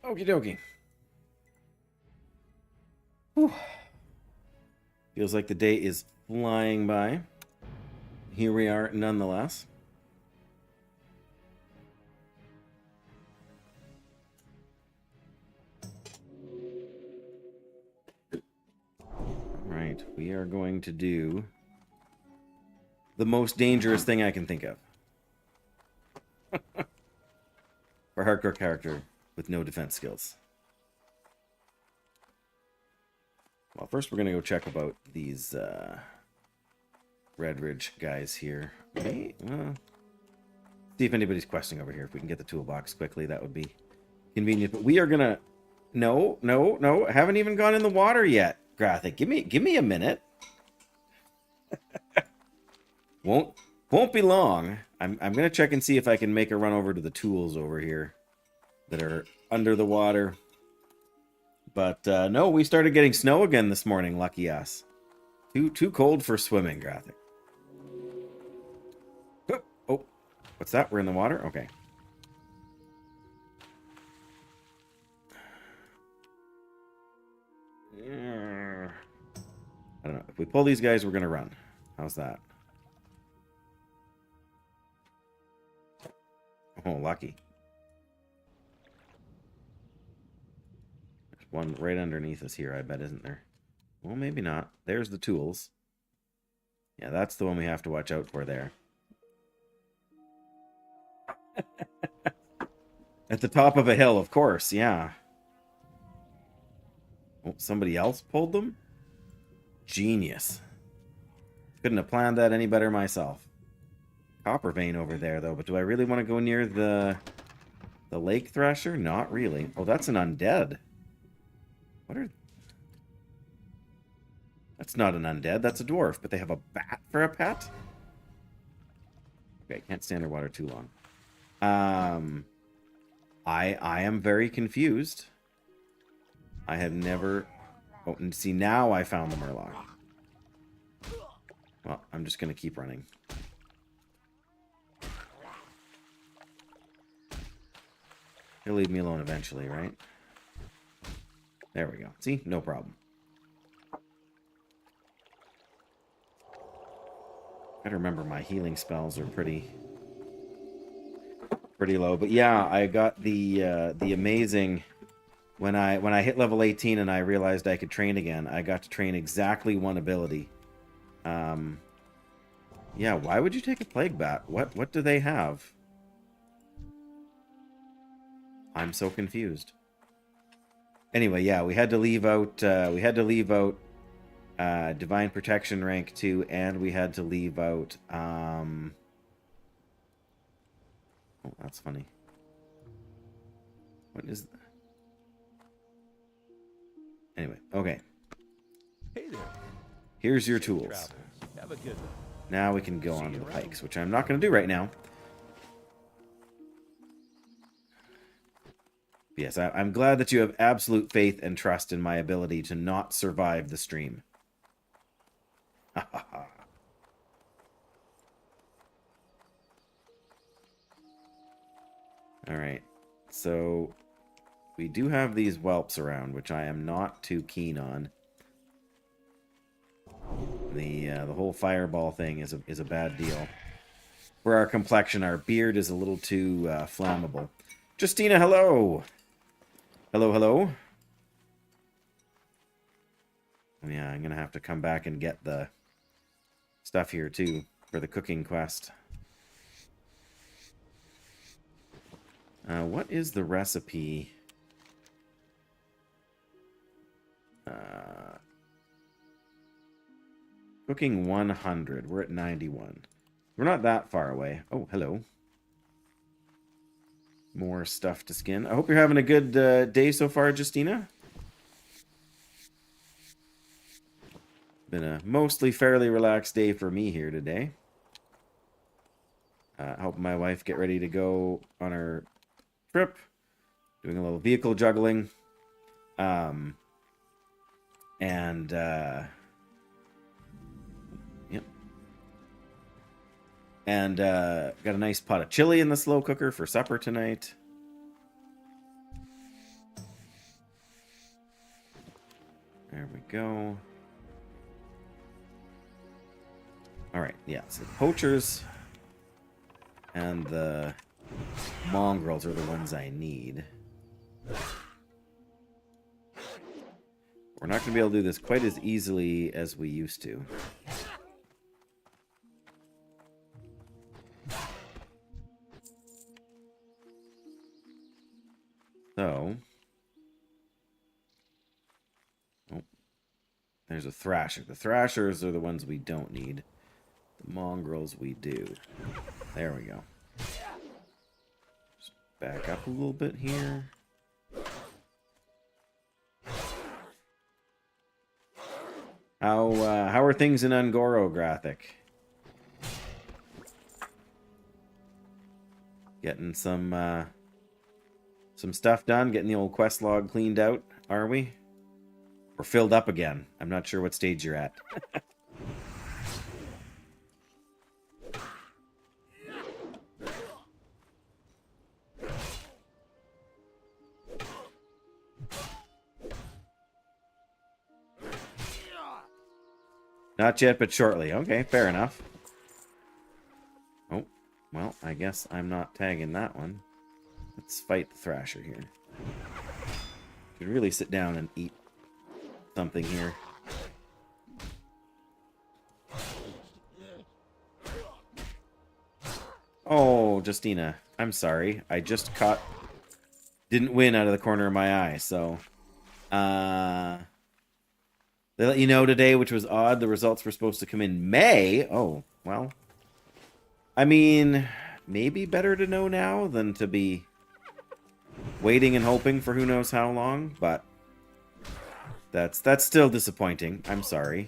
Okie dokie. Whew. Feels like the day is flying by. Here we are nonetheless. Alright, we are going to do the most dangerous thing I can think of. For a hardcore character with no defense skills. Well, first we're going to go check about these Red Ridge guys here. Wait, see if anybody's questing over here. If we can get the toolbox quickly, that would be convenient. But we are going to... No. I haven't even gone in the water yet, Graphic. Give me a minute. Won't be long. I'm going to check and see if I can make a run over to the tools over here that are under the water. But no, we started getting snow again this morning, lucky us. Too cold for swimming, Graphic. Oh, what's that? We're in the water? Okay. I don't know. If we pull these guys, we're going to run. How's that? Oh, lucky. There's one right underneath us here, I bet, isn't there? Well, maybe not. There's the tools. Yeah, that's the one we have to watch out for there. At the top of a hill, of course, yeah. Oh, somebody else pulled them? Genius. Couldn't have planned that any better myself. Copper vein over there, though. But do I really want to go near the lake thresher? Not really. Oh, that's an undead. What are... That's not an undead. That's a dwarf. But they have a bat for a pet? Okay, can't stand underwater too long. I am very confused. I have never... Oh, and see, now I found the Murloc. Well, I'm just going to keep running. He'll leave me alone eventually, right? There we go. See? No problem. Gotta remember my healing spells are pretty low. But yeah, I got the amazing... When I hit level 18 and I realized I could train again, I got to train exactly one ability. Yeah, why would you take a plague bat? What do they have? I'm so confused. Anyway, yeah, we had to leave out Divine Protection rank 2, and we had to leave out oh, that's funny. What is Anyway, okay. Hey there. Here's your tools. Have a good one. Now we can go on to the pikes, which I'm not going to do right now. Yes, I'm glad that you have absolute faith and trust in my ability to not survive the stream. Alright, so we do have these whelps around, which I am not too keen on. The whole fireball thing is a bad deal. For our complexion, our beard is a little too flammable. Justina, hello! Hello. Yeah, I'm gonna have to come back and get the stuff here too for the cooking quest. What is the recipe? Cooking 100. We're at 91. We're not that far away. Oh, hello. More stuff to skin. I hope you're having a good day so far, Justina. Been a mostly fairly relaxed day for me here today. Helping my wife get ready to go on her trip. Doing a little vehicle juggling. Yep. And got a nice pot of chili in the slow cooker for supper tonight. go. Alright, yeah, so the poachers and the mongrels are the ones I need. We're not going to be able to do this quite as easily as we used to. So, oh, there's a thrasher. The thrashers are the ones we don't need. The mongrels we do. There we go. Just back up a little bit here. How are things in Ungorographic? Getting some stuff done, getting the old quest log cleaned out, are we? Or filled up again? I'm not sure what stage you're at. Not yet, but shortly. Okay, fair enough. Oh, well, I guess I'm not tagging that one. Let's fight the Thrasher here. Should really sit down and eat something here. Oh, Justina, I'm sorry. I just caught... Didn't win out of the corner of my eye, so... They let you know today, which was odd. The results were supposed to come in May. Oh, well. I mean, maybe better to know now than to be waiting and hoping for who knows how long, but that's still disappointing. I'm sorry.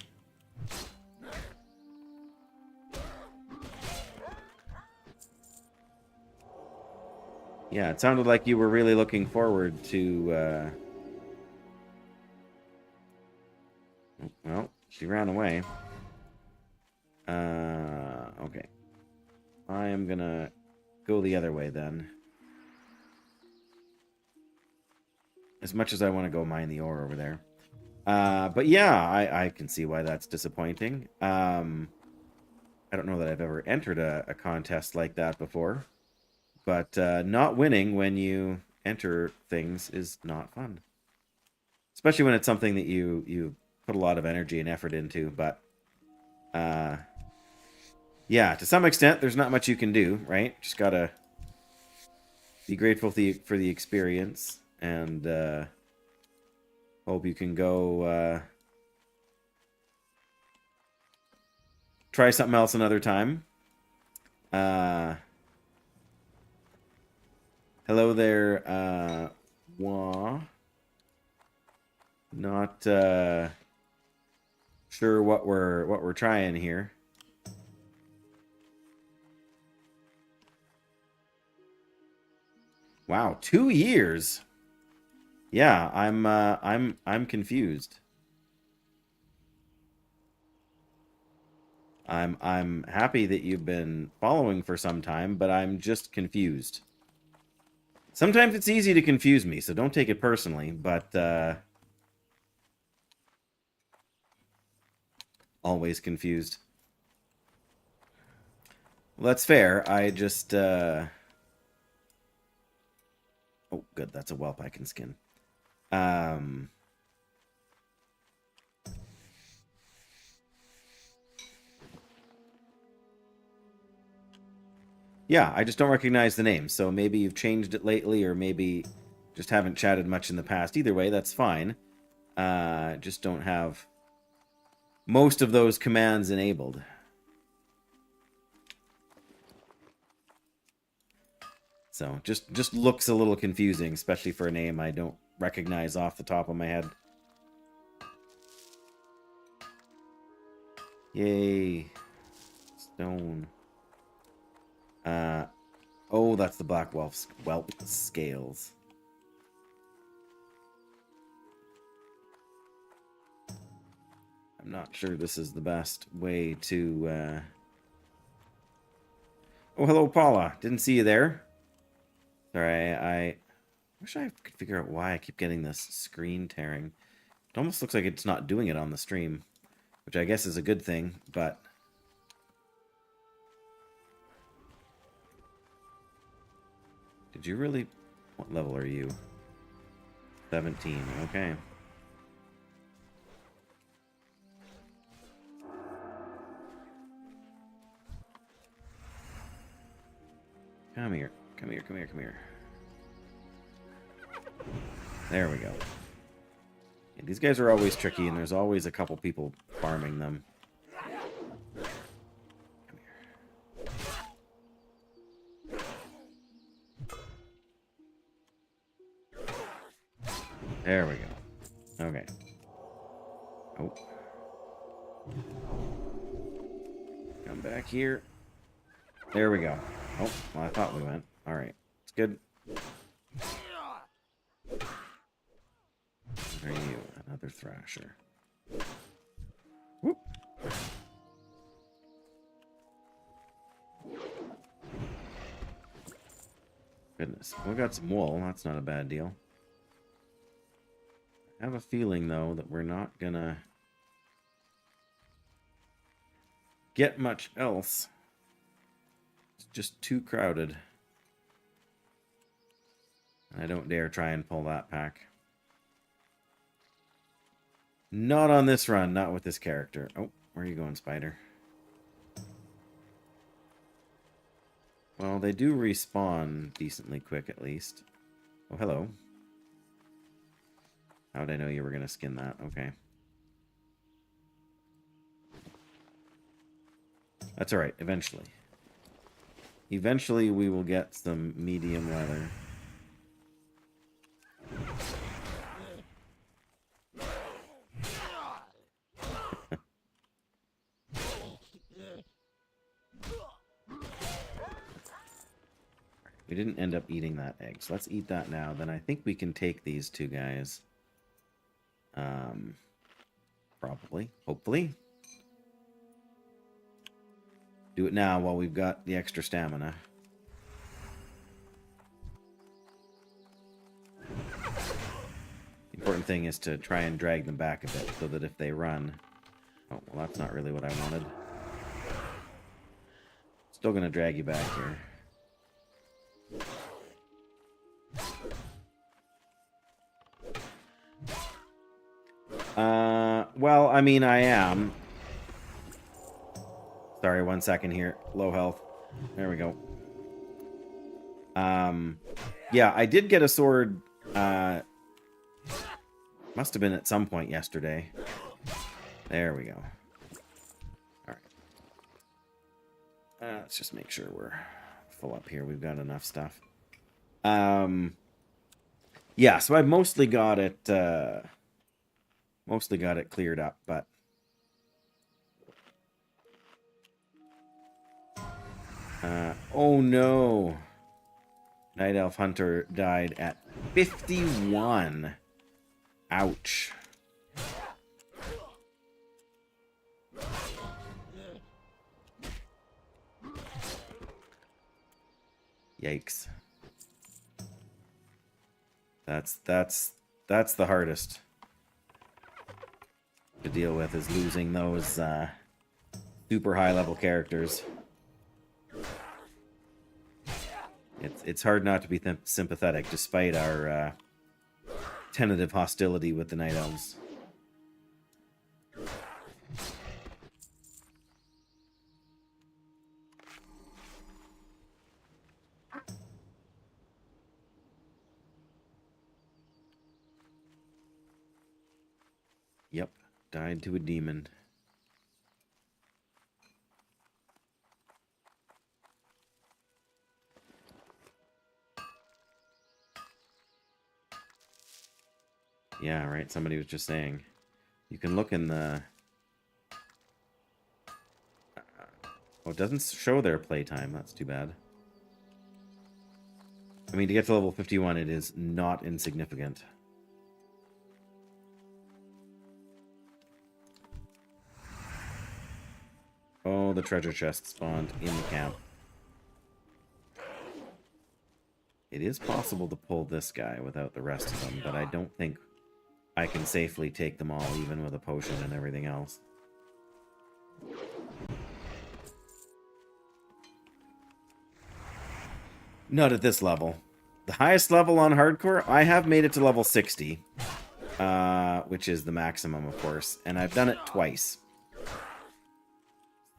Yeah, it sounded like you were really looking forward to... Well, she ran away. Okay. I am gonna go the other way then. As much as I want to go mine the ore over there. But yeah, I can see why that's disappointing. I don't know that I've ever entered a contest like that before. But not winning when you enter things is not fun. Especially when it's something that you put a lot of energy and effort into, but yeah, to some extent there's not much you can do, right? Just gotta be grateful for the experience and hope you can go try something else another time. Hello there, Wah. Not sure what we're trying here. Wow, 2 years. Yeah, I'm confused. I'm happy that you've been following for some time, but I'm just confused. Sometimes it's easy to confuse me, so don't take it personally, but always confused. Well, that's fair. I just oh, good, that's a whelp I can skin. Yeah, I just don't recognize the name, so maybe you've changed it lately, or maybe just haven't chatted much in the past. Either way, that's fine. Just don't have most of those commands enabled. So, just looks a little confusing, especially for a name I don't recognize off the top of my head. Yay. Stone. Oh, that's the black whelp scales. I'm not sure this is the best way to... Oh, hello, Paula. Didn't see you there. Sorry, I wish I could figure out why I keep getting this screen tearing. It almost looks like it's not doing it on the stream, which I guess is a good thing, but... Did you really... What level are you? 17, okay. Come here, come here, come here, come here. There we go. Yeah, these guys are always tricky, and there's always a couple people farming them. Come here. There we go. Okay. Oh. Come back here. There we go. Oh, well, I thought we went. Alright. It's good. What are you? Another thrasher. Whoop. Goodness. We got some wool. That's not a bad deal. I have a feeling, though, that we're not gonna get much else. It's just too crowded. I don't dare try and pull that pack. Not on this run, not with this character. Oh, where are you going, Spider? Well, they do respawn decently quick, at least. Oh, hello. How'd I know you were going to skin that? Okay. That's alright, eventually. Eventually we will get some medium leather. We didn't end up eating that egg, so let's eat that now. Then I think we can take these two guys. Probably. Hopefully. Do it now while we've got the extra stamina. The important thing is to try and drag them back a bit so that if they run... Oh, well, that's not really what I wanted. Still gonna drag you back here. Well, I mean, I am. Sorry, 1 second here. Low health. There we go. Yeah, I did get a sword. Must have been at some point yesterday. There we go. Alright. Let's just make sure we're full up here. We've got enough stuff. Yeah, so I've mostly got it cleared up, but oh no. Night Elf Hunter died at 51. Ouch. Yikes. That's the hardest to deal with, is losing those super high level characters. It's hard not to be sympathetic despite our tentative hostility with the Night Elves. Yep, died to a demon. Yeah, right, somebody was just saying. You can look in the... Oh, it doesn't show their playtime. That's too bad. I mean, to get to level 51, it is not insignificant. Oh, the treasure chest spawned in the camp. It is possible to pull this guy without the rest of them, but I don't think I can safely take them all, even with a potion and everything else. Not at this level. The highest level on hardcore, I have made it to level 60. Which is the maximum, of course. And I've done it twice.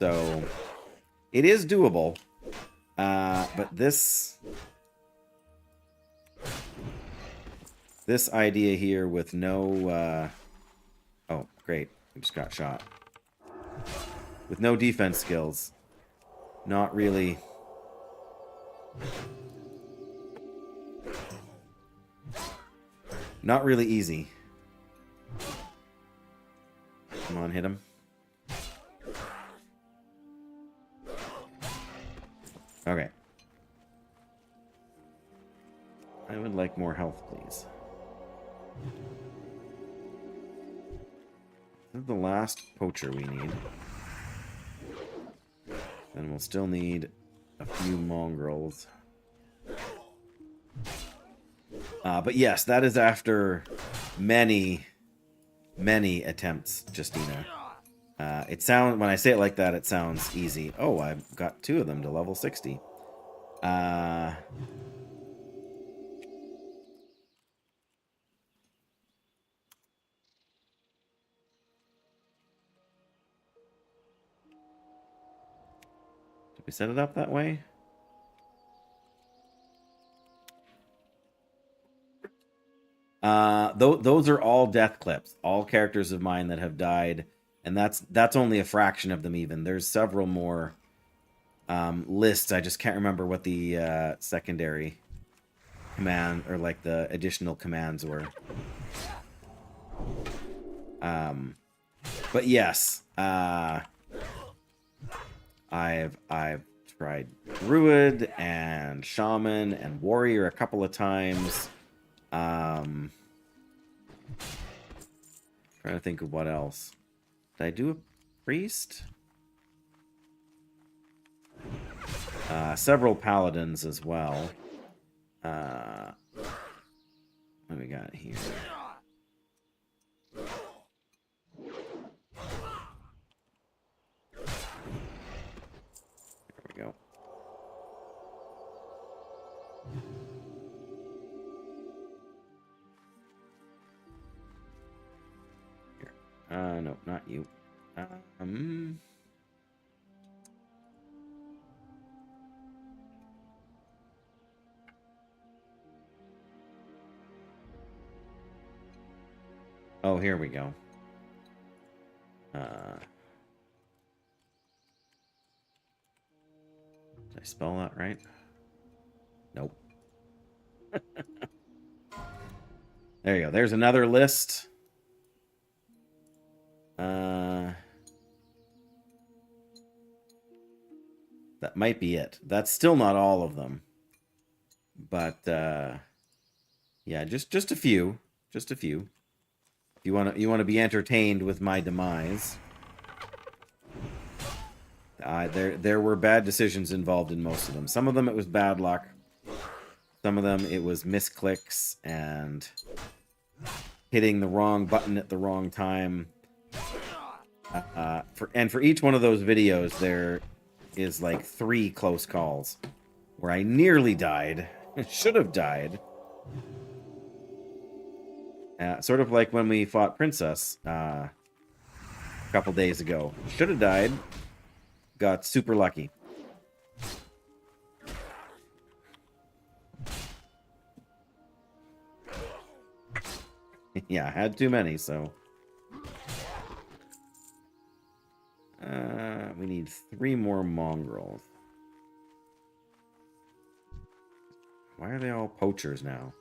So, it is doable. But this idea here with no... oh, great. I just got shot. With no defense skills. Not really... Not really easy. Come on, hit him. Okay. I would like more health, please. This is the last poacher we need. And we'll still need a few mongrels. But yes, that is after many attempts, Justina. When I say it like that, it sounds easy. Oh, I've got 2 of them to level 60. Did we set it up that way? Those are all death clips. All characters of mine that have died. And that's only a fraction of them even. There's several more lists. I just can't remember what the secondary command or like the additional commands were. But yes, I've tried Druid and Shaman and Warrior a couple of times. Trying to think of what else. Did I do a priest? Several paladins as well. What do we got here? There we go. No, not you. Oh, here we go. Did I spell that right? Nope. There you go. There's another list. That might be it. That's still not all of them. But, yeah, just a few. Just a few. You want to be entertained with my demise. There were bad decisions involved in most of them. Some of them it was bad luck. Some of them it was misclicks and hitting the wrong button at the wrong time. For each one of those videos, there is like 3 close calls where I nearly died, should have died. Sort of like when we fought Princess a couple days ago. Should have died. Got super lucky. Yeah, I had too many, so... we need 3 more mongrels. Why are they all poachers now?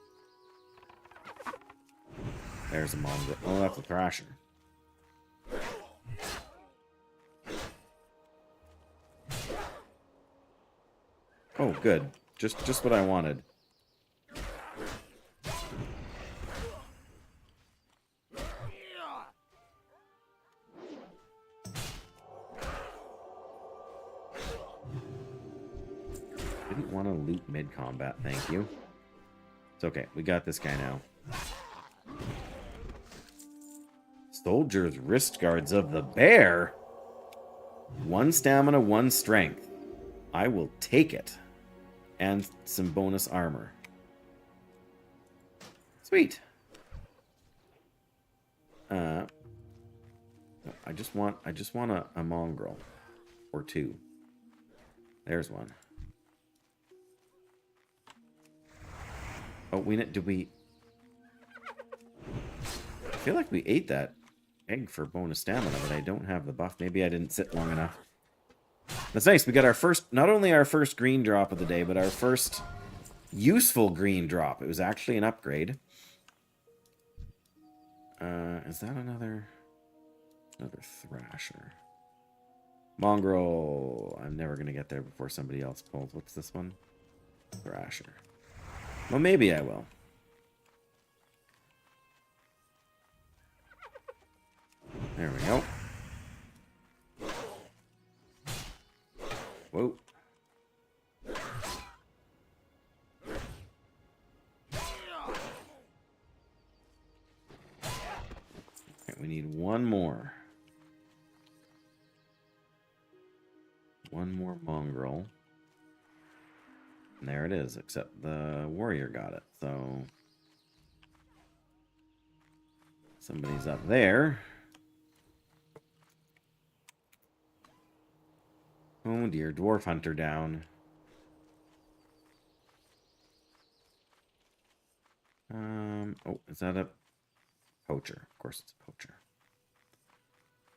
There's a mongrel. Oh, that's a thrasher. Oh, good. Just what I wanted. Didn't want to loot mid-combat, thank you. It's okay. We got this guy now. Soldier's wrist guards of the bear. 1 stamina, 1 strength. I will take it. And some bonus armor. Sweet. I just want a mongrel or 2. There's one. Oh, did we? I feel like we ate that egg for bonus stamina, but I don't have the buff. Maybe I didn't sit long enough. That's nice. We got our first, not only our first green drop of the day, but our first useful green drop. It was actually an upgrade. Is that another thrasher? Mongrel. I'm never going to get there before somebody else pulls. What's this one? Thrasher. Well, maybe I will. There we go. Whoa. Okay, we need one more. One more mongrel. And there it is, except the warrior got it, so... Somebody's up there. Oh dear, dwarf hunter down. Oh, is that a poacher? Of course it's a poacher.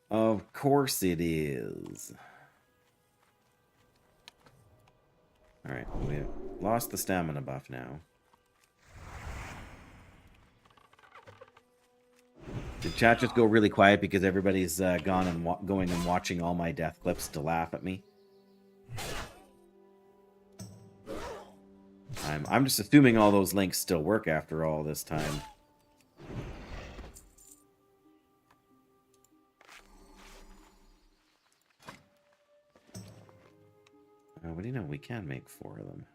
Of course it is. Alright, we've lost the stamina buff now. Did chat just go really quiet because everybody's gone and going and watching all my death clips to laugh at me? I'm just assuming all those links still work after all this time. What do you know? We can make 4 of them.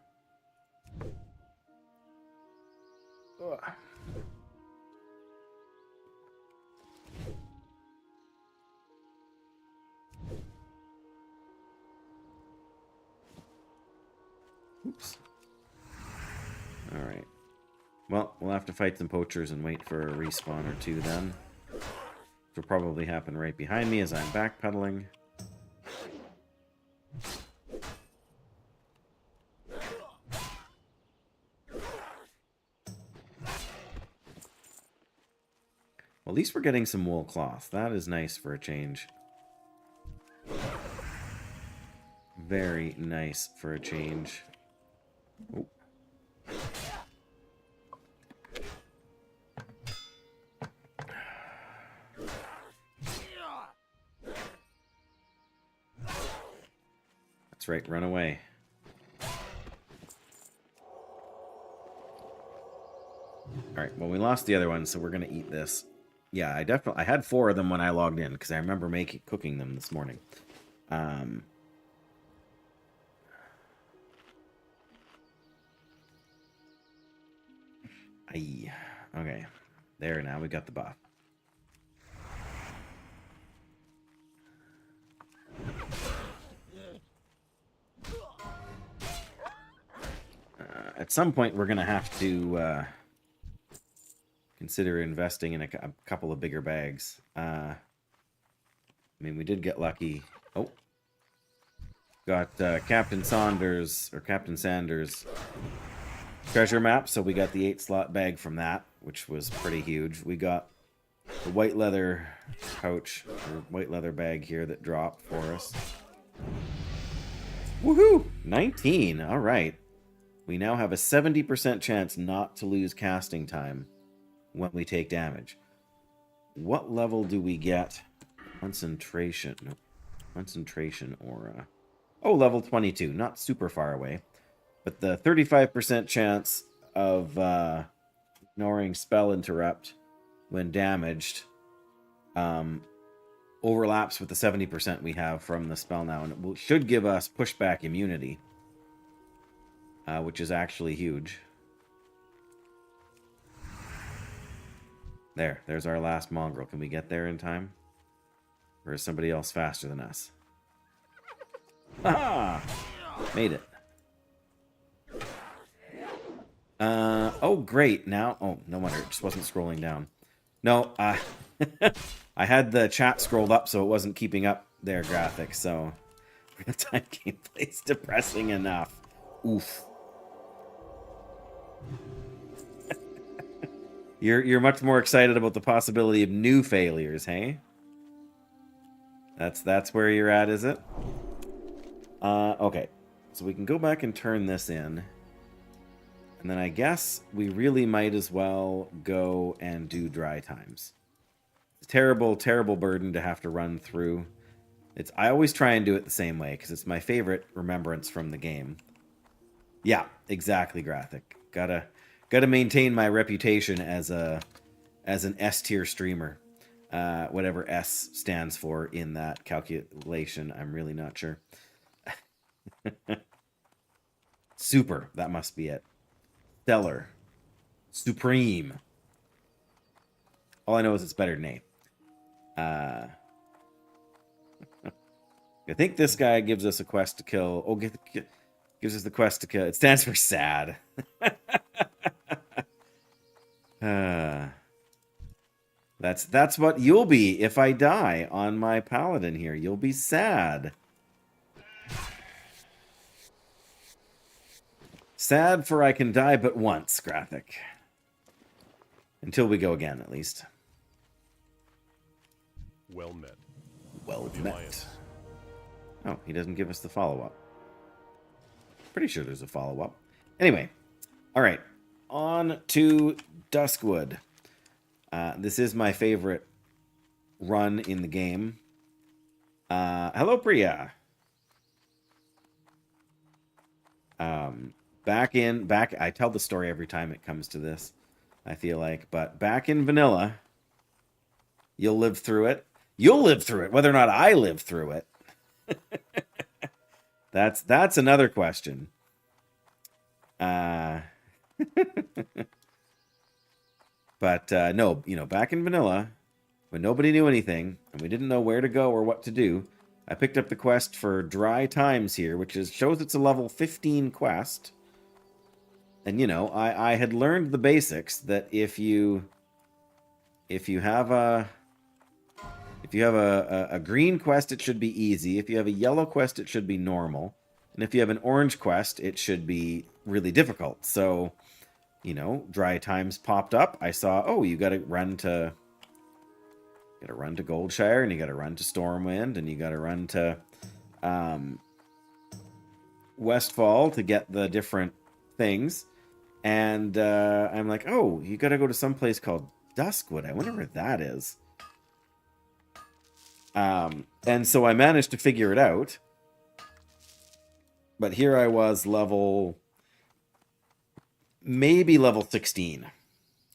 Ugh. Oops. Alright. Well, we'll have to fight some poachers and wait for a respawn or 2 then. Which will probably happen right behind me as I'm backpedaling. Well, at least we're getting some wool cloth. That is nice for a change. Very nice for a change. Oh. That's right, run away. Alright, well we lost the other one, so we're gonna eat this. Yeah, I had 4 of them when I logged in, because I remember cooking them this morning. Okay. There, now we got the buff. At some point, we're going to have to consider investing in a couple of bigger bags. I mean, we did get lucky. Oh. Got Captain Sanders treasure map, so we got the 8-slot bag from that, which was pretty huge. We got the white leather pouch, or white leather bag here that dropped for us. Woohoo! 19! Alright. We now have a 70% chance not to lose casting time when we take damage. What level do we get? Concentration. No. Concentration aura. Oh, level 22. Not super far away. But the 35% chance of ignoring spell interrupt when damaged overlaps with the 70% we have from the spell now. And it should give us pushback immunity, which is actually huge. There's our last mongrel. Can we get there in time? Or is somebody else faster than us? Ah! Made it. Oh, great. Now, oh, no wonder. It just wasn't scrolling down. No, I had the chat scrolled up, so it wasn't keeping up their graphics, so real-time gameplay is depressing enough. Oof. You're much more excited about the possibility of new failures, hey? That's where you're at, is it? Okay. So we can go back and turn this in. And then I guess we really might as well go and do dry times. It's a terrible, terrible burden to have to run through. I always try and do it the same way, because it's my favorite remembrance from the game. Yeah, exactly, Graphic. Gotta maintain my reputation as an S tier streamer. Whatever S stands for in that calculation, I'm really not sure. Super, that must be it. Stellar. Supreme. All I know is it's better than A. I think this guy gives us a quest to kill. Oh, gives us the quest to kill. It stands for sad. That's what you'll be if I die on my Paladin here. You'll be sad. Sad for I can die but once, Graphic. Until we go again, at least. Well met. Well met. Oh, he doesn't give us the follow-up. Pretty sure there's a follow-up. Anyway. Alright. On to Duskwood. This is my favorite run in the game. Hello, Priya. I tell the story every time it comes to this, I feel like, but back in vanilla, you'll live through it. You'll live through it, whether or not I live through it. That's another question. But no, back in vanilla, when nobody knew anything and we didn't know where to go or what to do, I picked up the quest for Dry Times here, which shows it's a level 15 quest. And I had learned the basics that if you have a green quest, it should be easy. If you have a yellow quest, it should be normal. And if you have an orange quest, it should be really difficult. So, Dry Times popped up. I saw, oh, you got to run to Goldshire, and you got to run to Stormwind, and you got to run to Westfall to get the different things. And I'm like, oh, you got to go to some place called Duskwood. I wonder where that is. And so I managed to figure it out. But here I was maybe level 16.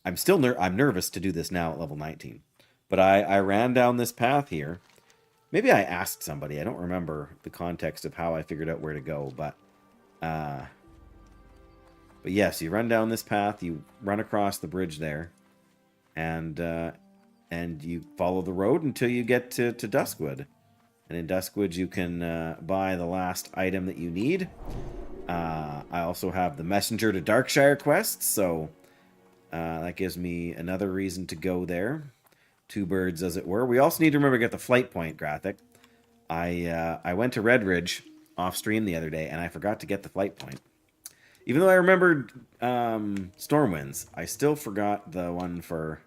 I'm still I'm nervous to do this now at level 19. But I ran down this path here. Maybe I asked somebody. I don't remember the context of how I figured out where to go. But yes, you run down this path. You run across the bridge there. And you follow the road until you get to Duskwood. And in Duskwood, you can buy the last item that you need. I also have the Messenger to Darkshire quest, so that gives me another reason to go there. Two birds, as it were. We also need to remember to get the flight point, Graphic. I went to Redridge off stream the other day, and I forgot to get the flight point. Even though I remembered Stormwinds, I still forgot the one for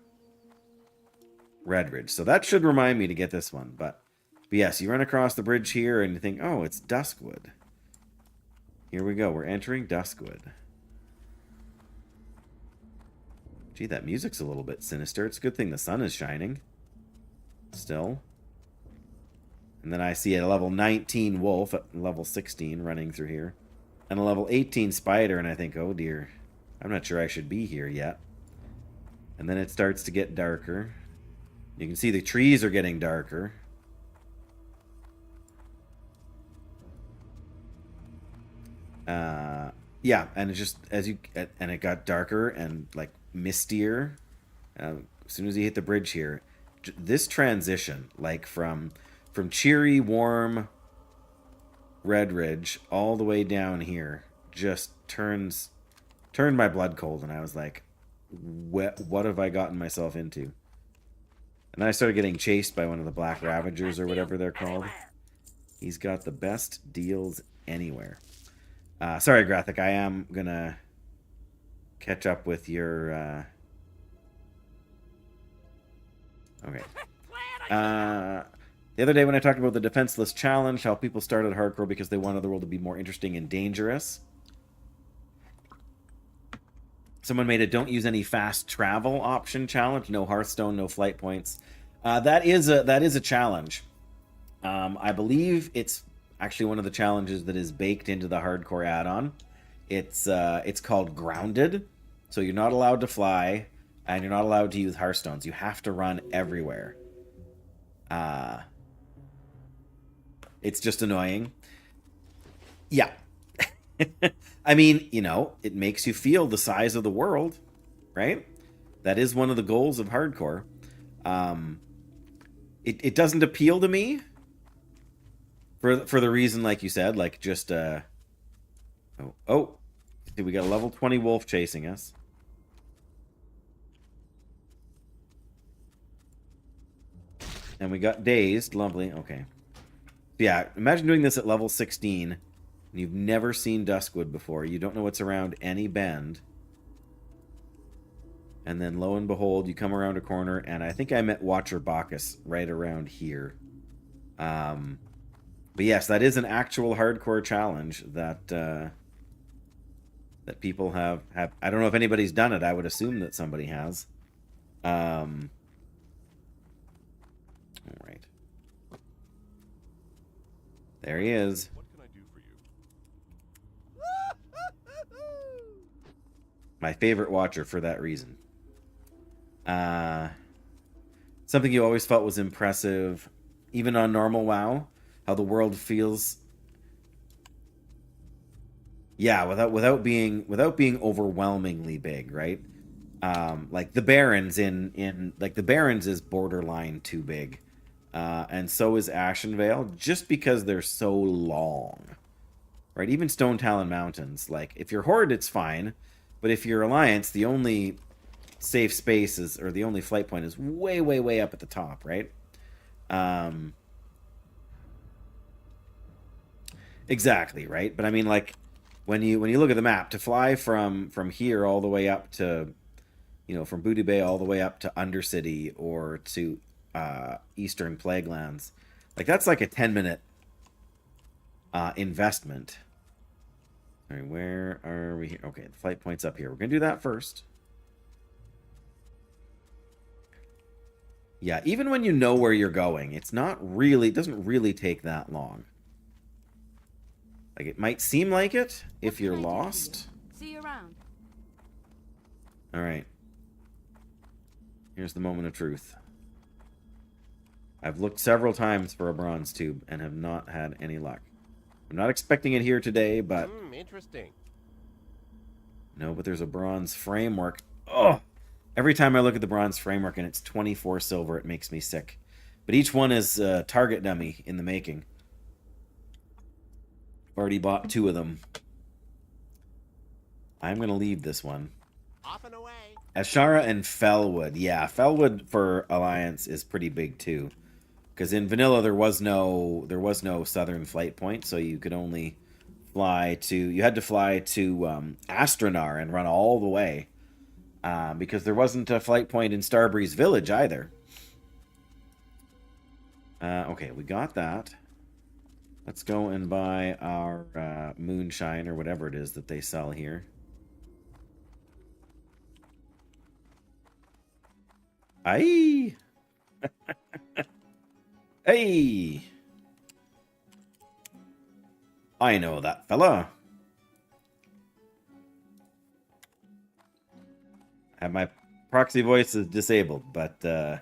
Redridge. So that should remind me to get this one. But yes, you run across the bridge here, and you think, oh, it's Duskwood. Here we go. We're entering Duskwood. Gee, that music's a little bit sinister. It's a good thing the sun is shining. Still. And then I see a level 19 wolf at level 16 running through here. And a level 18 spider, and I think, oh dear. I'm not sure I should be here yet. And then it starts to get darker. You can see the trees are getting darker. Yeah, and it just and it got darker and like mistier, as soon as you hit the bridge here, this transition, like from cheery, warm Red Ridge all the way down here, just turned my blood cold, and I was like, what have I gotten myself into? And then I started getting chased by one of the Black Ravagers or whatever they're called. He's got the best deals anywhere. Sorry, Graphic, I am gonna catch up with your... Okay. The other day when I talked about the defenseless challenge, how people started hardcore because they wanted the world to be more interesting and dangerous. Someone made a don't use any fast travel option challenge. No Hearthstone, no flight points. That is a challenge. I believe it's actually one of the challenges that is baked into the hardcore add-on. It's called Grounded. So you're not allowed to fly, and you're not allowed to use Hearthstones. You have to run everywhere. It's just annoying. Yeah. I mean, you know, it makes you feel the size of the world, right? That is one of the goals of hardcore. It doesn't appeal to me for the reason, like you said, like just see, we got a level 20 wolf chasing us. And we got dazed, lovely. Okay. Yeah, imagine doing this at level 16 and you've never seen Duskwood before. You don't know what's around any bend. And then lo and behold, you come around a corner, and I think I met Watcher Bacchus right around here. But yes, that is an actual hardcore challenge that that people have. I don't know if anybody's done it. I would assume that somebody has. All right. There he is. What can I do for you? My favorite Watcher for that reason. Something you always felt was impressive, even on normal WoW, how the world feels. Yeah, without being overwhelmingly big, right? Like the Barrens the Barrens is borderline too big, and so is Ashenvale, just because they're so long, right? Even Stone Talon Mountains, like if you're Horde, it's fine, but if you're Alliance, the only safe space is, or the only flight point is way, way, way up at the top, right? Exactly, right? But I mean, like when you look at the map, to fly from here all the way up to, you know, from Booty Bay all the way up to Undercity or to Eastern Plaguelands, like that's like a 10-minute investment. All right, where are we here? Okay, the flight point's up here. We're gonna do that first. Yeah, even when you know where you're going, it doesn't really take that long. Like, it might seem like it if you're lost. See you around. All right. Here's the moment of truth. I've looked several times for a bronze tube and have not had any luck. I'm not expecting it here today, but... Interesting. No, but there's a bronze framework. Oh! Every time I look at the bronze framework and it's 24 silver, it makes me sick. But each one is a target dummy in the making. Already bought 2 of them. I'm going to leave this one. Off and away. Ashara and Fellwood. Yeah, Fellwood for Alliance is pretty big too. Because in Vanilla there was no southern flight point, so you could only fly to... You had to fly to Astronar and run all the way. Because there wasn't a flight point in Starbreeze Village either. Okay, we got that. Let's go and buy our moonshine or whatever it is that they sell here. Aye! Hey! I know that fella. My proxy voice is disabled, but good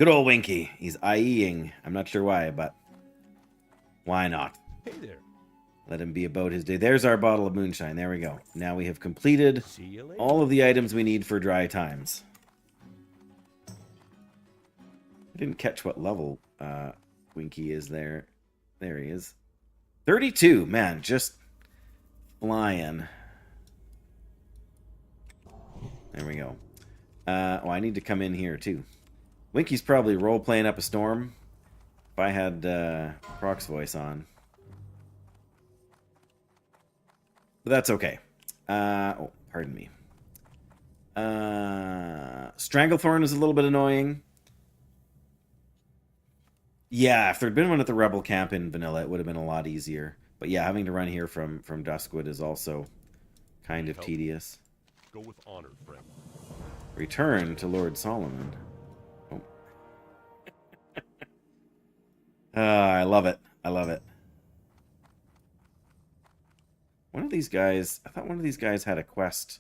old Winky. He's IEing. I'm not sure why, but why not? Hey there. Let him be about his day. There's our bottle of moonshine. There we go. Now we have completed See you later. all of the items we need for dry times. I didn't catch what level Winky is there. There he is. 32, man, just flying. There we go. Oh, I need to come in here too. Winky's probably role-playing up a storm. If I had Proc's voice on. But that's okay. Oh, pardon me. Stranglethorn is a little bit annoying. Yeah, if there'd been one at the Rebel camp in vanilla, it would have been a lot easier. But yeah, having to run here from Duskwood is also kind of tedious. Go with honor, friend. Return to Lord Solomon. Oh. I love it. I love it. One of these guys, I thought one of these guys had a quest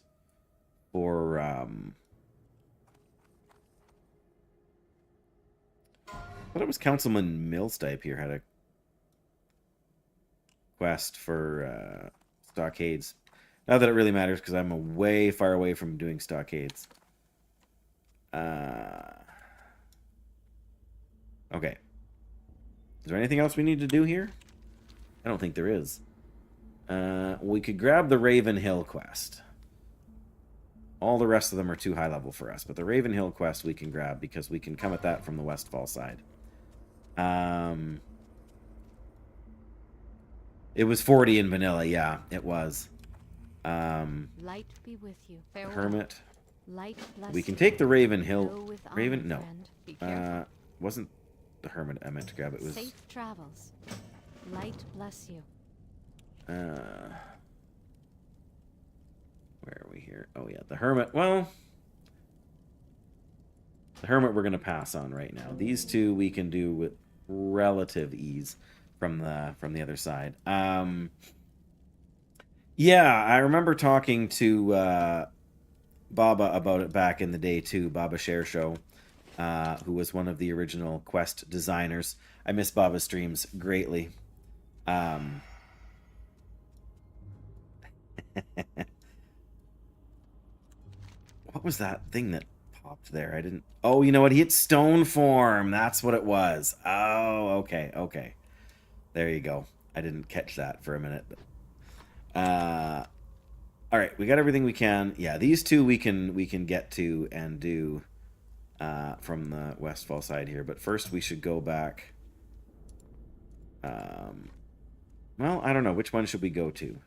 for, I thought it was Councilman Millstipe here had a quest for stockades. Not that it really matters because I'm way far away from doing stockades. Okay. Is there anything else we need to do here? I don't think there is. We could grab the Raven Hill quest. All the rest of them are too high level for us, but the Raven Hill quest we can grab because we can come at that from the Westfall side. It was 40 in vanilla, yeah, it was. Light be with you. Farewell. Hermit. Light bless We can you. take the Raven Go Hill. with honor, Raven, no. friend. Be careful. Wasn't the Hermit I meant to grab. It was. Safe travels. Light bless you. Where are we here? Oh yeah, the Hermit. Well, the Hermit we're gonna pass on right now. These two we can do with relative ease from the other side. Yeah, I remember talking to Baba about it back in the day too. Baba Share Show, who was one of the original quest designers. I miss Baba's streams greatly. What was that thing that popped there? I didn't... Oh, you know what? He hit stone form. That's what it was. Oh, okay, okay. There you go. I didn't catch that for a minute. But... all right, we got everything we can. Yeah, these two we can get to and do from the Westfall side here. But first we should go back. Well, I don't know. Which one should we go to?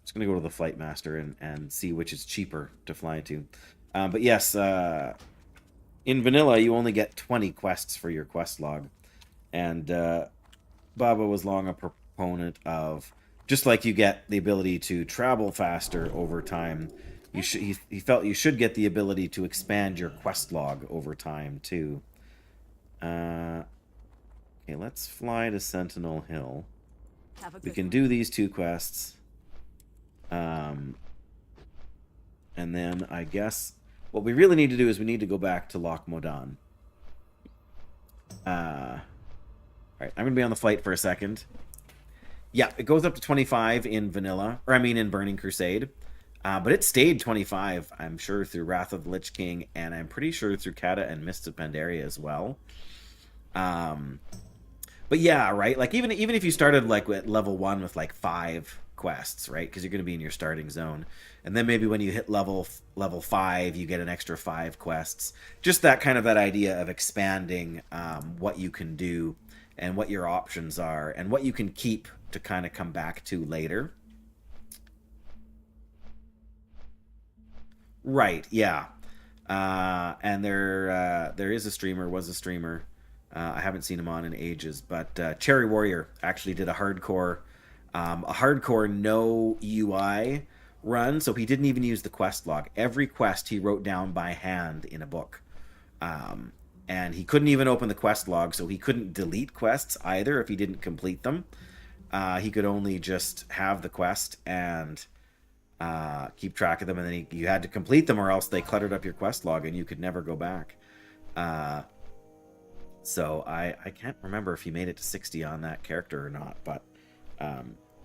Just going to go to the Flight Master and see which is cheaper to fly to. But yes, in vanilla, you only get 20 quests for your quest log. And Baba was long a proponent of, just like you get the ability to travel faster over time, he felt you should get the ability to expand your quest log over time, too. Okay, let's fly to Sentinel Hill. We can do these two quests. And then I guess what we really need to do is we need to go back to Loch Modan. Alright, I'm going to be on the flight for a second. Yeah, it goes up to 25 in vanilla, or I mean in Burning Crusade. But it stayed 25, I'm sure, through Wrath of the Lich King, and I'm pretty sure through Kata and Mists of Pandaria as well. But yeah, right? Like, even if you started, like, at level 1 with, like, 5 quests, right? Because you're going to be in your starting zone. And then maybe when you hit level 5, you get an extra 5 quests. Just that idea of expanding what you can do and what your options are and what you can keep to kind of come back to later. Right, yeah. And there is a streamer, was a streamer. I haven't seen him on in ages, but Cherry Warrior actually did a hardcore no UI run, so he didn't even use the quest log. Every quest he wrote down by hand in a book. And he couldn't even open the quest log, so he couldn't delete quests either if he didn't complete them. He could only just have the quest and keep track of them, and then you had to complete them or else they cluttered up your quest log and you could never go back. So I can't remember if he made it to 60 on that character or not, but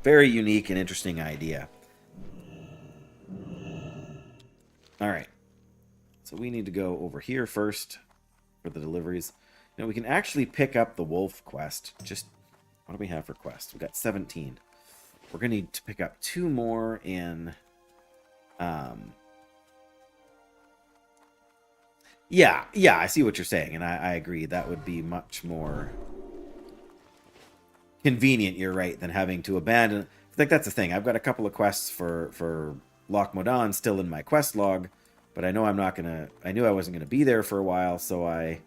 very unique and interesting idea. All right. So we need to go over here first. for the deliveries. You know, we can actually pick up the wolf quest. Just, what do we have for quests? We've got 17. We're going to need to pick up 2 more in... Yeah, I see what you're saying, and I agree. That would be much more convenient, you're right, than having to abandon... I think that's the thing. I've got a couple of quests for Loch Modan still in my quest log, but I know I'm not going to... I knew I wasn't going to be there for a while, so I...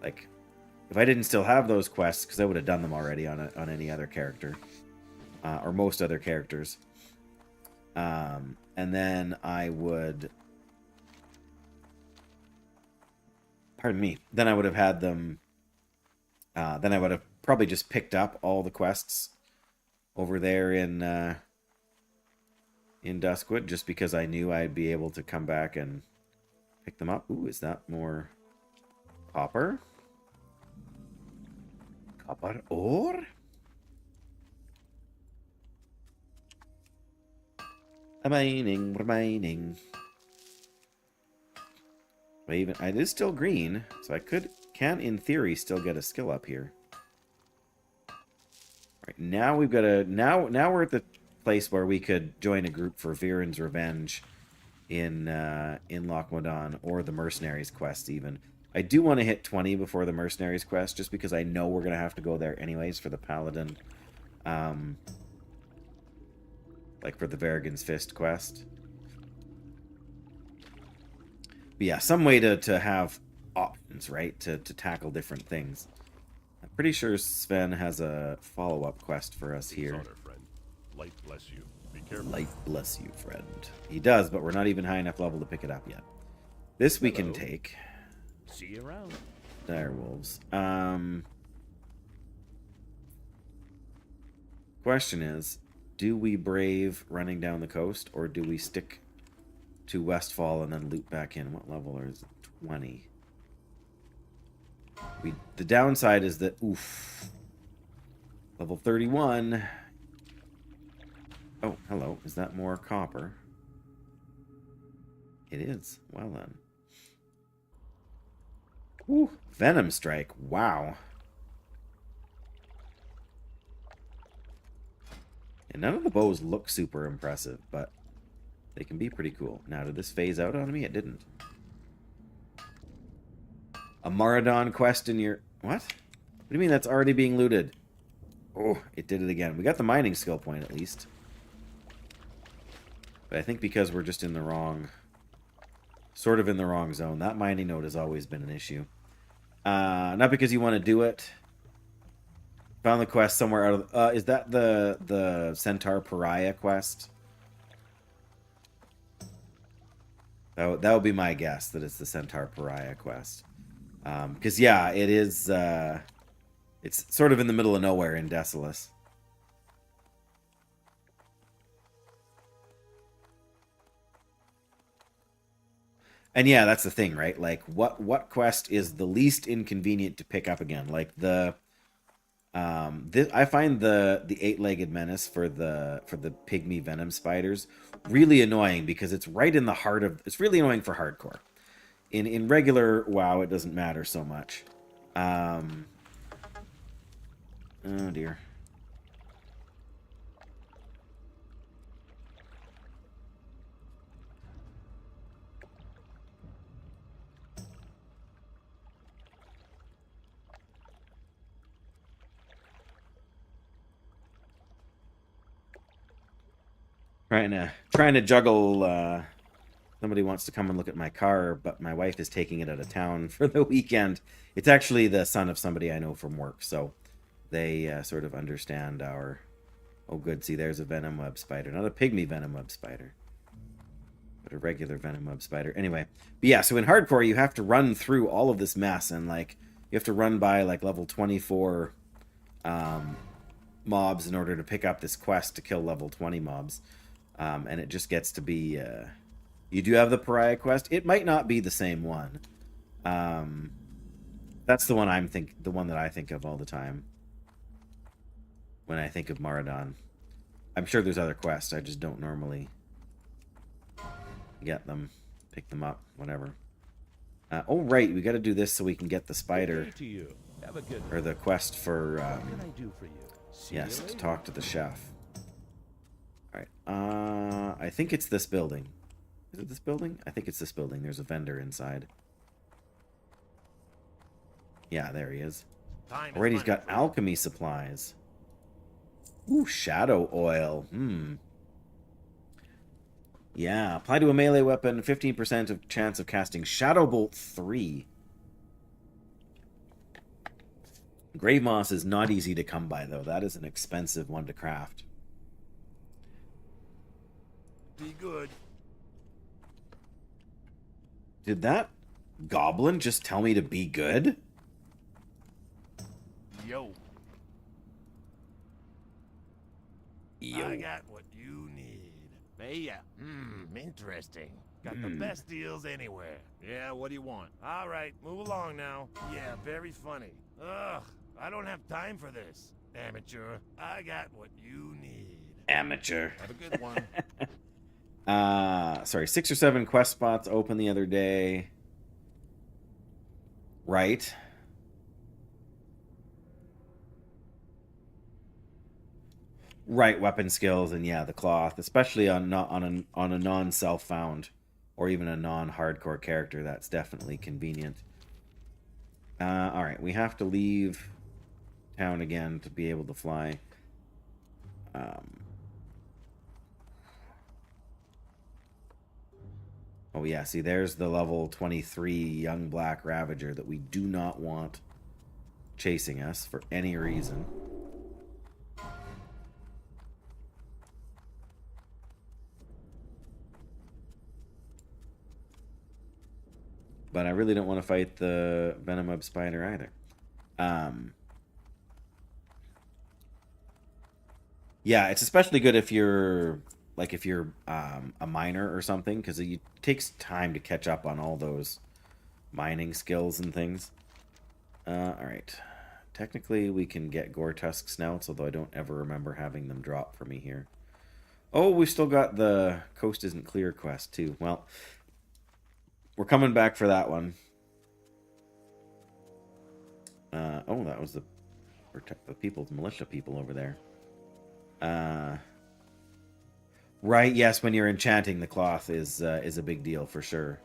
Like, if I didn't still have those quests, because I would have done them already on any other character, or most other characters, and then I would... Pardon me. Then I would have had them... then I would have probably just picked up all the quests over there in Duskwood, just because I knew I'd be able to come back and pick them up. Ooh, is that more copper? Copper ore? Remaining. It is still green, so I can in theory still get a skill up here. Right, now we've got a now we're at the place where we could join a group for Viren's Revenge in Loch Modan, or the Mercenaries quest even. I do want to hit 20 before the Mercenaries quest, just because I know we're gonna have to go there anyways for the Paladin, like for the Verrigan's Fist quest. But yeah, some way to have options, right? To tackle different things. I'm pretty sure Sven has a follow-up quest for us here. Honor, friend. Light bless you. Be careful. Light bless you, friend. He does, but we're not even high enough level to pick it up yet. This we can take. See you around. Direwolves. Question is, do we brave running down the coast, or do we stick to Westfall and then loop back in? What level is it? 20. The downside is that, level 31. Oh, hello. Is that more copper? It is. Well then. Ooh, Venom Strike. Wow. And none of the bows look super impressive, but they can be pretty cool. Now, did this phase out on me? It didn't. A Maradon quest in your... What? What do you mean that's already being looted? Oh, it did it again. We got the mining skill point at least. But I think because we're just in the wrong... Sort of in the wrong zone. That mining node has always been an issue. Not because you want to do it. Found the quest somewhere out of... is that the Centaur Pariah quest? That would be my guess, that it's the Centaur Pariah quest. Because, yeah, it is... it's sort of in the middle of nowhere in Desolace. And yeah, that's the thing, right? Like, what quest is the least inconvenient to pick up again? Like, the... I find the 8-legged menace for the pygmy venom spiders really annoying, because it's right in the heart of... It's really annoying for hardcore. In regular WoW, it doesn't matter so much. Oh dear. Trying to juggle. Somebody wants to come and look at my car, but my wife is taking it out of town for the weekend. It's actually the son of somebody I know from work, so they sort of understand our... Oh, good. See, there's a venom web spider. Not a pygmy venom web spider, but a regular venom web spider. Anyway, but yeah, so in hardcore, you have to run through all of this mess, and like you have to run by like level 24 mobs in order to pick up this quest to kill level 20 mobs. And it just gets to be... you do have the Pariah quest. It might not be the same one. That's the one the one that I think of all the time when I think of Maradon. I'm sure there's other quests. I just don't normally get them, pick them up, whatever. Oh, right. We got to do this so we can get the spider. Good day to you. Have a good Or the quest for... What can I do for you? See yes, you to later. talk to the chef. Alright. I think it's this building. Is it this building? I think it's this building. There's a vendor inside. Yeah, there he is. Time is Alright, he's money, got friend. alchemy supplies. Ooh, shadow oil. Yeah, apply to a melee weapon, 15% of chance of casting Shadow Bolt 3. Grave moss is not easy to come by, though. That is an expensive one to craft. Be good. Did that goblin just tell me to be good? Yo. Yo. I got what you need. Hey, yeah. Interesting. Got the best deals anywhere. Yeah, what do you want? All right, move along now. Yeah, very funny. Ugh, I don't have time for this. Amateur, I got what you need. Amateur. Have a good one. Sorry, 6 or 7 quest spots open the other day. Right. Right, weapon skills and yeah, the cloth, especially on a non-self found or even a non-hardcore character, that's definitely convenient. All right, we have to leave town again to be able to fly. Oh yeah, see, there's the level 23 young black ravager that we do not want chasing us for any reason. But I really don't want to fight the Venomweb spider either. Yeah, it's especially good if you're a miner or something, because it takes time to catch up on all those mining skills and things. All right. Technically, we can get Gore-Tusk snouts, although I don't ever remember having them drop for me here. Oh, we've still got the Coast Isn't Clear quest, too. Well, we're coming back for that one. Oh, that was the militia people over there. Right, yes, when you're enchanting, the cloth is a big deal for sure.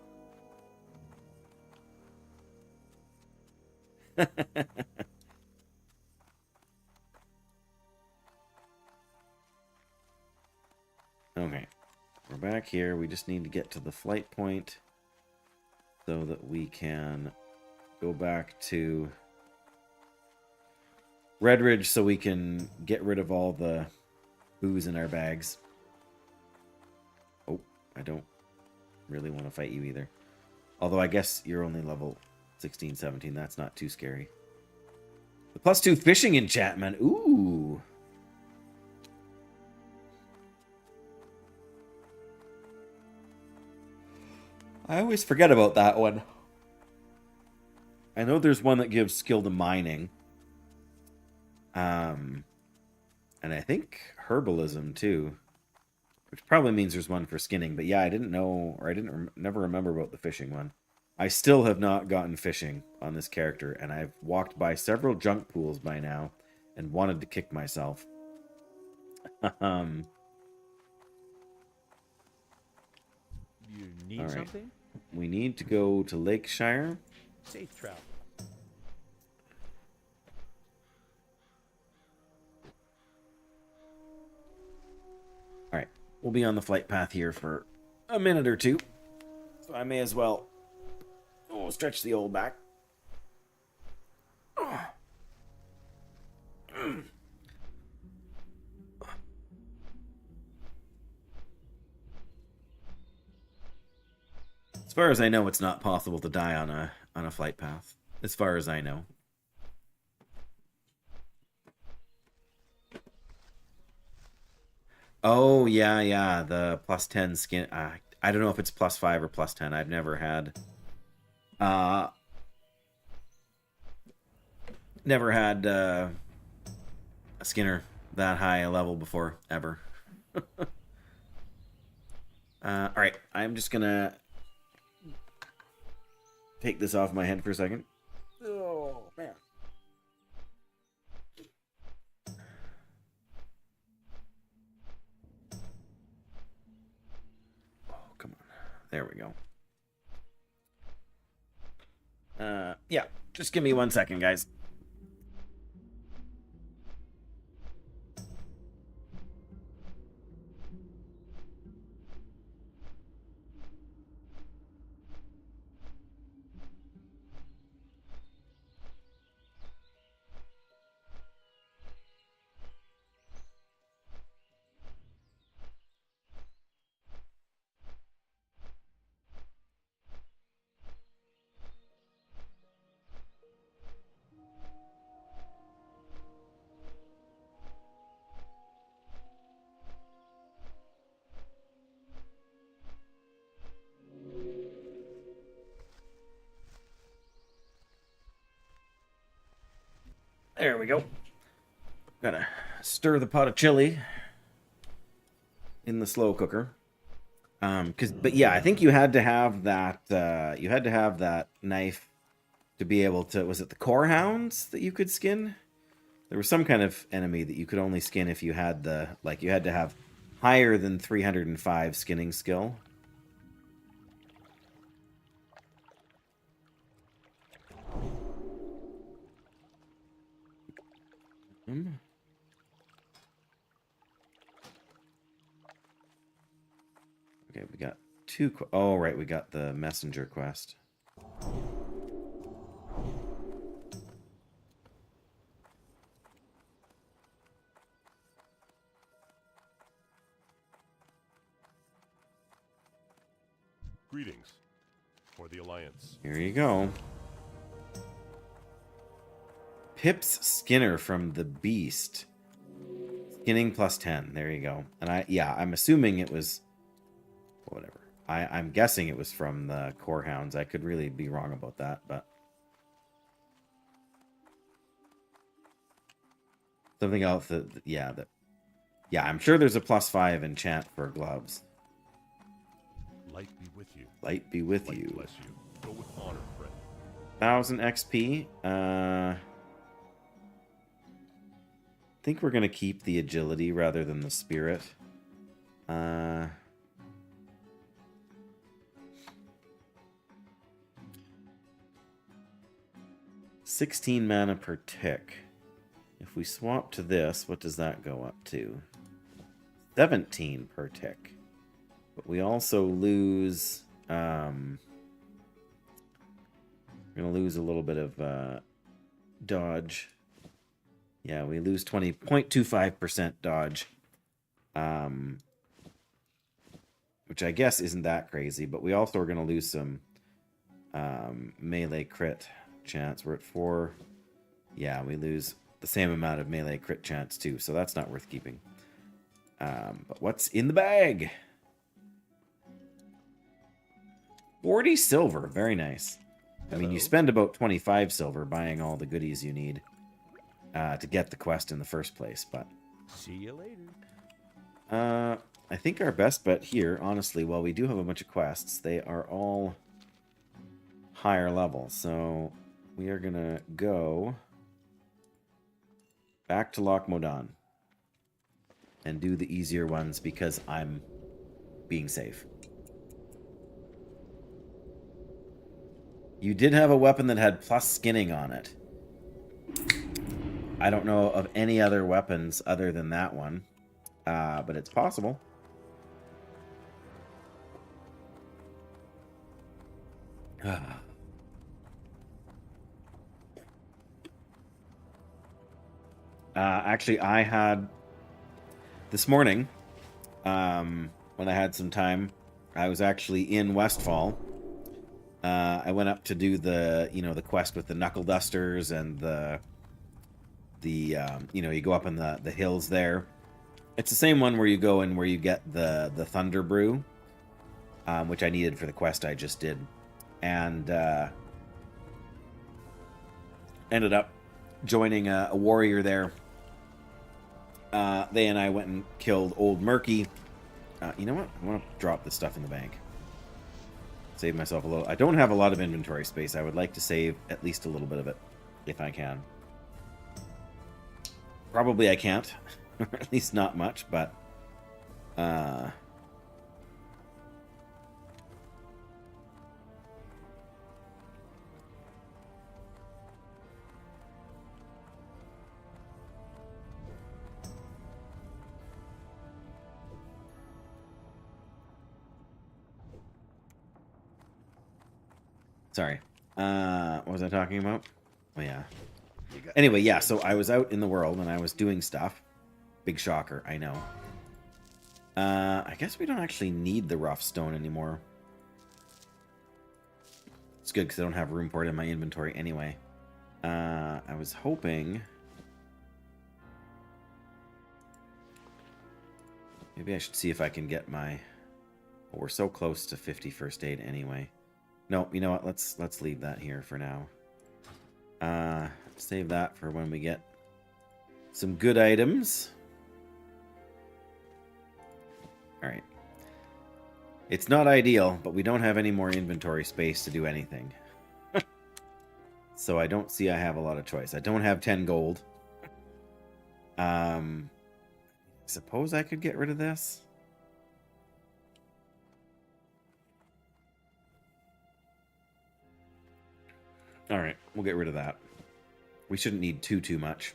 Okay, we're back here. We just need to get to the flight point so that we can go back to Redridge so we can get rid of all the booze in our bags. Oh, I don't really want to fight you either. Although I guess you're only level 16, 17. That's not too scary. The +2 fishing enchantment. Ooh. I always forget about that one. I know there's one that gives skill to mining. And I think herbalism too, which probably means there's one for skinning. But yeah, I didn't know, or I never remember about the fishing one. I still have not gotten fishing on this character, and I've walked by several junk pools by now and wanted to kick myself. You need All right. something? We need to go to Lakeshire. Safe travel. All right, we'll be on the flight path here for a minute or two, so I may as well stretch the old back. As far as I know, it's not possible to die on a flight path. As far as I know. Oh yeah, the +10 skin. I don't know if it's +5 or +10. I've never had a Skinner that high a level before ever. All right, I'm just gonna take this off my head for a second. Oh, man. Oh, come on. There we go. Yeah, just give me 1 second, guys. There we go. Gotta stir the pot of chili in the slow cooker. But yeah, I think you had to have that. You had to have that knife to be able to. Was it the core hounds that you could skin? There was some kind of enemy that you could only skin if you had the You had to have higher than 305 skinning skill. Okay, we got two. Oh, right, we got the messenger quest. Greetings for the Alliance. Here you go. Pip's Skinner from the Beast. Skinning plus 10. There you go. And I'm assuming it was whatever. I'm guessing it was from the core hounds. I could really be wrong about that, but something else I'm sure there's a +5 enchant for gloves. Light be with you. Light be with Light you. bless you. Go with honor, friend. 1000 XP. I think we're gonna keep the agility rather than the spirit. 16 mana per tick. If we swap to this, what does that go up to? 17 per tick. But we also lose... we're going to lose a little bit of dodge. Yeah, we lose 20.25% dodge. Which I guess isn't that crazy, but we also are going to lose some melee crit chance. We're at 4. Yeah, we lose the same amount of melee crit chance too, so that's not worth keeping. But what's in the bag? 40 silver, very nice. I mean, you spend about 25 silver buying all the goodies you need to get the quest in the first place, but... See you later. I think our best bet here, honestly, while we do have a bunch of quests, they are all higher level, so we are gonna go back to Loch Modan and do the easier ones because I'm being safe. You did have a weapon that had plus skinning on it. I don't know of any other weapons other than that one, but it's possible. Actually, I had this morning, when I had some time, I was actually in Westfall. I went up to do the, the quest with the knuckle dusters and you go up in the hills there. It's the same one where you go and where you get the thunder brew, which I needed for the quest I just did, and ended up joining a warrior there. They and I went and killed Old Murky. You know what? I want to drop this stuff in the bank. Save myself a little. I don't have a lot of inventory space. I would like to save at least a little bit of it, if I can. Probably I can't. Or at least not much, but... Sorry. What was I talking about? Oh, yeah. Anyway, yeah, so I was out in the world and I was doing stuff. Big shocker, I know. I guess we don't actually need the rough stone anymore. It's good because I don't have room for it in my inventory anyway. I was hoping... Maybe I should see if I can get my... Well, we're so close to 50 first aid anyway. No, you know what? Let's leave that here for now. Save that for when we get some good items. Alright. It's not ideal, but we don't have any more inventory space to do anything. So I don't see I have a lot of choice. I don't have 10 gold. Suppose I could get rid of this. Alright, we'll get rid of that. We shouldn't need too much.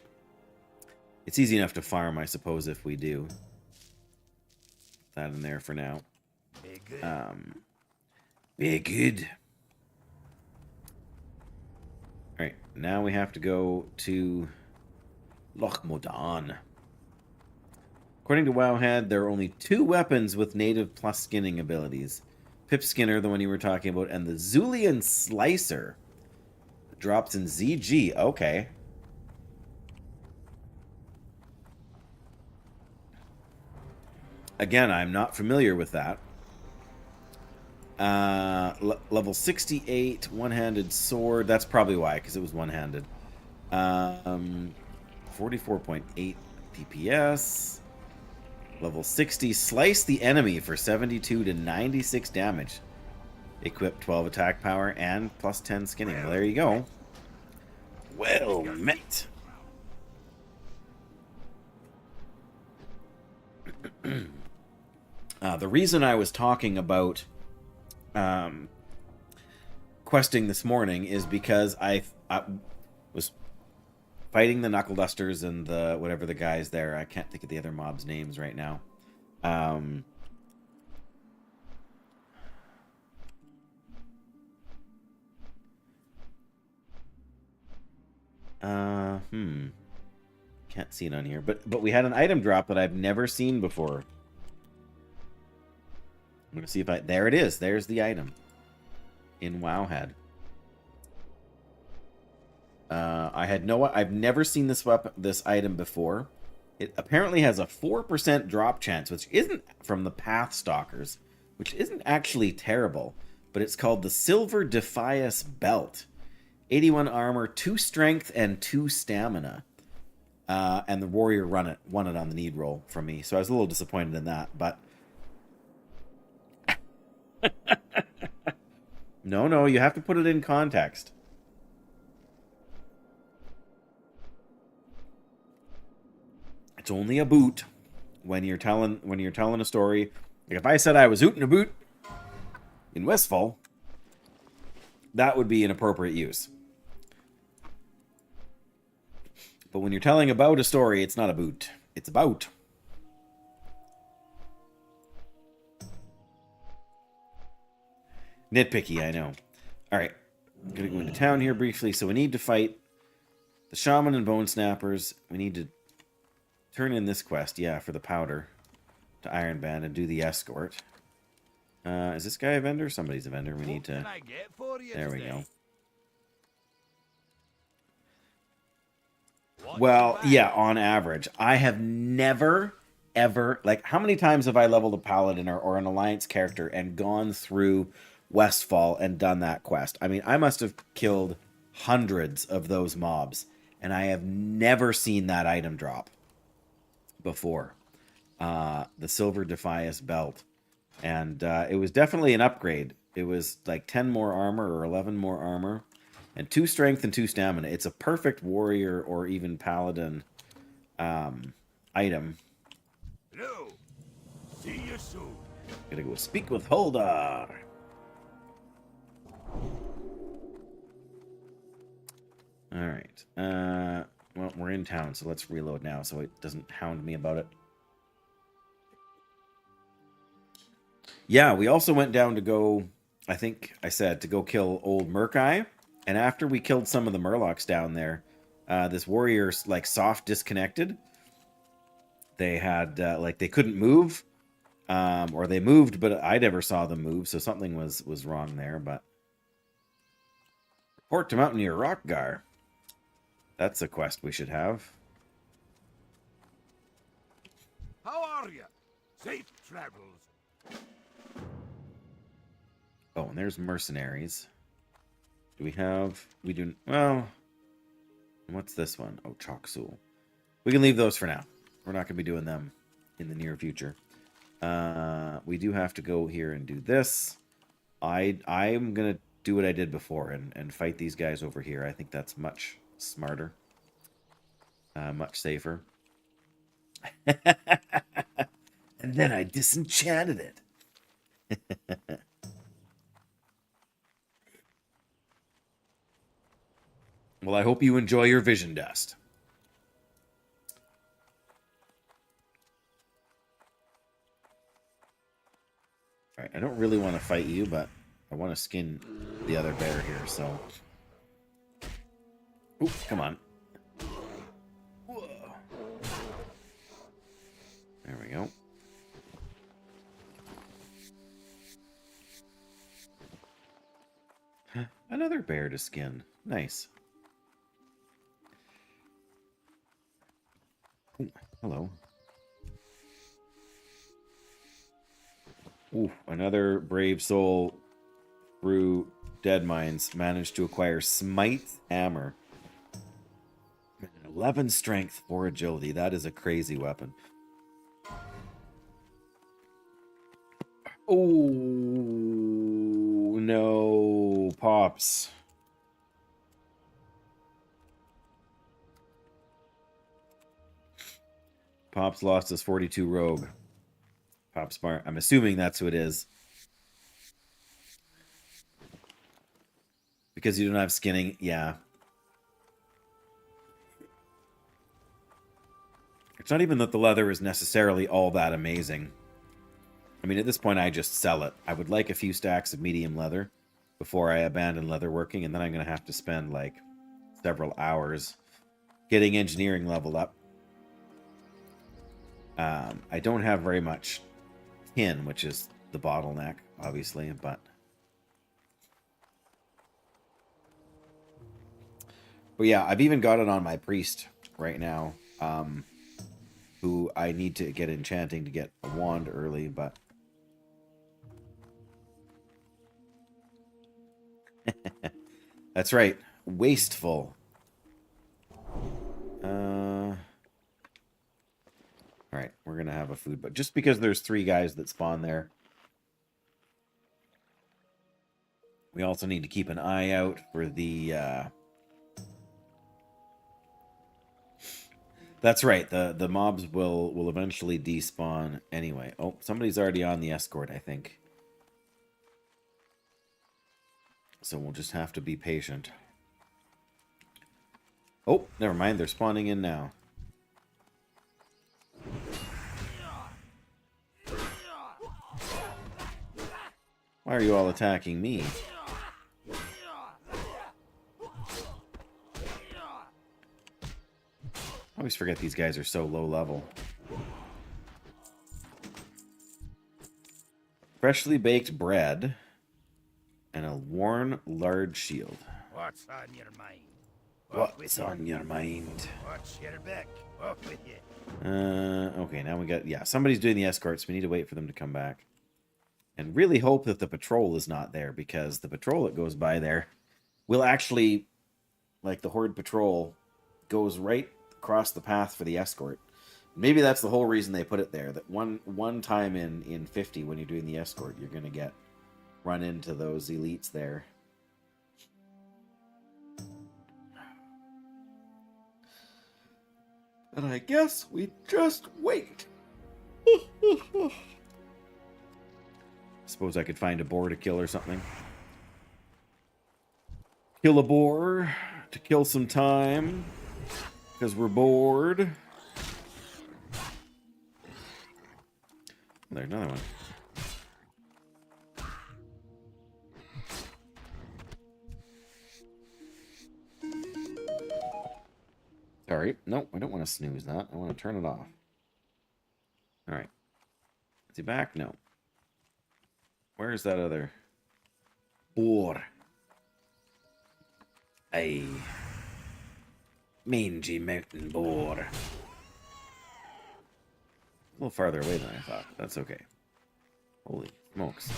It's easy enough to farm, I suppose, if we do. Put that in there for now. Very good. Very good. Alright, now we have to go to Loch Modan. According to Wowhead, there are only 2 weapons with native plus skinning abilities. Pip Skinner, the one you were talking about, and the Zulian Slicer. Drops in ZG. Okay. Again, I'm not familiar with that. Level 68, one-handed sword. That's probably why, because it was one-handed. 44.8 DPS. Level 60, slice the enemy for 72 to 96 damage. Equip 12 attack power and plus 10 skinning. Well, there you go. Well met. The reason I was talking about questing this morning is because I was fighting the Knuckle Dusters and the whatever the guys there. I can't think of the other mobs' names right now. Can't see it on here, but we had an item drop that I've never seen before. I'm gonna see if I... There it is. There's the item. In Wowhead. I've never seen this weapon, this item before. It apparently has a 4% drop chance, which isn't from the Path Stalkers, which isn't actually terrible, but it's called the Silver Defias Belt. 81 armor, 2 strength, and 2 stamina. And the warrior won it on the need roll from me, so I was a little disappointed in that, but... No, you have to put it in context. It's only a boot when you're telling a story. Like if I said I was ooting a boot in Westfall, that would be an appropriate use. But when you're telling about a story, it's not a boot. It's a bout. Nitpicky, I know. Alright. I'm going to go into town here briefly. So we need to fight the Shaman and Bone Snappers. We need to turn in this quest, yeah, for the powder to Iron Band and do the escort. Is this guy a vendor? Somebody's a vendor. We need to... There we go. Well, yeah, on average. I have never, ever... Like, how many times have I leveled a Paladin or an Alliance character and gone through Westfall and done that quest? I mean, I must have killed hundreds of those mobs, and I have never seen that item drop before. The Silver Defias Belt. And it was definitely an upgrade It was like 10 more armor or 11 more armor. And 2 strength and 2 stamina. It's a perfect warrior or even paladin item. Hello. See you soon. Gotta go speak with Holdar. Alright. Well, we're in town, so let's reload now so it doesn't hound me about it. Yeah, we also went down to go, I think I said, to go kill old Murkai. And after we killed some of the Murlocs down there, this warrior, like, soft disconnected. They had, like, they couldn't move. Or they moved, but I never saw them move, so something was wrong there, but... Report to Mountaineer Rockgar. That's a quest we should have. How are you? Safe travels. Oh, and there's mercenaries. Do we have... We do... Well... What's this one? Oh, Choksul. We can leave those for now. We're not going to be doing them in the near future. We do have to go here and do this. I'm going to do what I did before and fight these guys over here. I think that's much smarter. Much safer. And then I disenchanted it. Well, I hope you enjoy your vision dust. Alright, I don't really want to fight you, but I want to skin the other bear here, so... Oop, come on. Whoa. There we go. Another bear to skin. Nice. Ooh, hello. Ooh, another brave soul through Dead Mines managed to acquire Smite Hammer. 11 strength, 4 agility. That is a crazy weapon. Oh, no. Pops. Pops lost his 42 rogue. Pop Smart. I'm assuming that's who it is. Because you don't have skinning. Yeah. It's not even that the leather is necessarily all that amazing. I mean, at this point, I just sell it. I would like a few stacks of medium leather before I abandon leatherworking, and then I'm going to have to spend, like, several hours getting engineering leveled up. I don't have very much tin, which is the bottleneck, obviously, but... But yeah, I've even got it on my priest right now, who I need to get enchanting to get a wand early, but... That's right. Wasteful. Alright, we're going to have a food, but just because there's 3 guys that spawn there, we also need to keep an eye out for the... That's right, the mobs will eventually despawn anyway. Oh, somebody's already on the escort, I think. So we'll just have to be patient. Oh, never mind, they're spawning in now. Why are you all attacking me? I always forget these guys are so low level. Freshly baked bread and a worn large shield. What's on your mind? What's on your mind? What's your back? Off with you. Okay, now we got... Yeah, somebody's doing the escorts. We need to wait for them to come back. And really hope that the patrol is not there, because the patrol that goes by there will actually... Like, the Horde patrol goes right across the path for the escort. Maybe that's the whole reason they put it there. That one time in 50, when you're doing the escort, you're going to get run into those elites there. And I guess we just wait. Suppose I could find a boar to kill or something. Kill a boar to kill some time. Because we're bored. There's another one. Sorry. Nope, I don't want to snooze that. I want to turn it off. Alright. Is he back? No. Where's that other? Boar. A mangy mountain boar. A little farther away than I thought. That's okay. Holy smokes.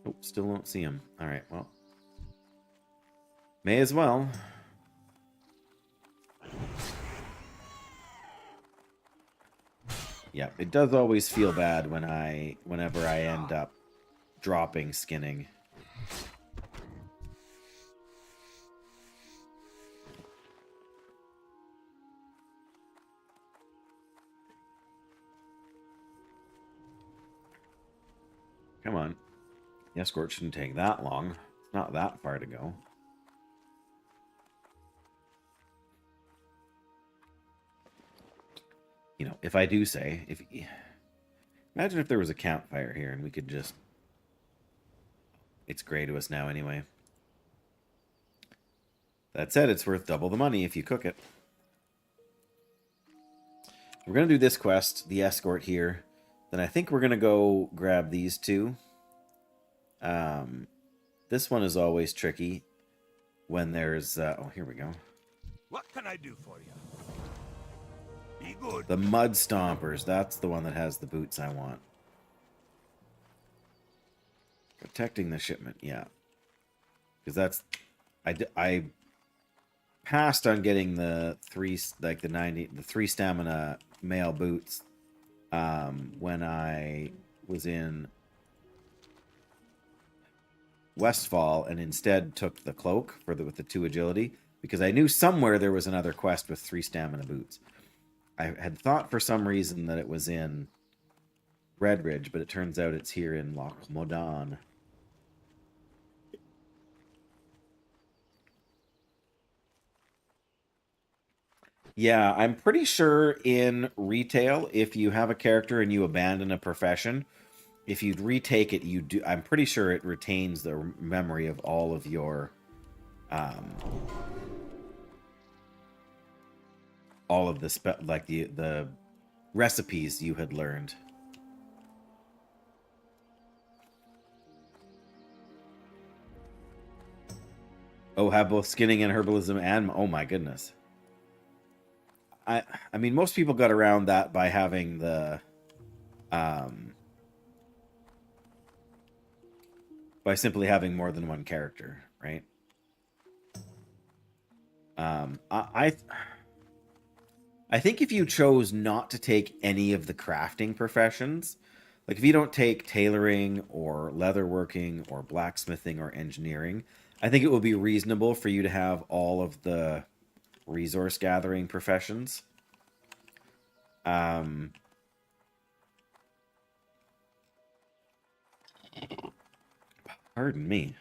Oh, still don't see him. Alright, well. May as well. Yeah, it does always feel bad whenever I end up dropping skinning. Come on. The escort shouldn't take that long. It's not that far to go. You know, if I do say, imagine if there was a campfire here and we could just, it's gray to us now anyway. That said, it's worth double the money if you cook it. We're going to do this quest, the escort here. Then I think we're going to go grab these two. This one is always tricky when there's, oh, here we go. What can I do for you? Be good. The mud stompers. That's the one that has the boots I want. Protecting the shipment. Yeah. Because that's... I passed on getting the three stamina male boots when I was in Westfall and instead took the cloak with the 2 agility because I knew somewhere there was another quest with 3 stamina boots. I had thought for some reason that it was in Redridge, but it turns out it's here in Loch Modan. Yeah, I'm pretty sure in retail, if you have a character and you abandon a profession, if you retake it, you do. I'm pretty sure it retains the memory of all of your, all of the the recipes you had learned. Oh, have both skinning and herbalism and oh my goodness. I mean, most people got around that by having the, by simply having more than one character, right? I think if you chose not to take any of the crafting professions, like if you don't take tailoring or leatherworking or blacksmithing or engineering, I think it would be reasonable for you to have all of the resource gathering professions. Pardon me.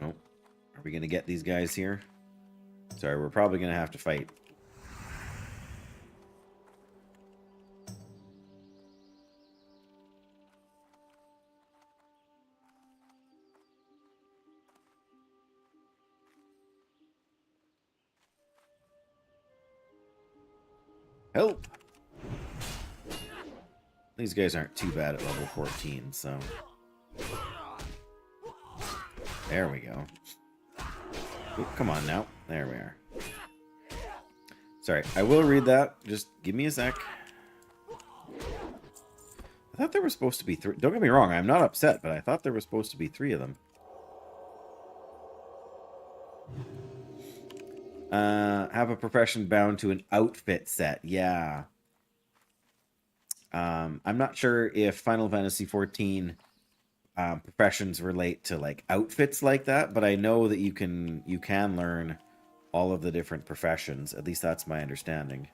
Oh, are we gonna get these guys here? Sorry, we're probably gonna have to fight. Help! These guys aren't too bad at level 14, so... There we go. Ooh, come on now. There we are. Sorry, I will read that. Just give me a sec. I thought there were supposed to be 3. Don't get me wrong, I'm not upset, but I thought there were supposed to be 3 of them. Have a profession bound to an outfit set. Yeah. I'm not sure if Final Fantasy XIV professions relate to like outfits like that, but I know that you can learn all of the different professions. At least that's my understanding.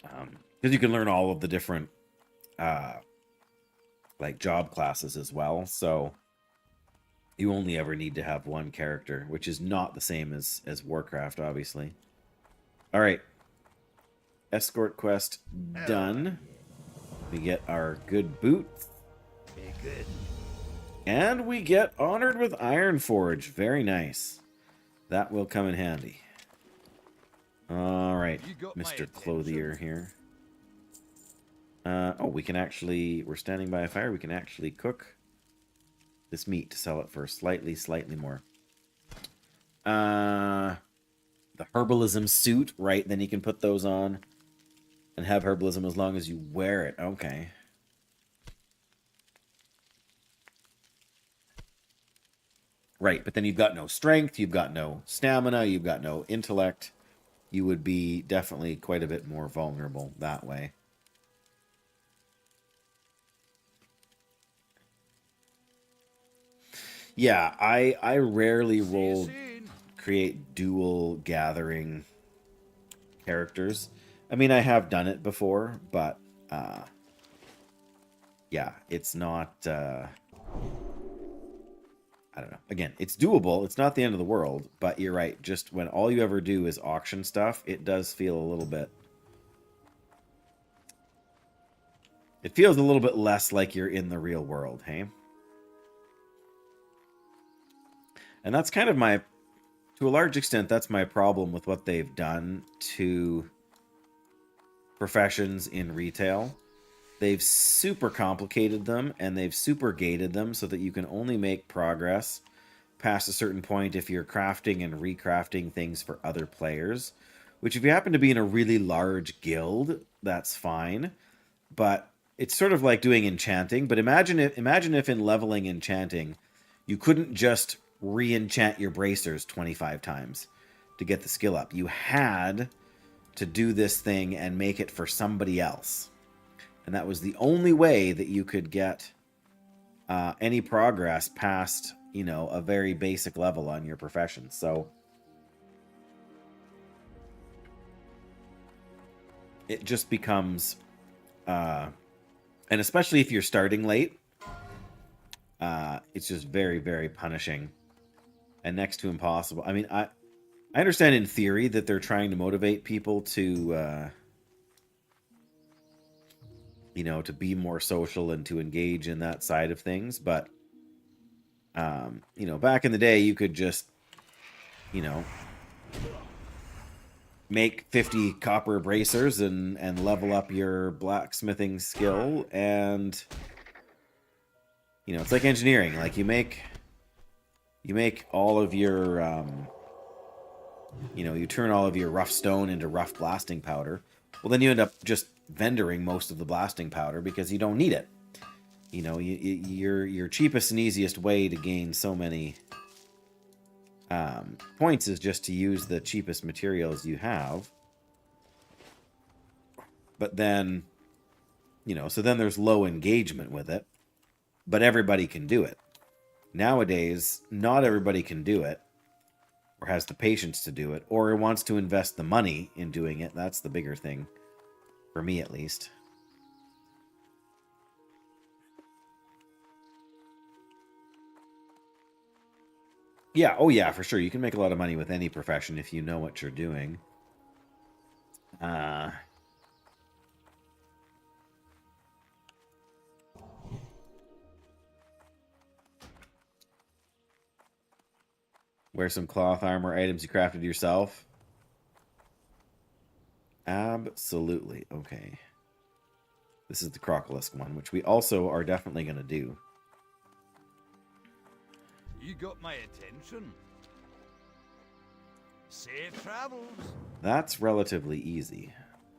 Because you can learn all of the different like job classes as well. So you only ever need to have one character, which is not the same as Warcraft, obviously. All right. Escort quest done. We get our good boots. Be good. And we get honored with Ironforge. Very nice. That will come in handy. All right, Mr. Clothier here. Oh, we can actually... We're standing by a fire. We can actually cook this meat to sell it for slightly more. The herbalism suit, right? Then you can put those on and have herbalism as long as you wear it. Okay. Right, but then you've got no strength, you've got no stamina, you've got no intellect. You would be definitely quite a bit more vulnerable that way. Yeah, I rarely roll create dual gathering characters. I mean, I have done it before, but yeah, it's not I don't know. Again, it's doable. It's not the end of the world, but you're right. Just when all you ever do is auction stuff, it does feel a little bit... It feels a little bit less like you're in the real world, hey? And that's kind of my... To a large extent, that's my problem with what they've done to professions in retail. They've super complicated them, and they've super gated them so that you can only make progress past a certain point if you're crafting and recrafting things for other players. Which, if you happen to be in a really large guild, that's fine. But it's sort of like doing enchanting. But imagine if in leveling enchanting, you couldn't just re-enchant your bracers 25 times to get the skill up. You had to do this thing and make it for somebody else. And that was the only way that you could get any progress past, you know, a very basic level on your profession. So it just becomes, and especially if you're starting late, it's just very, very punishing and next to impossible. I mean, I understand in theory that they're trying to motivate people to... you know, to be more social and to engage in that side of things. But, you know, back in the day, you could just, you know, make 50 copper bracers and level up your blacksmithing skill. And, you know, it's like engineering. Like you make all of your, you know, you turn all of your rough stone into rough blasting powder. Well, then you end up just vendoring most of the blasting powder because you don't need it. You know, your cheapest and easiest way to gain so many points is just to use the cheapest materials you have. But then, you know, so then there's low engagement with it, but everybody can do it. Nowadays, not everybody can do it, or has the patience to do it, or wants to invest the money in doing it. That's the bigger thing. For me, at least. Yeah, oh yeah, for sure. You can make a lot of money with any profession if you know what you're doing. Wear some cloth armor items you crafted yourself. Absolutely. Okay. This is the Crocolisk one, which we also are definitely going to do. You got my attention. Safe travels. That's relatively easy.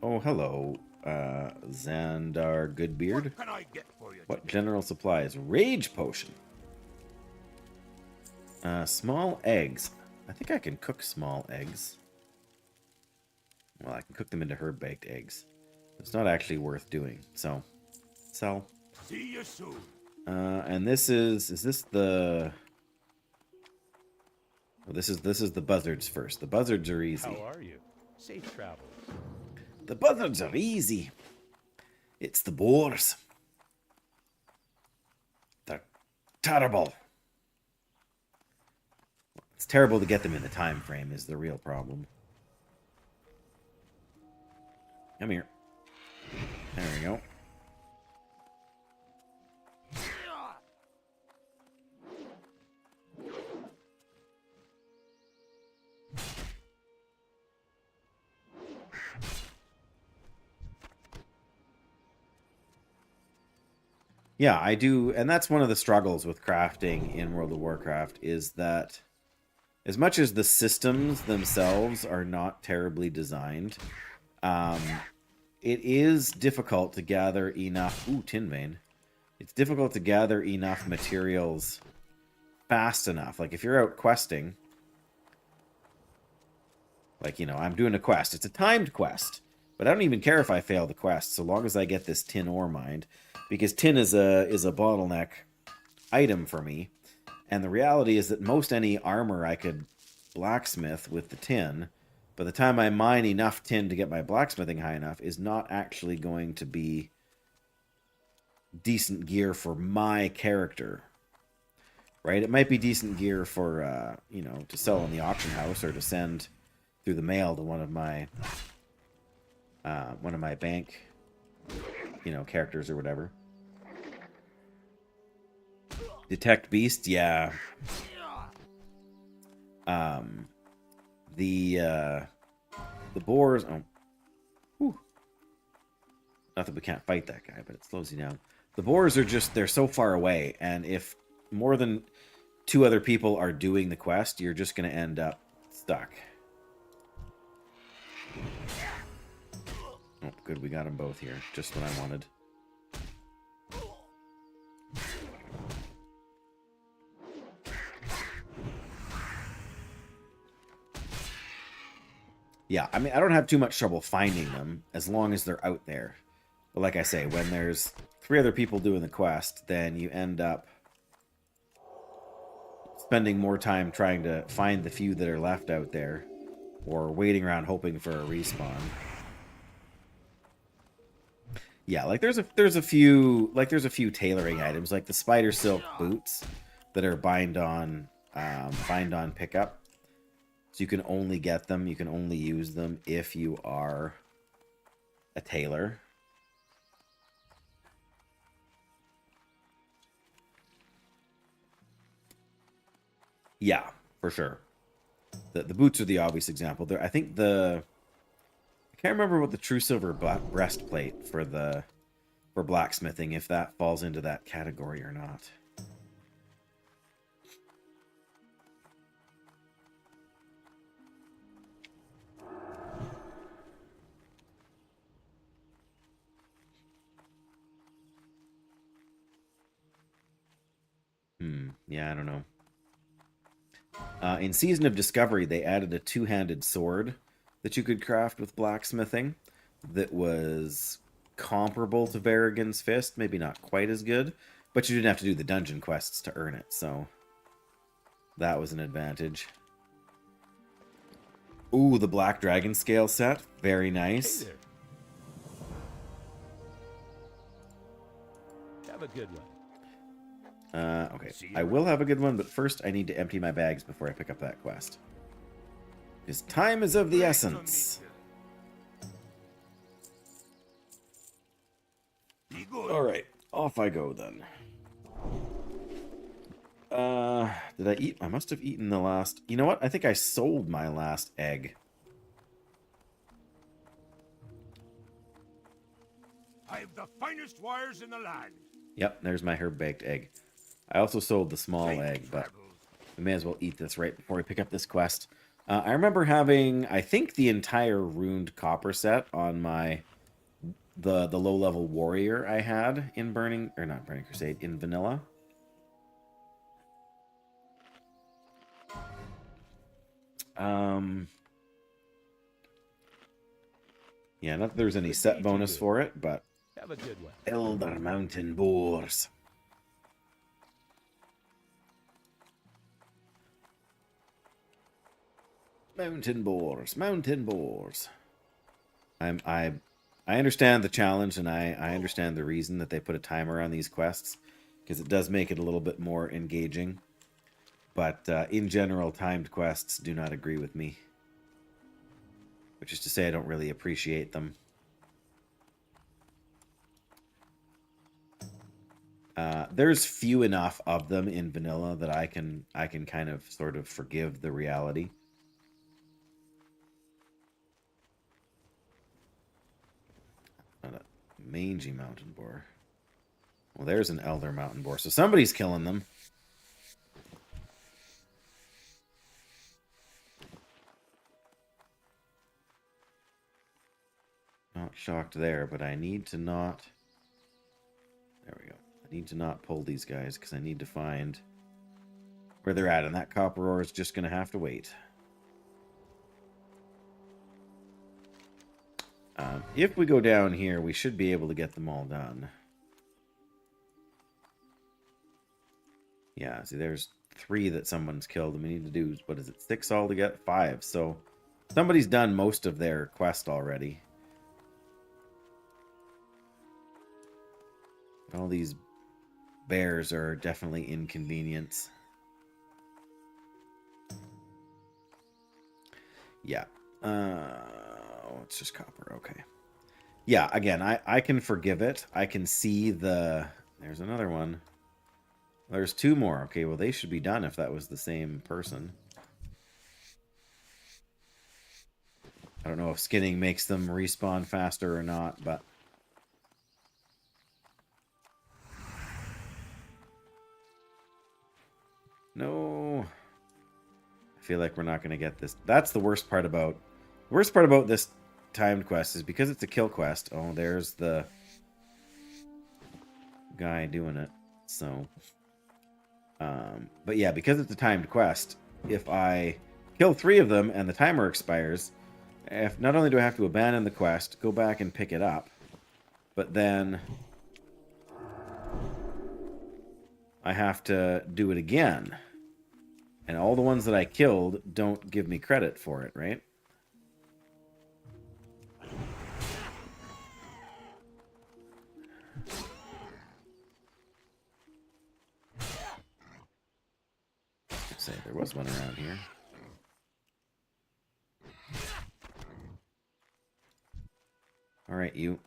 Oh, hello, Xandar Goodbeard. What can I get for you What today? general supplies? Rage potion. Small eggs. I think I can cook small eggs. Well, I can cook them into herb-baked eggs. It's not actually worth doing, so sell. See you soon. And this is this the... Well, this is the buzzards first. The buzzards are easy. How are you? Safe travels. The buzzards are easy. It's the boars. They're terrible. It's terrible to get them in the time frame is the real problem. Come here. There we go. Yeah, I do, and that's one of the struggles with crafting in World of Warcraft, is that as much as the systems themselves are not terribly designed, it is difficult to gather enough... Ooh, tin vein. It's difficult to gather enough materials fast enough. Like, if you're out questing... Like, you know, I'm doing a quest. It's a timed quest. But I don't even care if I fail the quest, so long as I get this tin ore mined. Because tin is a bottleneck item for me. And the reality is that most any armor I could blacksmith with the tin, by the time I mine enough tin to get my blacksmithing high enough, is not actually going to be decent gear for my character. Right? It might be decent gear for, you know, to sell in the auction house or to send through the mail to one of my bank, you know, characters or whatever. Detect beast, yeah. The boars. Oh, whew. Not that we can't fight that guy, but it slows you down. The boars are just—they're so far away, and if more than 2 other people are doing the quest, you're just going to end up stuck. Oh, good, we got them both here. Just what I wanted. Yeah, I mean, I don't have too much trouble finding them as long as they're out there. But like I say, when there's 3 other people doing the quest, then you end up spending more time trying to find the few that are left out there, or waiting around hoping for a respawn. Yeah, like there's a few tailoring items, like the spider silk boots that are bind on pickup. So you can only get them, you can only use them if you are a tailor. Yeah, for sure. The boots are the obvious example. I think I can't remember what the true silver breastplate for blacksmithing, if that falls into that category or not. Yeah, I don't know. In Season of Discovery, they added a 2-handed sword that you could craft with blacksmithing that was comparable to Varrigan's Fist, maybe not quite as good, but you didn't have to do the dungeon quests to earn it, so that was an advantage. Ooh, the Black Dragon scale set. Very nice. Hey there. Have a good one. Okay, I will have a good one, but first I need to empty my bags before I pick up that quest. Because time is of the essence. Alright, off I go then. Did I eat? I must have eaten the last... You know what? I think I sold my last egg. I have the finest wires in the land. Yep, there's my herb-baked egg. I also sold the small egg, but we may as well eat this right before we pick up this quest. I remember having, I think, the entire ruined copper set on the low-level warrior I had in Burning Crusade, in Vanilla. Yeah, not that there's any Could set be bonus too for it, but Have a good one. Elder Mountain Boars. Mountain boars, mountain boars. I understand the challenge, and I understand the reason that they put a timer on these quests, because it does make it a little bit more engaging. But in general, timed quests do not agree with me. Which is to say, I don't really appreciate them. There's few enough of them in vanilla that I can kind of sort of forgive the reality. Not a mangy mountain boar. Well, there's an elder mountain boar, so somebody's killing them. Not shocked there, but I need to not... There we go. I need to not pull these guys, because I need to find where they're at, and that copper ore is just going to have to wait. If we go down here, we should be able to get them all done. Yeah, see, there's 3 that someone's killed, and we need to do, what is it, 6 all to get 5. So somebody's done most of their quest already. All these bears are definitely inconvenience. Yeah. Oh, it's just copper. Okay. Yeah, again, I can forgive it. I can see the... There's another one. There's 2 more. Okay, well, they should be done if that was the same person. I don't know if skinning makes them respawn faster or not, but... No. I feel like we're not going to get this. That's the worst part about... The worst part about this timed quest is because it's a kill quest. Oh, there's the guy doing it. So... but yeah, because it's a timed quest, if I kill 3 of them and the timer expires, if not only do I have to abandon the quest, go back and pick it up, but then I have to do it again. And all the ones that I killed don't give me credit for it, right? Say there was one around here. All right, you.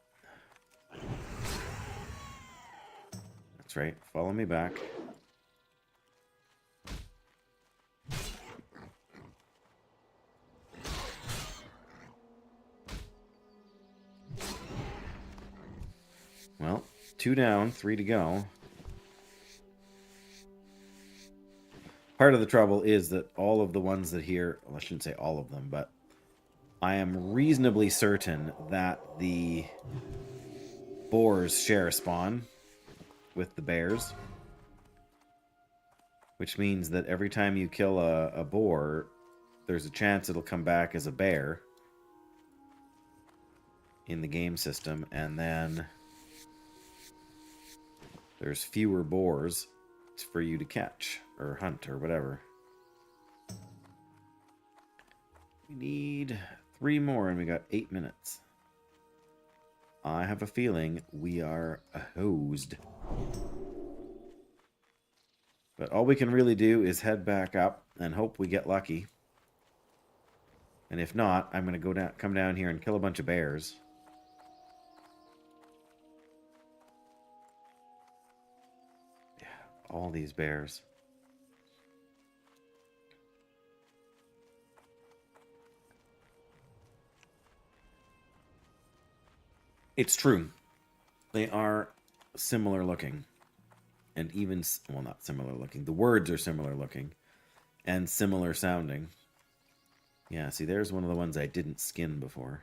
That's right. Follow me back. Well, 2 down, 3 to go. Part of the trouble is that all of the ones that here, well, I shouldn't say all of them, but I am reasonably certain that the boars share a spawn with the bears. Which means that every time you kill a boar, there's a chance it'll come back as a bear in the game system, and then there's fewer boars for you to catch or hunt or whatever. We need 3 more and we got 8 minutes. I have a feeling we are hosed. But all we can really do is head back up and hope we get lucky. And if not, I'm going to come down here and kill a bunch of bears. Yeah, all these bears. It's true. They are similar looking. And even, well, not similar looking. The words are similar looking. And similar sounding. Yeah, see, there's one of the ones I didn't skin before.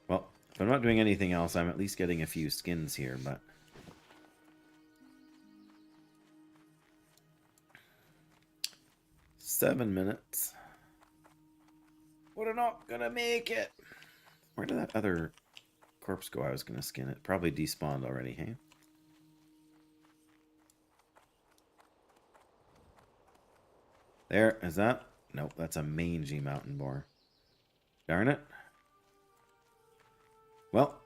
Well, if I'm not doing anything else, I'm at least getting a few skins here, but... 7 minutes. We're not gonna make it. Where did that other corpse go? I was gonna skin it. Probably despawned already, hey? There, is that? Nope, that's a mangy mountain boar. Darn it. Well,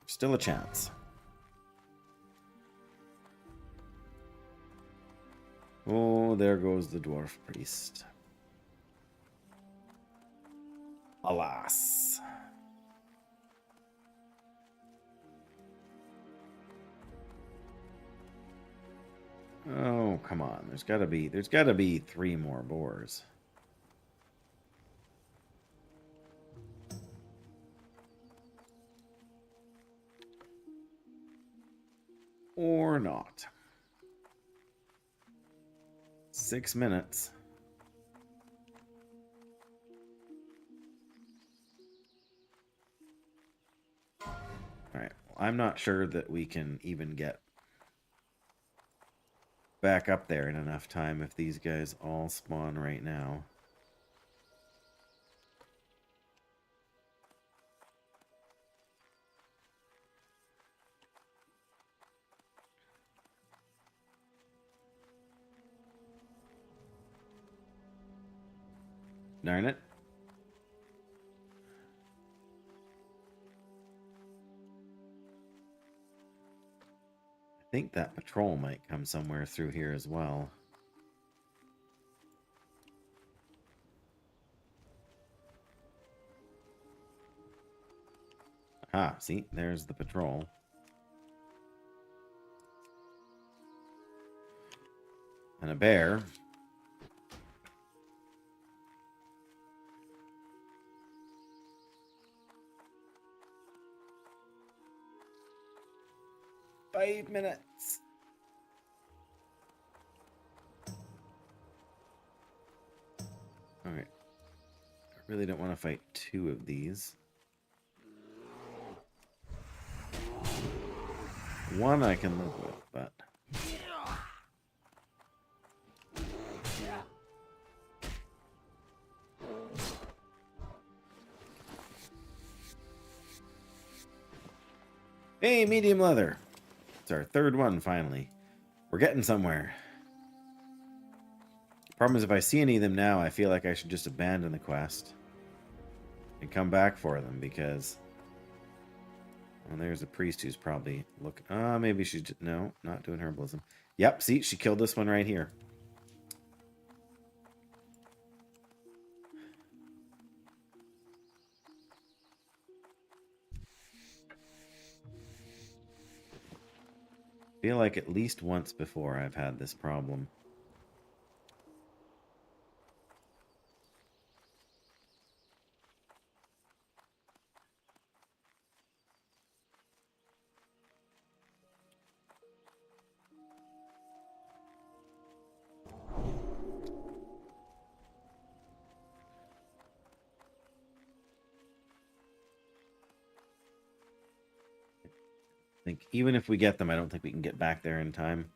still a chance. Oh, there goes the dwarf priest. Alas. Oh, come on. There's gotta be 3 more boars. Or not. 6 minutes. Alright, well, I'm not sure that we can even get back up there in enough time if these guys all spawn right now. Darn it. I think that patrol might come somewhere through here as well. Ah, see, there's the patrol. And a bear. Five minutes. Alright. I really don't want to fight 2 of these. 1 I can live with, but... Hey, medium leather. It's our 3rd one, finally. We're getting somewhere. Problem is, if I see any of them now, I feel like I should just abandon the quest and come back for them, because... Well, there's a priest who's probably looking... maybe she's... No, not doing herbalism. Yep, see, she killed this one right here. I feel like at least once before I've had this problem. I think even if we get them, I don't think we can get back there in time.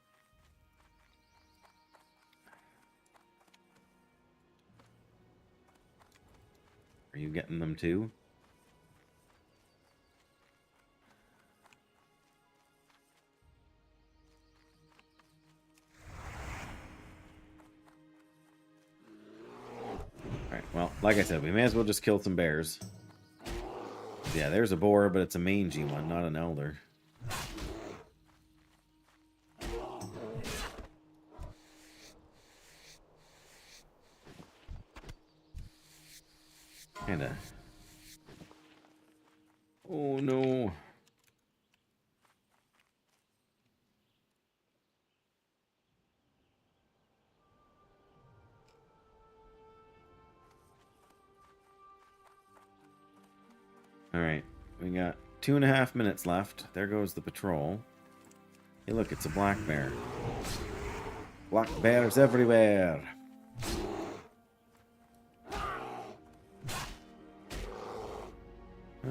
Are you getting them too? Alright, well, like I said, we may as well just kill some bears. Yeah, there's a boar, but it's a mangy one, not an elder. Kinda. Oh no. Alright, we got 2.5 minutes left. There goes the patrol. Hey look, it's a black bear. Black bears everywhere.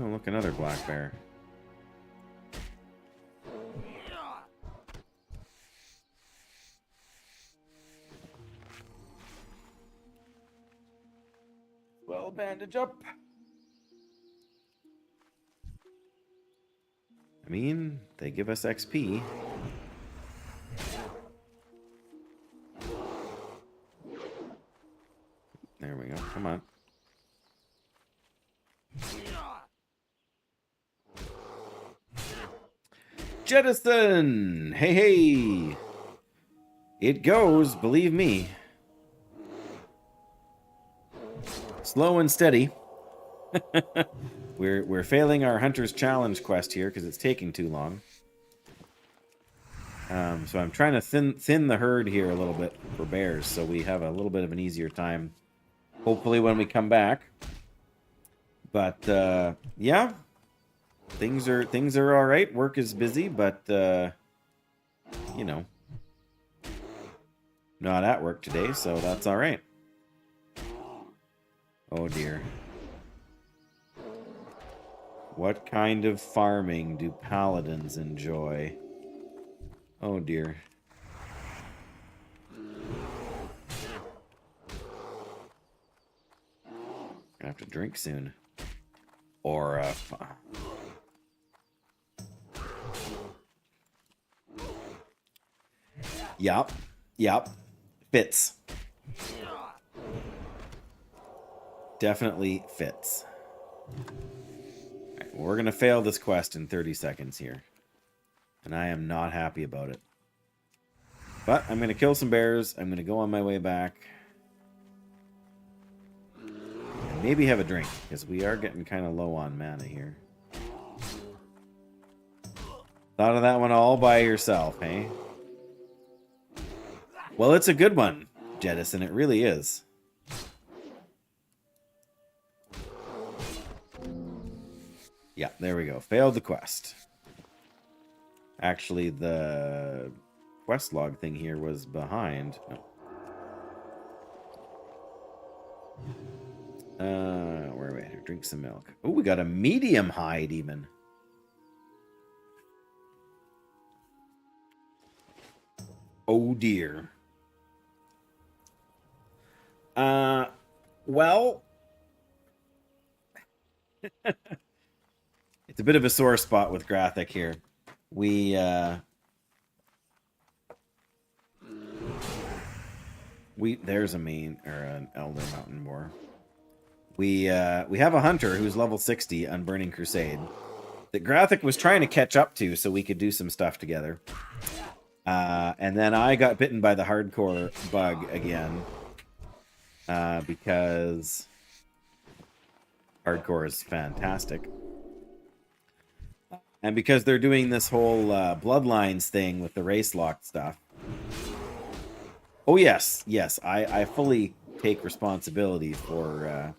Oh, look, another black bear. Edge up. I mean, they give us XP. There we go. Come on. Jettison! Hey, hey! It goes, believe me. Slow and steady. We're failing our Hunter's Challenge quest here because it's taking too long. So I'm trying to thin the herd here a little bit for bears, so we have a little bit of an easier time, hopefully, when we come back. But yeah, things are all right. Work is busy, but you know, not at work today, so that's all right. Oh dear. What kind of farming do paladins enjoy? Oh dear. Gonna have to drink soon. Or Yup. Fits. Definitely fits. Alright, well, we're gonna fail this quest in 30 seconds here. And I am not happy about it. But I'm gonna kill some bears. I'm gonna go on my way back. And maybe have a drink, because we are getting kind of low on mana here. Thought of that one all by yourself, hey? Well, it's a good one, Jettison. It really is. Yeah, there we go. Failed the quest. Actually, the quest log thing here was behind. No. Where are we at? Drink some milk. Oh, we got a medium hide even. Oh dear. Well, it's a bit of a sore spot with Graphic here. There's a main or an Elder Mountain Boar. We have a hunter who's level 60 on Burning Crusade that Graphic was trying to catch up to so we could do some stuff together. And then I got bitten by the hardcore bug again. Because hardcore is fantastic. And because they're doing this whole Bloodlines thing with the race lock stuff. Oh, yes. I fully take responsibility for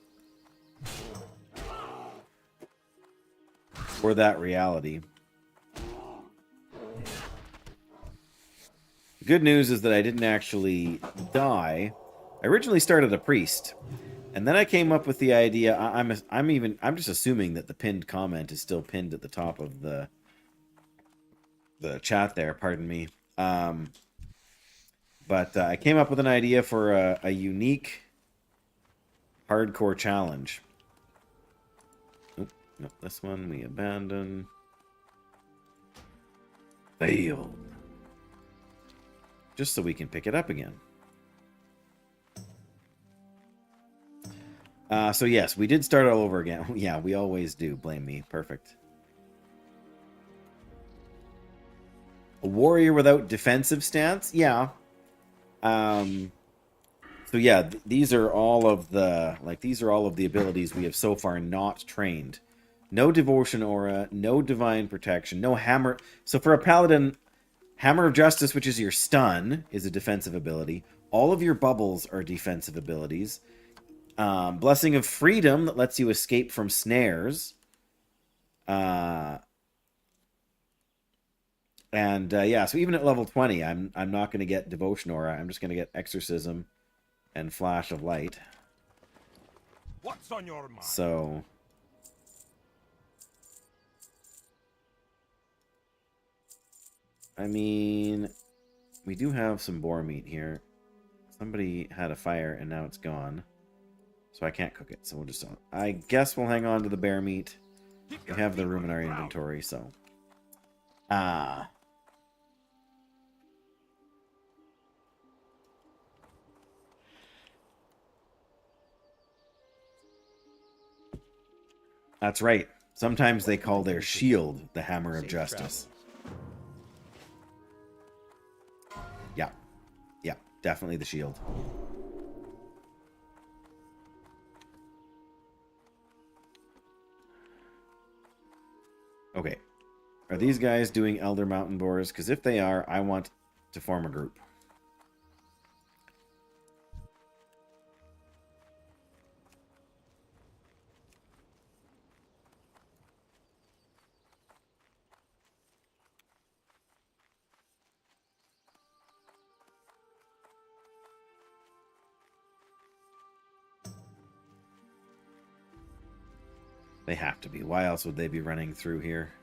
that reality. The good news is that I didn't actually die. I originally started a priest, and then I came up with the idea. I'm just assuming that the pinned comment is still pinned at the top of the chat there. Pardon me. But I came up with an idea for a unique hardcore challenge. Nope, this one we abandon. Failed. Just so we can pick it up again. So yes, we did start all over again. Yeah, we always do. Blame me. Perfect. A warrior without defensive stance? Yeah. So yeah, these are all of the abilities we have so far not trained. No devotion aura, no divine protection, no hammer. So for a paladin, Hammer of Justice, which is your stun, is a defensive ability. All of your bubbles are defensive abilities. Blessing of Freedom that lets you escape from snares. Yeah, so even at level 20, I'm not going to get Devotion Aura. I'm just going to get Exorcism and Flash of Light. What's on your mind? So I mean, we do have some boar meat here. Somebody had a fire and now it's gone. So I can't cook it, so we'll just... I guess we'll hang on to the bear meat. We have the room in our inventory, so... That's right. Sometimes they call their shield the Hammer of Safe Justice. travels. Yeah. Yeah, definitely the shield. Okay. Are these guys doing Elder Mountain Boars? Because if they are, I want to form a group. They have to be. Why else would they be running through here?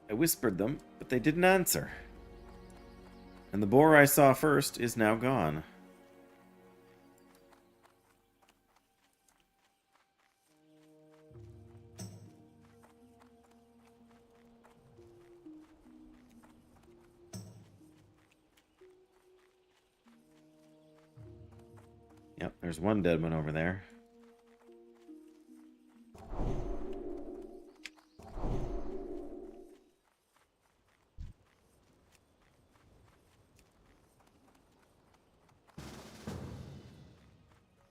I whispered them, but they didn't answer. And the boar I saw first is now gone. Yep, there's one dead one over there.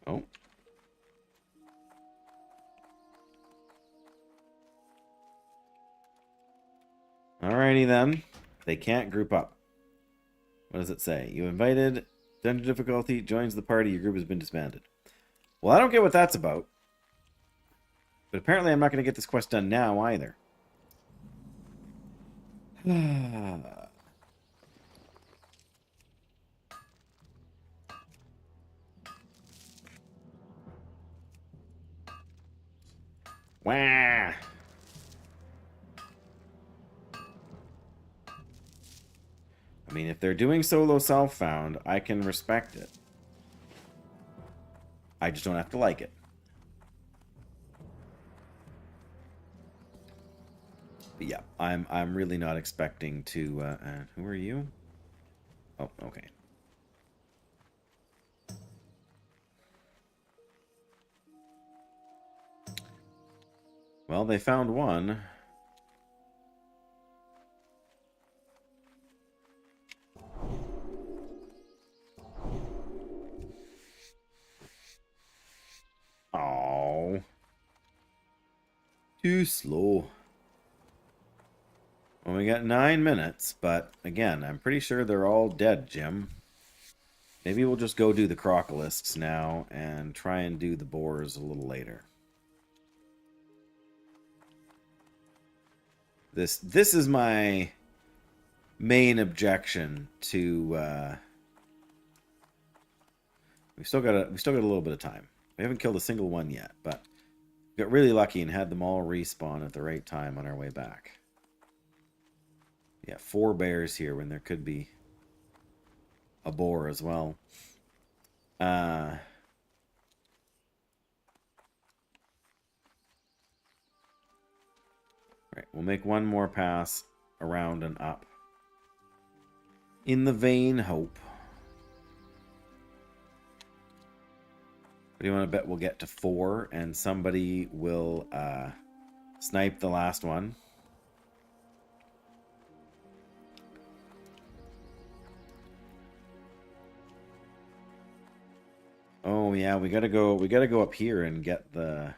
Oh. Alrighty then. They can't group up. What does it say? You invited... Dungeon difficulty joins the party. Your group has been disbanded. Well, I don't get what that's about. But apparently I'm not going to get this quest done now either. Wah! I mean, if they're doing solo self-found, I can respect it. I just don't have to like it. But yeah, I'm really not expecting to... who are you? Oh, okay. Well, they found one. Oh, too slow. Well, we got 9 minutes, but again, I'm pretty sure they're all dead, Jim. Maybe we'll just go do the crocolisks now and try and do the boars a little later. This is my main objection to we still got a little bit of time. We haven't killed a single one yet, but we got really lucky and had them all respawn at the right time on our way back. Yeah, 4 bears here when there could be a boar as well. Right, we'll make one more pass around and up. In the vain hope. What do you want to bet we'll get to 4 and somebody will snipe the last one? Oh yeah, we gotta go up here and get the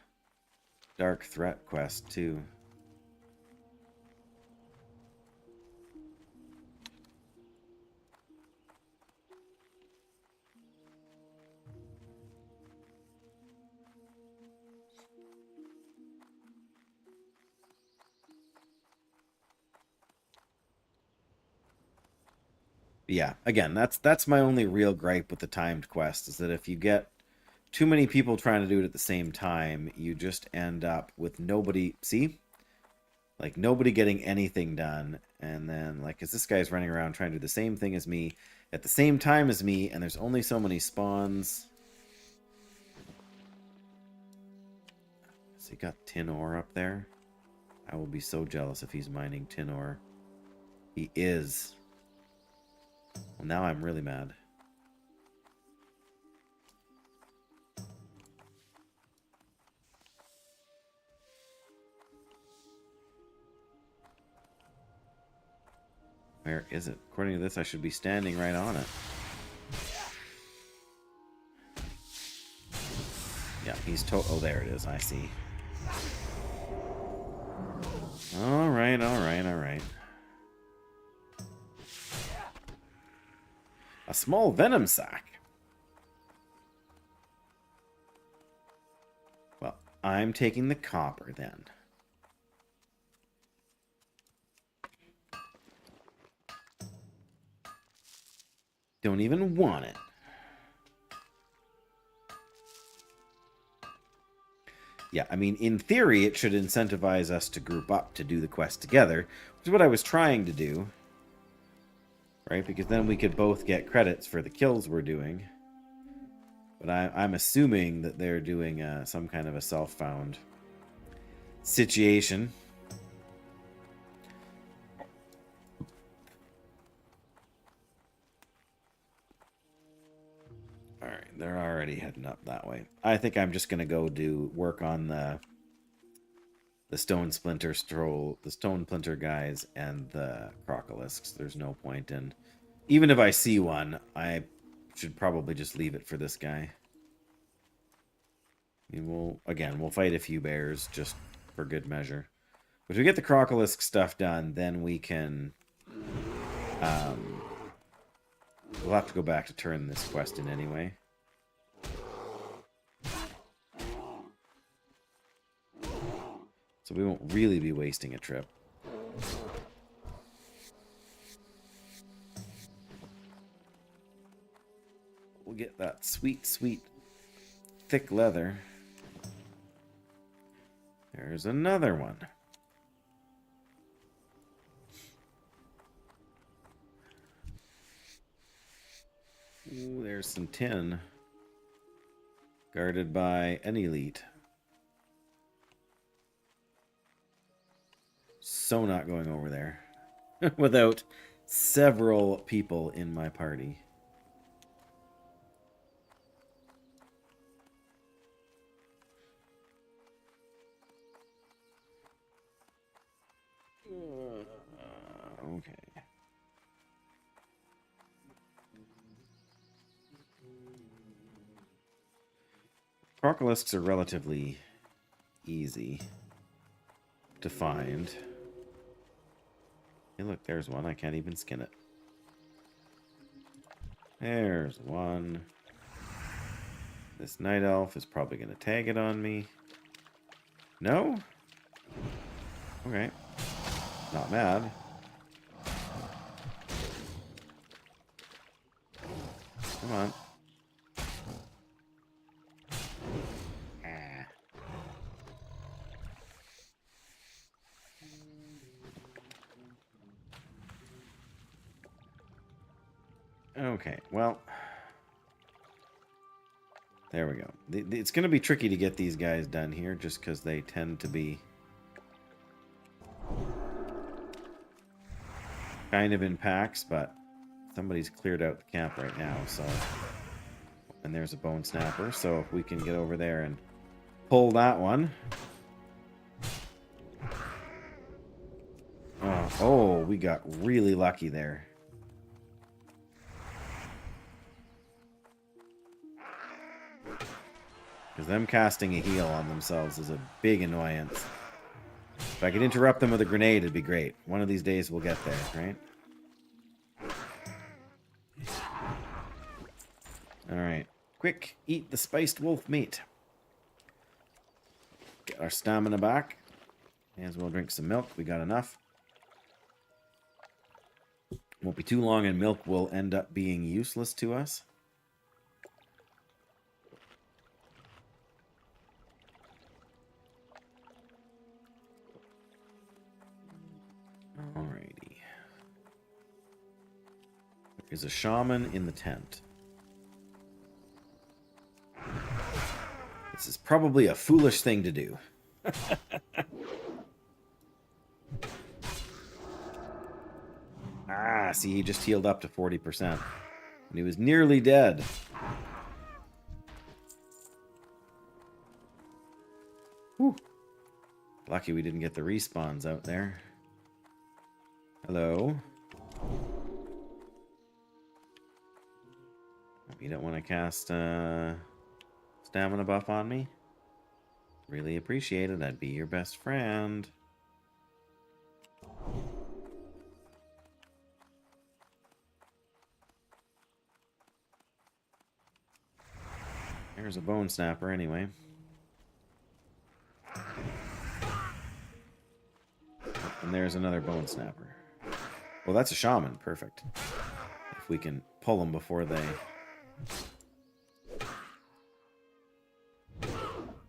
Dark Threat quest too. Yeah, again, that's my only real gripe with the timed quest, is that if you get too many people trying to do it at the same time, you just end up with nobody... See? Like, nobody getting anything done. And then, like, because this guy's running around trying to do the same thing as me at the same time as me, and there's only so many spawns. So he got tin ore up there. I will be so jealous if he's mining tin ore. He is. Well, now I'm really mad. Where is it? According to this, I should be standing right on it. Yeah, he's oh, there it is. I see. Alright, alright, alright. A small venom sac. Well, I'm taking the copper then. Don't even want it. Yeah, I mean, in theory, it should incentivize us to group up to do the quest together, which is what I was trying to do. Right? Because then we could both get credits for the kills we're doing. But I'm assuming that they're doing some kind of a self-found situation. Alright, they're already heading up that way. I think I'm just going to go do work on the stone splinter guys and the crocolisks. There's no point in... Even if I see one, I should probably just leave it for this guy. I mean, we'll fight a few bears just for good measure. But if we get the crocolisk stuff done, then we can... we'll have to go back to turn this quest in anyway. So we won't really be wasting a trip. We'll get that sweet, sweet, thick leather. There's another one. Ooh, there's some tin. Guarded by an elite. So not going over there. Without several people in my party. Okay. Crocolisks are relatively easy to find. Hey, look, there's one. I can't even skin it. There's one. This night elf is probably going to tag it on me. No? Okay. Not mad. Come on. Okay, well, there we go. It's going to be tricky to get these guys done here just because they tend to be kind of in packs, but somebody's cleared out the camp right now, so... And there's a bone snapper, so if we can get over there and pull that one... Oh, we got really lucky there. Because them casting a heal on themselves is a big annoyance. If I could interrupt them with a grenade, it'd be great. One of these days we'll get there, right? Alright. Quick, eat the spiced wolf meat. Get our stamina back. May as well drink some milk. We got enough. Won't be too long and milk will end up being useless to us. is a shaman in the tent. This is probably a foolish thing to do. Ah, see, he just healed up to 40%. And he was nearly dead. Whew. Lucky we didn't get the respawns out there. Hello. You don't want to cast stamina buff on me? Really appreciate it. I'd be your best friend. There's a bone snapper anyway. And there's another bone snapper. Well, that's a shaman. Perfect. If we can pull them before they...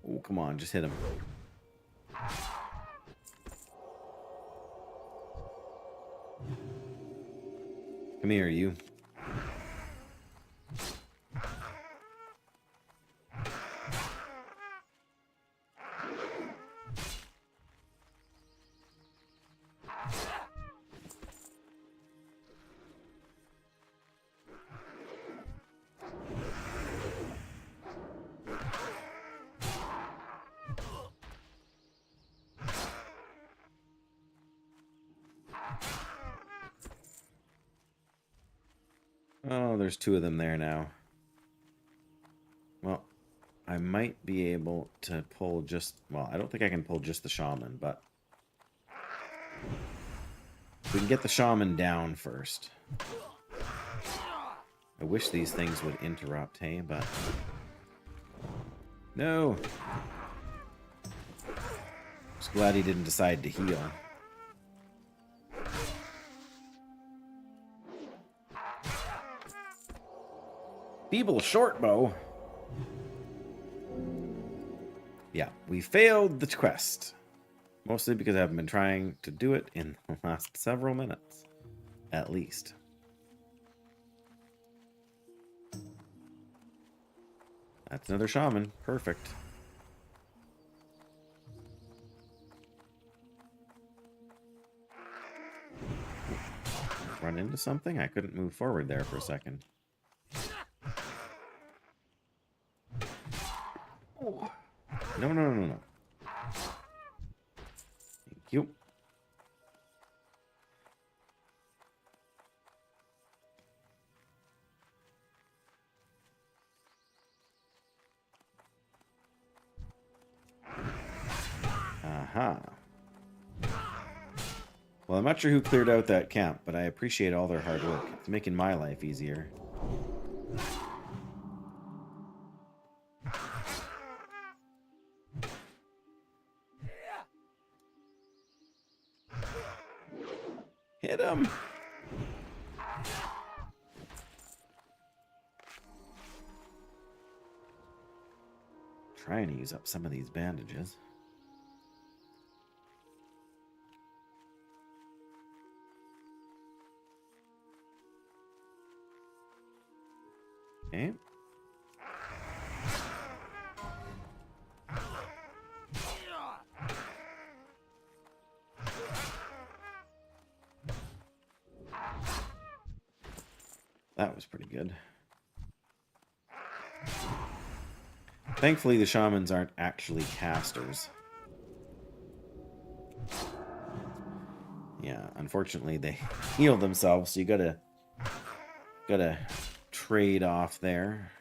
Oh, come on. Just hit him. Come here, you. Oh, there's two of them there now. Well, I might be able to pull just... Well, I don't think I can pull just the shaman, but... we can get the shaman down first. I wish these things would interrupt, hey, but... No! Just glad he didn't decide to heal. Feeble short bow. Yeah, we failed the quest. Mostly because I haven't been trying to do it in the last several minutes. At least. That's another shaman. Perfect. Run into something? I couldn't move forward there for a second. No, no, no, no. Thank you. Aha. Well, I'm not sure who cleared out that camp, but I appreciate all their hard work. It's making my life easier. Hit him! Trying to use up some of these bandages. Okay. That was pretty good. Thankfully, the shamans aren't actually casters. Yeah, unfortunately, they heal themselves, so you gotta trade off there.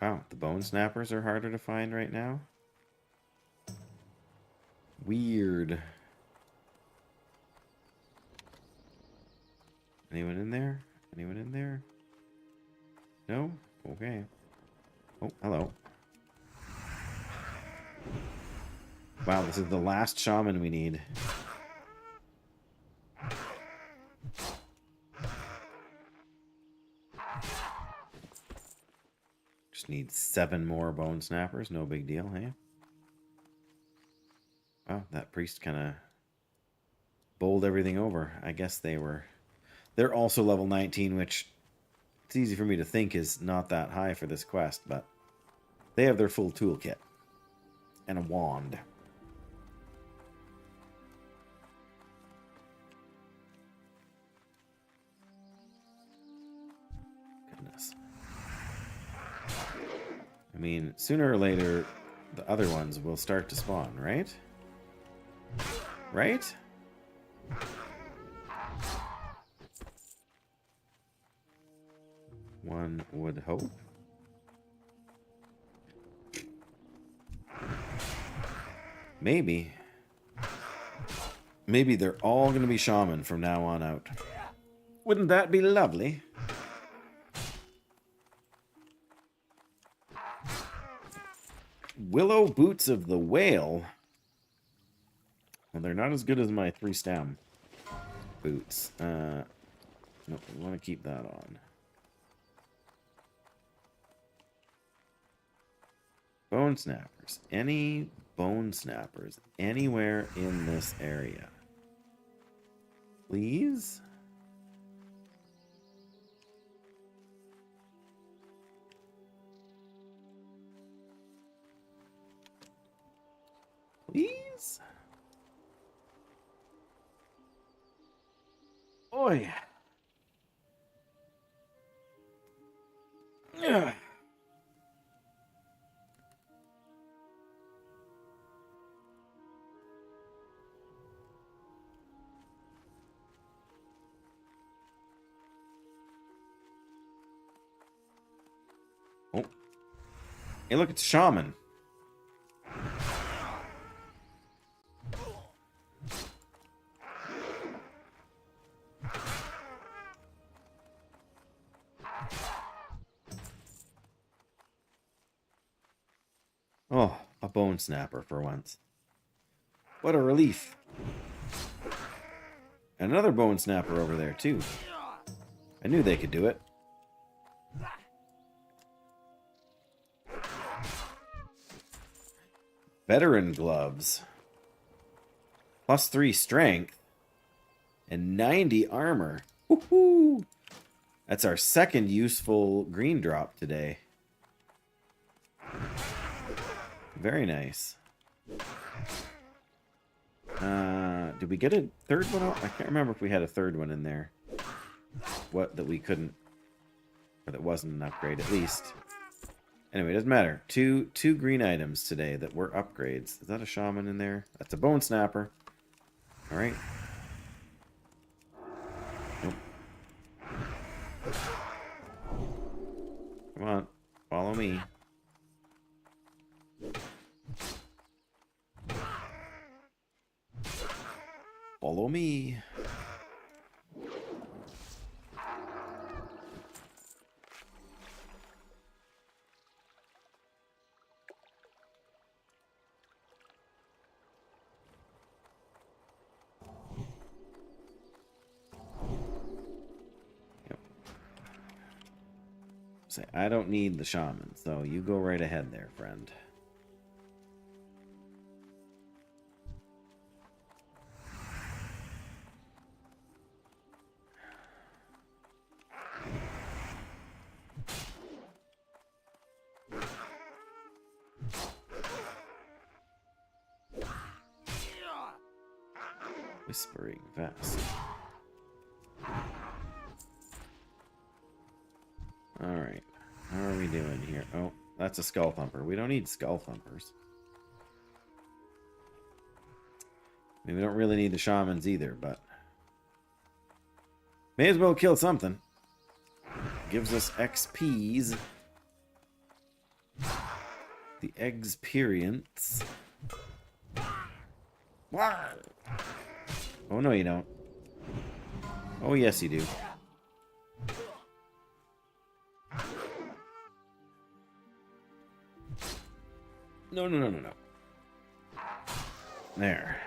Wow, the bone snappers are harder to find right now. Weird. Anyone in there? Anyone in there? No? Okay. Oh, hello. Wow, this is the last shaman we need. Just need 7 more bone snappers, no big deal, hey? Wow, that priest kind of bowled everything over. I guess they're also level 19, which it's easy for me to think is not that high for this quest, but they have their full toolkit and a wand. Goodness. I mean, sooner or later, the other ones will start to spawn, right? Right? One would hope. Maybe. Maybe they're all going to be shaman from now on out. Wouldn't that be lovely? Willow Boots of the Whale. Well, they're not as good as my 3-stem boots. No, we want to keep that on. Bone snappers. Any bone snappers anywhere in this area? Please? Please? Oh yeah. Yeah. Oh. Hey, look, it's Shaman. Oh, a bone snapper for once. What a relief. Another bone snapper over there, too. I knew they could do it. Veteran gloves. +3 strength. And 90 armor. Woohoo! That's our second useful green drop today. Very nice. Did we get a third one out? I can't remember if we had a third one in there. What, that we couldn't... Or that wasn't an upgrade, at least. Anyway, it doesn't matter. Two green items today that were upgrades. Is that a shaman in there? That's a bone snapper. Alright. Nope. Come on. Follow me. Follow me. Yep. Say, I don't need the shaman, so you go right ahead there, friend. Whispering Vest. Alright. How are we doing here? Oh, that's a skull thumper. We don't need skull thumpers. I mean, we don't really need the shamans either, but... May as well kill something. Gives us XPs. The experience. Wow. Oh, no, you don't. Oh, yes, you do. No, no, no, no, no. There.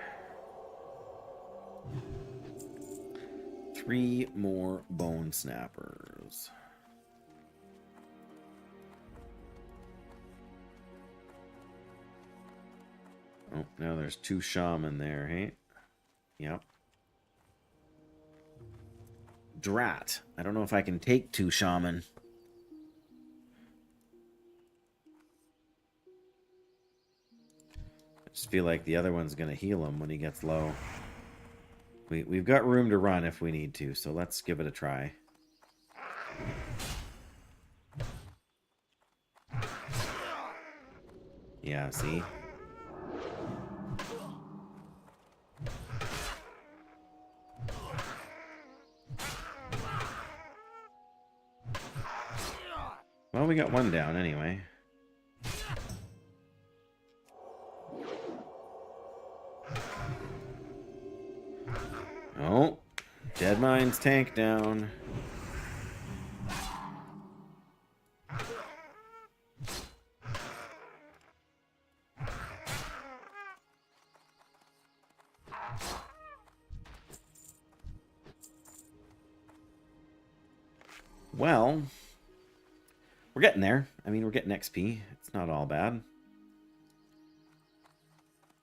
3 more bone snappers. Oh, now there's 2 shaman there, hey? Yep. Drat. I don't know if I can take 2 shaman. I just feel like the other one's going to heal him when he gets low. We've got room to run if we need to, so let's give it a try. Yeah, see? Well, we got 1 down anyway. Oh, Dead Mind's tank down. Well, we're getting there. I mean, we're getting XP. It's not all bad.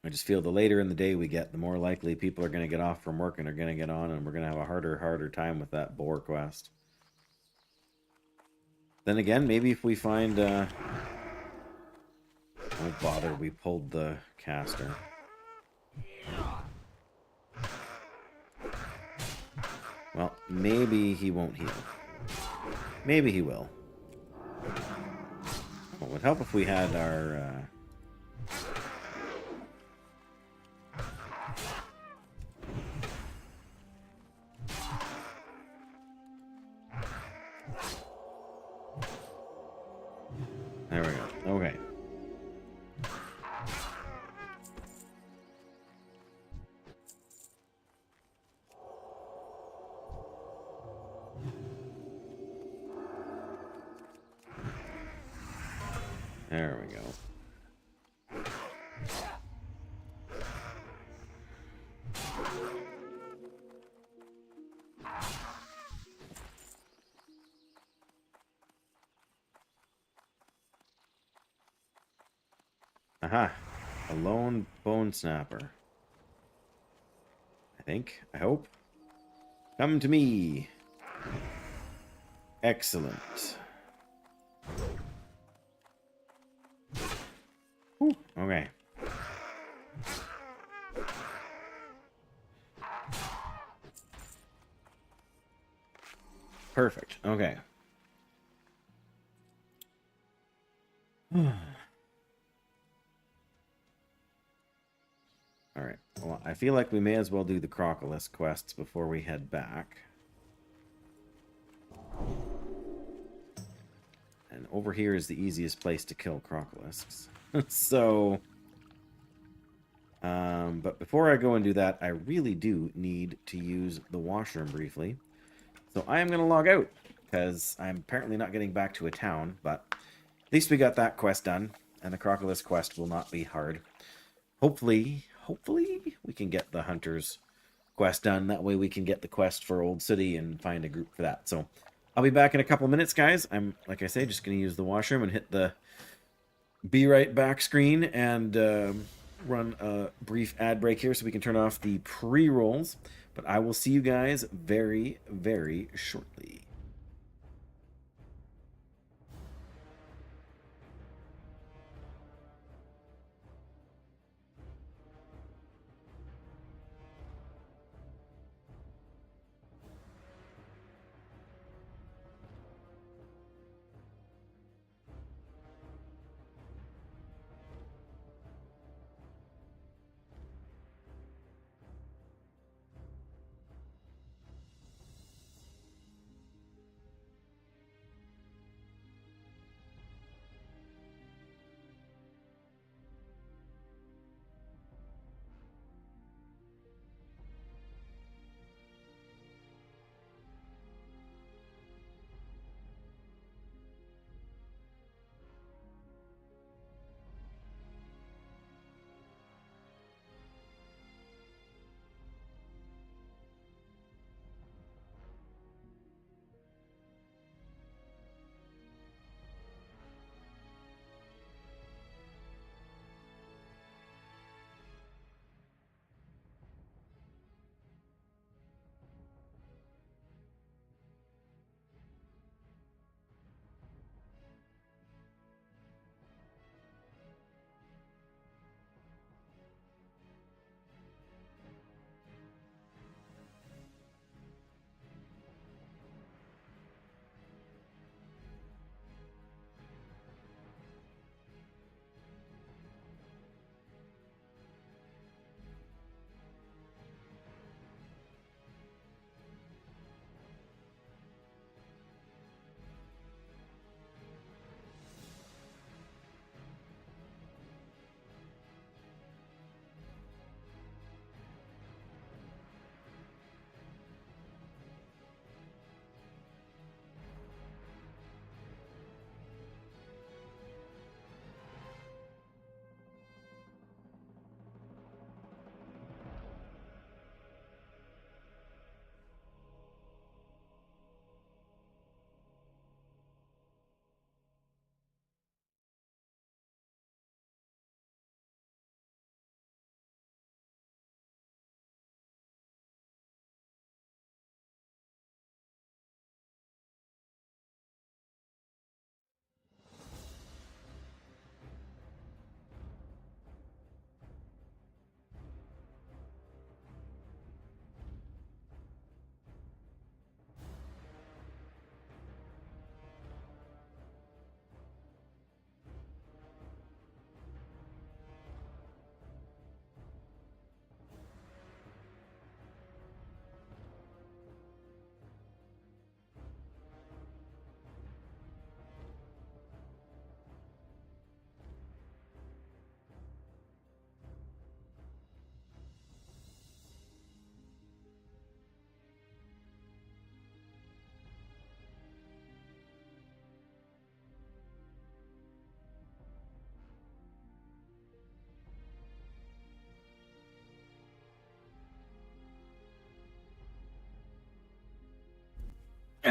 I just feel the later in the day we get, the more likely people are going to get off from work and are going to get on, and we're going to have a harder time with that boar quest. Then again, maybe if we find... Oh, bother, we pulled the caster. Well, maybe he won't heal. Maybe he will. Well, it would help if we had our... There we go. Okay. There we go. Aha. A lone bone snapper. I think. I hope. Come to me. Excellent. Whew. Okay. Perfect. Okay. Alright. Well, I feel like we may as well do the Crocolisk quests before we head back. And over here is the easiest place to kill Crocolisks. So... but before I go and do that, I really do need to use the washroom briefly. So I am going to log out, because I'm apparently not getting back to a town, but at least we got that quest done, and the Crocolisk quest will not be hard. Hopefully we can get the Hunter's quest done. That way we can get the quest for Old City and find a group for that. So I'll be back in a couple of minutes, guys. I'm, like I say, just going to use the washroom and hit the be right back screen and run a brief ad break here so we can turn off the pre-rolls. But I will see you guys very, very shortly.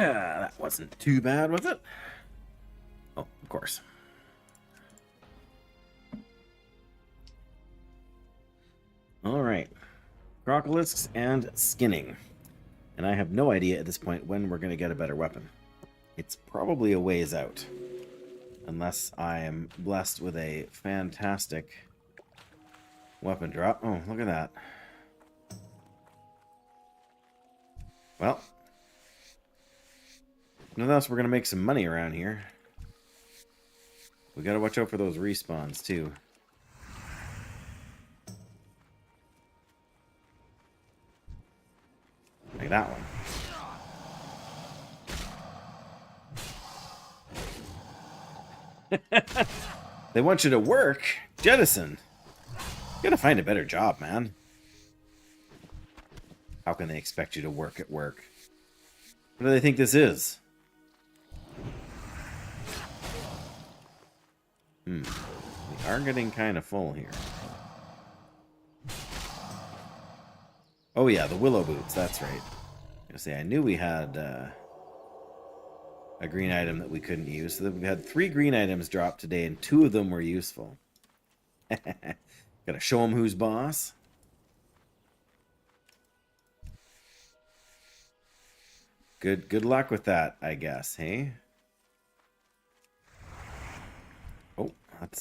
That wasn't too bad, was it? Oh, of course. All right. Crocolisks and skinning. And I have no idea at this point when we're going to get a better weapon. It's probably a ways out. Unless I am blessed with a fantastic weapon drop. Oh, look at that. Well. Nonetheless, we're going to make some money around here. We got to watch out for those respawns, too. Like that one. They want you to work? Jettison. You gotta find a better job, man. How can they expect you to work at work? What do they think this is? We are getting kind of full here. Oh yeah, the willow boots, that's right. I knew we had a green item that we couldn't use. So we had 3 green items dropped today, and 2 of them were useful. Gotta show them who's boss. Good luck with that, I guess, hey? Oh,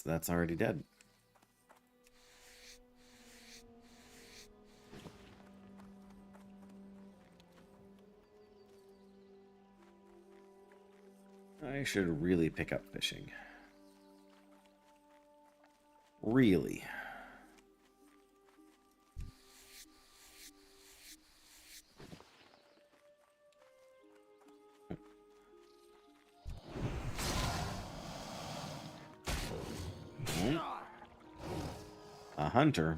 that's already dead. I should really pick up fishing. Really. A hunter.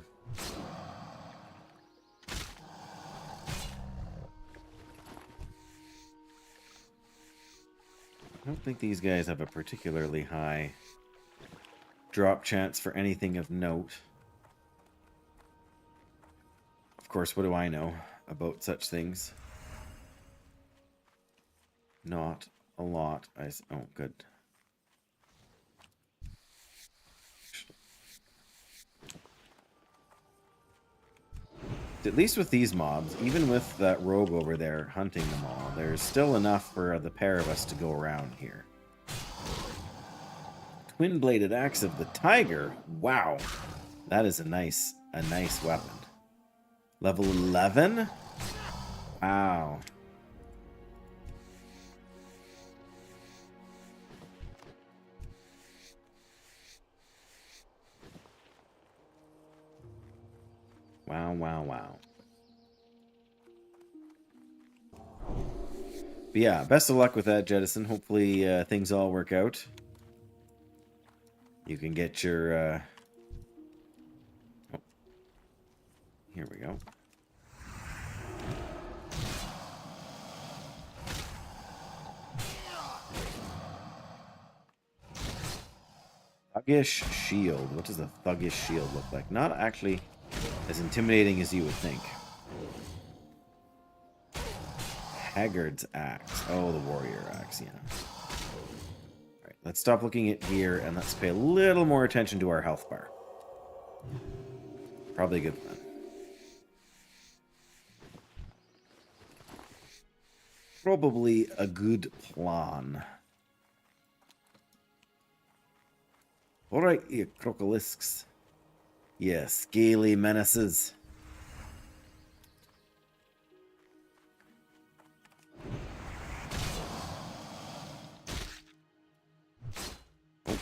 I don't think these guys have a particularly high drop chance for anything of note. Of course, what do I know about such things? Not a lot. Oh, good. At least with these mobs, even with that rogue over there hunting them all, there's still enough for the pair of us to go around here. Twin-bladed axe of the tiger. Wow, that is a nice weapon. Level 11? Wow. Wow. But yeah, best of luck with that, Jettison. Hopefully things all work out. You can get your... Oh. Here we go. Thuggish shield. What does a thuggish shield look like? Not actually as intimidating as you would think. Haggard's axe. Oh, the warrior axe, yeah. Alright, let's stop looking at here and let's pay a little more attention to our health bar. Probably a good plan. Probably a good plan. Alright, you crocolisks. Yeah, scaly menaces. Oh, did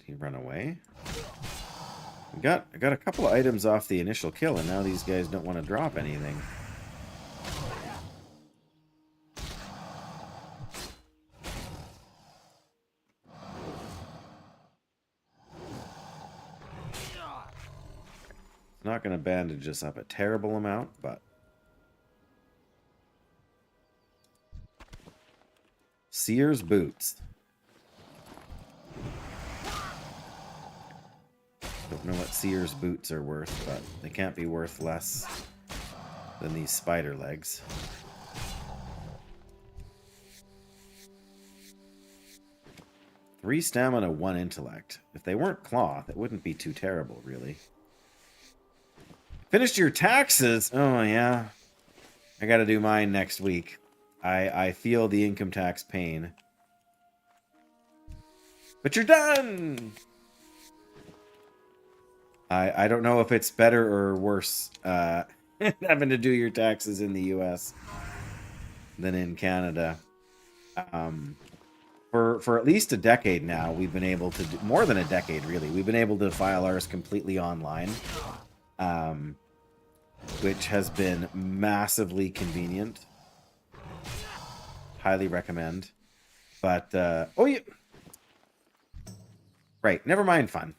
he run away? I got a couple of items off the initial kill, and now these guys don't want to drop anything. Not going to bandage us up a terrible amount, but... Seer's boots. Don't know what Seer's boots are worth, but they can't be worth less than these spider legs. 3 stamina, 1 intellect. If they weren't cloth, it wouldn't be too terrible, really. Finished your taxes? Oh, yeah. I gotta do mine next week. I feel the income tax pain. But you're done! I don't know if it's better or worse having to do your taxes in the US than in Canada. For at least a decade now, we've been able to do, more than a decade really, we've been able to file ours completely online, which has been massively convenient. Highly recommend. But oh, yeah, right, never mind fun.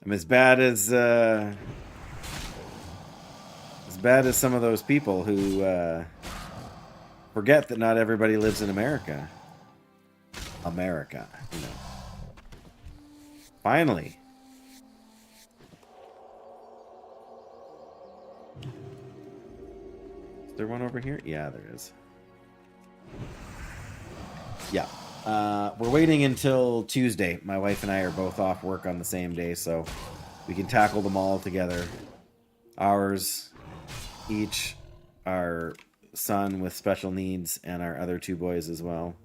I'm as bad as some of those people who forget that not everybody lives in America. America, you know. Finally. Is there one over here? Yeah, there is. Yeah. We're waiting until Tuesday. My wife and I are both off work on the same day, so we can tackle them all together. Ours, each, our son with special needs, and our other 2 boys as well.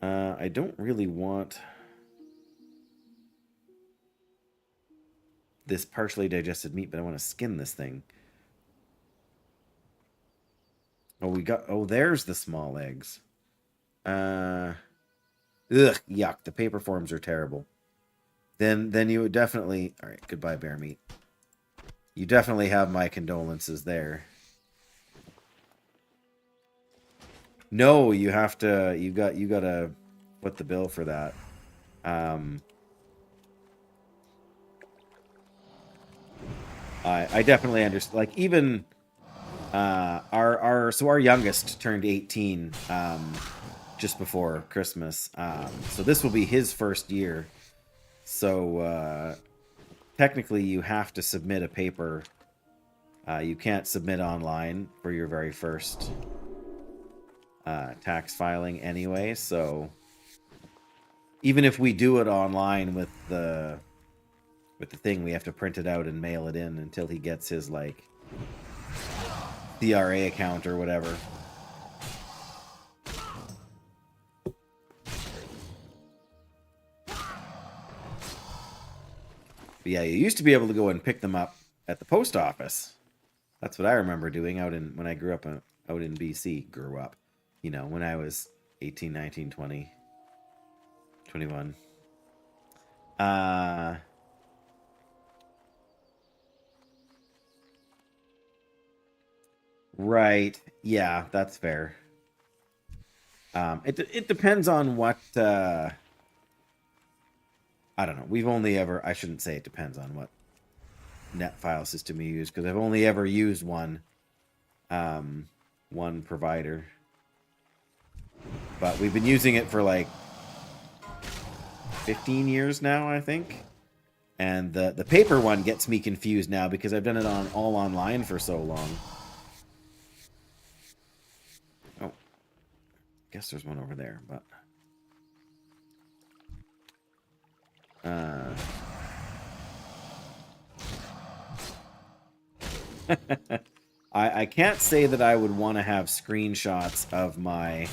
I don't really want this partially digested meat, but I want to skin this thing. Oh, there's the small eggs. Ugh, yuck. The paper forms are terrible. Then you would definitely... All right, goodbye, bear meat. You definitely have my condolences there. No, you have to... You got to put the bill for that. I definitely understand. Like, even... our youngest turned 18 just before Christmas. So this will be his first year. So technically you have to submit a paper. You can't submit online for your very first tax filing anyway. So even if we do it online with the thing, we have to print it out and mail it in until he gets his like CRA account or whatever. But yeah, you used to be able to go and pick them up at the post office. That's what I remember doing when I grew up out in BC. Grew up, you know, when I was 18, 19, 20, 21. Right. Yeah, that's fair. It depends on what I don't know. We've only ever... I shouldn't say it depends on what net file system you use, because I've only ever used one provider. But we've been using it for like 15 years now, I think. And the paper one gets me confused now because I've done it all online for so long. Oh. Guess there's one over there, but... I can't say that I would want to have screenshots of my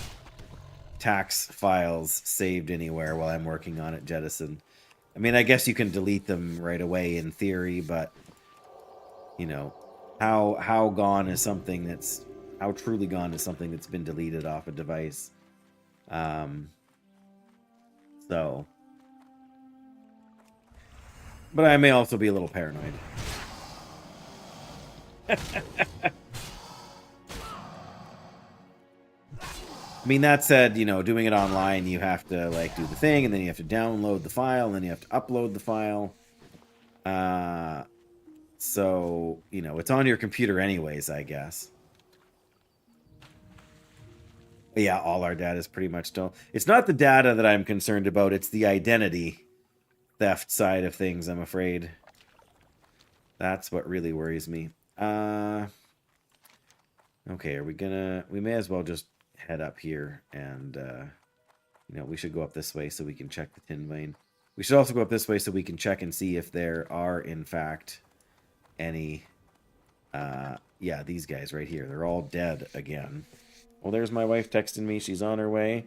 tax files saved anywhere while I'm working on it, Jettison. I mean, I guess you can delete them right away in theory, but you know, how gone is something that's... How truly gone is something that's been deleted off a device? So... But I may also be a little paranoid. I mean, that said, you know, doing it online, you have to, like, do the thing, and then you have to download the file, and then you have to upload the file. So, you know, it's on your computer anyways, I guess. But yeah, all our data is pretty much still... It's not the data that I'm concerned about, it's the identity theft side of things, I'm afraid. That's what really worries me. Okay, are we gonna... We may as well just head up here and You know, we should go up this way so we can check the tin vein. We should also go up this way so we can check and see if there are, in fact, any... yeah, these guys right here. They're all dead again. Well, there's my wife texting me. She's on her way.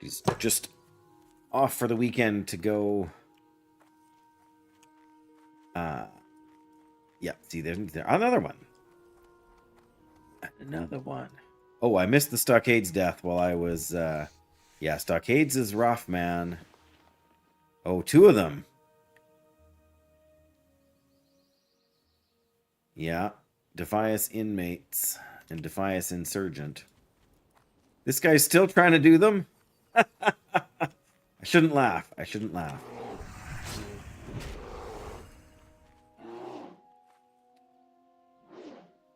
She's just off for the weekend to go. Yeah, see, there's another one. Another one. Oh, I missed the Stockades death while I was, yeah, Stockades is rough, man. Oh, 2 of them. Yeah, Defias inmates and Defias insurgent. This guy's still trying to do them? I shouldn't laugh. I shouldn't laugh.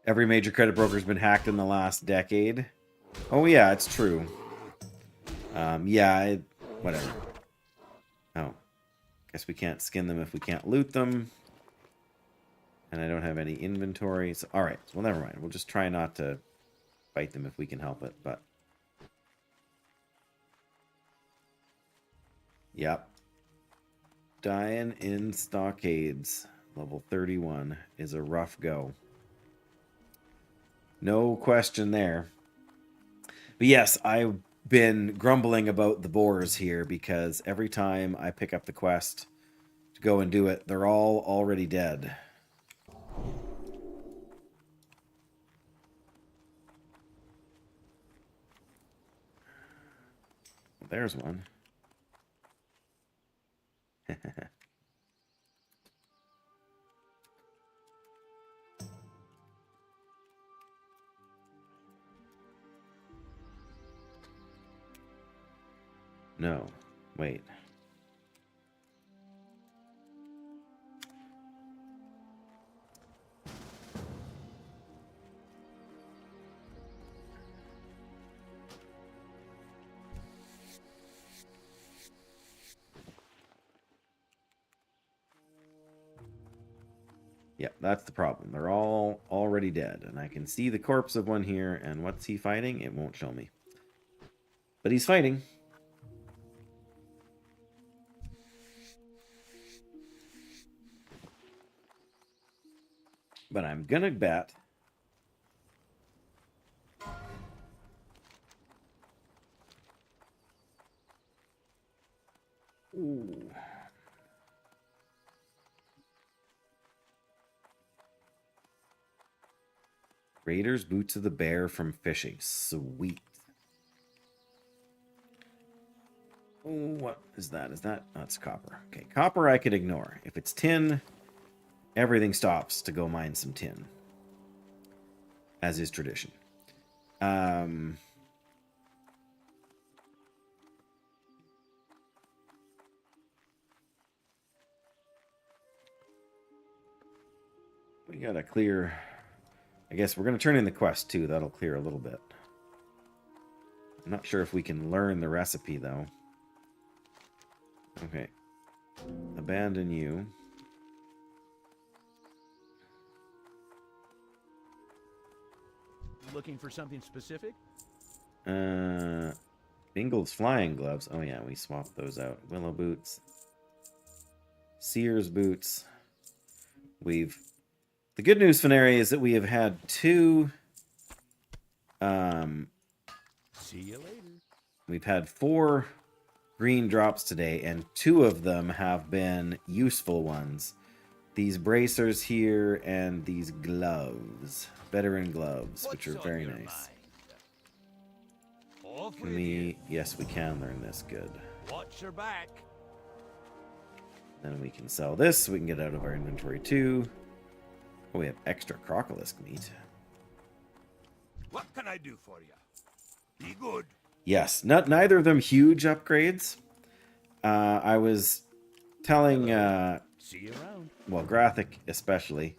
Every major credit broker's been hacked in the last decade. Oh, yeah, it's true. Yeah, whatever. Oh. Guess we can't skin them if we can't loot them. And I don't have any inventory. So, alright, well, never mind. We'll just try not to fight them if we can help it, but... Yep. Dying in Stockades, level 31, is a rough go. No question there. But yes, I've been grumbling about the boars here because every time I pick up the quest to go and do it, they're all already dead. There's one. No, wait. Yep, that's the problem. They're all already dead. And I can see the corpse of one here. And what's he fighting? It won't show me. But he's fighting. But I'm gonna bet... Ooh. Raiders Boots of the Bear from fishing. Sweet. Oh, what is that? Is that... Oh, it's copper. Okay, copper I could ignore. If it's tin, everything stops to go mine some tin. As is tradition. We gotta clear... I guess we're going to turn in the quest, too. That'll clear a little bit. I'm not sure if we can learn the recipe, though. Okay. Abandon you. Looking for something specific? Bingle's flying gloves. Oh, yeah, we swapped those out. Willow boots. Sears boots. We've... The good news, Fenary, is that we have had 2... See you later. We've had 4 green drops today, and 2 of them have been useful ones. These bracers here and these gloves. Veteran gloves, which are very nice. Can we... Yes, we can learn this. Good. Watch your back. Then we can sell this so we can get out of our inventory, too. Oh, we have extra crocolisk meat. What can I do for you? Be good. Yes, neither of them huge upgrades. I was telling See you around. Well, Graphic especially,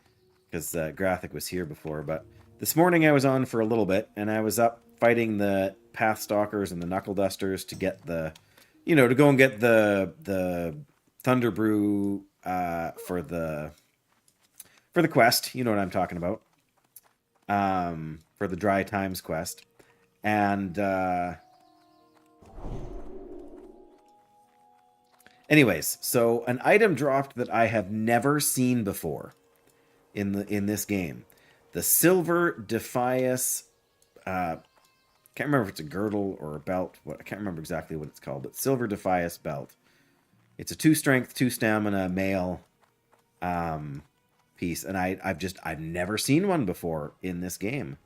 because Graphic was here before. But this morning I was on for a little bit, and I was up fighting the Pathstalkers and the Knuckle Dusters to get the, to go and get the Thunder Brew for the quest. You know what I'm talking about. For the Dry Times quest, and anyways, so an item dropped that I have never seen before in this game. The Silver Defias, can't remember if it's a girdle or a belt. I can't remember exactly what it's called, but Silver Defias belt. It's a 2 strength, 2 stamina male piece, and I've never seen one before in this game.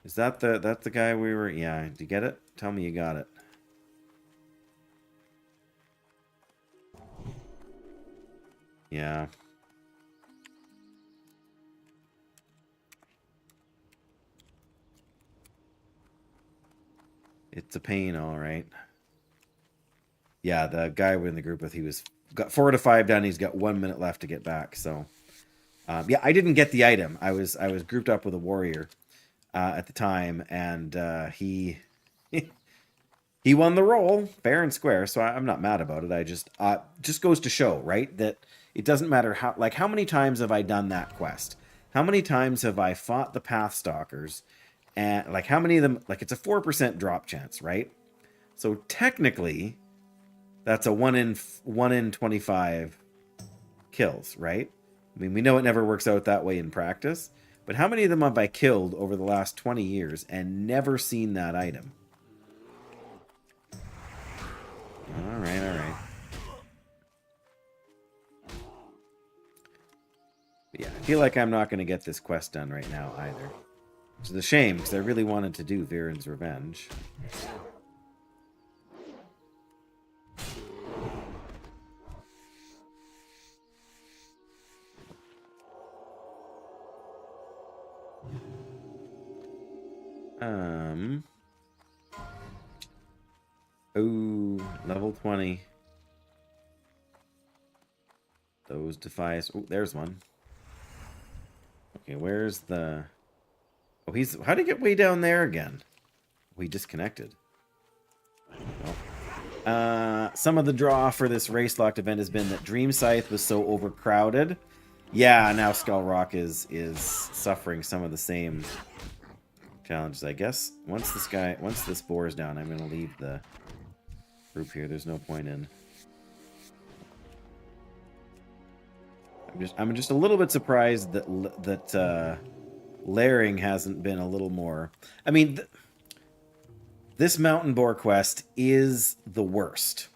Is that's the guy we were? Yeah, did you get it? Tell me you got it. Yeah. It's a pain, all right. Yeah, the guy we're in the group with, he got 4 to 5 done. He's got 1 minute left to get back. So, yeah, I didn't get the item. I was grouped up with a warrior at the time, and he he won the role fair and square. So I'm not mad about it. I just goes to show, right, that it doesn't matter how many times have I done that quest? How many times have I fought the Pathstalkers? And how many of them? It's a 4% drop chance, right? So technically, that's a 1 in 25 kills, right? I mean, we know it never works out that way in practice, but how many of them have I killed over the last 20 years and never seen that item? All right. But yeah, I feel like I'm not going to get this quest done right now either. Which is a shame, because I really wanted to do Viren's Revenge. Oh, level 20. Those Defias. Oh, there's one. Okay, where's the... Oh, how'd he get way down there again? We disconnected. Well, some of the draw for this race locked event has been that Dream Scythe was so overcrowded. Yeah, now Skull Rock is suffering some of the same challenges. I guess once this boar is down, I'm gonna leave the group here. There's no point in. I'm just a little bit surprised that layering hasn't been a little more. I mean, this mountain boar quest is the worst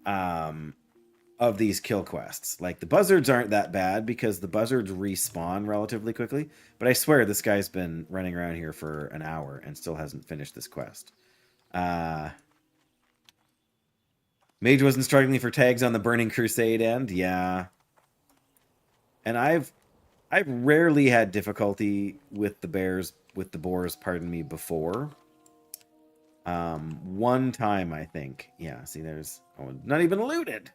of these kill quests. Like, the buzzards aren't that bad because the buzzards respawn relatively quickly. But I swear this guy's been running around here for an hour and still hasn't finished this quest. Mage wasn't struggling for tags on the Burning Crusade end. Yeah. And I've rarely had difficulty with the boars, pardon me, before. One time, I think. Yeah, see, there's... Oh, not even looted!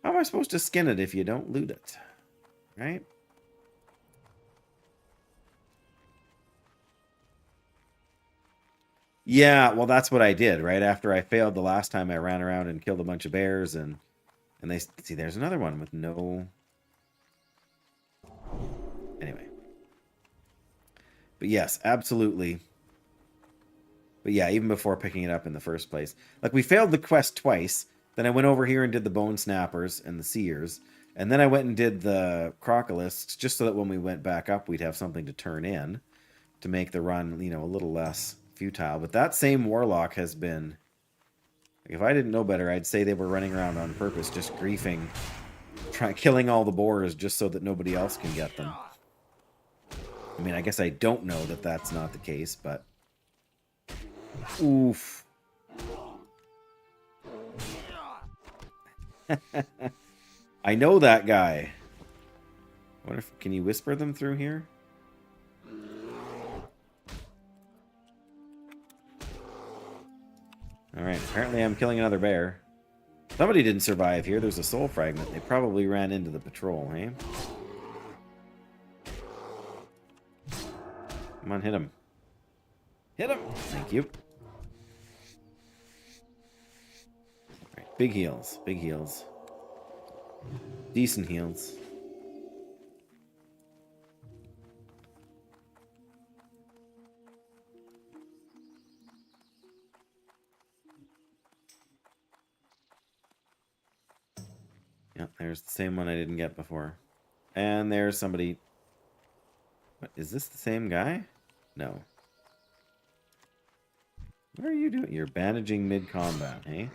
How am I supposed to skin it if you don't loot it? Right? Yeah, well, that's what I did, right? After I failed the last time, I ran around and killed a bunch of bears, and they... See, there's another one with no... Anyway. But yes, absolutely. But yeah, even before picking it up in the first place. Like, we failed the quest twice. Then I went over here and did the Bone Snappers and the Seers. And then I went and did the Crocolisks, just so that when we went back up, we'd have something to turn in to make the run, a little less futile. But that same Warlock has been... Like, if I didn't know better, I'd say they were running around on purpose, just griefing, killing all the boars just so that nobody else can get them. I mean, I guess I don't know that that's not the case, but... Oof. I know that guy. Can you whisper them through here? Alright, apparently I'm killing another bear. Somebody didn't survive here. There's a soul fragment. They probably ran into the patrol, hey? Come on, hit him. Hit him! Thank you. Alright, big heals. Big heals. Decent heals. Yep, there's the same one I didn't get before. And there's somebody... What, is this the same guy? No. What are you doing? You're bandaging mid-combat, eh?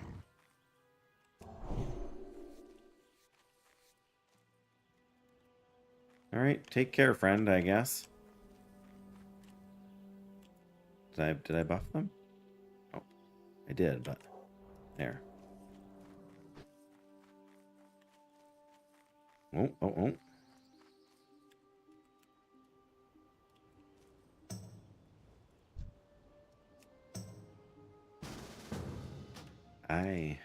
Alright, take care, friend, I guess. Did I buff them? Oh, I did, but... There. Oh, oh, oh. Aye.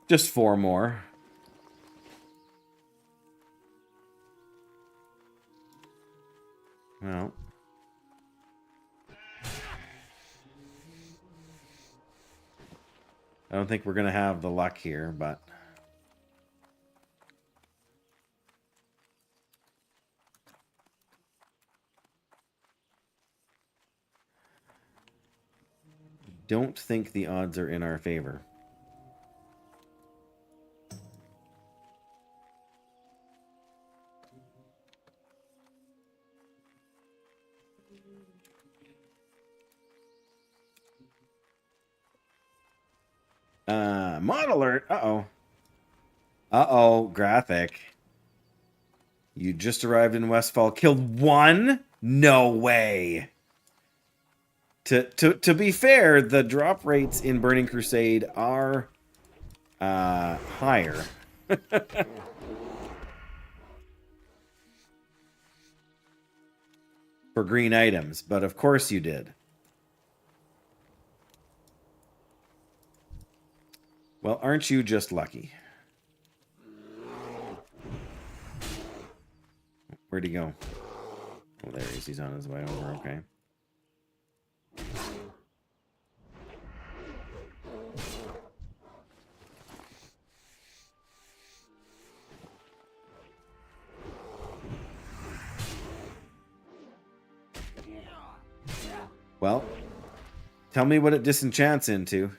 Just 4 more. Well. I don't think we're going to have the luck here, but... Don't think the odds are in our favor. Mod alert. Uh-oh. Uh-oh, graphic. You just arrived in Westfall. Killed 1? No way. To be fair, the drop rates in Burning Crusade are higher. For green items, but of course you did. Well, aren't you just lucky? Where'd he go? Oh, there he is. He's on his way over. Okay. Well, tell me what it disenchants into.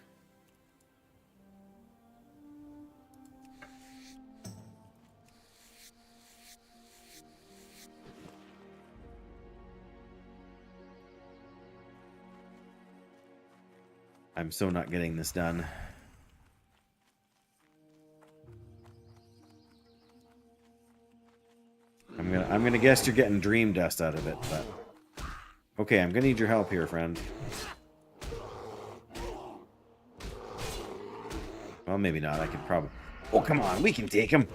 I'm so not getting this done. I'm gonna guess you're getting dream dust out of it, but okay, I'm gonna need your help here, friend. Well, maybe not. I could probably... Oh, come on. We can take him.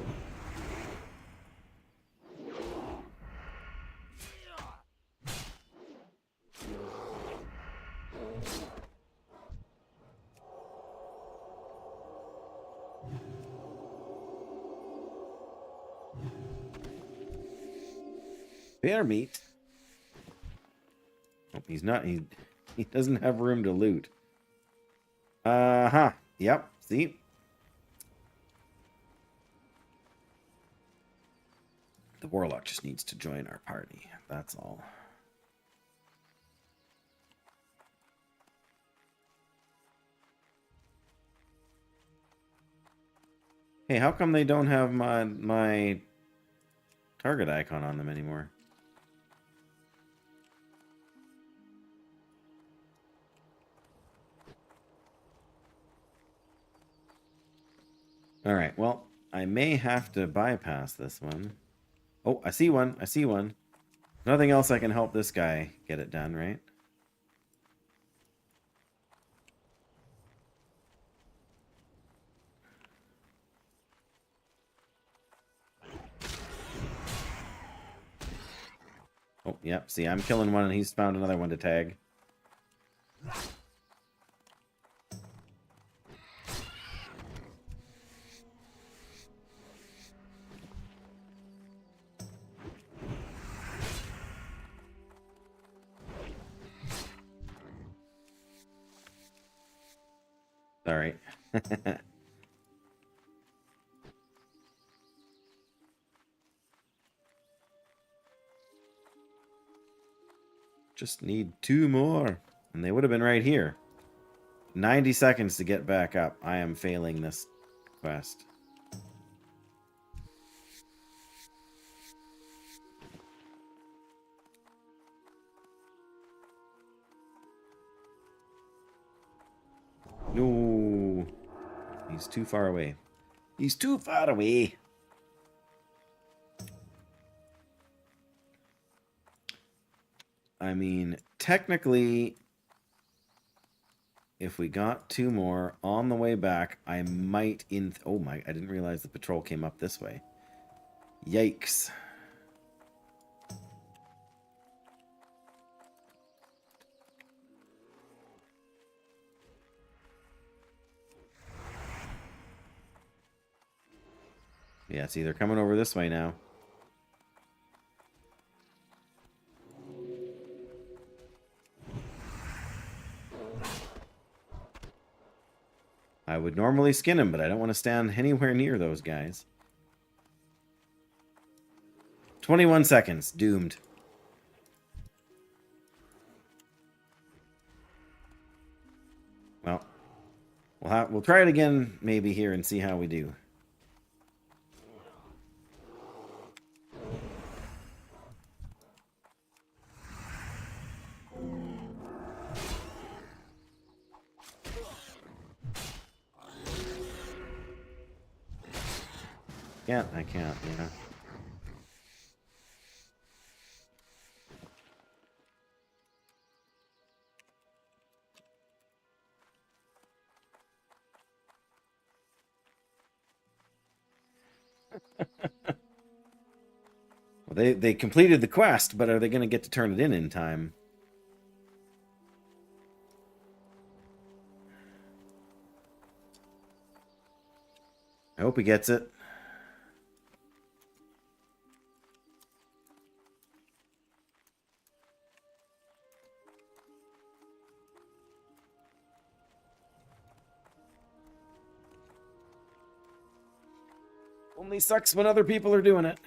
Bear meat. Oh, he's not. He doesn't have room to loot. Uh-huh. Yep. See? The warlock just needs to join our party. That's all. Hey, how come they don't have my target icon on them anymore? All right, well, I may have to bypass this one. Oh, I see one. I see one. Nothing else I can help this guy get it done, right? Oh, yep. See, I'm killing one and he's found another one to tag. Sorry. Just need 2 more. And they would have been right here. 90 seconds to get back up. I am failing this quest. No. He's too far away. He's too far away. I mean, technically, if we got 2 more on the way back, I might oh my, I didn't realize the patrol came up this way. Yikes. Yeah, see, they're coming over this way now. I would normally skin him, but I don't want to stand anywhere near those guys. 21 seconds. Doomed. Well, we'll try it again maybe here and see how we do. I can't, yeah. Well, they completed the quest, but are they going to get to turn it in time? I hope he gets it. Only sucks when other people are doing it.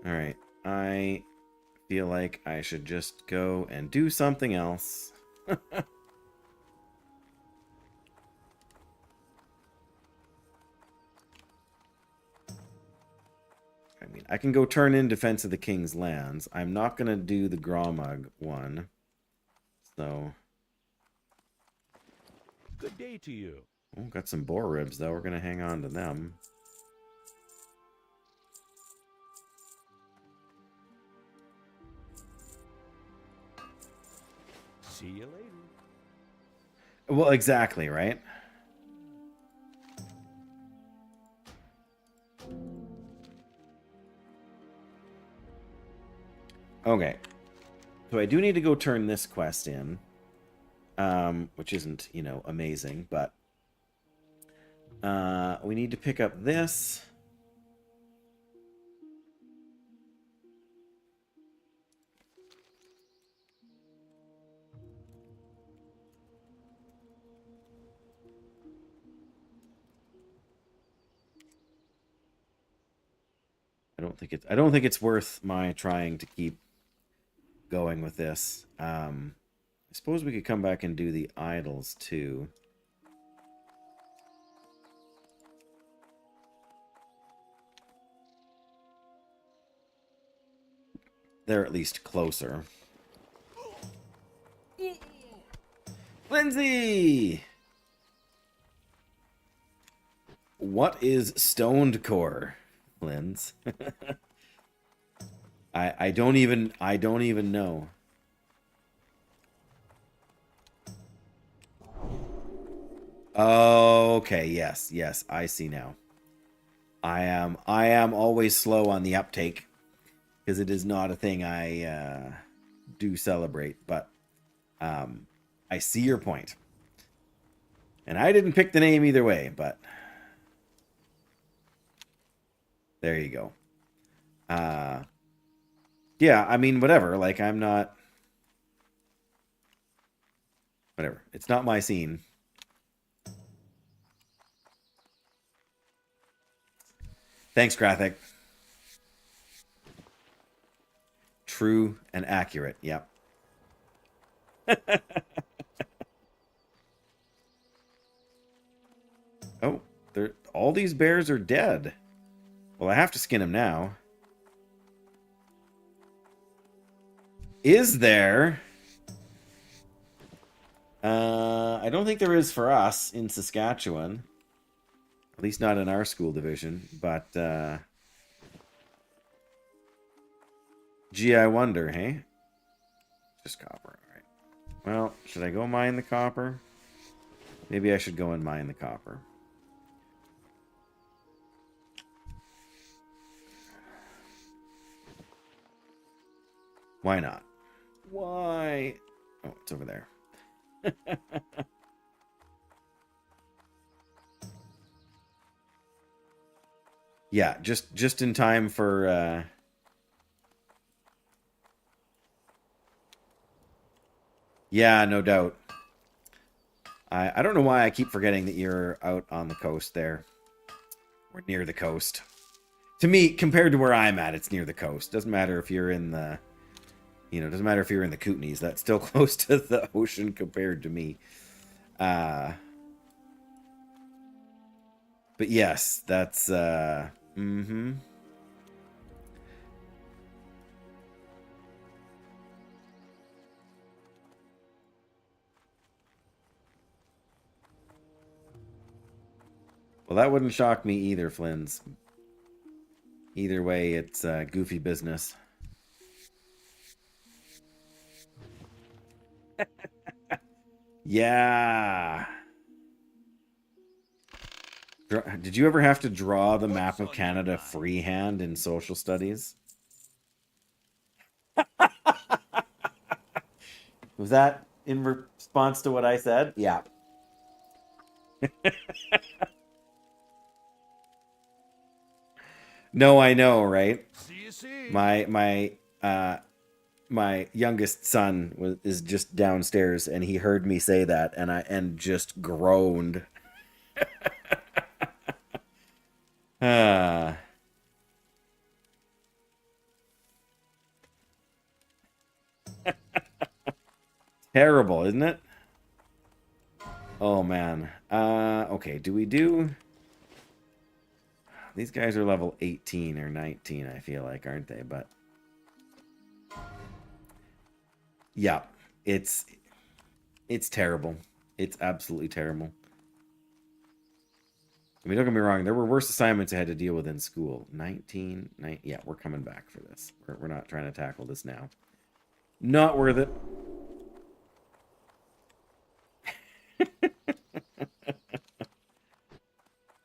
Alright, I feel like I should just go and do something else. I mean, I can go turn in Defense of the King's Lands. I'm not going to do the Gromag one. So... Good day to you. Oh, got some boar ribs, though. We're going to hang on to them. See you later. Well, exactly, right? Okay. So I do need to go turn this quest in. Which isn't, you know, amazing, but... we need to pick up this. I don't think it's worth my trying to keep going with this. I suppose we could come back and do the idols too. They're at least closer. Lindsay! What is STONECORE, Linz? I don't even know. Okay, yes, I see now. I am always slow on the uptake because it is not a thing I do celebrate, but I see your point. And I didn't pick the name either way, but there you go. Yeah, I mean, whatever. Like, I'm not... Whatever. It's not my scene. Thanks, Graphic. True and accurate. Yep. Oh, all these bears are dead. Well, I have to skin them now. Is there? I don't think there is for us in Saskatchewan. At least not in our school division. But, gee, I wonder, hey? Just copper, alright. Well, should I go mine the copper? Maybe I should go and mine the copper. Why not? Why? Oh, it's over there. Yeah, just in time for yeah, no doubt. I don't know why I keep forgetting that you're out on the coast there. Or near the coast. To me, compared to where I'm at, it's near the coast. Doesn't matter if you're in the... You know, doesn't matter if you're in the Kootenays. That's still close to the ocean compared to me. But yes, that's... Mm-hmm. Well, that wouldn't shock me either, Flynn's. Either way, it's goofy business. Yeah. Did you ever have to draw the map of Canada freehand in social studies? Was that in response to what I said? Yeah. No, I know, right? My youngest son is just downstairs, and he heard me say that, and just groaned. Terrible, isn't it? Oh man. Okay, do we do... These guys are level 18 or 19, I feel like, aren't they? But yeah, it's terrible. It's absolutely terrible. I mean, don't get me wrong, there were worse assignments I had to deal with in school. 19, yeah, we're coming back for this. We're not trying to tackle this now. Not worth it.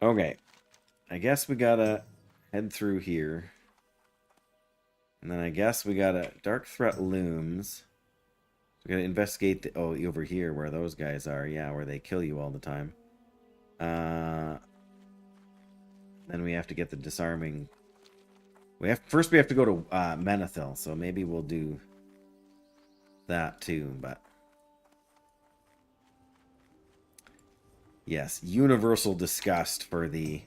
Okay. I guess we gotta head through here. And then I guess we gotta... Dark threat looms. We gotta investigate the... Oh, over here where those guys are. Yeah, where they kill you all the time. Then we have to get the disarming... First we have to go to Menethil, so maybe we'll do that too, but... Yes, universal disgust for the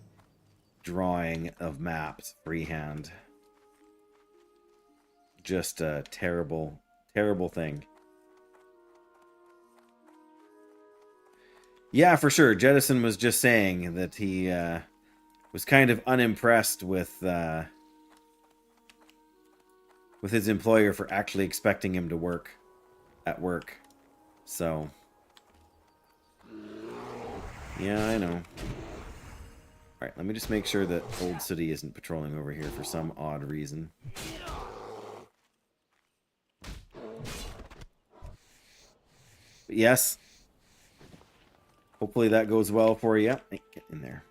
drawing of maps freehand. Just a terrible, terrible thing. Yeah, for sure. Jettison was just saying that he was kind of unimpressed with his employer for actually expecting him to work at work. So, yeah, I know. Alright, let me just make sure that Old City isn't patrolling over here for some odd reason. But yes. Hopefully that goes well for you. Hey, get in there.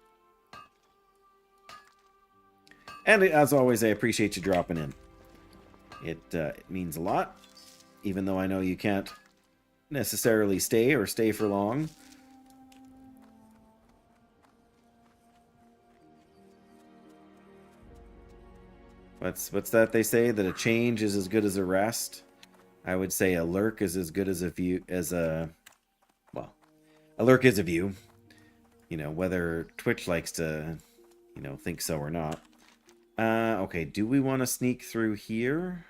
And as always, I appreciate you dropping in. It means a lot, even though I know you can't necessarily stay or stay for long. What's that they say, that a change is as good as a rest? I would say a lurk is as good as a view, well, a lurk is a view. You know, whether Twitch likes to, you know, think so or not. Okay, do we want to sneak through here?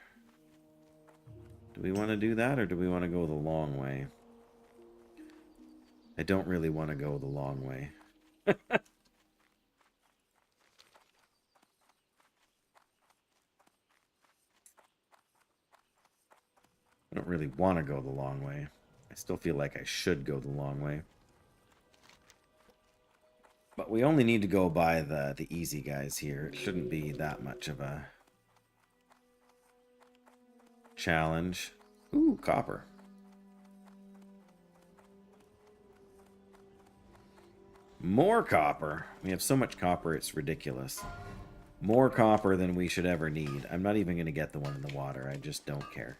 Do we want to do that, or do we want to go the long way? I don't really want to go the long way. I don't really want to go the long way. I still feel like I should go the long way. But we only need to go by the easy guys here. It shouldn't be that much of a challenge. Ooh, copper. More copper. We have so much copper, it's ridiculous. More copper than we should ever need. I'm not even going to get the one in the water. I just don't care.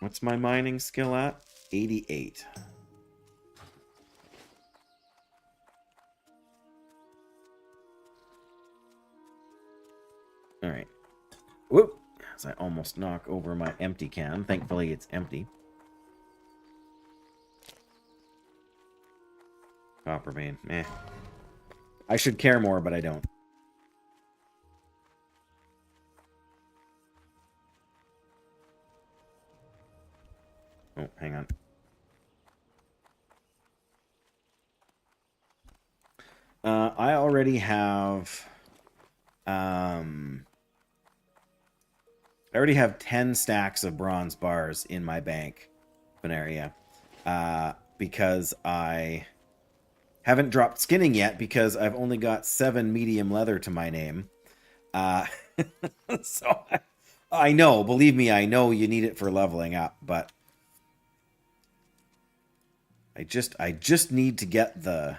What's my mining skill at? 88. Alright. Whoop! As I almost knock over my empty can. Thankfully, it's empty. Copper vein. Meh. I should care more, but I don't. Oh, hang on. I already have... I already have 10 stacks of bronze bars in my bank, Veneria, because I haven't dropped skinning yet because I've only got 7 medium leather to my name. So I know, believe me, I know you need it for leveling up, but I just need to get the...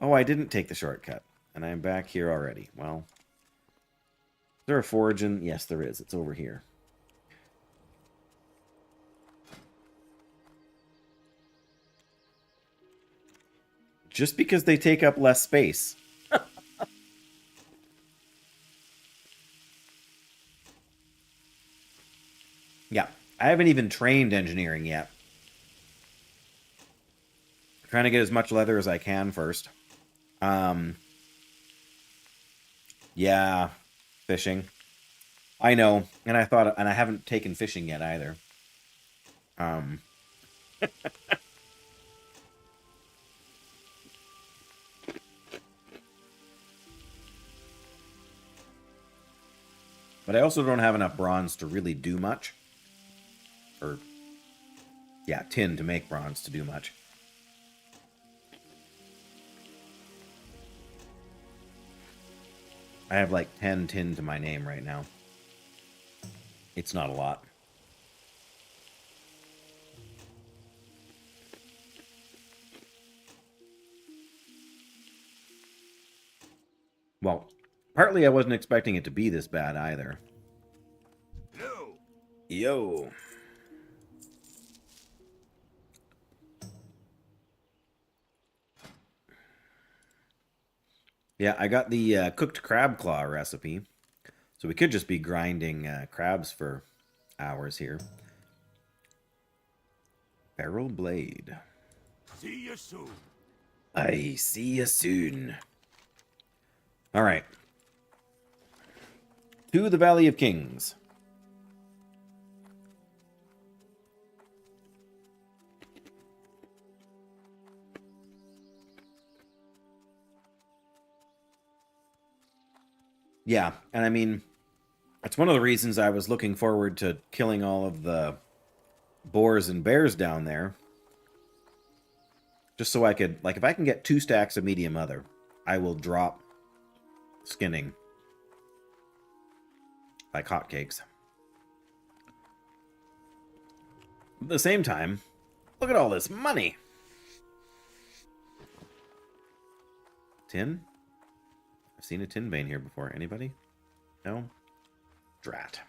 Oh, I didn't take the shortcut, and I'm back here already. Well, is there a forge in? Yes, there is. It's over here. Just because they take up less space. Yeah, I haven't even trained engineering yet. I'm trying to get as much leather as I can first. Yeah, fishing. I know, and I haven't taken fishing yet either. But I also don't have enough bronze to really do much. Or, yeah, tin to make bronze to do much. I have like 10 tin to my name right now. It's not a lot. Well, partly I wasn't expecting it to be this bad either. No. Yo. Yeah, I got the cooked crab claw recipe. So we could just be grinding crabs for hours here. Barrel blade. See you soon. I see you soon. All right. To the Valley of Kings. Yeah, and I mean, it's one of the reasons I was looking forward to killing all of the boars and bears down there. Just so I could, like, if I can get 2 stacks of medium leather, I will drop skinning like hotcakes. At the same time, look at all this money. Tin? I've seen a tin vein here before. Anybody? No? Drat.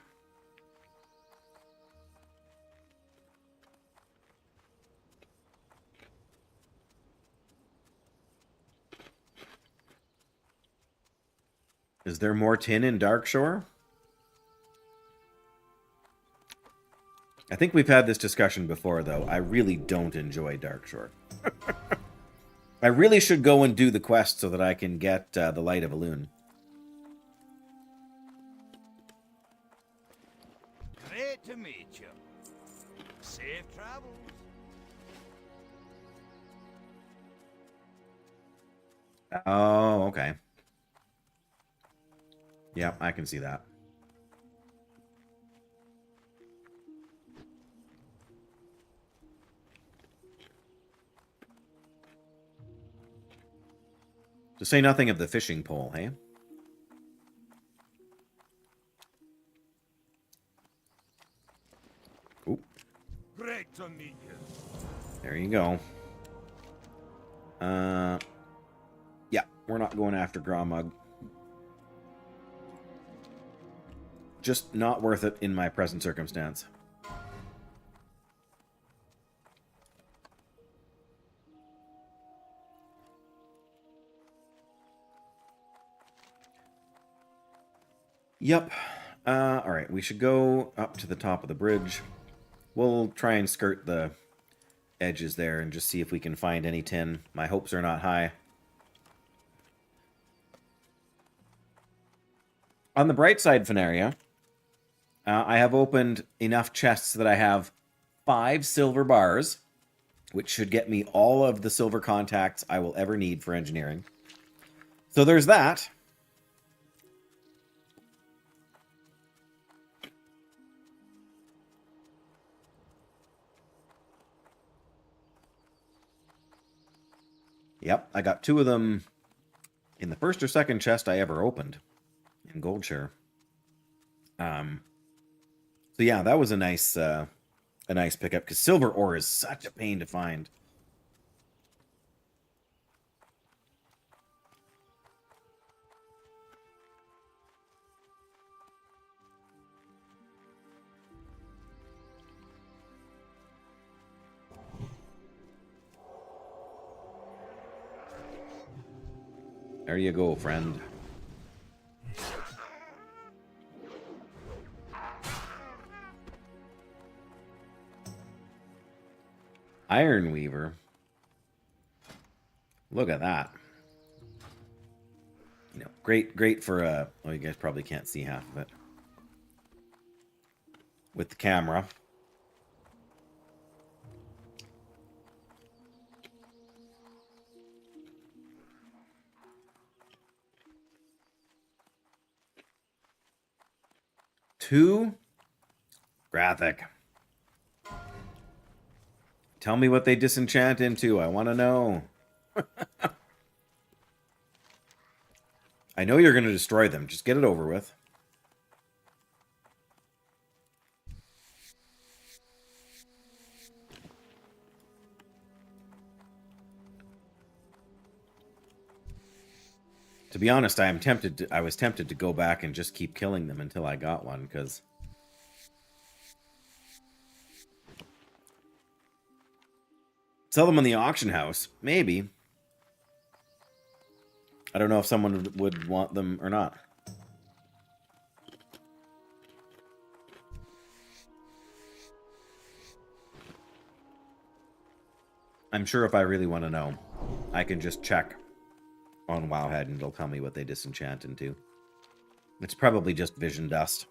Is there more tin in Darkshore? I think we've had this discussion before, though. I really don't enjoy Darkshore. I really should go and do the quest so that I can get the Light of Elune. Great to meet you. Safe travels. Oh, okay. Yeah, I can see that. To say nothing of the fishing pole, hey? Oop. Great to meet you. There you go. Yeah, we're not going after Gromug. Just not worth it in my present circumstance. Yep. Alright, we should go up to the top of the bridge. We'll try and skirt the edges there and just see if we can find any tin. My hopes are not high. On the bright side, Fenaria, I have opened enough chests that I have 5 silver bars, which should get me all of the silver contacts I will ever need for engineering. So there's that. Yep, I got 2 of them in the first or second chest I ever opened in Goldshire. So yeah, that was a nice pickup, because silver ore is such a pain to find. There you go, friend. Iron Weaver. Look at that. You know, great for oh, you guys probably can't see half of it with the camera. Two graphic. Tell me what they disenchant into. I want to know. I know you're going to destroy them. Just get it over with. To be honest, I was tempted to go back and just keep killing them until I got one, because sell them in the auction house, maybe. I don't know if someone would want them or not. I'm sure if I really want to know, I can just check on Wowhead and it'll tell me what they disenchant into. It's probably just vision dust.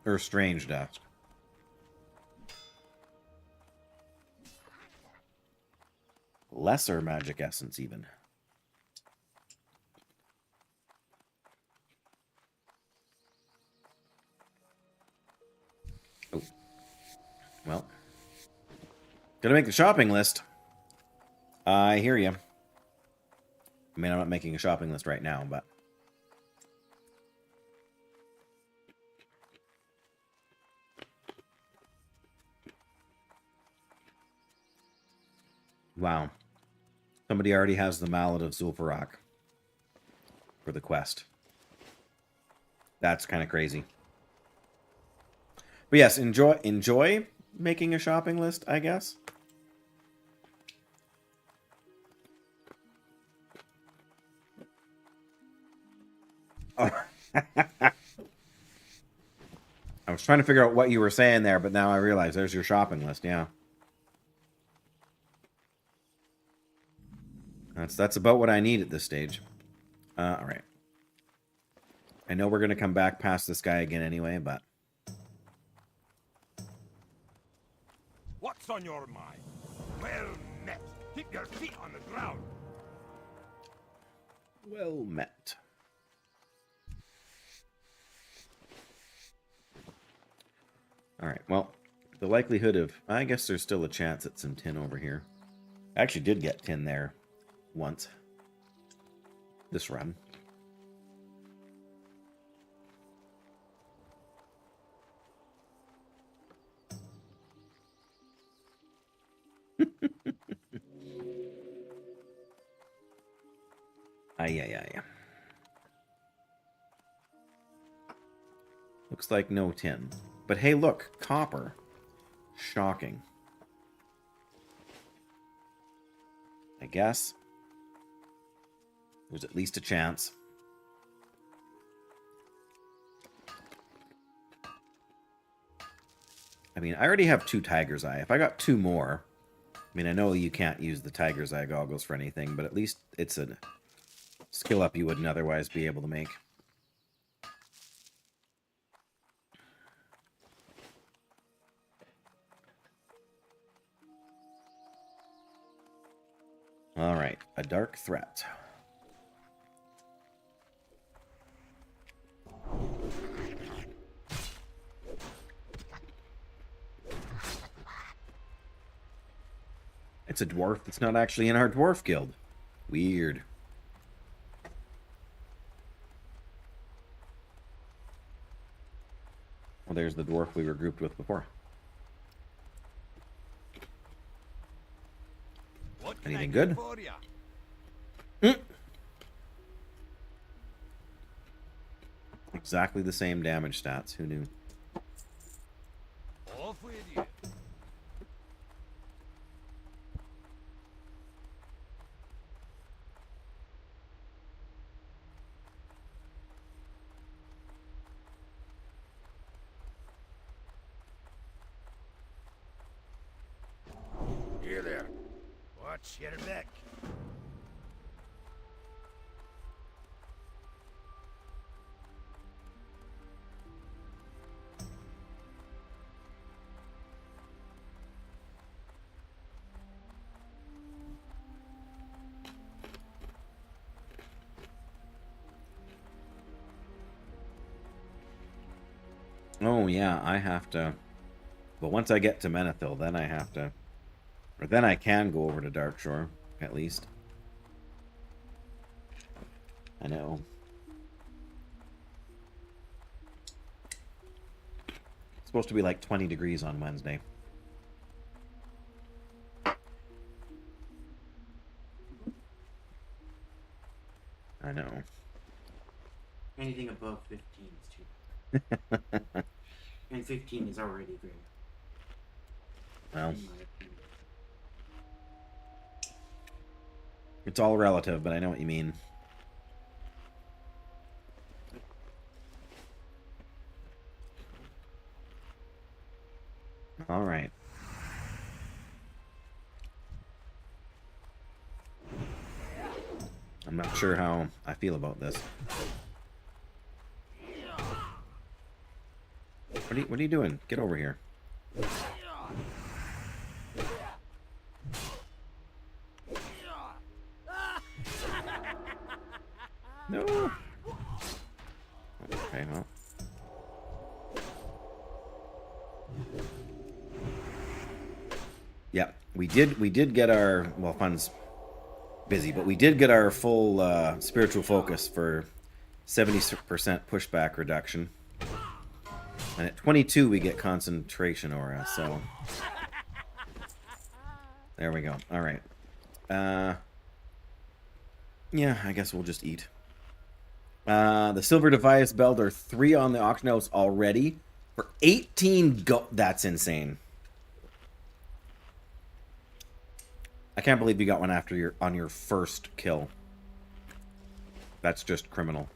Or strange dust. Lesser magic essence, even. Oh. Well. Gotta make the shopping list. I hear you. I mean, I'm not making a shopping list right now, but... Wow. Somebody already has the Mallet of Zul'Farrak for the quest. That's kind of crazy. But yes, enjoy making a shopping list, I guess. Oh. I was trying to figure out what you were saying there, but now I realize there's your shopping list, yeah. That's about what I need at this stage. All right. I know we're going to come back past this guy again anyway, but... What's on your mind? Well met. Keep your feet on the ground. Well met. Alright, well, the likelihood of... I guess there's still a chance at some tin over here. I actually did get tin there once. This run. Ay. Looks like no tin. But hey, look, copper. Shocking. I guess there's at least a chance. I mean, I already have 2 Tiger's Eye. If I got 2 more... I mean, I know you can't use the Tiger's Eye goggles for anything, but at least it's a skill up you wouldn't otherwise be able to make. Alright, a dark threat. It's a dwarf that's not actually in our dwarf guild. Weird. Well, there's the dwarf we were grouped with before. Anything good? Exactly the same damage stats. Who knew? Off with you. Here there. Watch your back. Oh, yeah, I have to... But once I get to Menethil, then I have to... Or then I can go over to Darkshore, at least. I know. It's supposed to be like 20 degrees on Wednesday. I know. Anything above 15 is too. And 15 is already great. Well, In my opinion. it's all relative, but I know what you mean. All right. I'm not sure how I feel about this. What are you doing? Get over here. No. Okay, well. Yeah, we did get our, well, Fun's busy, but we did get our full spiritual focus for 70% pushback reduction. And at 22 we get concentration aura, so there we go. All right. Yeah, I guess we'll just eat. The silver device belt are 3 on the auction house already for 18 gold. That's insane. I can't believe you got one after your first kill. That's just criminal.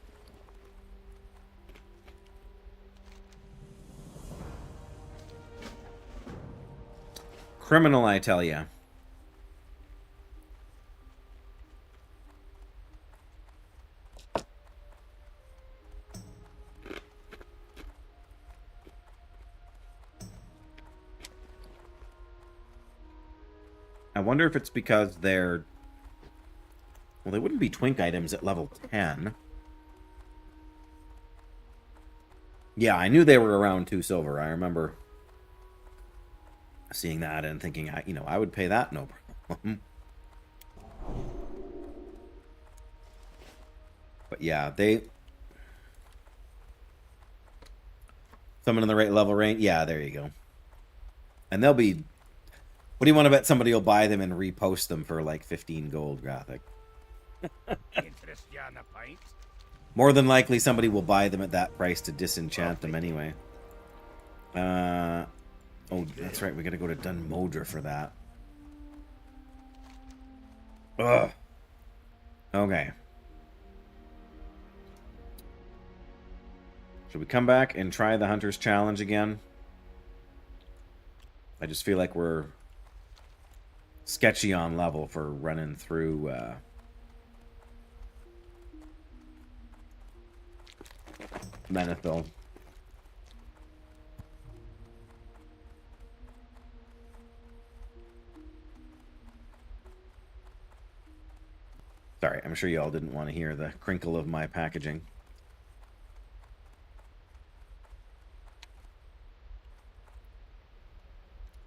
Criminal, I tell ya. I wonder if it's because they're... Well, they wouldn't be twink items at level 10. Yeah, I knew they were around 2 silver. I remember seeing that and thinking, I would pay that, no problem. But yeah, they... Someone in the right level range? Yeah, there you go. And they'll be... What do you want to bet somebody will buy them and repost them for like 15 gold, Graphic? Interest you on a pint? More than likely somebody will buy them at that price to disenchant them anyway. Oh, that's right. We gotta go to Dunmodra for that. Ugh. Okay. Should we come back and try the Hunter's Challenge again? I just feel like we're sketchy on level for running through Menethil. Sorry, I'm sure you all didn't want to hear the crinkle of my packaging.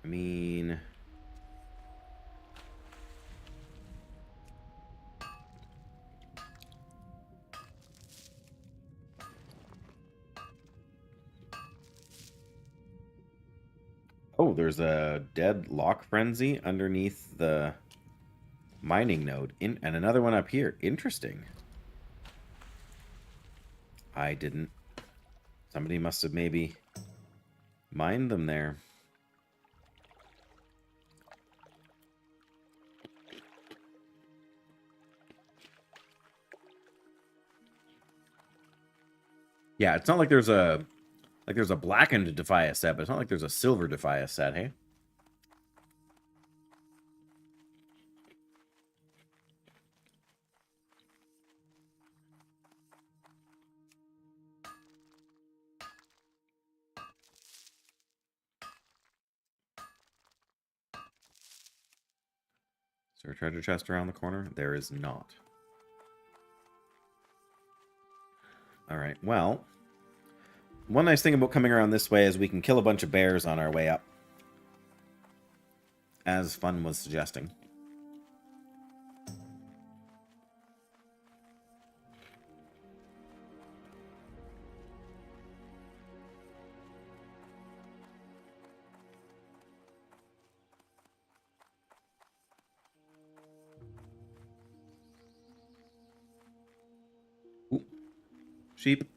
I mean... Oh, there's a dead lock frenzy underneath the mining node. And another one up here. Interesting. I didn't. Somebody must have maybe mined them there. Yeah, it's not like there's a blackened Defia set, but it's not like there's a silver Defia set, hey? Is there a treasure chest around the corner? There is not. Alright, well... One nice thing about coming around this way is we can kill a bunch of bears on our way up. As Fun was suggesting. Ooh. Sheep.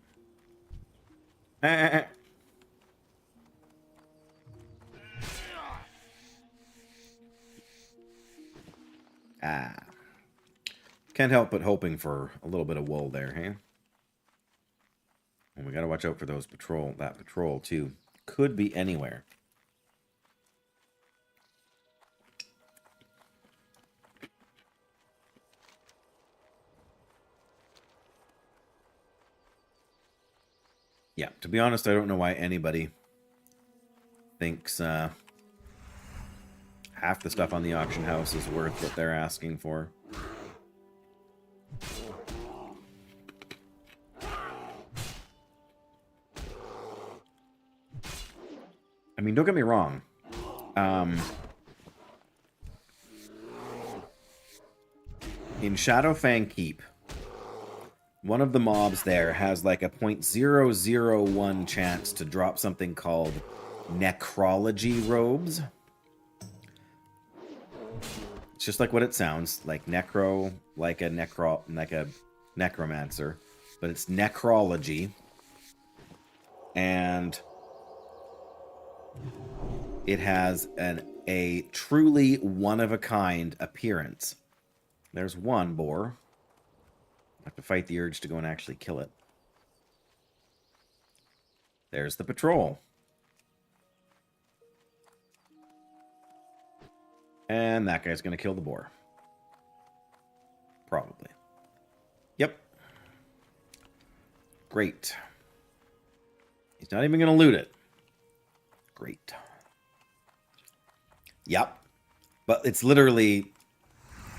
Can't help but hoping for a little bit of wool there, hey? And we gotta watch out for those that patrol too. Could be anywhere. Yeah, to be honest, I don't know why anybody thinks half the stuff on the auction house is worth what they're asking for. I mean, don't get me wrong. In Shadowfang Keep, one of the mobs there has like a 0.001 chance to drop something called necrology robes. It's just like what it sounds like. Necro, like a necromancer, but it's necrology, and it has a truly one-of-a-kind appearance. There's one boar. I have to fight the urge to go and actually kill it. There's the patrol. And that guy's going to kill the boar. Probably. Yep. Great. He's not even going to loot it. Great. Yep. But it's literally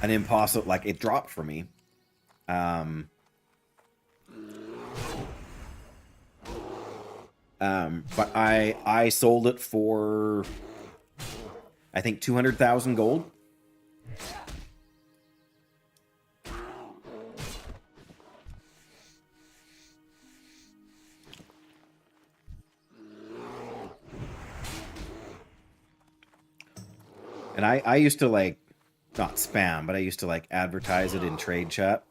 an impossible... Like, it dropped for me. But I sold it for, I think, 200,000 gold. And I used to, like, not spam, but I used to, like, advertise it in trade chat.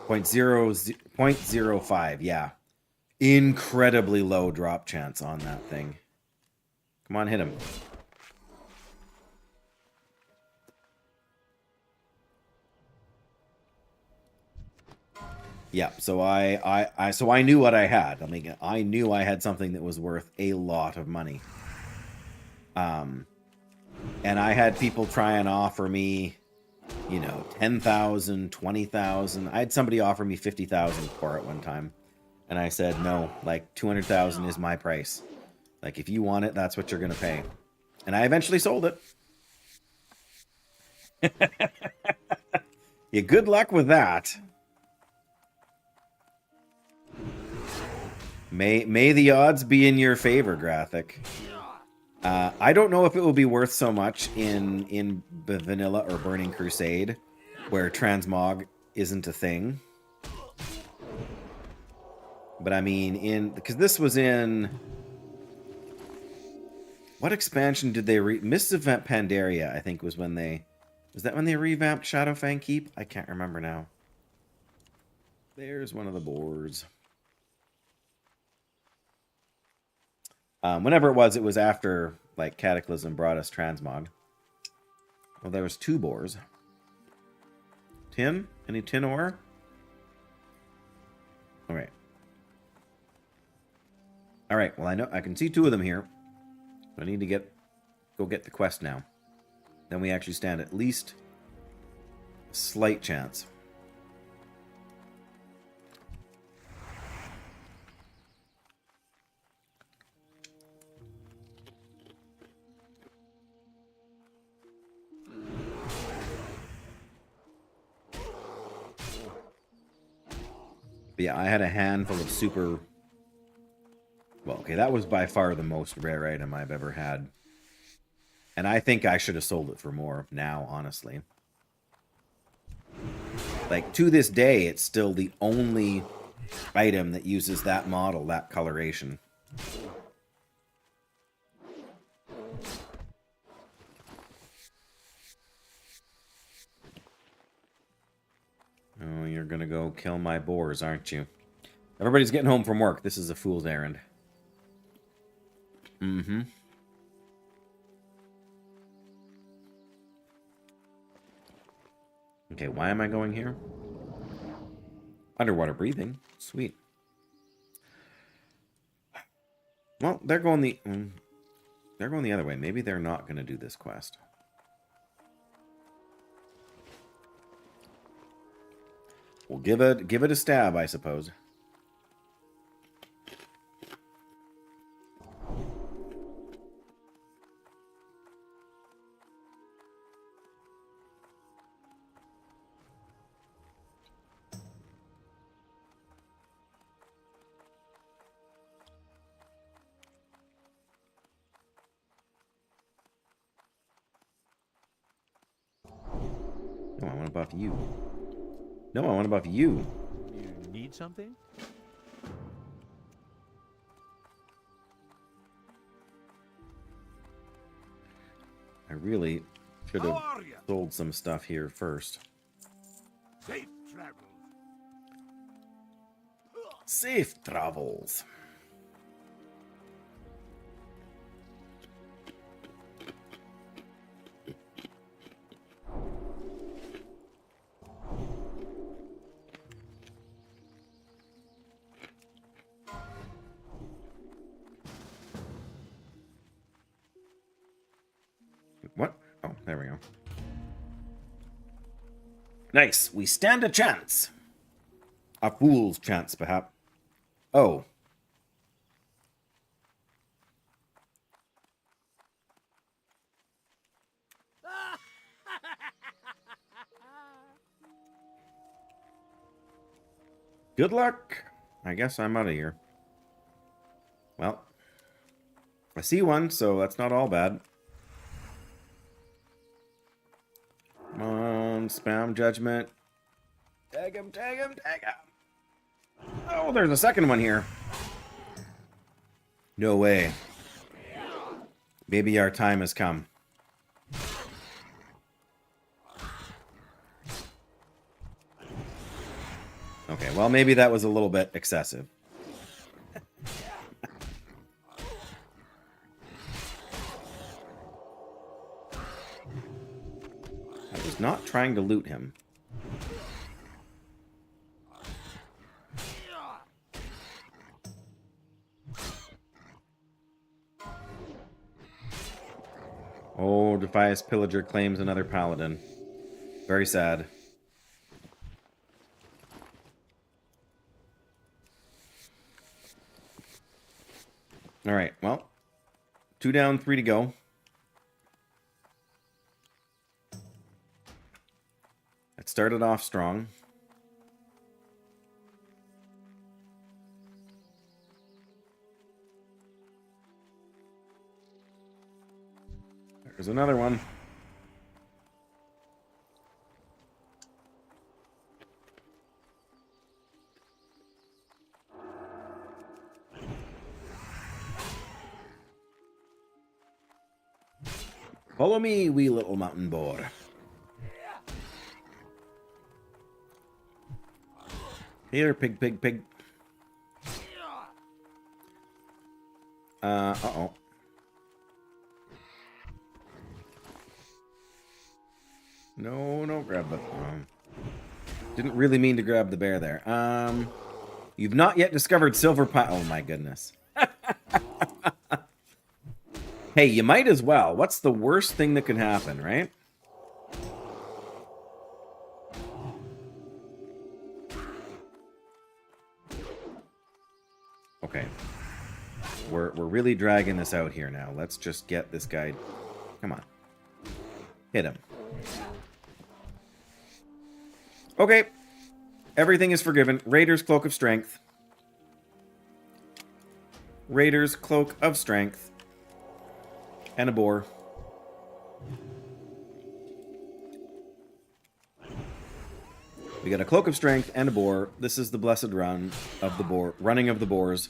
0.05, yeah. Incredibly low drop chance on that thing. Come on, hit him. Yeah, so I knew what I had. I mean, I knew I had something that was worth a lot of money. And I had people try and offer me, you know, 10,000, 20,000. I had somebody offer me 50,000 for it one time. And I said, no, like 200,000 is my price. Like, if you want it, that's what you're going to pay. And I eventually sold it. Yeah, good luck with that. May the odds be in your favor, Graphic. I don't know if it will be worth so much in Vanilla or Burning Crusade, where transmog isn't a thing. But I mean, because this was in... What expansion did they Mists of Pandaria, I think, was when they... Was that when they revamped Shadowfang Keep? I can't remember now. There's one of the boars. Whenever it was after, like, Cataclysm brought us transmog. Well, there was 2 boars. Tin? Any tin ore? Alright. Alright, well, I can see 2 of them here. I need to go get the quest now. Then we actually stand at least a slight chance. But yeah, I had a handful of super... Well, okay, that was by far the most rare item I've ever had. And I think I should have sold it for more now, honestly. Like, to this day, it's still the only item that uses that model, that coloration. Oh, you're gonna go kill my boars, aren't you? Everybody's getting home from work. This is a fool's errand. Mm-hmm. Okay, why am I going here? Underwater breathing. Sweet. Well, they're going the other way. Maybe they're not going to do this quest. We'll give it a stab, I suppose. No, I want to buff you. No, I want to buff you. You need something? I really should How have are you? sold some stuff here first. Safe travels. Safe travels. What? Oh, there we go. Nice. We stand a chance. A fool's chance, perhaps. Oh. Good luck. I guess I'm out of here. Well, I see one, so that's not all bad. Come on, spam judgment. Tag him, tag him, tag him. Oh, there's a second one here. No way. Maybe our time has come. Okay, well, maybe that was a little bit excessive. I was not trying to loot him. Oh, Defias Pillager claims another Paladin. Very sad. Alright, well. 2 down, 3 to go. It started off strong. There's another one. Follow me, wee little mountain boar. Here, pig, pig, pig. Uh-oh. No, grab the... didn't really mean to grab the bear there. You've not yet discovered silver pie... Oh, my goodness. Hey, you might as well. What's the worst thing that could happen, right? Okay. We're really dragging this out here now. Let's just get this guy... Come on. Hit him. Okay. Everything is forgiven. Raider's Cloak of Strength. Raider's Cloak of Strength. And a boar. We got a Cloak of Strength and a boar. This is the blessed run of the boar. Running of the boars.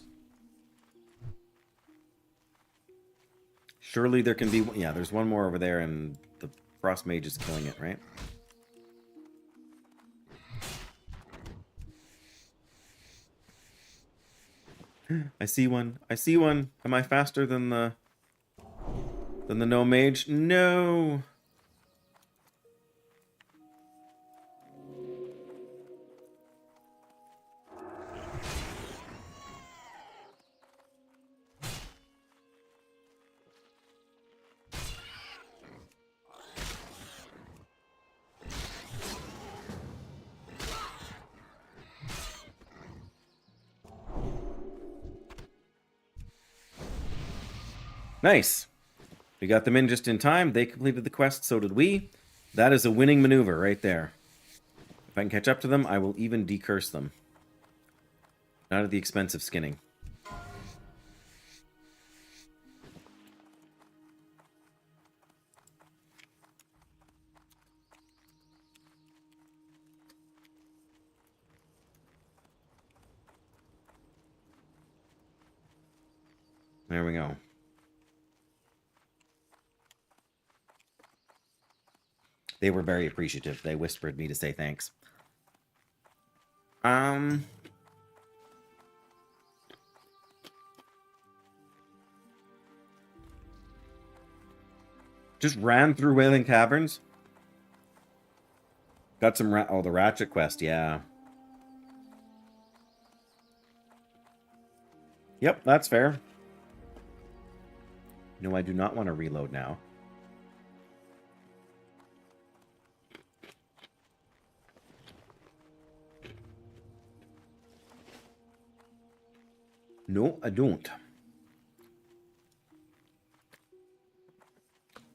Surely there can be... Yeah, there's one more over there and the Frost Mage is killing it, right? I see one. I see one. Am I faster than the no mage? No. Nice. We got them in just in time. They completed the quest, so did we. That is a winning maneuver right there. If I can catch up to them, I will even decurse them. Not at the expense of skinning. There we go. They were very appreciative. They whispered me to say thanks. Just ran through Wailing Caverns. Got some the Ratchet quest, yeah. Yep, that's fair. No, I do not want to reload now. No, I don't.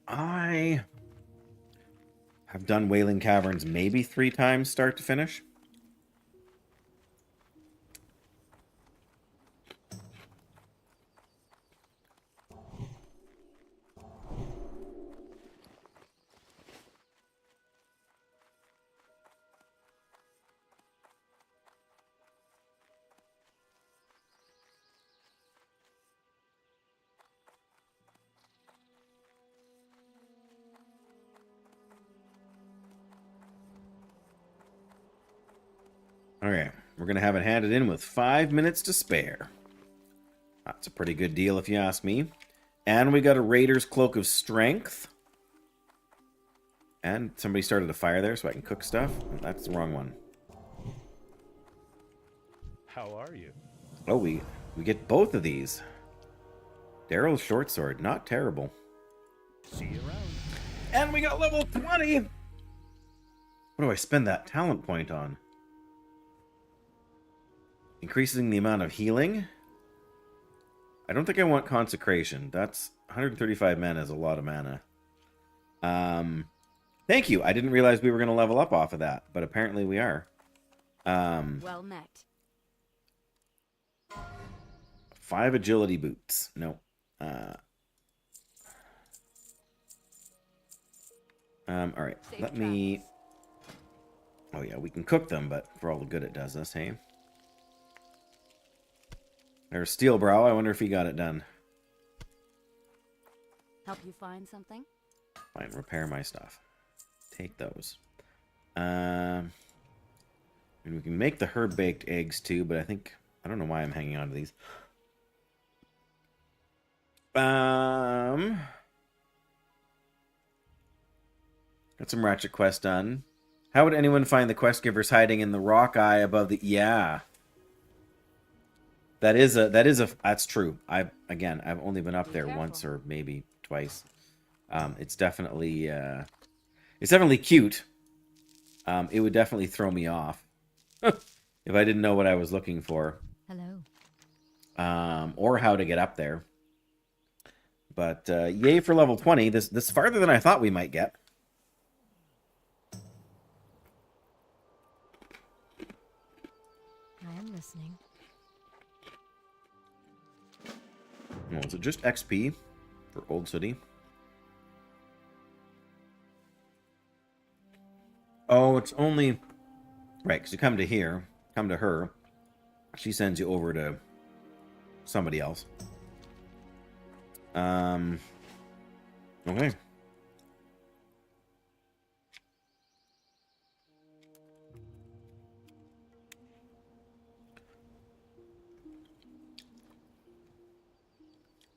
I have done Wailing Caverns maybe 3 times start to finish. Okay, we're going to have it handed in with 5 minutes to spare. That's a pretty good deal if you ask me. And we got a Raider's Cloak of Strength. And somebody started a fire there so I can cook stuff. That's the wrong one. How are you? Oh, we get both of these. Daryl's short sword, not terrible. See you around. And we got level 20! What do I spend that talent point on? Increasing the amount of healing. I don't think I want consecration. That's 135 mana is a lot of mana. Thank you. I didn't realize we were going to level up off of that, but apparently we are. Well met. 5 agility boots. No. All right. Let me. Oh yeah, we can cook them, but for all the good it does us, hey. There's Steel Brow. I wonder if he got it done. Help you find something? Fine, repair my stuff. Take those. And we can make the herb-baked eggs too, but I don't know why I'm hanging on to these. Got some Ratchet quest done. How would anyone find the quest givers hiding in the rock eye above the... Yeah. That's true. I've only been up there once or maybe twice. It's definitely cute. It would definitely throw me off if I didn't know what I was looking for. Hello. Or how to get up there. But yay for level 20. This is farther than I thought we might get. I am listening. Oh, is it just XP for Old City? Oh, it's only... Right, because you come to here, come to her. She sends you over to somebody else. Okay.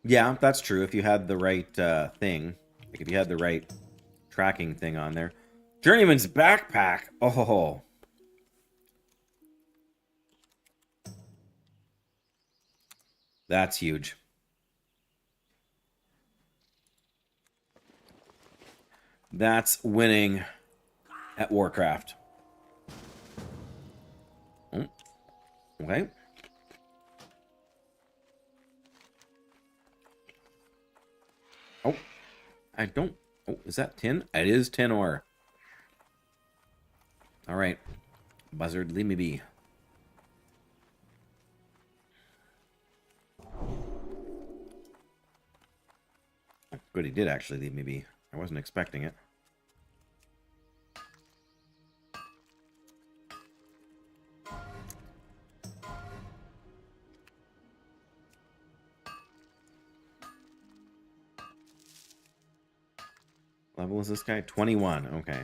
Yeah, that's true. If you had the right thing, like if you had the right tracking thing on there. Journeyman's backpack. Oh. That's huge. That's winning at Warcraft. Oh. Okay. Oh, I don't... Oh, is that tin? It is tin ore. All right. Buzzard, leave me be. Oh, good, he did actually leave me be. I wasn't expecting it. Level is this guy? 21. Okay.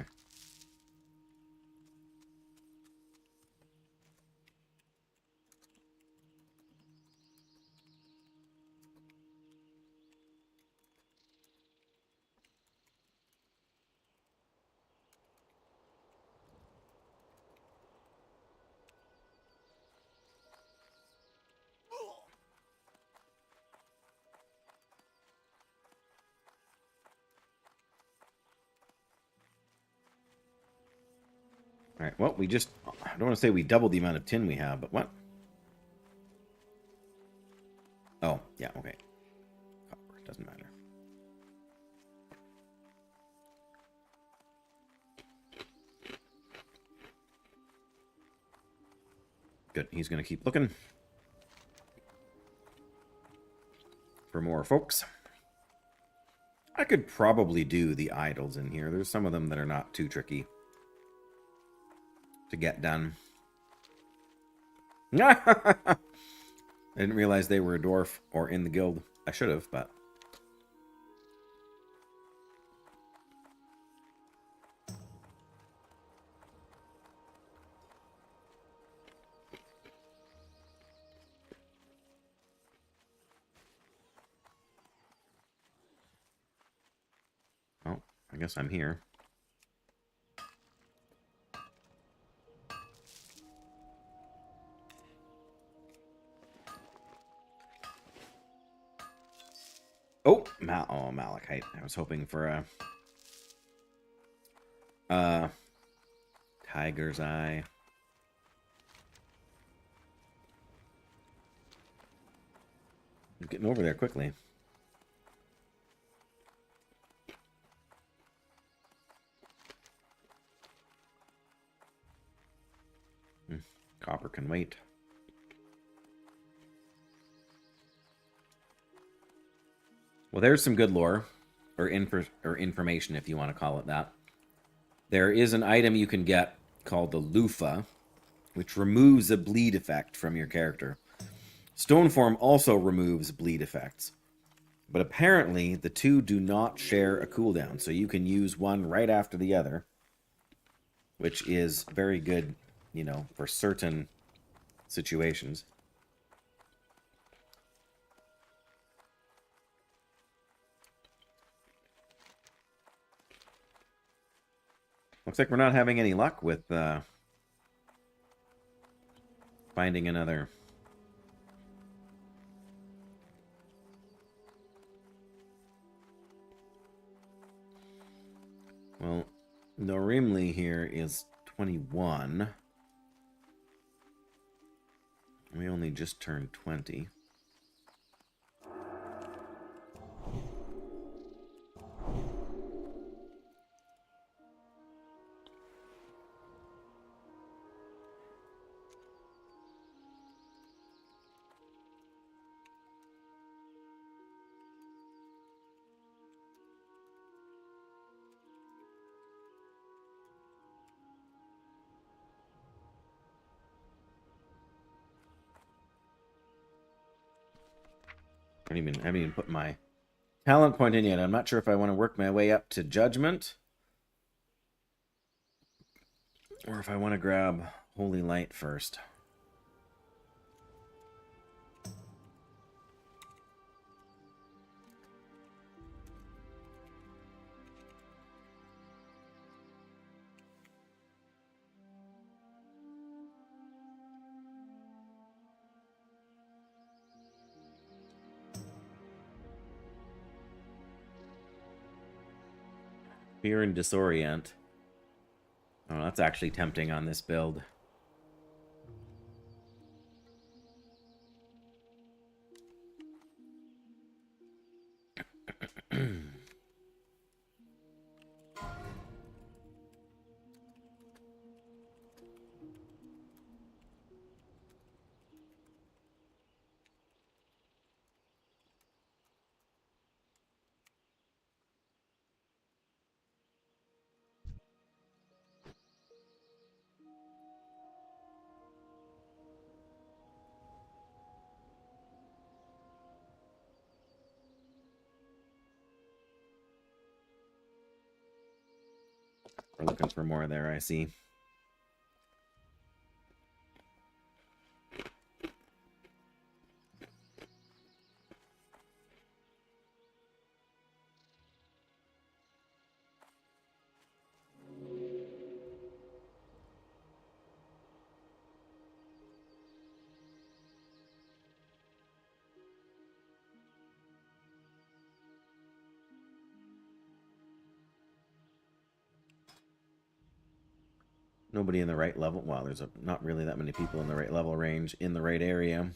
Alright, well, we just... I don't want to say we doubled the amount of tin we have, but what? Oh, yeah, okay. Copper, doesn't matter. Good, he's going to keep looking for more folks. I could probably do the idols in here. There's some of them that are not too tricky to get done. I didn't realize they were a dwarf or in the guild. I should have, but... Oh, I guess I'm here. Oh, Malachite. I was hoping for a tiger's eye. I'm getting over there quickly. Copper can wait. Well, there's some good lore, or information, if you want to call it that. There is an item you can get called the loofah, which removes a bleed effect from your character. Stoneform also removes bleed effects, but apparently the two do not share a cooldown, so you can use one right after the other, which is very good, you know, for certain situations. Looks like we're not having any luck with finding another. Well, Norimli here is 21. We only just turned 20. I haven't even put my talent point in yet. I'm not sure if I want to work my way up to judgment, or if I want to grab Holy Light first. Fear and Disorient. Oh, that's actually tempting on this build. We're looking for more there, I see. Nobody in the right level. Well, there's not really that many people in the right level range in the right area.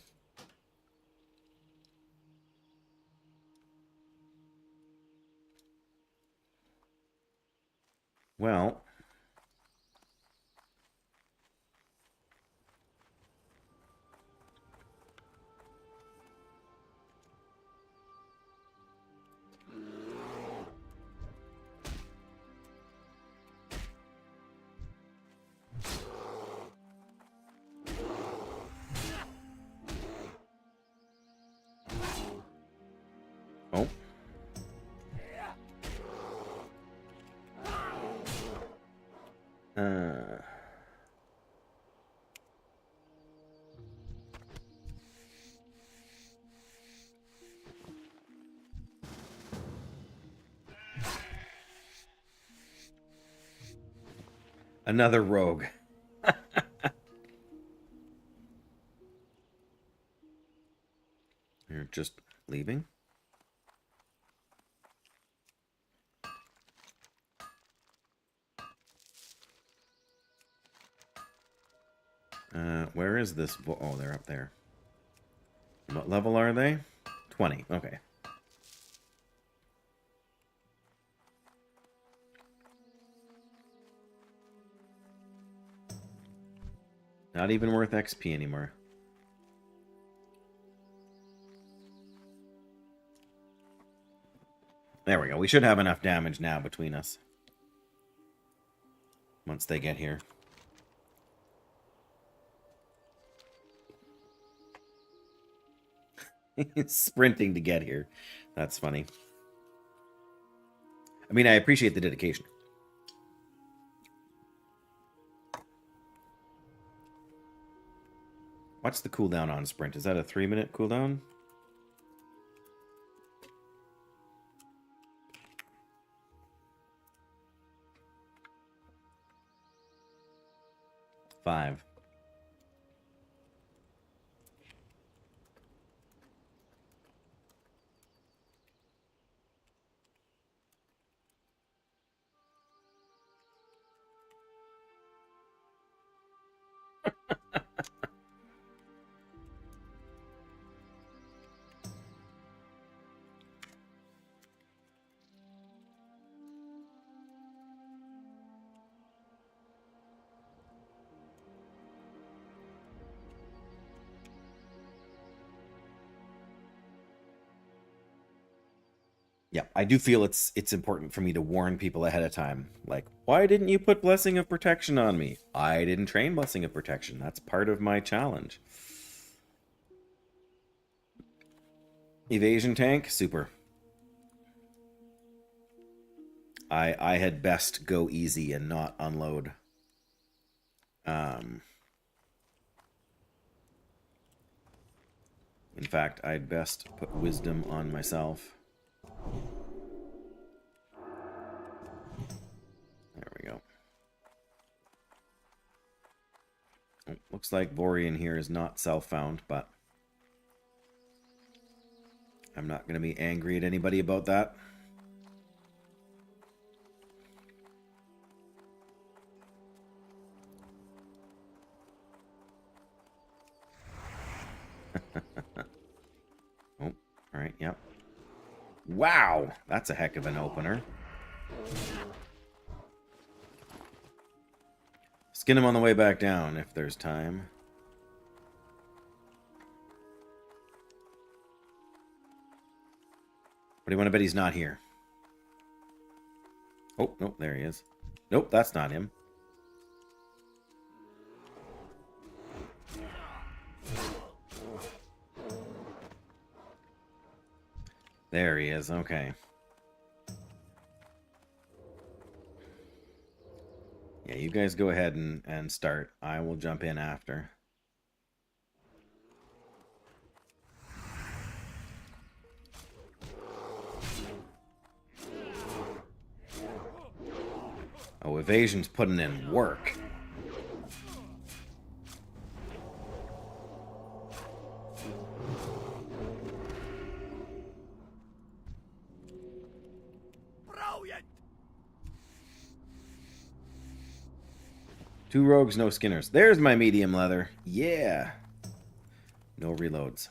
Well, oh. Another rogue. You're just leaving? Where is this? Oh, they're up there. What level are they? 20. Okay. Not even worth XP anymore. There we go. We should have enough damage now between us. Once they get here. He's sprinting to get here. That's funny. I mean, I appreciate the dedication. What's the cooldown on sprint? Is that a 3-minute cooldown? Five. Yeah, I do feel it's important for me to warn people ahead of time. Like, why didn't you put Blessing of Protection on me? I didn't train Blessing of Protection. That's part of my challenge. Evasion tank, super. I had best go easy and not unload. In fact, I'd best put Wisdom on myself. There we go. Oh, looks like Vorian here is not self-found, but I'm not going to be angry at anybody about that. Oh, all right, yep. Wow, that's a heck of an opener. Skin him on the way back down if there's time. What do you want to bet he's not here? Oh, nope, there he is. Nope, that's not him. There he is, okay. Yeah, you guys go ahead and start. I will jump in after. Oh, Evasion's putting in work. 2 rogues, no skinners. There's my medium leather. Yeah. No reloads.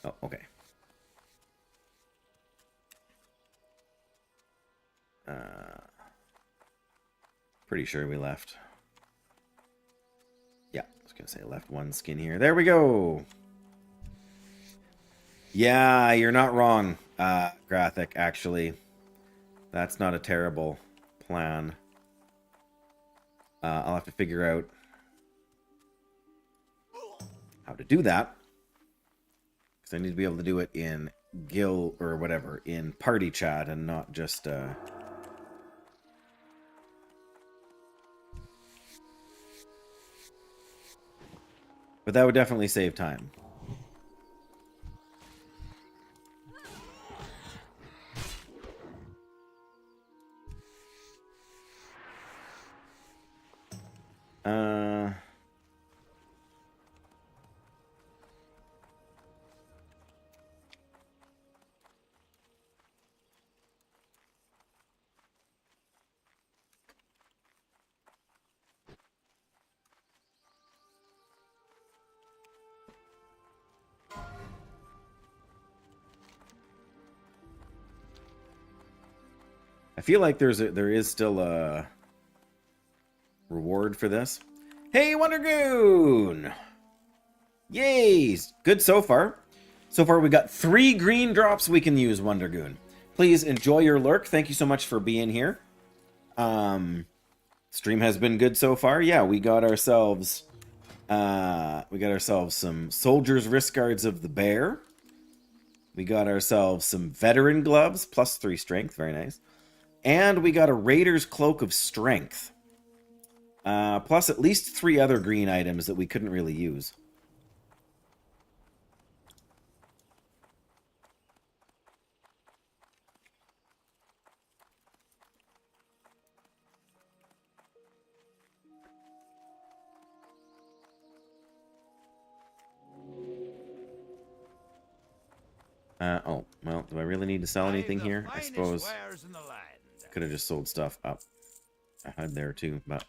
Oh, okay. Pretty sure we left. Yeah, I was gonna say left 1 skin here. There we go. Yeah, you're not wrong, Graphic, actually. That's not a terrible plan. I'll have to figure out how to do that. Because I need to be able to do it in guild or whatever, in party chat and not just... But that would definitely save time. I feel like there is still a reward for this. Hey, Wondergoon! Yay! Good so far. So far, we got 3 green drops we can use, Wondergoon. Please enjoy your lurk. Thank you so much for being here. Stream has been good so far. Yeah, we got ourselves some Soldier's Wrist Guards of the Bear. We got ourselves some Veteran Gloves, plus 3 strength. Very nice. And we got a Raider's Cloak of Strength. Plus at least 3 other green items that we couldn't really use. Oh, well, do I really need to sell anything here? I suppose I could have just sold stuff up ahead there too, but...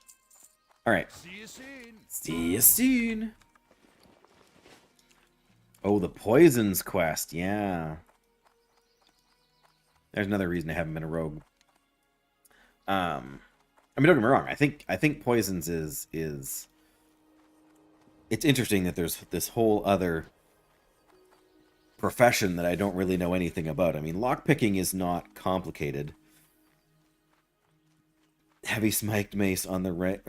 Alright. See you soon. See you soon. Oh, the Poisons quest, yeah. There's another reason I haven't been a rogue. I mean, don't get me wrong, I think Poisons is... It's interesting that there's this whole other profession that I don't really know anything about. I mean, lockpicking is not complicated. Heavy smiked mace on the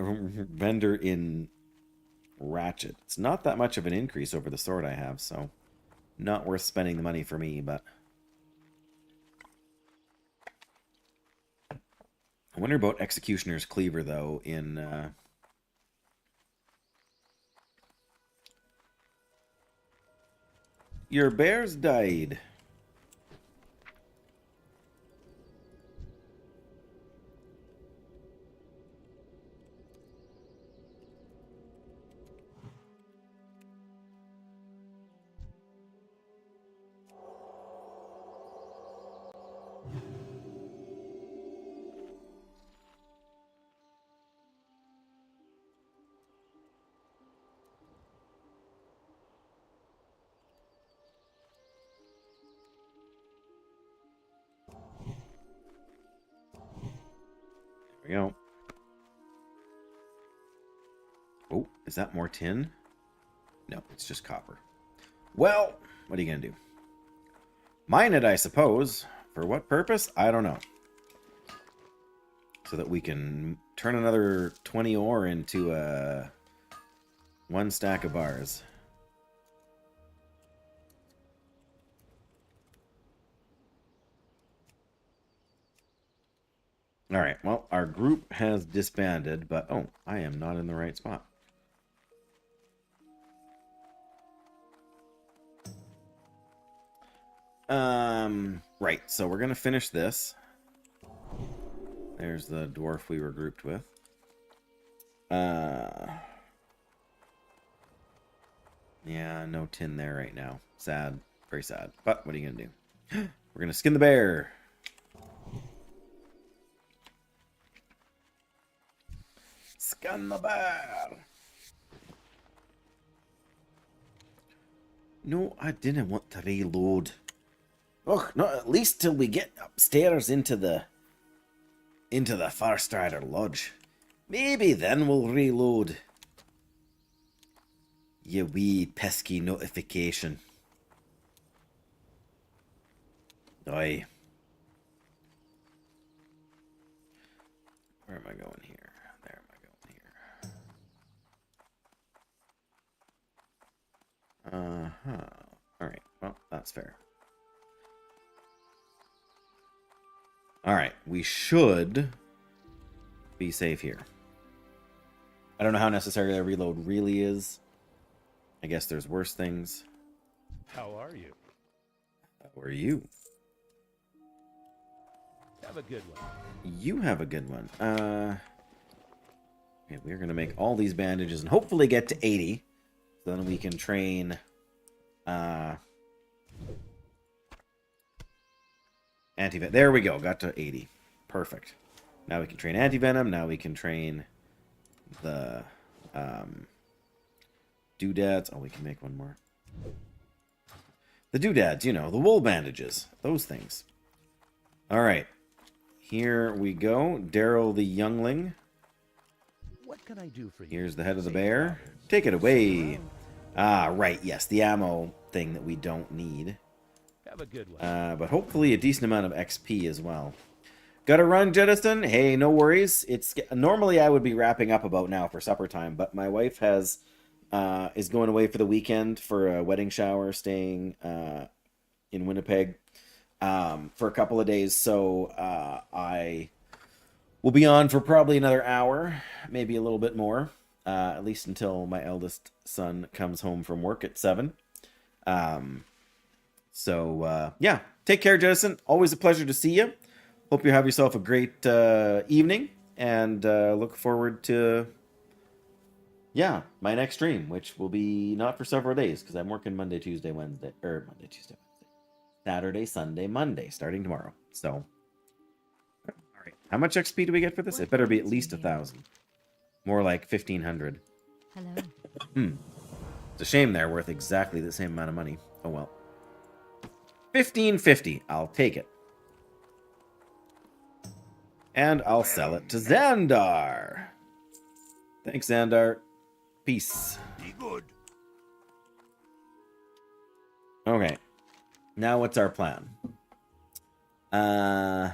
vendor in Ratchet. It's not that much of an increase over the sword I have, so not worth spending the money for me, but... I wonder about Executioner's Cleaver, though, in... Your bears died. There we go. Oh, is that more tin? No, it's just copper. Well, what are you going to do? Mine it, I suppose. For what purpose? I don't know. So that we can turn another 20 ore into 1 stack of bars. Alright, well, our group has disbanded, but... Oh, I am not in the right spot. Right, so we're going to finish this. There's the dwarf we were grouped with. Yeah, no tin there right now. Sad. Very sad. But what are you going to do? We're going to skin the bear. Scan the bear. No, I didn't want to reload. Ugh, not at least till we get upstairs into the Farstrider Lodge. Maybe then we'll reload. You wee pesky notification. Aye. Where am I going here? There am I going here. Alright, well, that's fair. Alright, we should be safe here. I don't know how necessary a reload really is. I guess there's worse things. How are you? How are you? Have a good one. You have a good one. Yeah, we're going to make all these bandages and hopefully get to 80. So then we can train... Anti-venom. There we go. Got to 80. Perfect. Now we can train anti-venom. Now we can train the doodads. Oh, we can make one more. The doodads, you know, the wool bandages. Those things. All right. Here we go. Daryl the youngling. What can I do for you? Here's the head of the bear. Take it away. Ah, right. Yes, the ammo thing that we don't need. Have a good one. But hopefully a decent amount of XP as well. Gotta run, Jettison. Hey, no worries. It's normally I would be wrapping up about now for supper time, but my wife is going away for the weekend for a wedding shower, staying in Winnipeg for a couple of days. So I will be on for probably another hour, maybe a little bit more, at least until my eldest son comes home from work at 7. So, yeah, take care, Jettison. Always a pleasure to see you. Hope you have yourself a great evening, and look forward to, yeah, my next stream, which will be not for several days, because I'm working Monday, Tuesday, Wednesday, Saturday, Sunday, Monday, starting tomorrow. So, all right. How much XP do we get for this? It better be at least 1,000. More like 1,500. Hello. It's a shame they're worth exactly the same amount of money. Oh, well. 1,550. I'll take it. And I'll sell it to Xandar. Thanks, Xandar. Peace. Be good. Okay. Now what's our plan? There's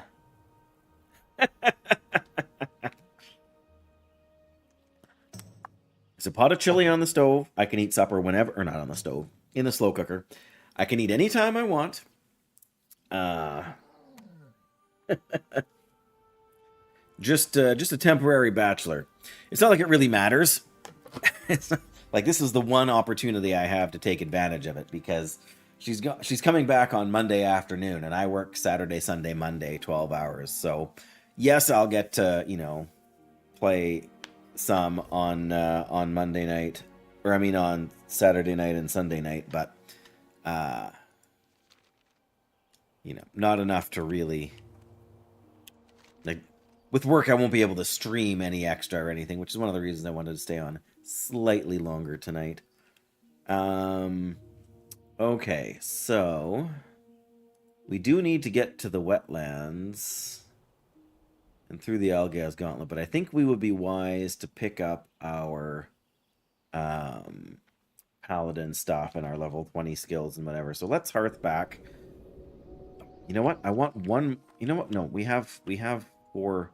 a pot of chili on the stove. I can eat supper whenever, or not on the stove, in the slow cooker. I can eat anytime I want. Just a temporary bachelor. It's not like it really matters. It's not, like this is the one opportunity I have to take advantage of it because she's coming back on Monday afternoon and I work Saturday, Sunday, Monday, 12 hours. So yes, I'll get to, play some on Monday night, or I mean on Saturday night and Sunday night, but not enough to really, like, with work I won't be able to stream any extra or anything, which is one of the reasons I wanted to stay on slightly longer tonight. Okay, so we do need to get to the wetlands and through the Algaz Gauntlet, but I think we would be wise to pick up our Paladin stuff and our level 20 skills and whatever. So let's hearth back. You know what? I want one. You know what? No, we have 4.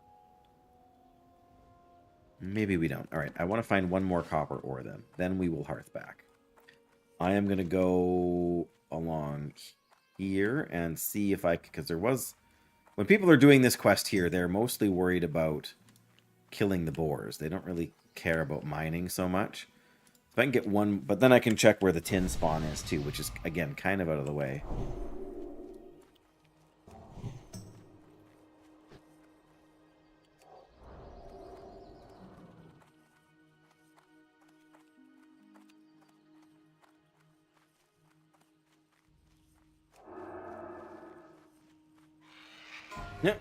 Maybe we don't. All right. I want to find one more copper ore then. Then we will hearth back. I am going to go along here and see if I... Because there was... When people are doing this quest here, they're mostly worried about killing the boars. They don't really care about mining so much. If I can get one... But then I can check where the tin spawn is too, which is, again, kind of out of the way. Yeah.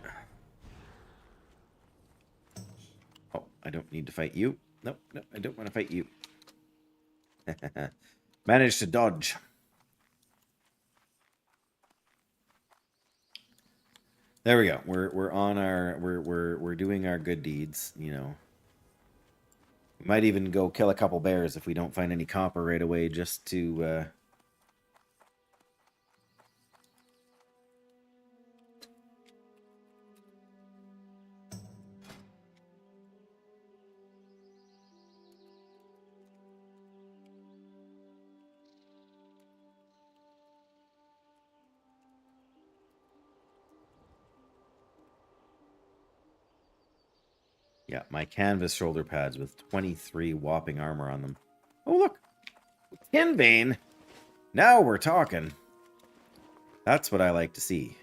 Oh, I don't need to fight you. Nope, nope, I don't want to fight you. Managed to dodge. There we go. We're on our we're doing our good deeds, you know. We might even go kill a couple bears if we don't find any copper right away, just to yeah, my canvas shoulder pads with 23 whopping armor on them. Oh, look. Tin vein. Now we're talking. That's what I like to see.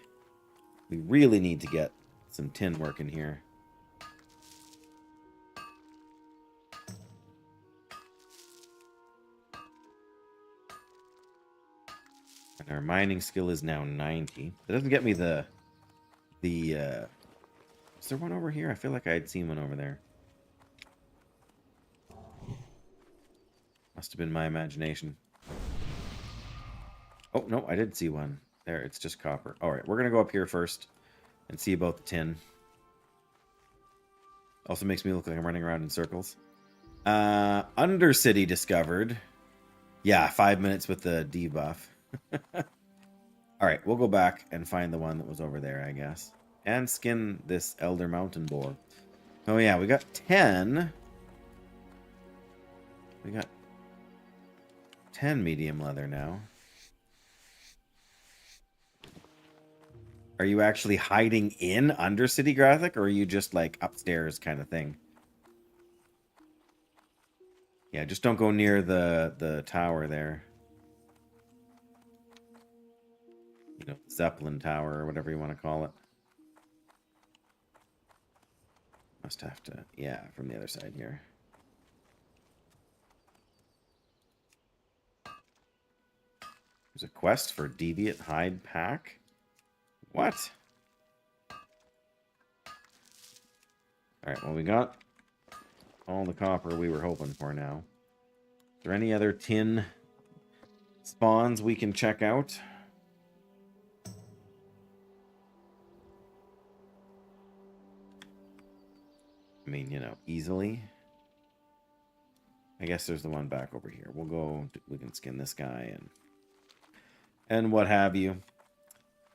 We really need to get some tin working here. And our mining skill is now 90. It doesn't get me the is there one over here? I feel like I had seen one over there. Must have been my imagination. Oh, no, I did see one. There, it's just copper. Alright, we're going to go up here first and see about the tin. Also makes me look like I'm running around in circles. Undercity discovered. Yeah, 5 minutes with the debuff. Alright, we'll go back and find the one that was over there, I guess. And skin this Elder Mountain Boar. Oh yeah, we got 10. We got 10 medium leather now. Are you actually hiding in Undercity, Graphic, or are you just like upstairs kind of thing? Yeah, just don't go near the tower there. You know, Zeppelin Tower or whatever you want to call it. Must have to, yeah, from the other side here. There's a quest for Deviant Hide Pack. What? Alright, well, we got all the copper we were hoping for now. Is there any other tin spawns we can check out? I mean, you know, easily. I guess there's the one back over here. We'll go, we can skin this guy and what have you.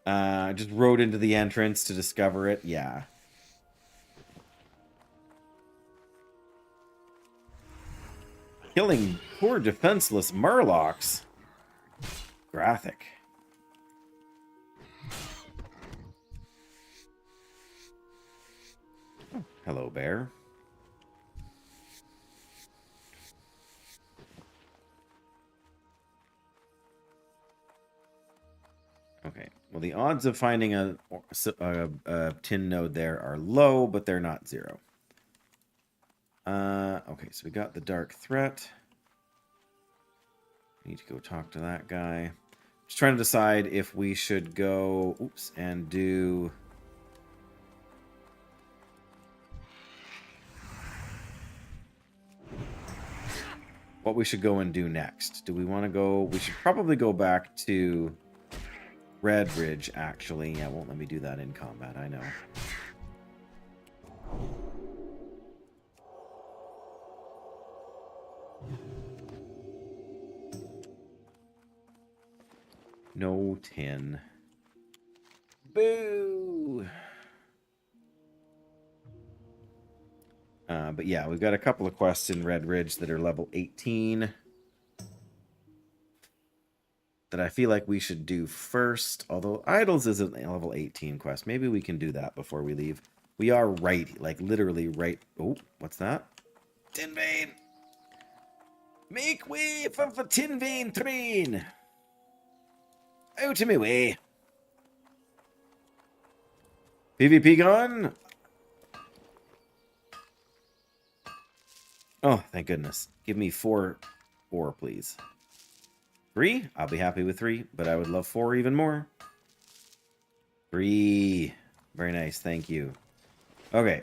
I just rode into the entrance to discover it. Yeah. Killing poor defenseless murlocs. Graphic. Hello, bear. Okay. Well, the odds of finding a tin node there are low, but they're not zero. Okay, so we got the dark threat. Need to go talk to that guy. Just trying to decide if we should go, oops, and do what we should go and do next. Do we want to go? We should probably go back to Red Ridge, actually. Yeah, it won't let me do that in combat, I know. No tin. Boo! But yeah, we've got a couple of quests in Red Ridge that are level 18 that I feel like we should do first. Although Idols isn't a level 18 quest. Maybe we can do that before we leave. We are right, like literally right. Oh, what's that? Tin vein! Make way for the tin vein train! Out of my way. PvP gone? Oh, thank goodness. Give me 4 ore, please. 3? I'll be happy with 3, but I would love 4 even more. 3. Very nice, thank you. Okay.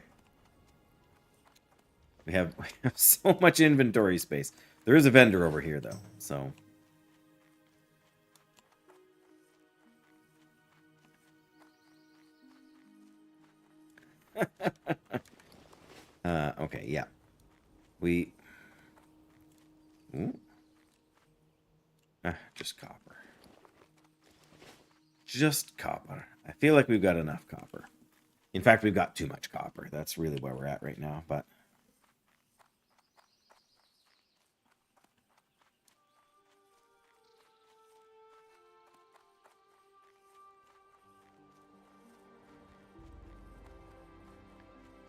We have so much inventory space. There is a vendor over here, though, so... okay, yeah. We... Ooh. Just copper. Just copper. I feel like we've got enough copper. In fact, we've got too much copper. That's really where we're at right now, but...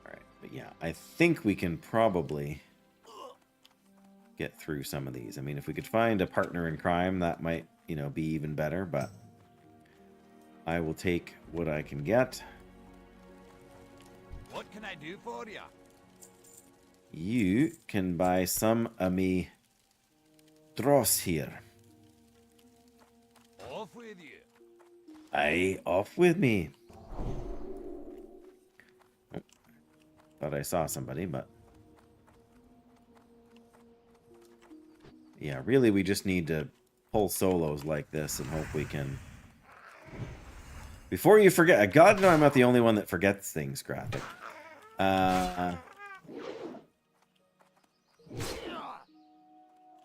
Alright, but yeah, I think we can probably get through some of these. I mean, if we could find a partner in crime, that might, you know, be even better, but... I will take what I can get. What can I do for you? You can buy some of me dross here. Off with you. Aye, off with me. Oh, thought I saw somebody, but... Yeah, really we just need to pull solos like this and hope we can... Before you forget, God, no, I'm not the only one that forgets things, Graphic.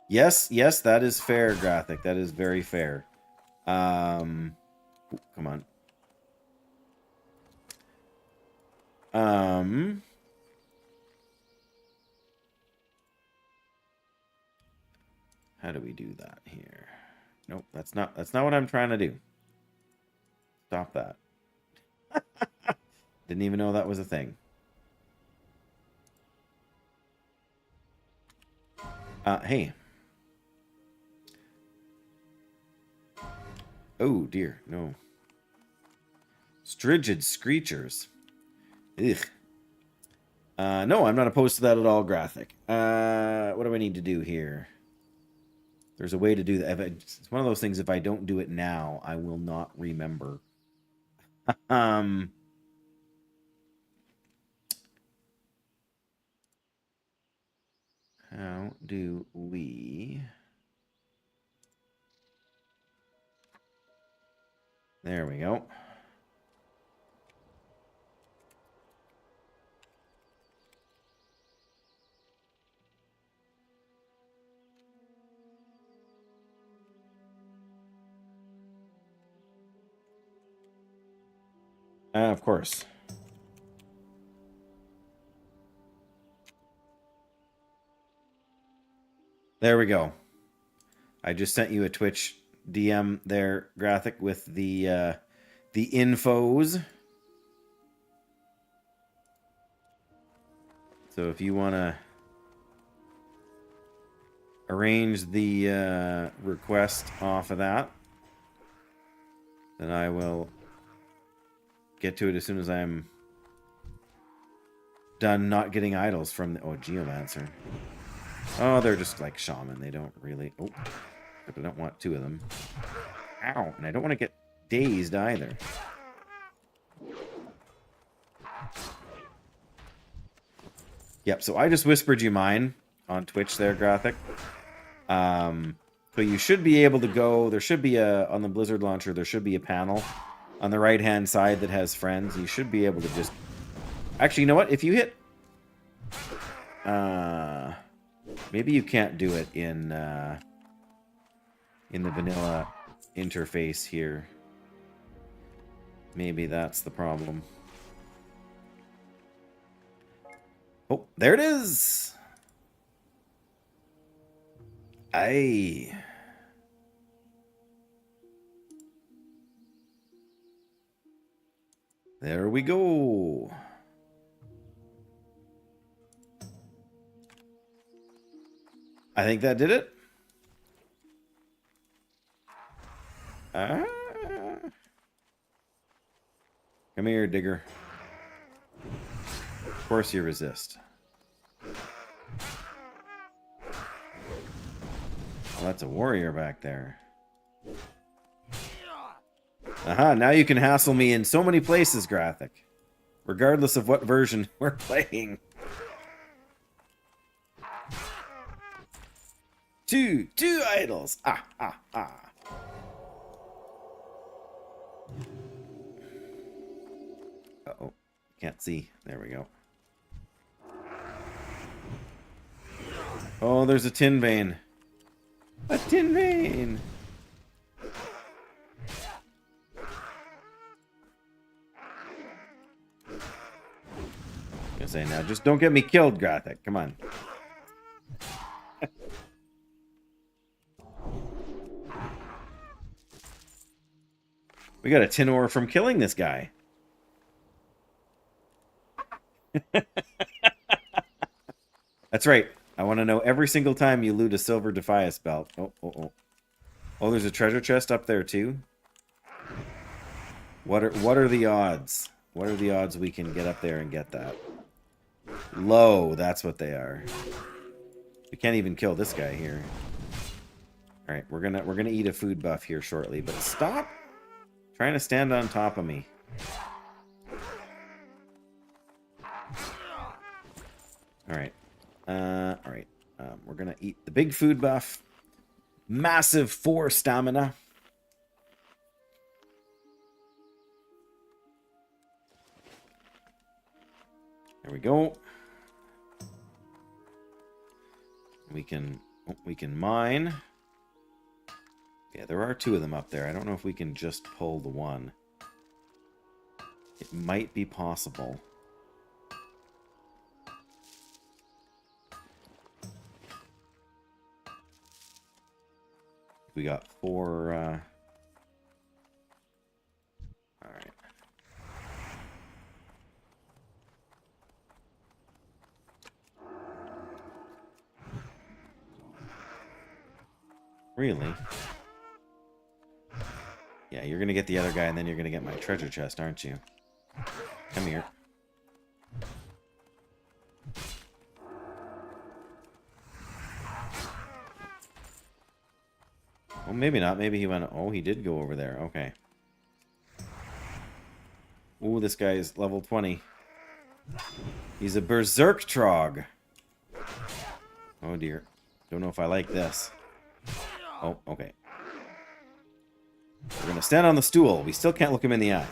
Yes, that is fair, Graphic. That is very fair. Ooh, come on. How do we do that here? Nope, that's not what I'm trying to do. Stop that. Didn't even know that was a thing. Hey. Oh, dear. No. Strigid screechers. Ugh. No, I'm not opposed to that at all, Graphic. What do I need to do here? There's a way to do that. It's one of those things, if I don't do it now, I will not remember. How do we... There we go. Of course. There we go. I just sent you a Twitch DM there, Graphic, with the infos. So if you want to arrange the request off of that, then I will get to it as soon as I'm done not getting idols from the... Oh, Geomancer. Oh, they're just like shaman. They don't really... Oh, but I don't want two of them. Ow, and I don't want to get dazed either. Yep, so I just whispered you mine on Twitch there, Graphic. So you should be able to go... There should be a... On the Blizzard launcher, there should be a panel on the right-hand side that has friends. You should be able to just... Actually, you know what? If you hit... maybe you can't do it in the vanilla interface here. Maybe that's the problem. Oh, there it is! Aye. There we go. I think that did it. Come here, digger. Of course you resist. Well, that's a warrior back there. Aha, now you can hassle me in so many places, Graphic. Regardless of what version we're playing. Two idols. Ah, ah, ah. Uh-oh. Can't see. There we go. Oh, there's a tin vein. A tin vein. Gonna say now, just don't get me killed, Gothic. Come on. We got a tin ore from killing this guy. That's right. I want to know every single time you loot a silver Defias belt. Oh, there's a treasure chest up there too. What are the odds? What are the odds we can get up there and get that? Low, that's what they are. We can't even kill this guy here. All right, we're gonna eat a food buff here shortly, but stop trying to stand on top of me. All right. We're gonna eat the big food buff. Massive 4 stamina. There we go. We can mine. Yeah, there are 2 of them up there. I don't know if we can just pull the one. It might be possible. We got 4, all right. Really? Yeah, you're gonna get the other guy and then you're gonna get my treasure chest, aren't you? Come here. Oh, maybe not. Maybe he went... Oh, he did go over there. Okay. Ooh, this guy is level 20. He's a berserk trog. Oh, dear. Don't know if I like this. Oh, okay. We're going to stand on the stool. We still can't look him in the eye.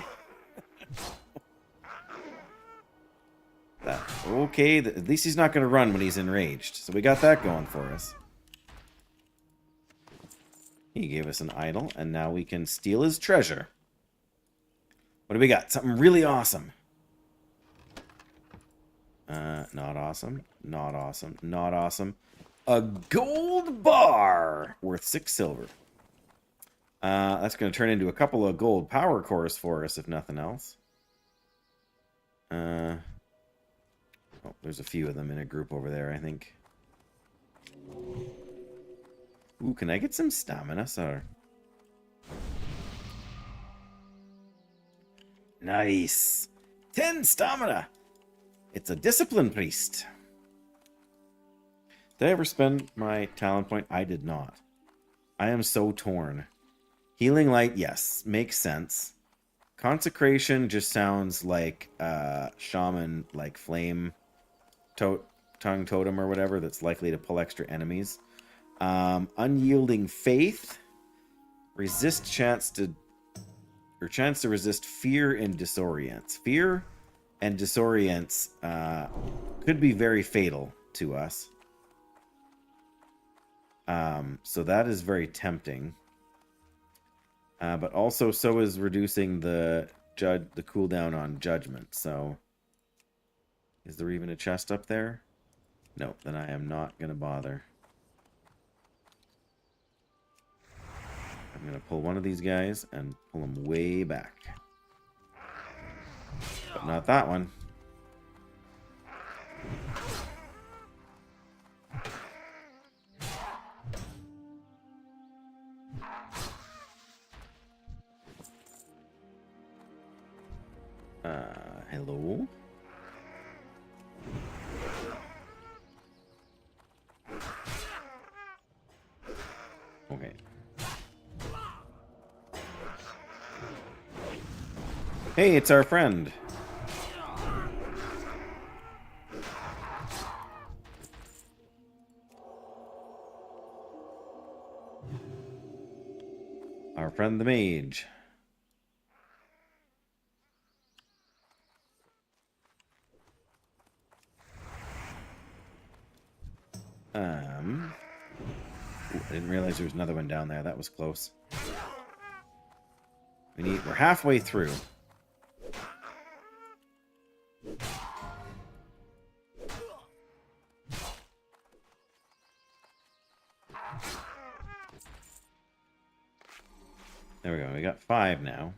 Okay, at least he's not going to run when he's enraged. So we got that going for us. He gave us an idol, and now we can steal his treasure. What do we got? Something really awesome. Not awesome. Not awesome. Not awesome. A gold bar worth 6 silver. That's going to turn into a couple of gold power cores for us, if nothing else. Oh, there's a few of them in a group over there, I think. Ooh, can I get some stamina, sir? Nice. 10 stamina. It's a discipline priest. Did I ever spend my talent point? I did not. I am so torn. Healing light, yes, makes sense. Consecration just sounds like shaman, like flame tongue totem or whatever that's likely to pull extra enemies. Unyielding faith, chance to resist fear and disorients. Fear and disorients could be very fatal to us. So that is very tempting. But also so is reducing the cooldown on judgment. So is there even a chest up there? No, then I am not going to bother. I'm going to pull one of these guys and pull him way back. But not that one. Hello? Okay. Hey, it's our friend. friend the mage. Ooh, I didn't realize there was another one down there. That was close. We're halfway through. There we go. We got 5 now.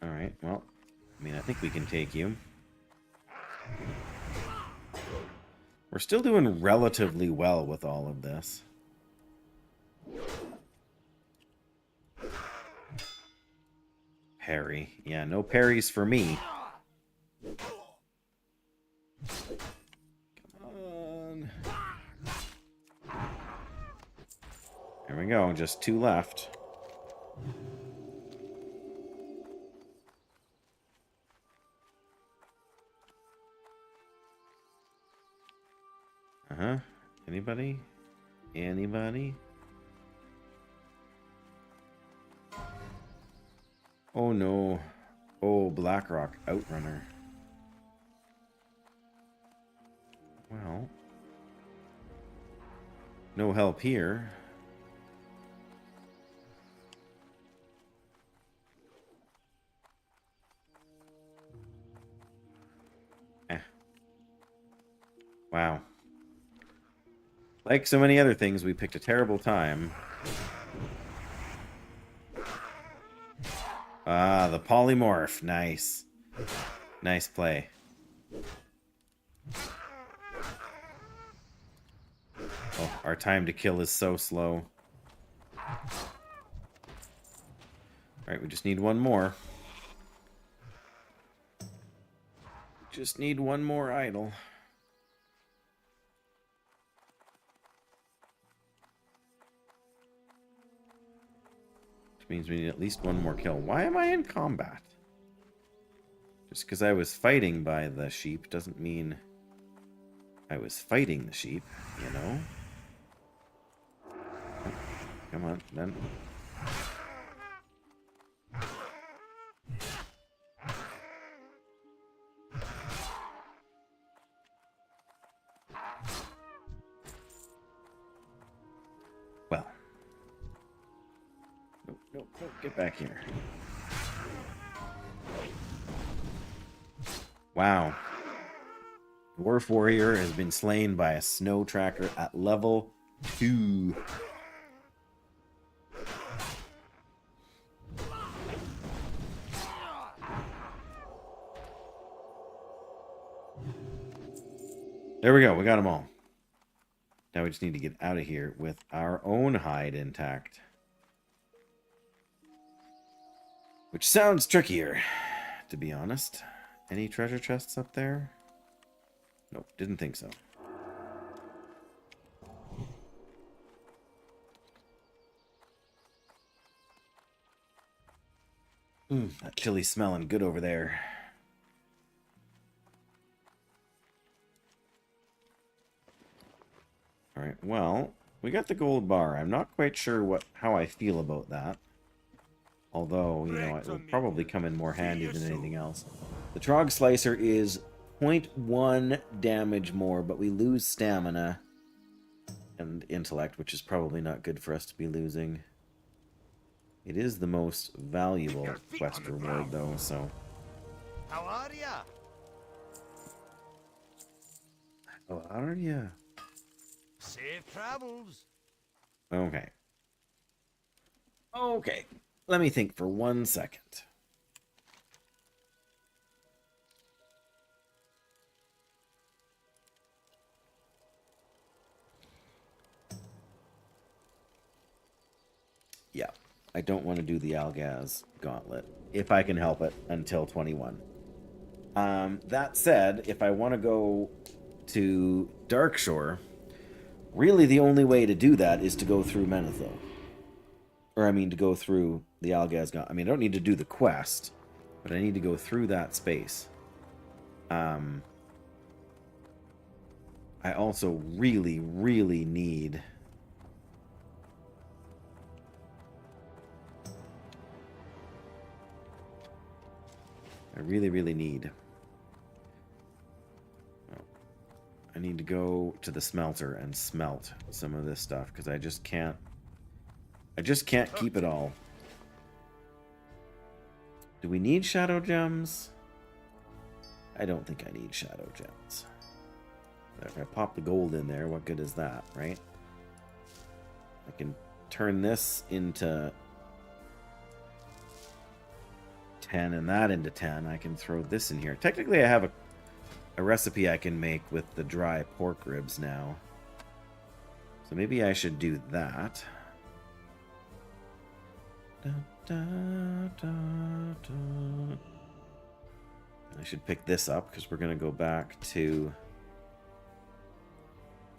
All right. Well, I mean, I think we can take you. We're still doing relatively well with all of this. Parry. Yeah, no parries for me. Come on. There we go. Just 2 left. Uh-huh. Anybody? Anybody? Oh no. Oh, Blackrock Outrunner. Well. No help here. Wow. Like so many other things, we picked a terrible time. Ah, the polymorph. Nice. Nice play. Oh, our time to kill is so slow. Alright, we just need one more. Just need one more idol. Means we need at least one more kill. Why am I in combat? Just because I was fighting by the sheep doesn't mean I was fighting the sheep, you know? Oh, come on, then. Well. Nope, get back here. Wow. Dwarf Warrior has been slain by a snow tracker at level 2. There we go, we got them all. Now we just need to get out of here with our own hide intact. Which sounds trickier, to be honest. Any treasure chests up there? Nope, didn't think so. That chili's smelling good over there. Alright, well, we got the gold bar. I'm not quite sure how I feel about that. Although, you know, it will probably come in more handy than anything else. The Trog Slicer is 0.1 damage more, but we lose stamina and intellect, which is probably not good for us to be losing. It is the most valuable quest reward, though, so... How are ya? How are ya? Safe travels. Okay. Okay. Let me think for 1 second. Yeah, I don't want to do the Algaz Gauntlet, if I can help it, until 21. That said, if I want to go to Darkshore, really the only way to do that is to go through Menethil. Or, I mean, to go through the Algaz Gauntlet. I mean, I don't need to do the quest, but I need to go through that space. I also really, really need... I really, really need... I need to go to the smelter and smelt some of this stuff because I just can't keep it all. Do we need shadow gems? I don't think I need shadow gems. If I pop the gold in there, what good is that, right? I can turn this into 10 and that into 10. I can throw this in here. Technically, I have a recipe I can make with the dry pork ribs now. So maybe I should do that. Da, da, da, da. I should pick this up because we're going to go back to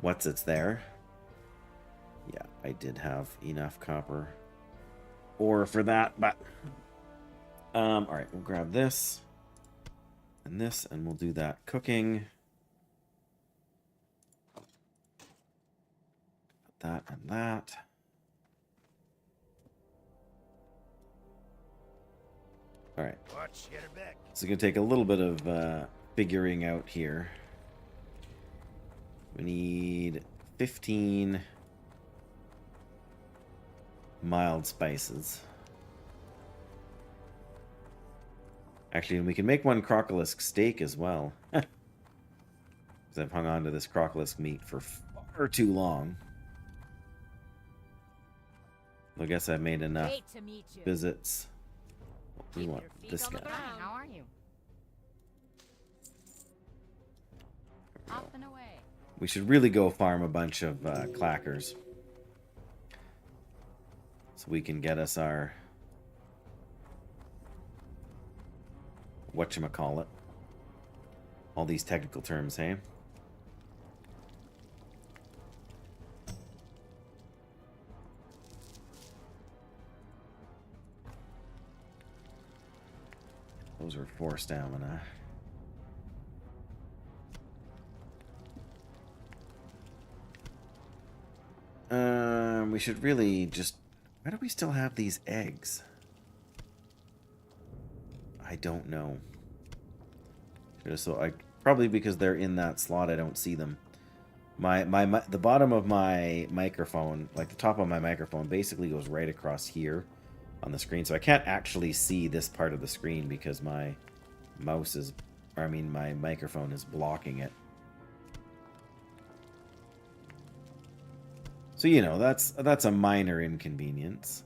what's it's there. Yeah, I did have enough copper ore for that, but all right, we'll grab this and this, and we'll do that cooking. Put that and that. All right. Watch, get her back. It's going to take a little bit of figuring out here. We need 15 mild spices. Actually, and we can make one crocolisk steak as well. Because I've hung on to this crocolisk meat for far too long. I guess I've made enough Great to meet you. visits. We Keep want your feet this on guy. the ground. How are you? Up and away. We should really go farm a bunch of clackers. So we can get us our... whatchamacallit. All these technical terms, hey? Those are 4 stamina. We should really just... Why do we still have these eggs? I don't know. So probably because they're in that slot, I don't see them. The bottom of my microphone, like the top of my microphone, basically goes right across here on the screen, so I can't actually see this part of the screen because my my microphone is blocking it. So you know, that's a minor inconvenience.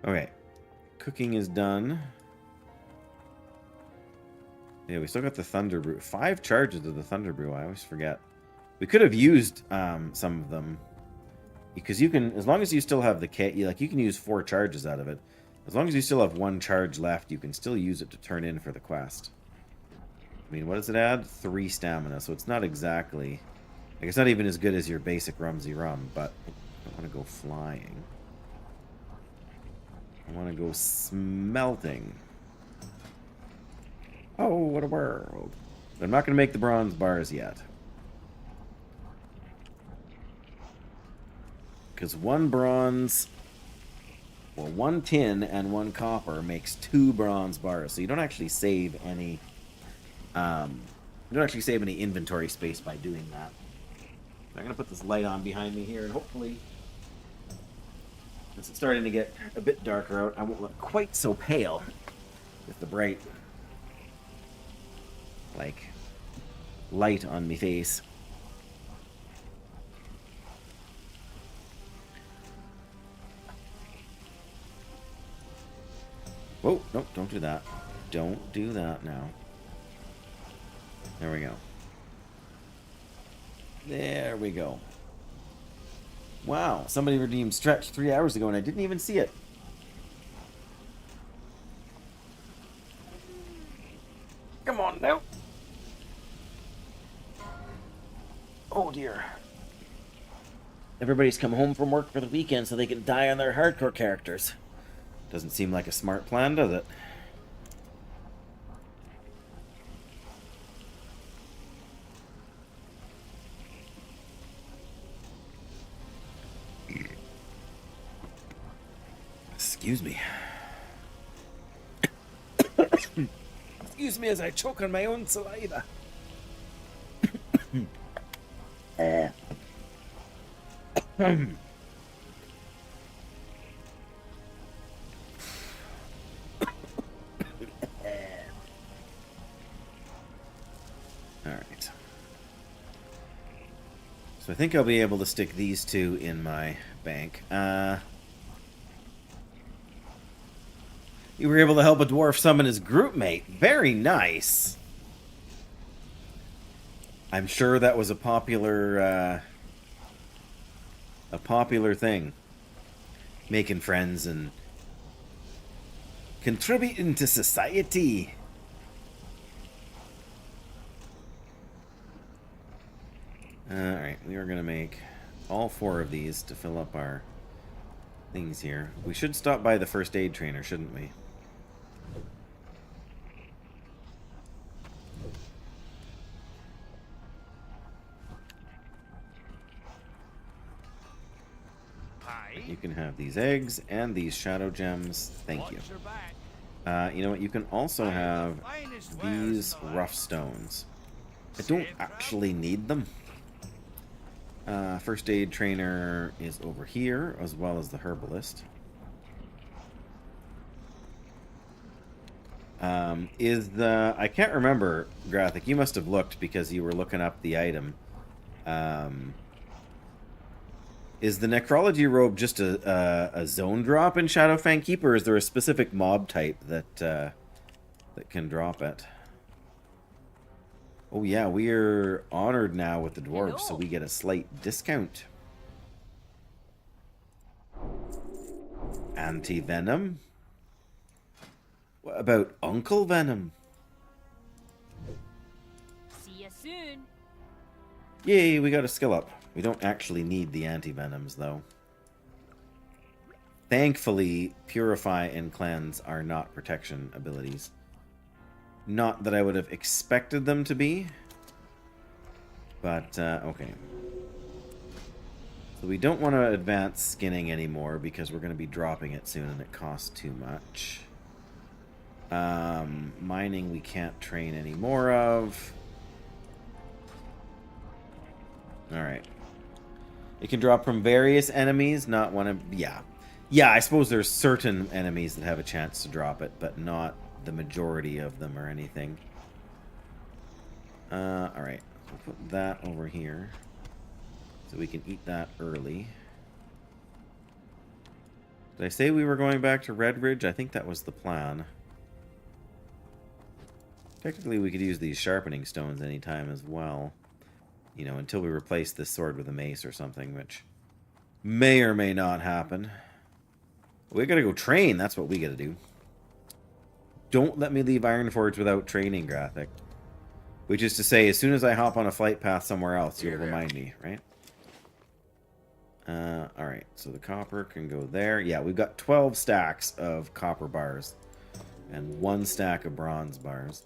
Okay, cooking is done. Yeah, we still got the Thunder Brew. 5 charges of the Thunder Brew. I always forget. We could have used some of them because you can, as long as you still have the kit, you can use 4 charges out of it. As long as you still have 1 charge left, you can still use it to turn in for the quest. I mean, what does it add? 3 stamina, so it's not exactly, like, it's not even as good as your basic Rumsy Rum, but I don't want to go flying. I want to go smelting. Oh, what a world. I'm not going to make the bronze bars yet. Because 1 bronze, well, 1 tin and 1 copper makes 2 bronze bars. So you don't actually save any, inventory space by doing that. I'm going to put this light on behind me here, and hopefully, since it's starting to get a bit darker out, I won't look quite so pale with the bright, like, light on my face. Whoa, nope, don't do that. Don't do that now. There we go. There we go. Wow, somebody redeemed Stretch 3 hours ago and I didn't even see it. Come on now. Oh dear. Everybody's come home from work for the weekend so they can die on their hardcore characters. Doesn't seem like a smart plan, does it? Excuse me. Excuse me as I choke on my own saliva. Alright. So I think I'll be able to stick these two in my bank. You were able to help a dwarf summon his group mate. Very nice. I'm sure that was a popular thing. Making friends and contributing to society. Alright, we are going to make all 4 of these to fill up our things here. We should stop by the first aid trainer, shouldn't we? You can have these eggs and these shadow gems. Thank you. You know what? You can also have these rough stones. I don't actually need them. First aid trainer is over here, as well as the herbalist. I can't remember, Graphic. You must have looked because you were looking up the item. Is the necrology robe just a zone drop in Shadowfang Keep, or is there a specific mob type that can drop it? Oh yeah, we are honored now with the dwarves, so we get a slight discount. Anti-venom? What about Uncle Venom? See ya soon. Yay, we got a skill up. We don't actually need the anti-venoms, though. Thankfully, Purify and Cleanse are not protection abilities. Not that I would have expected them to be. But, okay. So we don't want to advance skinning anymore because we're going to be dropping it soon and it costs too much. Mining we can't train any more of. Alright. It can drop from various enemies, not one of... Yeah. Yeah, I suppose there's certain enemies that have a chance to drop it, but not the majority of them or anything. Alright. We'll put that over here. So we can eat that early. Did I say we were going back to Redridge? I think that was the plan. Technically, we could use these sharpening stones anytime as well. You know, until we replace this sword with a mace or something, which may or may not happen. We gotta go train, that's what we gotta do. Don't let me leave Ironforge without training, Graphic. Which is to say, as soon as I hop on a flight path somewhere else, you'll remind me, right? Alright, so the copper can go there. Yeah, we've got 12 stacks of copper bars. And 1 stack of bronze bars.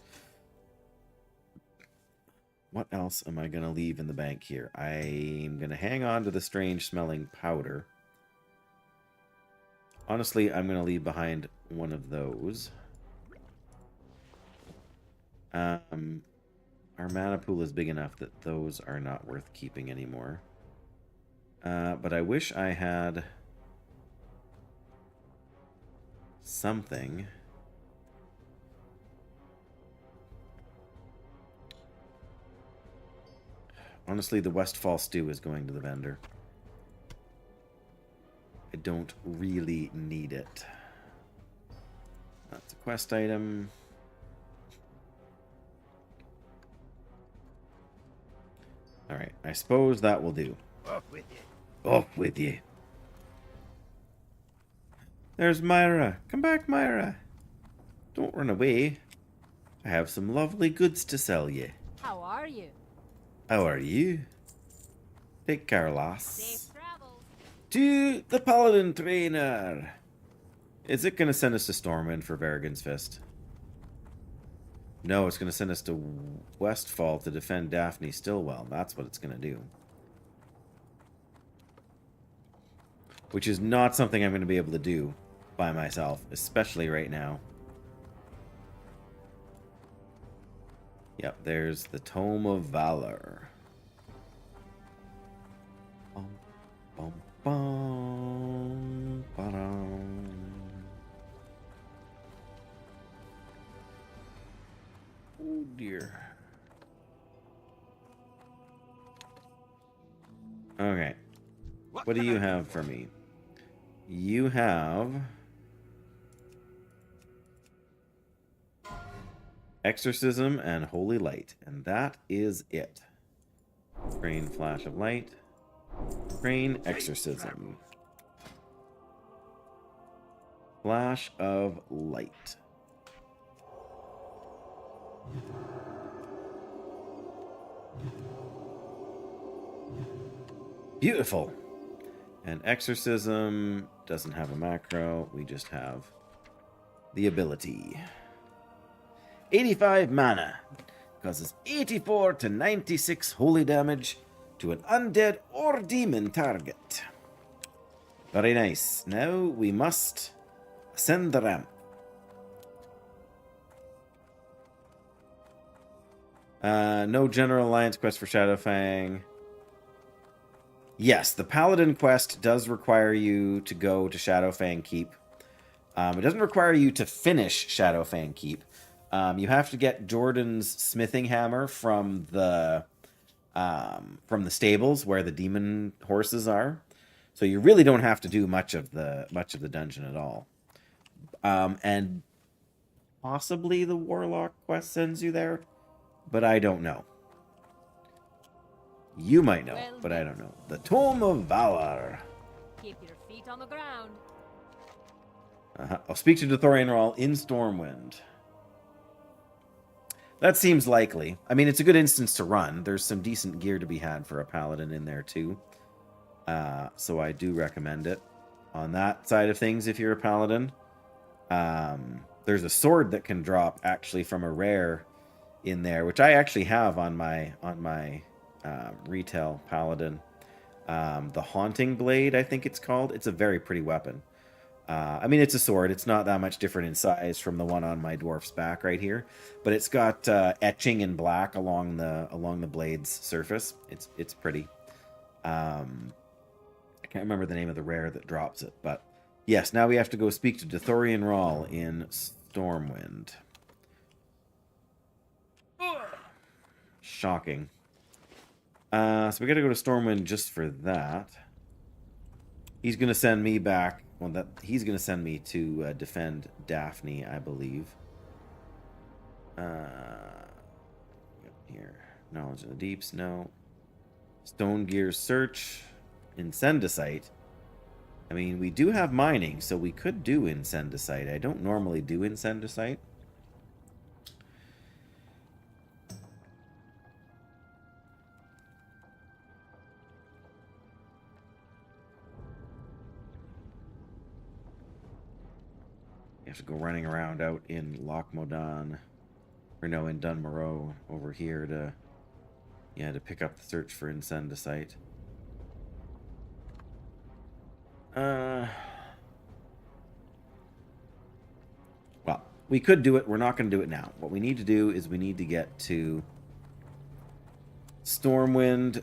What else am I going to leave in the bank here? I'm going to hang on to the strange smelling powder. Honestly, I'm going to leave behind one of those. Our mana pool is big enough that those are not worth keeping anymore. But I wish I had something. Honestly, the Westfall stew is going to the vendor. I don't really need it. That's a quest item. Alright, I suppose that will do. Off with you. Off with you. There's Myra. Come back, Myra. Don't run away. I have some lovely goods to sell you. How are you? How are you? Take care, lass. Safe travels. To the Paladin trainer. Is it going to send us to Stormwind for Varrigan's Fist? No, it's going to send us to Westfall to defend Daphne Stillwell. That's what it's going to do. Which is not something I'm going to be able to do by myself, especially right now. Yep, there's the Tome of Valor. Bum, bum, bum, ba-dum. Oh dear. Okay. What do you have for me? You have Exorcism and Holy Light, and that is it. Rain, Flash of Light. Rain, Exorcism. Flash of Light. Beautiful. And Exorcism doesn't have a macro. We just have the ability. 85 mana. Causes 84 to 96 holy damage to an undead or demon target. Very nice. Now we must ascend the ramp. No General Alliance quest for Shadowfang. Yes, the Paladin quest does require you to go to Shadowfang Keep. It doesn't require you to finish Shadowfang Keep. You have to get Jordan's smithing hammer from the stables where the demon horses are. So you really don't have to do much of the dungeon at all. And possibly the Warlock quest sends you there, but I don't know. You might know, but I don't know. The Tome of Valor. Keep your feet on the ground. I'll speak to Dithorian Rawl in Stormwind. That seems likely. I mean, it's a good instance to run. There's some decent gear to be had for a Paladin in there, too. So I do recommend it. On that side of things, if you're a Paladin, there's a sword that can drop, actually, from a rare in there, which I actually have on my retail Paladin. The Haunting Blade, I think it's called. It's a very pretty weapon. I mean, it's a sword. It's not that much different in size from the one on my dwarf's back right here, but it's got etching in black along the blade's surface. It's pretty. I can't remember the name of the rare that drops it, but yes. Now we have to go speak to Dithorian Rawl in Stormwind. Shocking. So we got to go to Stormwind just for that. He's gonna send me back. Well, he's going to send me to defend Daphne, I believe. Here. Knowledge in the Deeps, no. Stone Gears Search. Incendicite. I mean, we do have mining, so we could do Incendicite. I don't normally do Incendicite. Have to go running around out in Lochmodan, or no, in Dunmoreau over here to pick up the search for Incendicite. Well, we could do it. We're not going to do it now. What we need to do is we need to get to Stormwind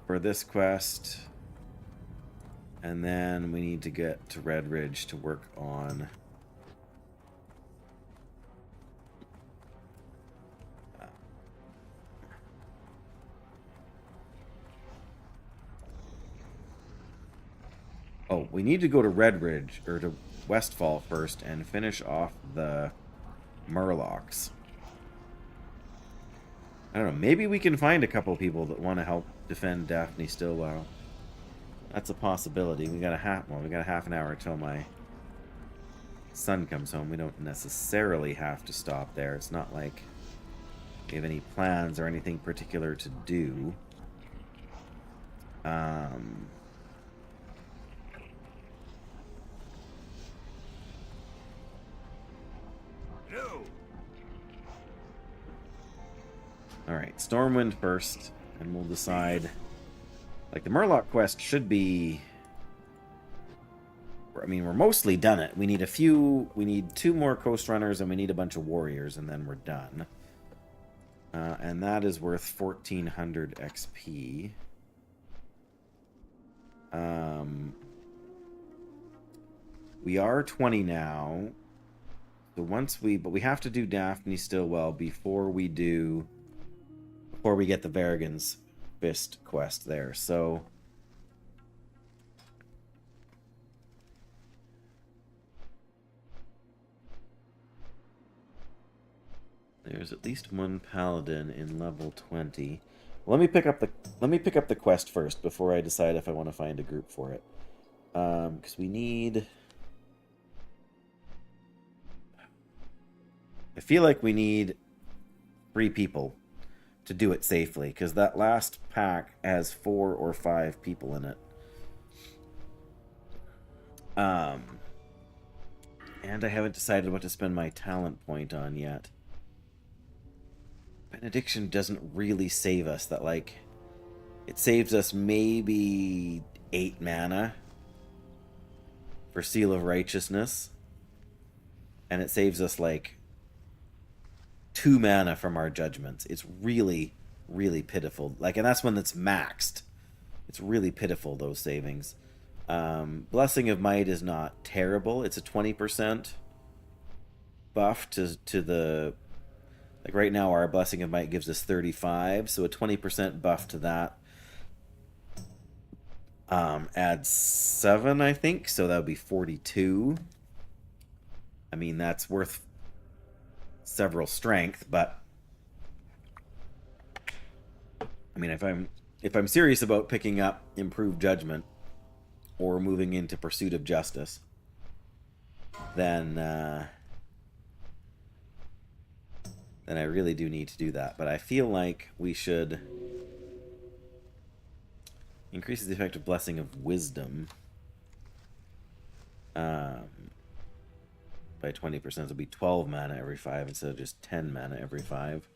for this quest. And then we need to get to Red Ridge to work on we need to go to Red Ridge, or to Westfall first, and finish off the Murlocs. I don't know, maybe we can find a couple people that want to help defend Daphne Stillwell. That's a possibility. We got a half an hour till my son comes home. We don't necessarily have to stop there. It's not like we have any plans or anything particular to do. do. Alright, Stormwind first, and we'll decide. Like, the Murloc quest should be... I mean, we're mostly done it. We need we need 2 more Coast Runners, and we need a bunch of Warriors, and then we're done. And that is worth 1,400 XP. We are 20 now. So but we have to do Daphne Stillwell before we get the Verrigan's Fist quest there. So there's at least 1 Paladin in level 20. Well, let me pick up the quest first before I decide if I want to find a group for it. Because we need... I feel like we need 3 people to do it safely, because that last pack has 4 or 5 people in it. And I haven't decided what to spend my talent point on yet. Benediction doesn't really save us. That, like, it saves us maybe 8 mana for Seal of Righteousness, and it saves us like 2 mana from our judgments. It's really, really pitiful. Like, and that's when it's maxed. It's really pitiful, those savings. Blessing of Might is not terrible. It's a 20% buff to the... Like, right now, our Blessing of Might gives us 35, so a 20% buff to that adds 7, I think, so that would be 42. I mean, that's worth several strength, but I mean, if I'm serious about picking up Improved Judgment or moving into Pursuit of Justice, then I really do need to do that. But I feel like we should increase the effective Blessing of Wisdom by 20%. It'll be 12 mana every 5 instead of just 10 mana every 5.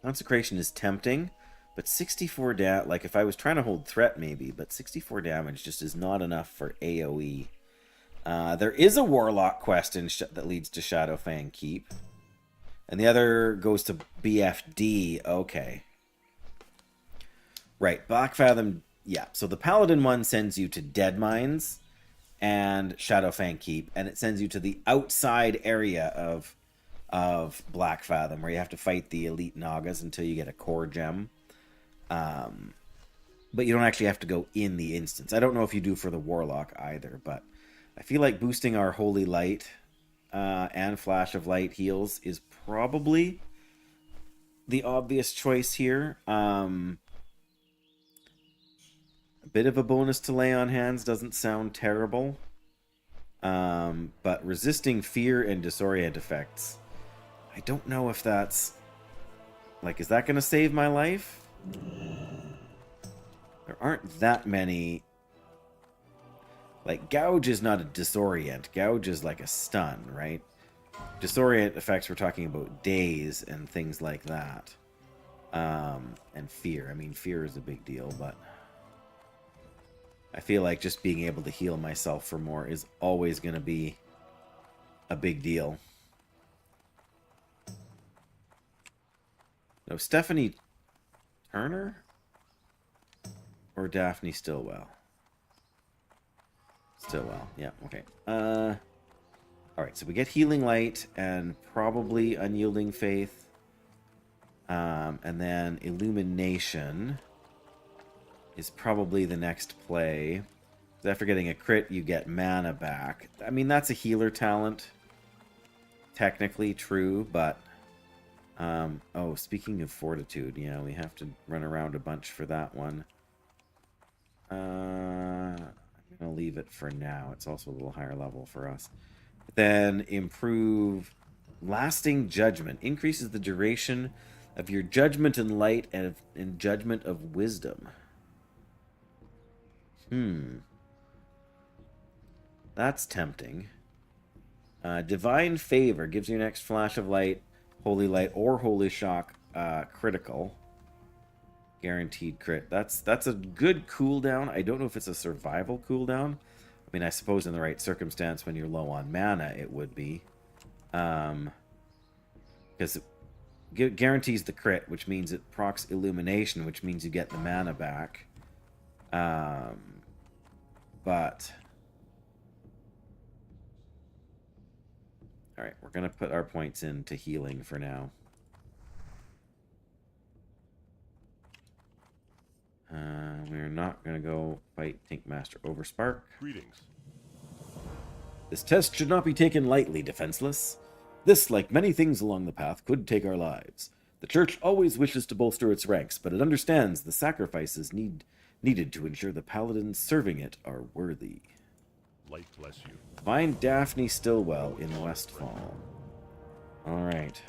Consecration is tempting, but 64 damage, like if I was trying to hold threat maybe, but 64 damage just is not enough for AoE. There is a Warlock quest that leads to Shadowfang Keep. And the other goes to BFD. Okay. Right, Blackfathom, yeah. So the Paladin one sends you to Deadmines and Shadowfang Keep, and it sends you to the outside area of Blackfathom, where you have to fight the Elite Nagas until you get a core gem. But you don't actually have to go in the instance. I don't know if you do for the Warlock either, but I feel like boosting our Holy Light and Flash of Light heals is probably the obvious choice here. A bit of a bonus to Lay on Hands doesn't sound terrible. But resisting fear and disorient effects, I don't know if that's... Like, is that going to save my life? There aren't that many... Like, Gouge is not a disorient. Gouge is like a stun, right? Disorient effects, we're talking about daze and things like that. And fear. I mean, fear is a big deal, but... I feel like just being able to heal myself for more is always going to be a big deal. No, Stephanie Turner? Or Daphne Stillwell? Stillwell, yeah, okay. Alright, so we get Healing Light and probably Unyielding Faith. And then Illumination is probably the next play. After getting a crit, you get mana back. I mean, that's a healer talent. Technically true, but... oh, speaking of Fortitude, yeah, we have to run around a bunch for that one. I'm going to leave it for now. It's also a little higher level for us. Then improve Lasting Judgment. Increases the duration of your Judgment and Light and Judgment of Wisdom. That's tempting. Divine Favor gives your next flash of light, Holy Light, or Holy Shock critical. Guaranteed crit. That's a good cooldown. I don't know if it's a survival cooldown. I mean, I suppose in the right circumstance when you're low on mana, it would be. Because it guarantees the crit, which means it procs Illumination, which means you get the mana back. But... Alright, we're going to put our points into healing for now. We're not going to go fight Tinkmaster Overspark. Greetings. This test should not be taken lightly, defenseless. This, like many things along the path, could take our lives. The Church always wishes to bolster its ranks, but it understands the sacrifices needed to ensure the paladins serving it are worthy. Light bless you. Find Daphne Stillwell in Westfall. Alright.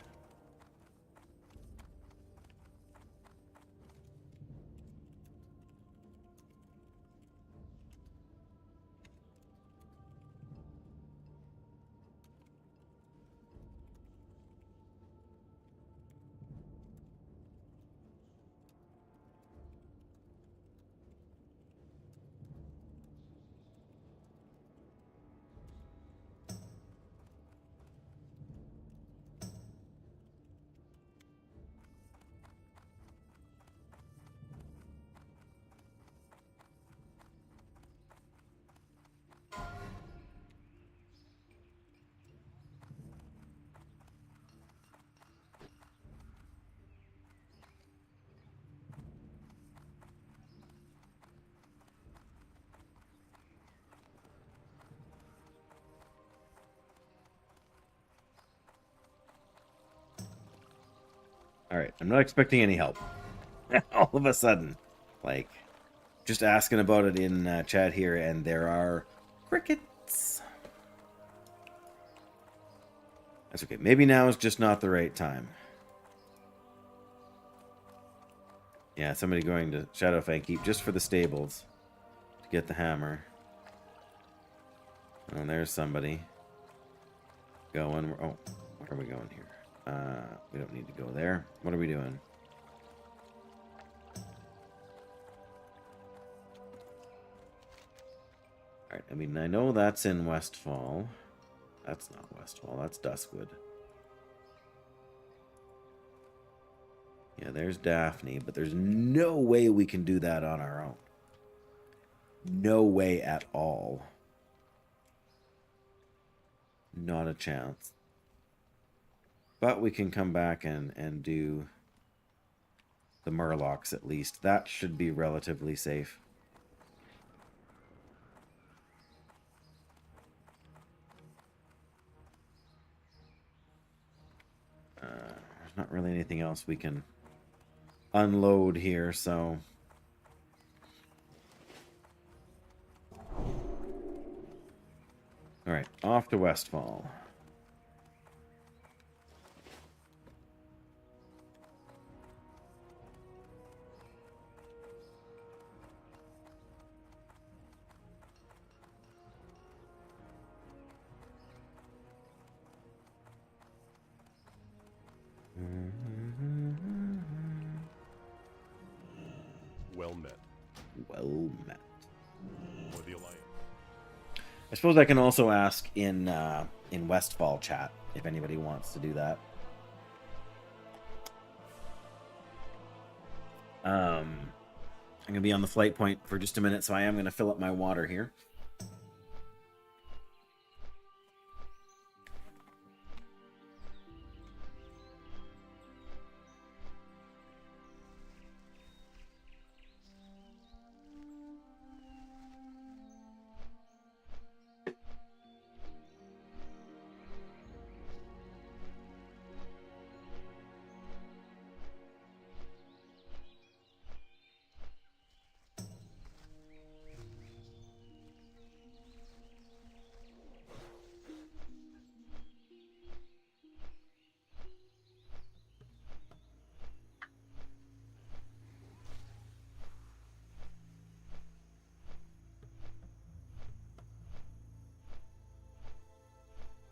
Alright, I'm not expecting any help. All of a sudden. Like, just asking about it in chat here, and there are crickets. That's okay. Maybe now is just not the right time. Yeah, somebody going to Shadowfang Keep just for the stables to get the hammer. Oh, there's somebody going. Oh, where are we going here? We don't need to go there. What are we doing? Alright, I mean, I know that's in Westfall. That's not Westfall, that's Duskwood. Yeah, there's Daphne, but there's no way we can do that on our own. No way at all. Not a chance. But we can come back and do the Murlocs at least. That should be relatively safe. There's not really anything else we can unload here, so... Alright, off to Westfall. Well met. Well met. For the Alliance. I suppose I can also ask in Westfall chat if anybody wants to do that. I'm gonna be on the flight point for just a minute, so I am gonna fill up my water here.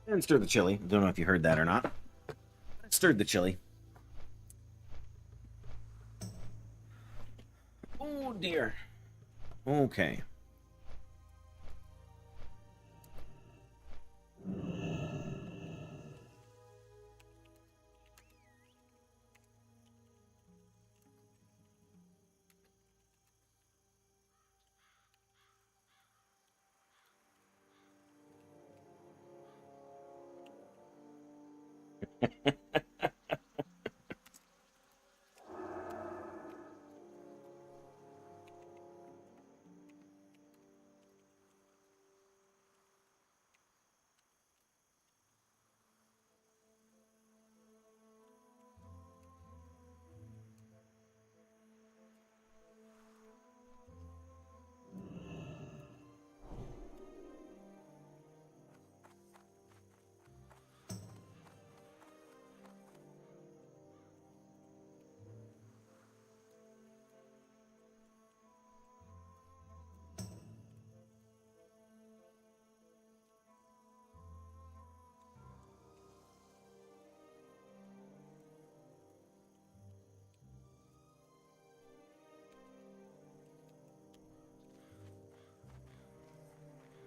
And stir the chili. Don't know if you heard that or not. Stirred the chili. Oh dear. Okay.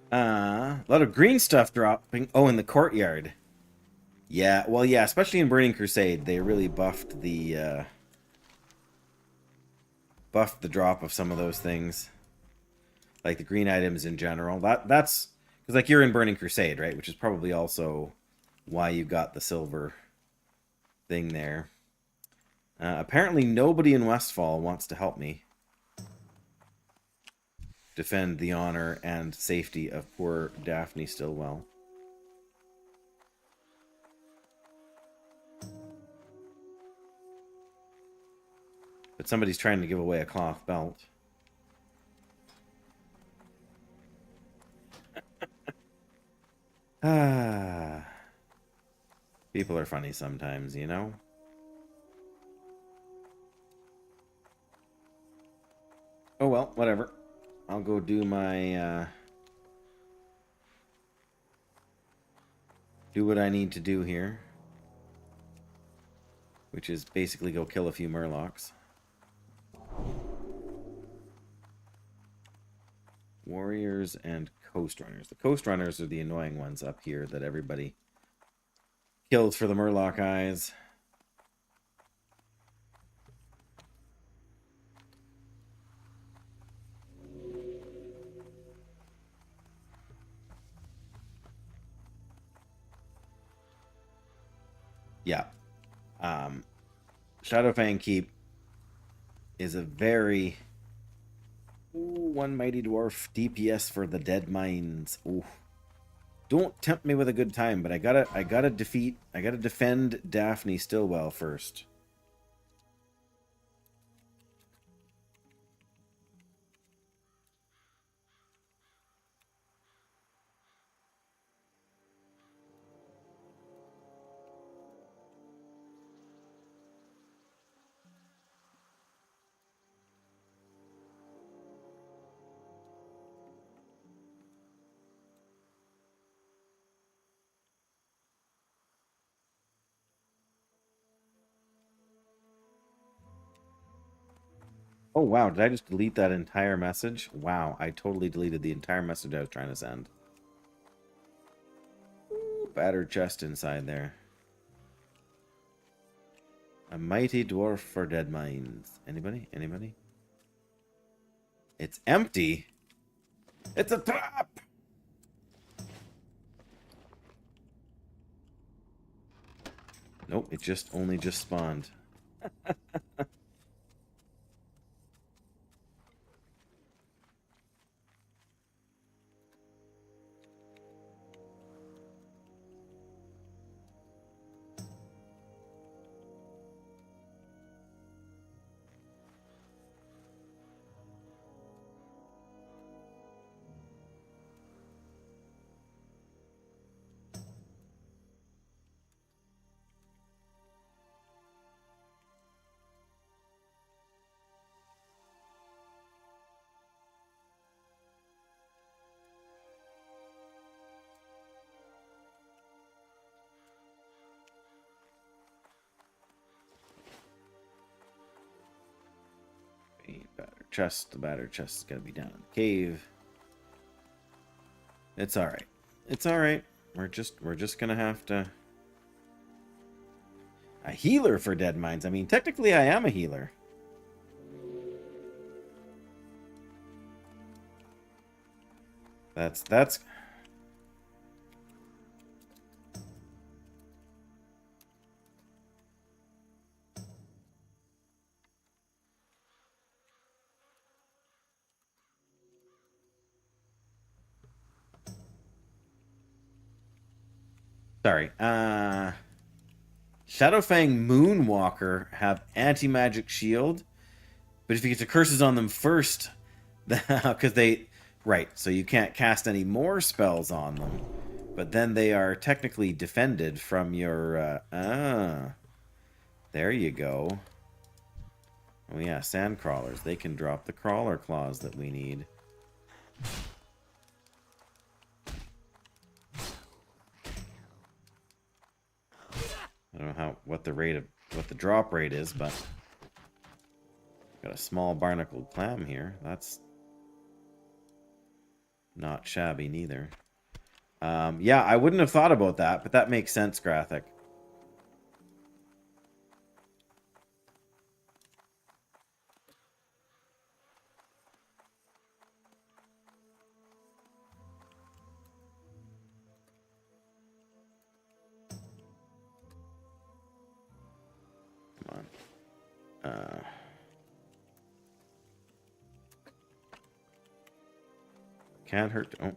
A lot of green stuff dropping. Oh, in the courtyard. Yeah, well, yeah, especially in Burning Crusade, they really buffed the drop of some of those things, like the green items in general. That's because like you're in Burning Crusade, right? Which is probably also why you got the silver thing there. Apparently, nobody in Westfall wants to help me defend the honor and safety of poor Daphne Stillwell. But somebody's trying to give away a cloth belt. People are funny sometimes, you know? Oh well, whatever. I'll go do my, do what I need to do here. Which is basically go kill a few Murlocs. Warriors and Coast Runners. The Coast Runners are the annoying ones up here that everybody kills for the Murloc eyes. Yeah. Shadowfang Keep is a very... Ooh, one mighty dwarf DPS for the dead mines. Ooh. Don't tempt me with a good time, but I gotta defend Daphne Stillwell first. Oh wow, did I just delete that entire message? Wow, I totally deleted the entire message I was trying to send. Ooh, battered chest inside there. A mighty dwarf for dead mines. Anybody? Anybody? It's empty? It's a trap! Nope, it just only just spawned. chest. The battered chest is gonna be down in the cave. It's all right. It's all right. We're just gonna have to. A healer for dead mines. I mean, technically, I am a healer. That's. Sorry. Shadowfang Moonwalker have anti-magic shield, but if you get the curses on them first, because they... Right, so you can't cast any more spells on them, but then they are technically defended from your... there you go. Oh yeah, sand crawlers. They can drop the crawler claws that we need. I don't know what the drop rate is, but got a small barnacled clam here. That's not shabby neither. Yeah, I wouldn't have thought about that, but that makes sense, Graphic. Can't hurt. Oh.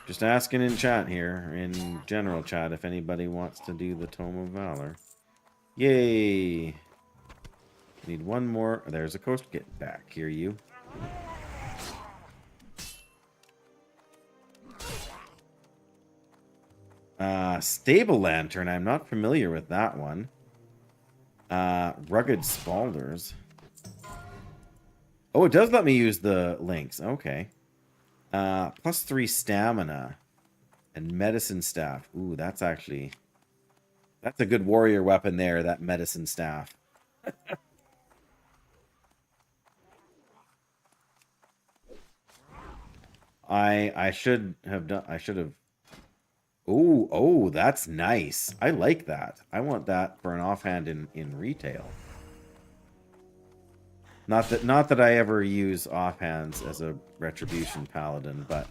Just asking in chat here, in general chat, if anybody wants to do the Tome of Valor. Yay! Need one more. Oh, there's a coast. Get back here, you. Stable Lantern. I'm not familiar with that one. Rugged Spalders. Oh, it does let me use the links. Okay. +3 stamina and medicine staff. Ooh, that's actually... That's a good warrior weapon there, that medicine staff. I should have done... I should have... Ooh, oh, that's nice. I like that. I want that for an offhand in retail. Not that I ever use offhands as a retribution paladin, but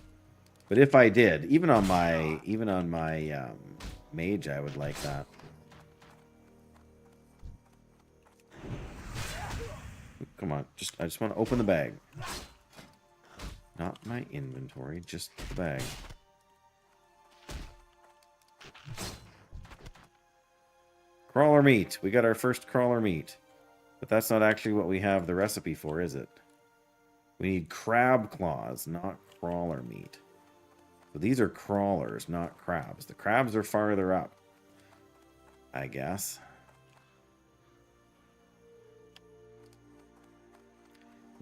if I did, even on my mage, I would like that. Come on, I just want to open the bag. Not my inventory, just the bag. Crawler meat. We got our first crawler meat. But that's not actually what we have the recipe for, is it? We need crab claws, not crawler meat. So these are crawlers, not crabs. The crabs are farther up, I guess.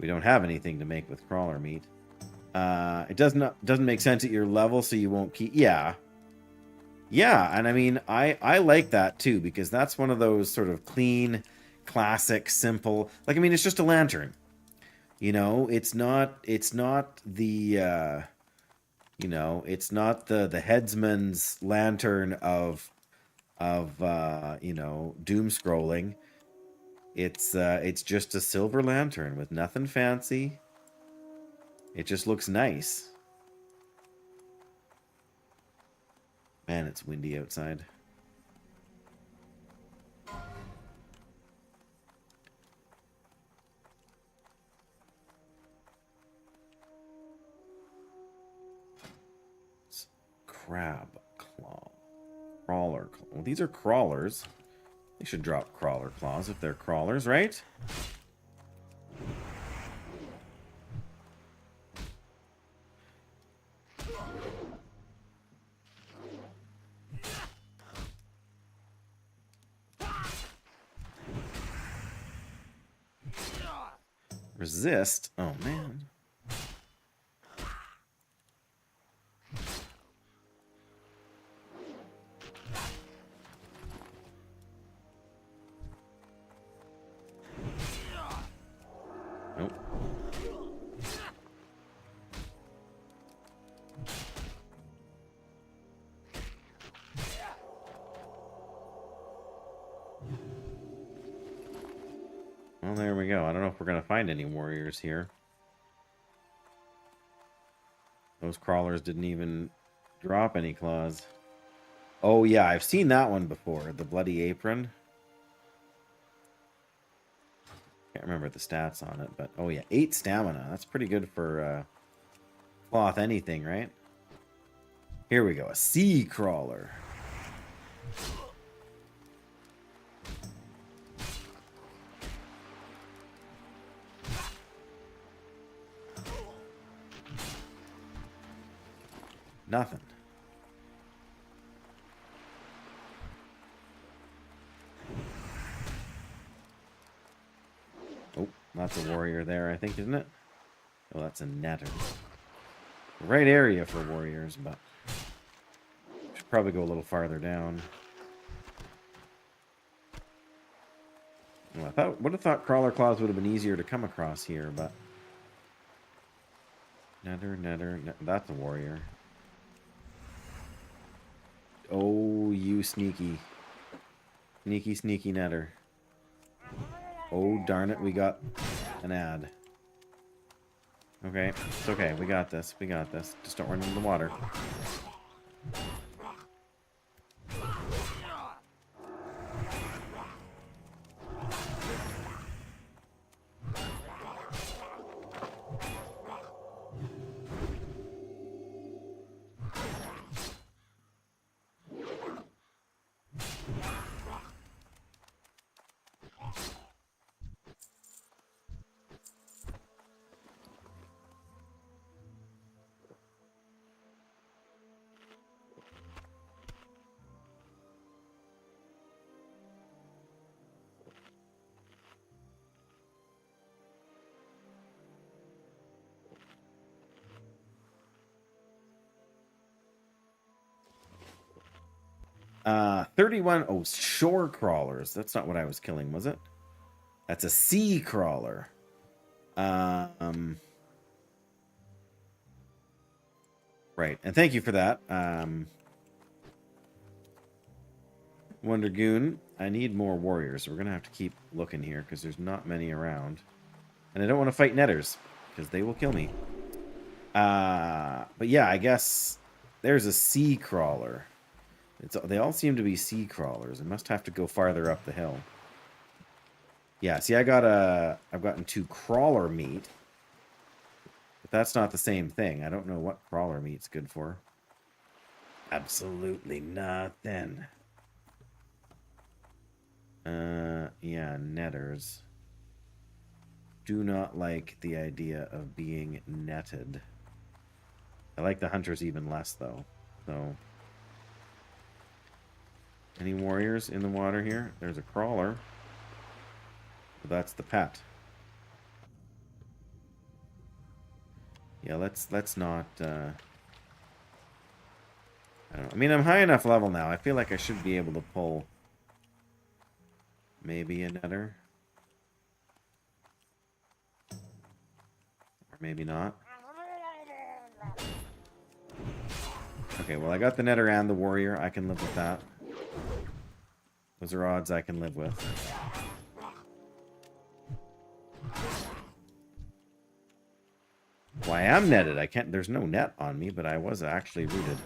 We don't have anything to make with crawler meat. It doesn't make sense at your level, so you won't keep... Yeah. Yeah, and I mean, I like that too, because that's one of those sort of clean... classic, simple, like, I mean, it's just a lantern, you know, it's not the you know, it's not the headsman's lantern of you know, doom scrolling. It's just a silver lantern with nothing fancy. It just looks nice. Man, it's windy outside. Crab claw. Crawler claw. Well, these are crawlers. They should drop crawler claws if they're crawlers, right? Resist? Oh, man. Well, there we go. I don't know if we're going to find any warriors here. Those crawlers didn't even drop any claws. Oh, yeah, I've seen that one before. The bloody apron. Can't remember the stats on it, but oh, yeah, 8 stamina. That's pretty good for cloth anything, right? Here we go. A sea crawler. Nothing. Oh, that's a warrior there, I think, isn't it? Oh, that's a netter. The right area for warriors, but should probably go a little farther down. Well, I would have thought crawler claws would have been easier to come across here, but netter, that's a warrior. Oh, you sneaky netter. Oh, darn it, we got an ad. Okay, it's okay. We got this. We got this. Just don't run into the water. Uh, 31. Oh, shore crawlers. That's not what I was killing, was it? That's a sea crawler. Right. And thank you for that. Wonder Goon. I need more warriors. So we're going to have to keep looking here because there's not many around. And I don't want to fight netters because they will kill me. But yeah, I guess there's a sea crawler. They all seem to be sea crawlers. I must have to go farther up the hill. Yeah, see, I've gotten 2 crawler meat. But that's not the same thing. I don't know what crawler meat's good for. Absolutely nothing. Yeah, netters. Do not like the idea of being netted. I like the hunters even less, though. So... Any warriors in the water here? There's a crawler. But that's the pet. Yeah, let's not. I don't know. I mean, I'm high enough level now. I feel like I should be able to pull maybe a netter, or maybe not. Okay, well, I got the netter and the warrior. I can live with that. Those are odds I can live with. Well, I am netted. I can't. There's no net on me, but I was actually rooted.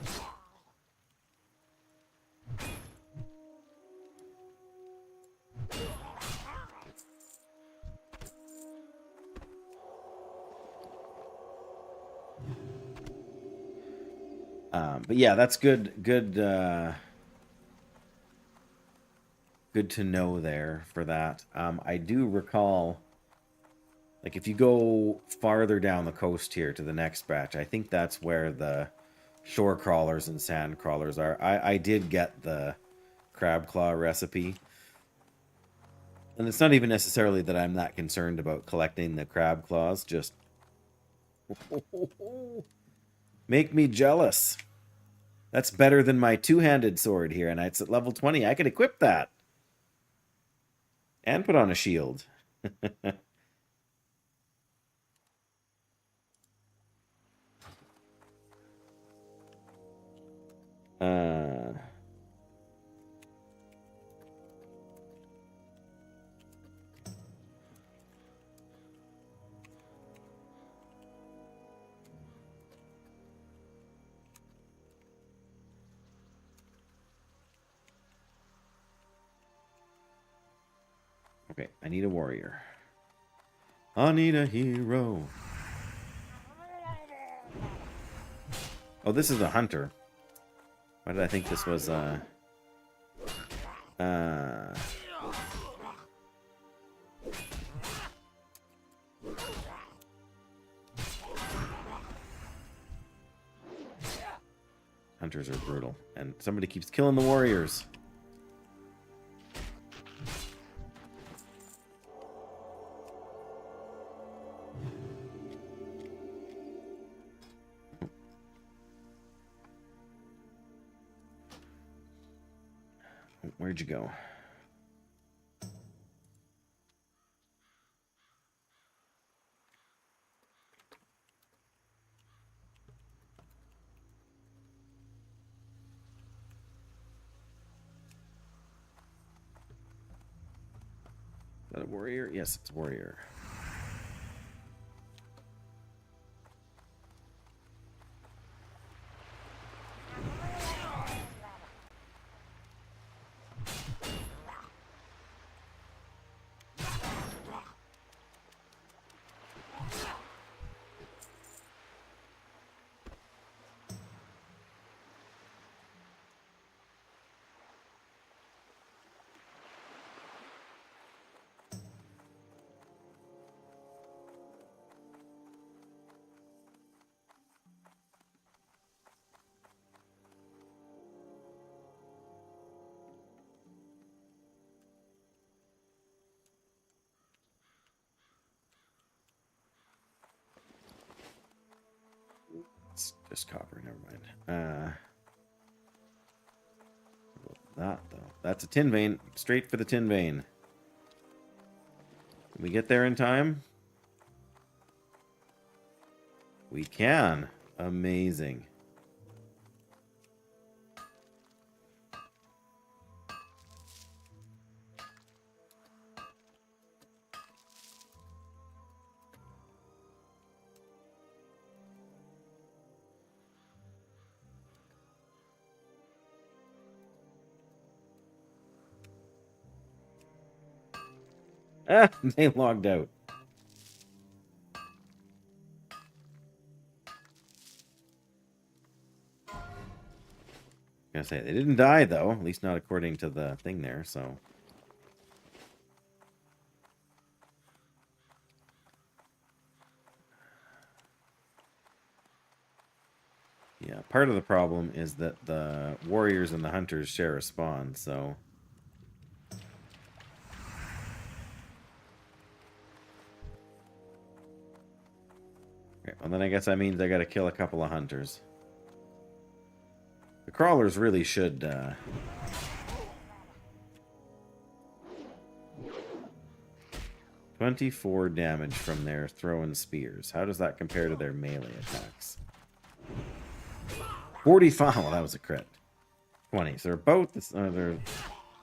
But yeah, that's good. Good to know there for that. I do recall, like, if you go farther down the coast here to the next batch, I think that's where the shore crawlers and sand crawlers are. I did get the crab claw recipe. And it's not even necessarily that I'm that concerned about collecting the crab claws, just make me jealous. That's better than my two-handed sword here, and it's at level 20. I could equip that. And put on a shield. Okay, I need a warrior. I need a hero. Oh, this is a hunter. Why did I think this was Hunters are brutal, and somebody keeps killing the warriors. Where'd you go? Is that a warrior? Yes, it's a warrior. It's just copper, never mind. That though. That's a tin vein. Straight for the tin vein. Can we get there in time? We can. Amazing. Ah, they logged out. I was gonna say, they didn't die, though. At least not according to the thing there, so... Yeah, part of the problem is that the warriors and the hunters share a spawn, so... Okay, well, then I guess that means I gotta kill a couple of hunters. The crawlers really should, 24 damage from their throwing spears. How does that compare to their melee attacks? 45. Well, that was a crit. 20. So they're both. Their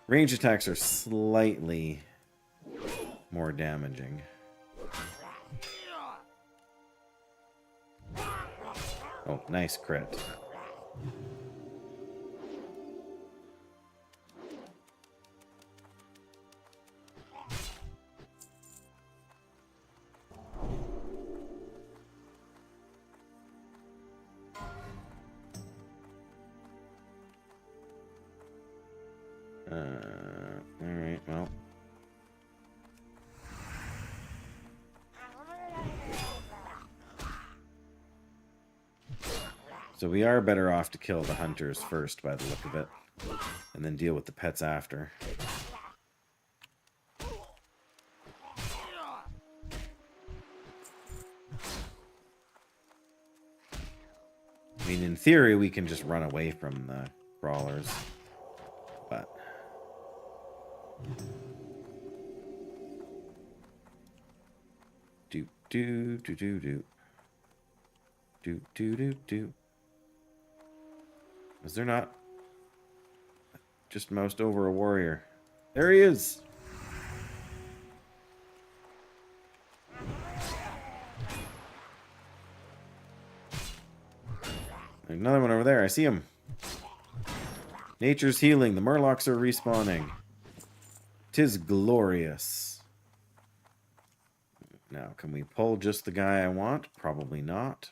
range attacks are slightly more damaging. Oh, nice crit. Alright, well. So we are better off to kill the hunters first by the look of it. And then deal with the pets after. I mean, in theory, we can just run away from the crawlers. But... do do do do do do do do do. Was there not just moused over a warrior? There he is. There's another one over there. I see him. Nature's healing. The Murlocs are respawning. 'Tis glorious. Now, can we pull just the guy I want? Probably not.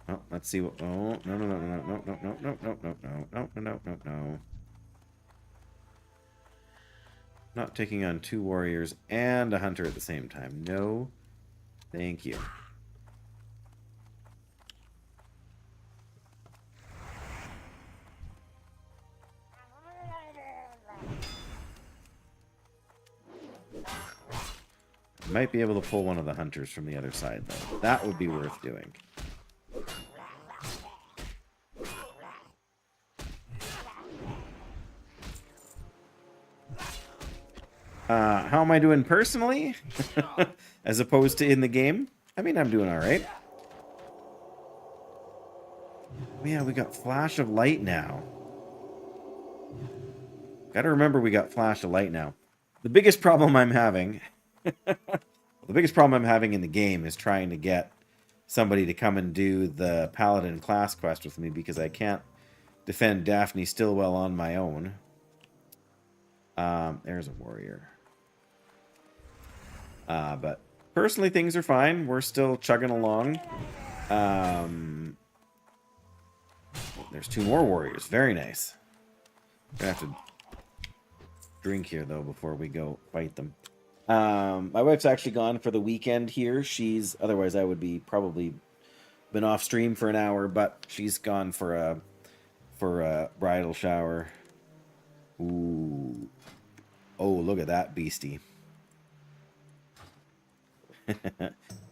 Oh, let's see what... Oh, no, no, no, no, no, no, no, no, no, no, no, no, no, no, no, no. Not taking on 2 warriors and a hunter at the same time. No, thank you. Might be able to pull one of the hunters from the other side, though. That would be worth doing. How am I doing personally? As opposed to in the game? I mean, I'm doing alright. Yeah, we got flash of light now. Gotta remember we got flash of light now. The biggest problem I'm having... the biggest problem I'm having in the game is trying to get somebody to come and do the Paladin class quest with me because I can't defend Daphne Stillwell on my own. There's a warrior. But personally, things are fine. We're still chugging along. There's 2 more warriors. Very nice. Gonna have to drink here, though, before we go fight them. My wife's actually gone for the weekend here. Otherwise I would be probably been off stream for an hour, but she's gone for a bridal shower. Ooh. Oh, look at that beastie.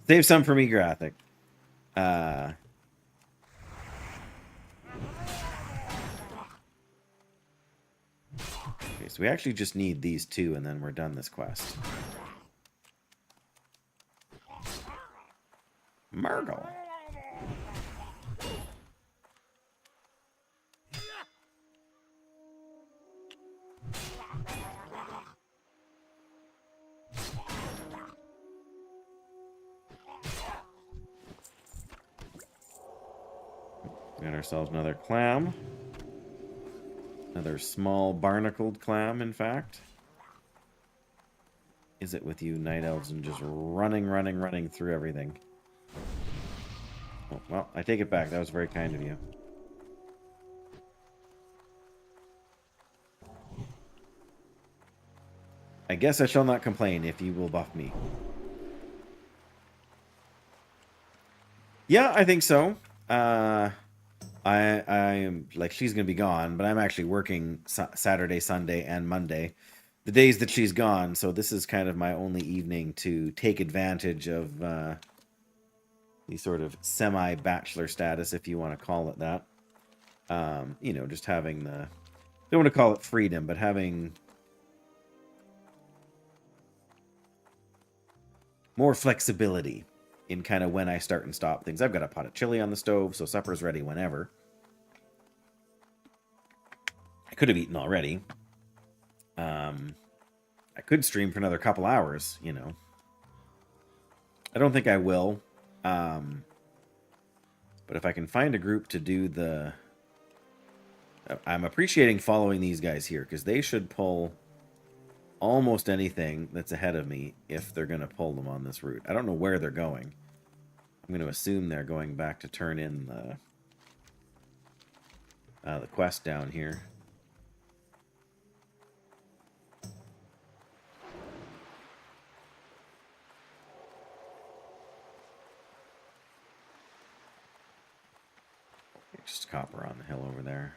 Save some for me, Graphic. Okay, so we actually just need these 2, and then we're done this quest. Murgle. Got ourselves another clam. Another small barnacled clam, in fact. Is it with you, Night Elves, and just running through everything? Oh, well, I take it back. That was very kind of you. I guess I shall not complain if you will buff me. Yeah, I think so. I am, like, she's going to be gone, but I'm actually working Saturday, Sunday, and Monday. The days that she's gone, so this is kind of my only evening to take advantage of the sort of semi-bachelor status, if you want to call it that. You know, just having the... don't want to call it freedom, but having more flexibility in kind of when I start and stop things. I've got a pot of chili on the stove, so supper's ready whenever. I could have eaten already. I could stream for another couple hours, you know. I don't think I will. But if I can find a group to do the... I'm appreciating following these guys here, because they should pull almost anything that's ahead of me if they're going to pull them on this route. I don't know where they're going. I'm going to assume they're going back to turn in the quest down here. Just copper on the hill over there.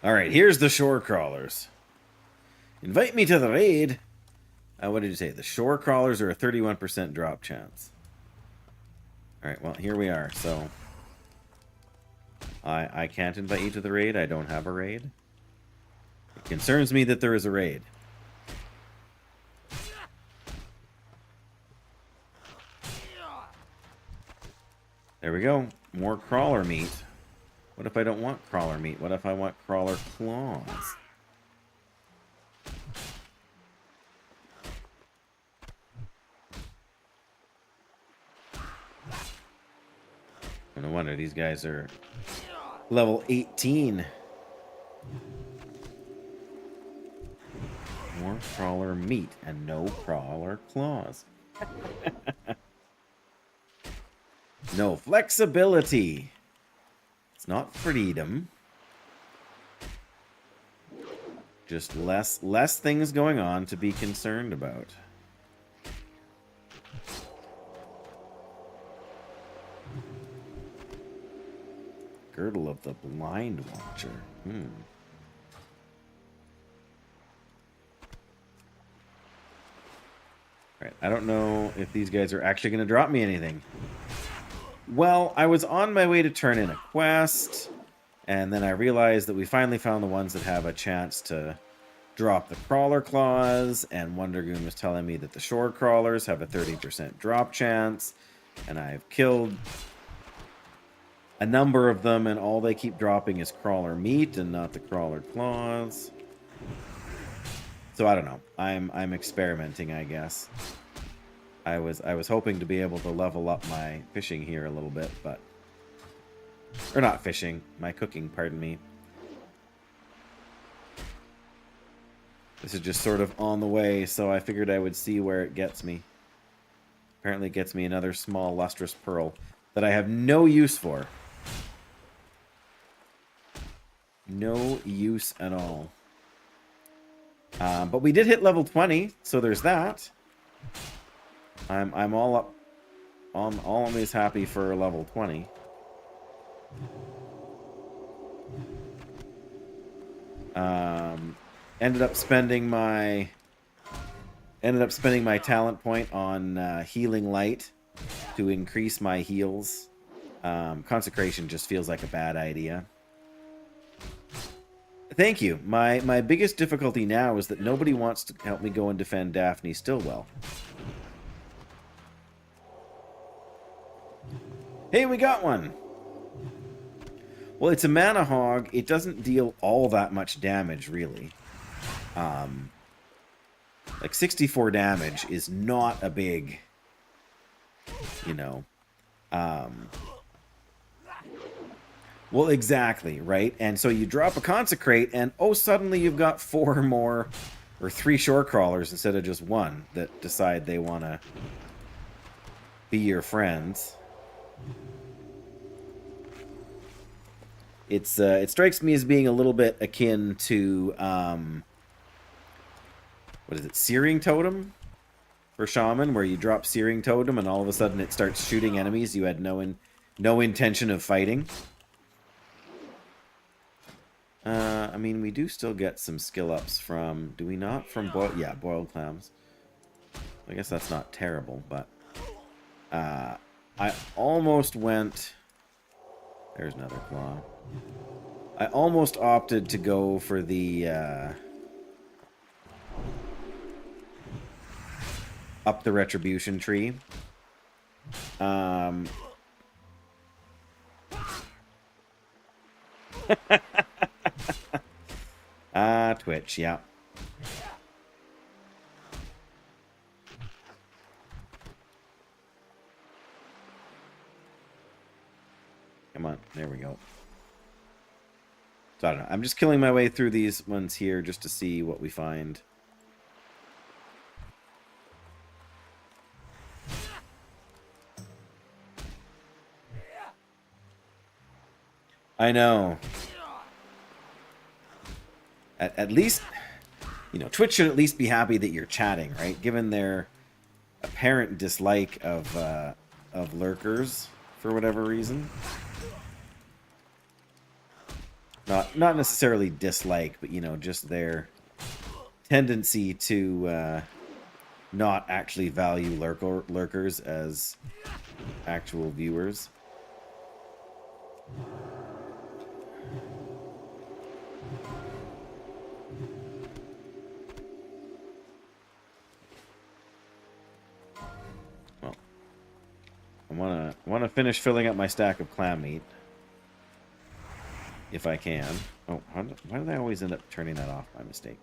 Alright, here's the shore crawlers. Invite me to the raid. What did you say? The shore crawlers are a 31% drop chance. Alright, well, here we are. So, I can't invite you to the raid. I don't have a raid. It concerns me that there is a raid. There we go. More crawler meat. What if I don't want crawler meat? What if I want crawler claws? No wonder these guys are Level 18. More crawler meat and no crawler claws. No flexibility. It's not freedom. Just less things going on to be concerned about. Girdle of the Blind Watcher. Alright, I don't know if these guys are actually going to drop me anything. Well, I was on my way to turn in a quest, and then I realized that we finally found the ones that have a chance to drop the crawler claws, and Wondergoon was telling me that the shore crawlers have a 30% drop chance, and I've killed a number of them, and all they keep dropping is crawler meat and not the crawler claws. So I don't know. I'm experimenting, I guess. I was hoping to be able to level up my fishing here a little bit, but or not fishing, my cooking, pardon me. This is just sort of on the way, so I figured I would see where it gets me. Apparently it gets me another small lustrous pearl that I have no use for. No use at all. But we did hit level 20, so there's that. I'm all up. I'm always happy for level 20. Ended up spending my talent point on healing light to increase my heals. Consecration just feels like a bad idea. Thank you. My biggest difficulty now is that nobody wants to help me go and defend Daphne Stillwell. Hey, we got one! Well, it's a mana hog. It doesn't deal all that much damage, really. Like 64 damage is not a big, you know. Well, exactly, right? And so you drop a Consecrate, and oh, suddenly you've got 4 more, or 3 shore crawlers instead of just 1 that decide they want to be your friends. It strikes me as being a little bit akin to, what is it, Searing Totem for Shaman, where you drop Searing Totem and all of a sudden it starts shooting enemies you had no intention of fighting. I mean, we do still get some skill ups from, do we not? From boiled clams. I guess that's not terrible, but I almost went. There's another claw. I almost opted to go for the up the retribution tree. Twitch, yeah. Come on, there we go. So I don't know. I'm just killing my way through these ones here just to see what we find. I know. At least, you know, Twitch should at least be happy that you're chatting, right? Given their apparent dislike of lurkers for whatever reason. Not necessarily dislike, but, you know, just their tendency to not actually value lurkers as actual viewers. Well, I wanna finish filling up my stack of clam meat. If I can. Oh, why did I always end up turning that off by mistake?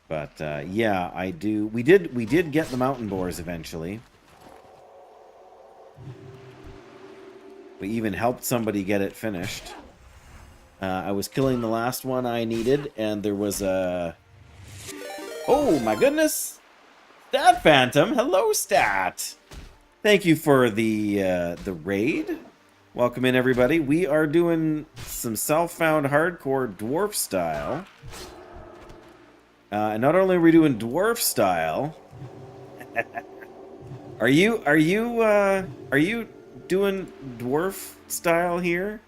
But yeah, I do. We did get the mountain boars eventually. We even helped somebody get it finished. I was killing the last one I needed, and there was a... Oh, my goodness! Stat Phantom! Hello, Stat! Thank you for the raid. Welcome in, everybody. We are doing some self-found hardcore dwarf style. And not only are we doing dwarf style... Are you doing dwarf style here?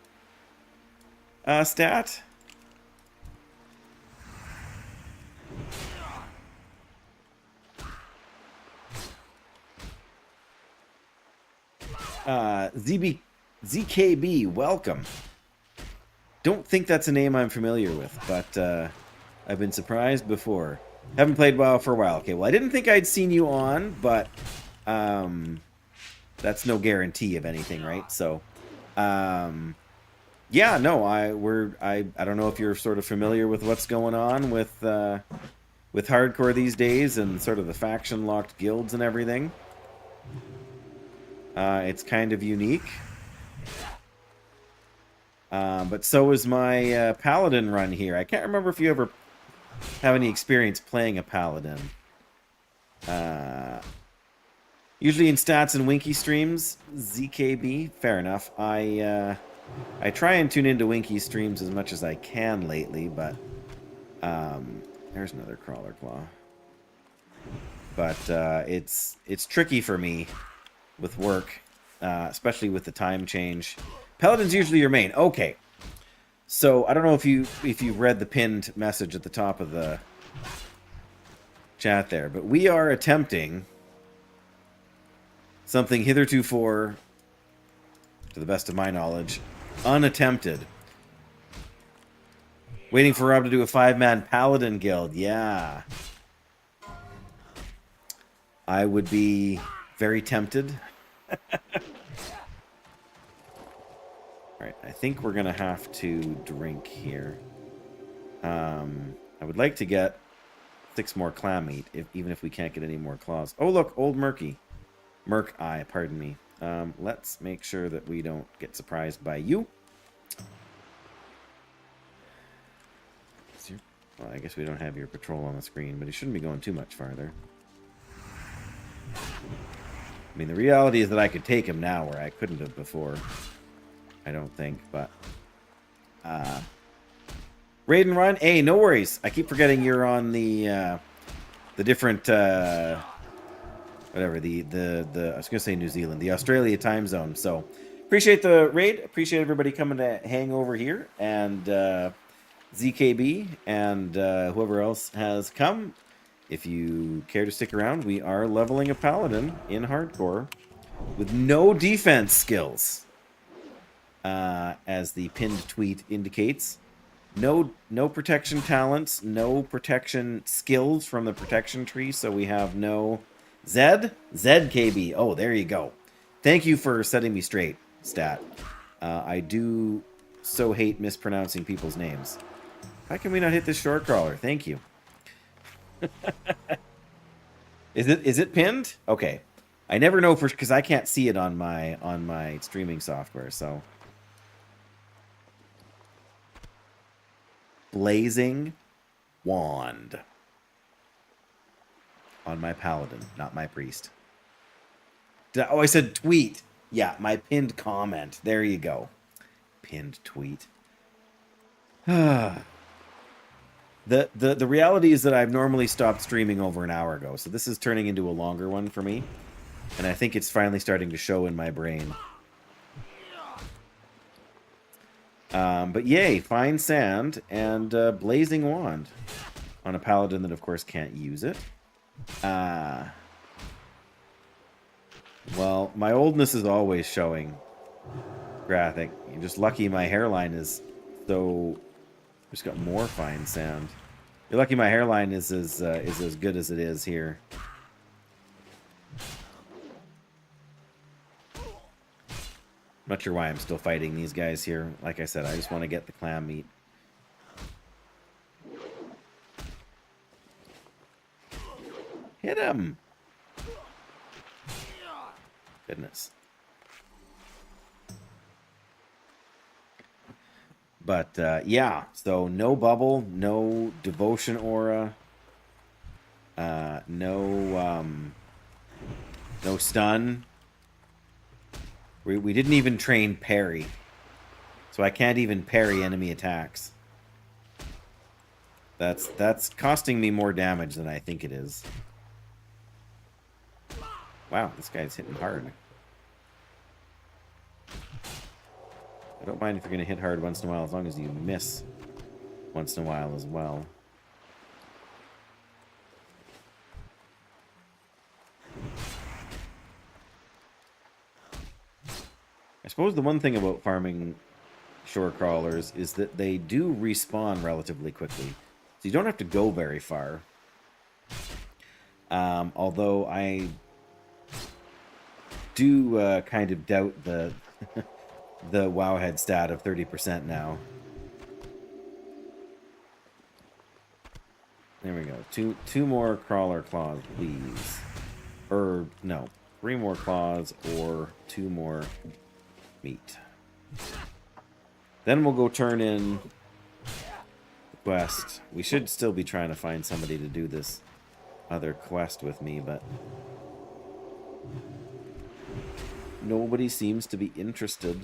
Stat? ZKB, welcome. Don't think that's a name I'm familiar with, but I've been surprised before. Haven't played WoW for a while. Okay, well, I didn't think I'd seen you on, but that's no guarantee of anything, right? So, yeah, no, I don't know if you're sort of familiar with what's going on with hardcore these days and sort of the faction locked guilds and everything. It's kind of unique. But so is my Paladin run here. I can't remember if you ever have any experience playing a Paladin. Usually in stats and Winky streams, ZKB, fair enough. I try and tune into Winky streams as much as I can lately, but there's another Crawler Claw. But it's tricky for me with work, especially with the time change. Paladin's usually your main. Okay. So, I don't know if you read the pinned message at the top of the chat there, but we are attempting something hitherto, to the best of my knowledge, unattempted. Waiting for Rob to do a 5-man Paladin guild. Yeah. I would be very tempted. Alright, I think we're going to have to drink here. I would like to get 6 more clam meat, even if we can't get any more claws. Oh, look, Old Murky. Merc Eye, pardon me. Let's make sure that we don't get surprised by you. Well, I guess we don't have your patrol on the screen, but he shouldn't be going too much farther. I mean, the reality is that I could take him now where I couldn't have before. I don't think, but... Raid and run? Hey, no worries. I keep forgetting you're on the different... whatever, the I was going to say New Zealand, the Australia time zone. So, appreciate the raid. Appreciate everybody coming to hang over here. And ZKB and whoever else has come. If you care to stick around, we are leveling a Paladin in hardcore with no defense skills. As the pinned tweet indicates. No protection talents, no protection skills from the protection tree, so we have no... ZKB. Oh, there you go. Thank you for setting me straight, Stat. I do so hate mispronouncing people's names. How can we not hit this short crawler? Thank you. Is it pinned? Okay. I never know for because I can't see it on my streaming software, so. Blazing Wand. On my Paladin, not my priest. Oh, I said tweet. Yeah, my pinned comment. There you go. Pinned tweet. The reality is that I've normally stopped streaming over an hour ago, so this is turning into a longer one for me. And I think it's finally starting to show in my brain. But yay, fine sand and blazing wand on a Paladin that, of course, can't use it. Well, my oldness is always showing. Graphic. You're just lucky my hairline is so... Just got more fine sand. You're lucky my hairline is as good as it is here. I'm not sure why I'm still fighting these guys here. Like I said, I just want to get the clam meat. Hit him! Goodness. But, yeah. So, no bubble, no devotion aura, no stun. We didn't even train parry. So I can't even parry enemy attacks. That's costing me more damage than I think it is. Wow, this guy's hitting hard. I don't mind if you're going to hit hard once in a while, as long as you miss once in a while as well. I suppose the one thing about farming shore crawlers is that they do respawn relatively quickly. So you don't have to go very far. Although I do kind of doubt the the wowhead stat of 30% now. There we go. Two more crawler claws, please. Or no, 3 more claws or 2 more meat. Then we'll go turn in the quest. We should still be trying to find somebody to do this other quest with me, but nobody seems to be interested.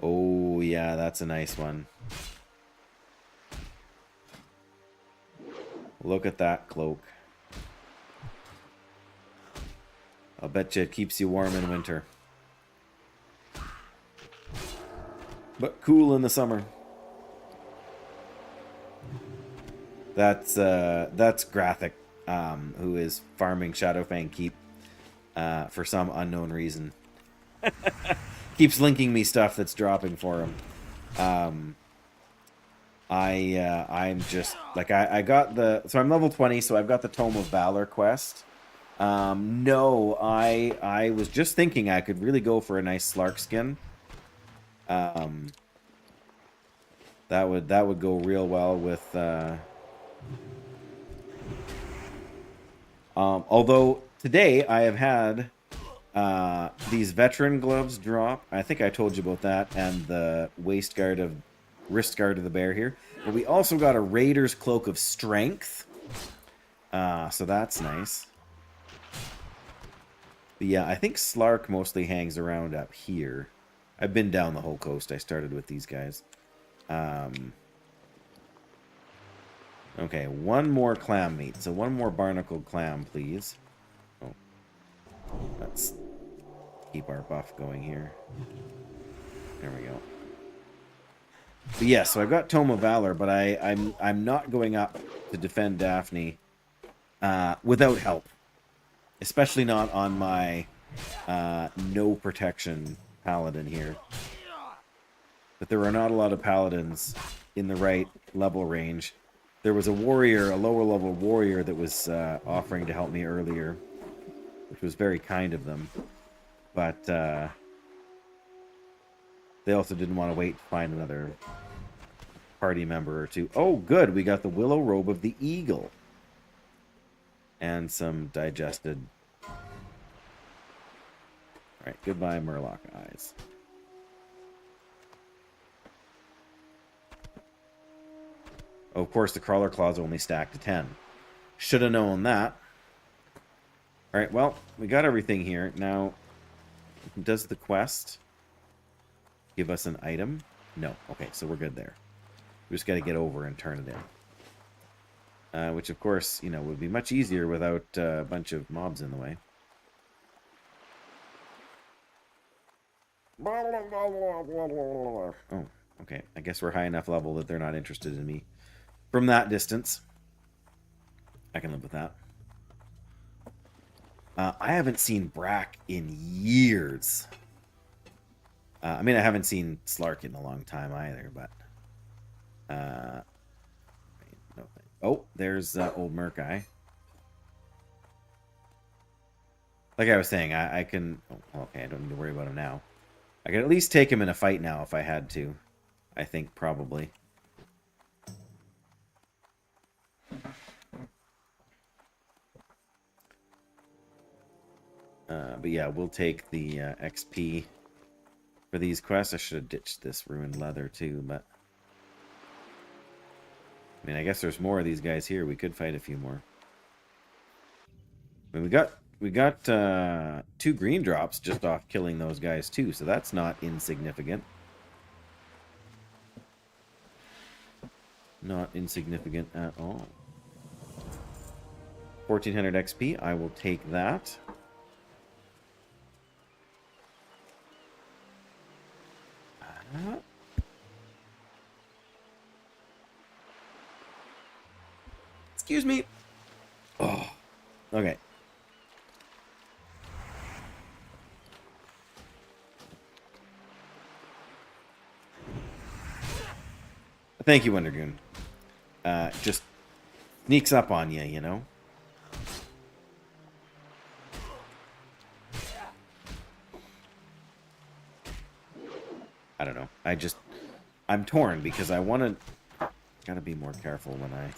Oh, yeah, that's a nice one. Look at that cloak. I'll bet you it keeps you warm in winter. But cool in the summer. That's Graphic, who is farming Shadowfang Keep for some unknown reason. Keeps linking me stuff that's dropping for him. I'm just like I got the, so I'm level 20, so I've got the Tome of Valor quest. No, I was just thinking I could really go for a nice Slark skin. That would go real well with although today I have had these veteran gloves drop. I think I told you about that, and the wrist guard of the bear here. But we also got a Raider's Cloak of Strength. So that's nice. But yeah, I think Slark mostly hangs around up here. I've been down the whole coast. I started with these guys. Okay, 1 more clam meat. So 1 more barnacled clam, please. Oh, let's keep our buff going here. There we go. But yeah, so I've got Tome of Valor, but I'm not going up to defend Daphne without help. Especially not on my no protection Paladin here. But there are not a lot of Paladins in the right level range. There was a warrior, a lower level warrior, that was offering to help me earlier, which was very kind of them. But they also didn't want to wait to find another party member or 2. Oh, good! We got the Willow Robe of the Eagle. And some digested. Alright, goodbye, Murloc Eyes. Oh, of course, the Crawler Claws only stack to 10. Should have known that. Alright, well, we got everything here. Now, does the quest give us an item? No. Okay, so we're good there. We just got to get over and turn it in. Which, of course, you know, would be much easier without a bunch of mobs in the way. Oh, okay. I guess we're high enough level that they're not interested in me. From that distance. I can live with that. I haven't seen Brack in years. I mean, I haven't seen Slark in a long time either, but... no, oh, there's old Merc Eye. Like I was saying, I can... Oh, okay, I don't need to worry about him now. I could at least take him in a fight now if I had to. I think, probably. But yeah, we'll take the XP for these quests. I should have ditched this ruined leather too, but I mean, I guess there's more of these guys here. We could fight a few more. I mean, we got 2 green drops just off killing those guys too, so that's not insignificant. Not insignificant at all. 1400 XP, I will take that. Excuse me. Oh, okay. Thank you, Wendergoon. Just sneaks up on you, you know? I don't know. I'm torn because I want to... Gotta be more careful when I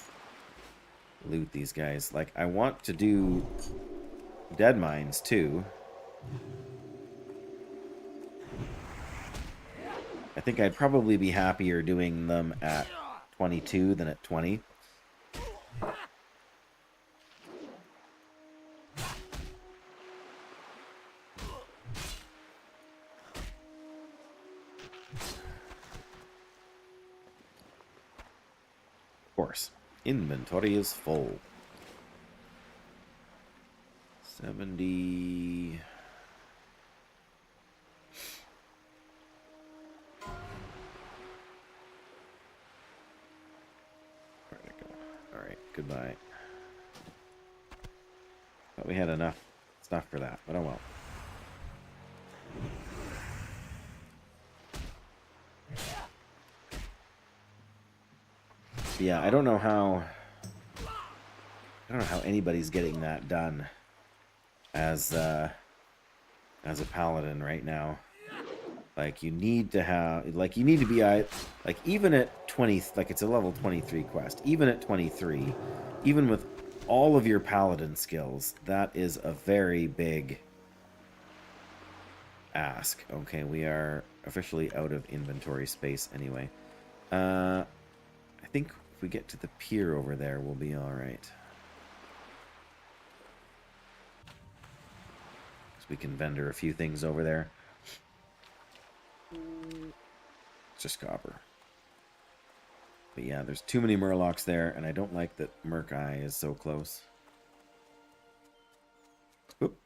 loot these guys. Like, I want to do dead mines, too. I think I'd probably be happier doing them at 22 than at 20. Of course, inventory is full. 70... Goodbye. Thought we had enough stuff for that, but oh well. Yeah, I don't know how anybody's getting that done as a paladin right now. Like, you need to have, like, you need to be, like, even at 20, like, it's a level 23 quest, even at 23, even with all of your paladin skills, that is a very big ask. Okay, we are officially out of inventory space anyway. I think if we get to the pier over there, we'll be alright. Because we can vendor a few things over there. It's just copper. But yeah, there's too many murlocs there, and I don't like that Merc Eye is so close. Oop.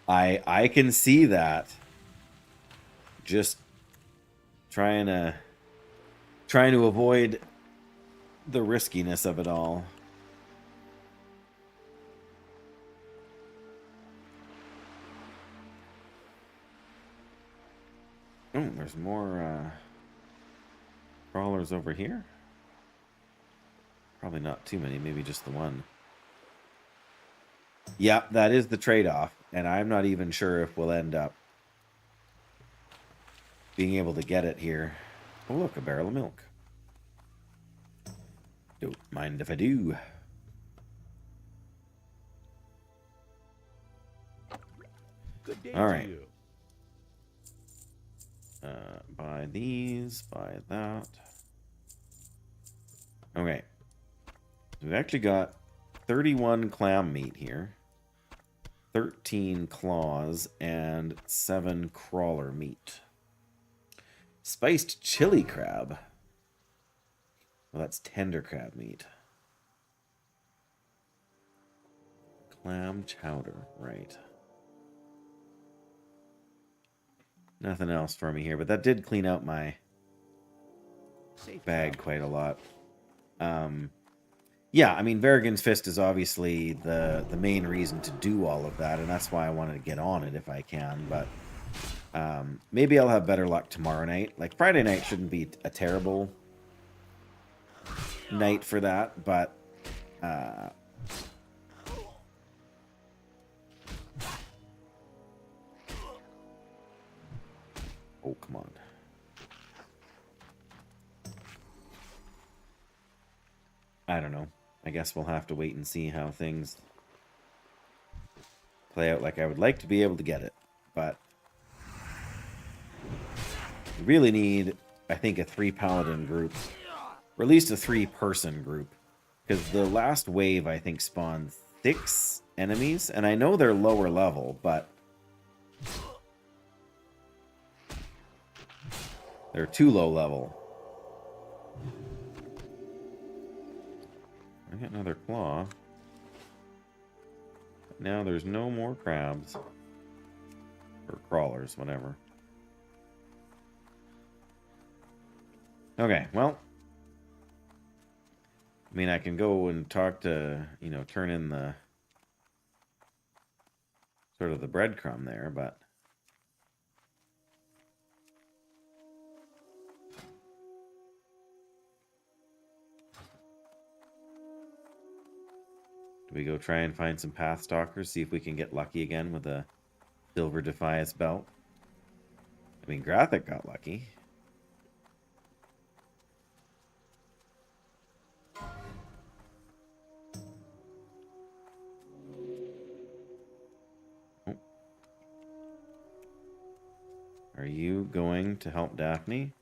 I can see that. Just trying to avoid the riskiness of it all. Oh, there's more crawlers over here. Probably not too many, maybe just the one. Yeah, that is the trade-off, and I'm not even sure if we'll end up being able to get it here. Oh, look, a barrel of milk. Don't mind if I do. Good day All to right. you. Buy these, buy that. Okay. We've actually got 31 clam meat here, 13 claws, and 7 crawler meat. Spiced chili crab. Well, that's tender crab meat. Clam chowder, right. Nothing else for me here, but that did clean out my bag quite a lot. Yeah, I mean, Varrigan's Fist is obviously the main reason to do all of that, and that's why I wanted to get on it if I can, but maybe I'll have better luck tomorrow night. Like, Friday night shouldn't be a terrible night for that, but oh, come on. I don't know. I guess we'll have to wait and see how things play out. Like, I would like to be able to get it, but we really need, I think, a 3 Paladin group, or at least a 3-person group, because the last wave, I think, spawned 6 enemies, and I know they're lower level, but they're too low level. I got another claw. Now there's no more crabs. Or crawlers, whatever. Okay, well. I mean, I can go and talk to, you know, turn in the sort of the breadcrumb there, but do we go try and find some path stalkers, see if we can get lucky again with a silver Defias belt? I mean, Graphic got lucky. Oh. Are you going to help Daphne?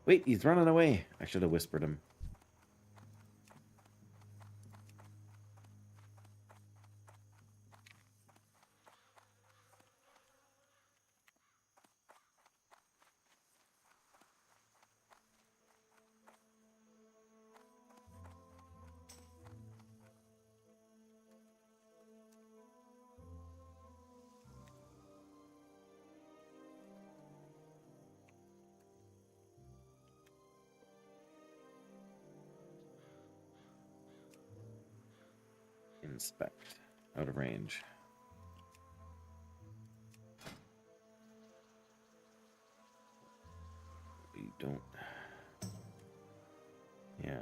Wait, he's running away. I should have whispered him. Inspect. Out of range. We don't. Yeah.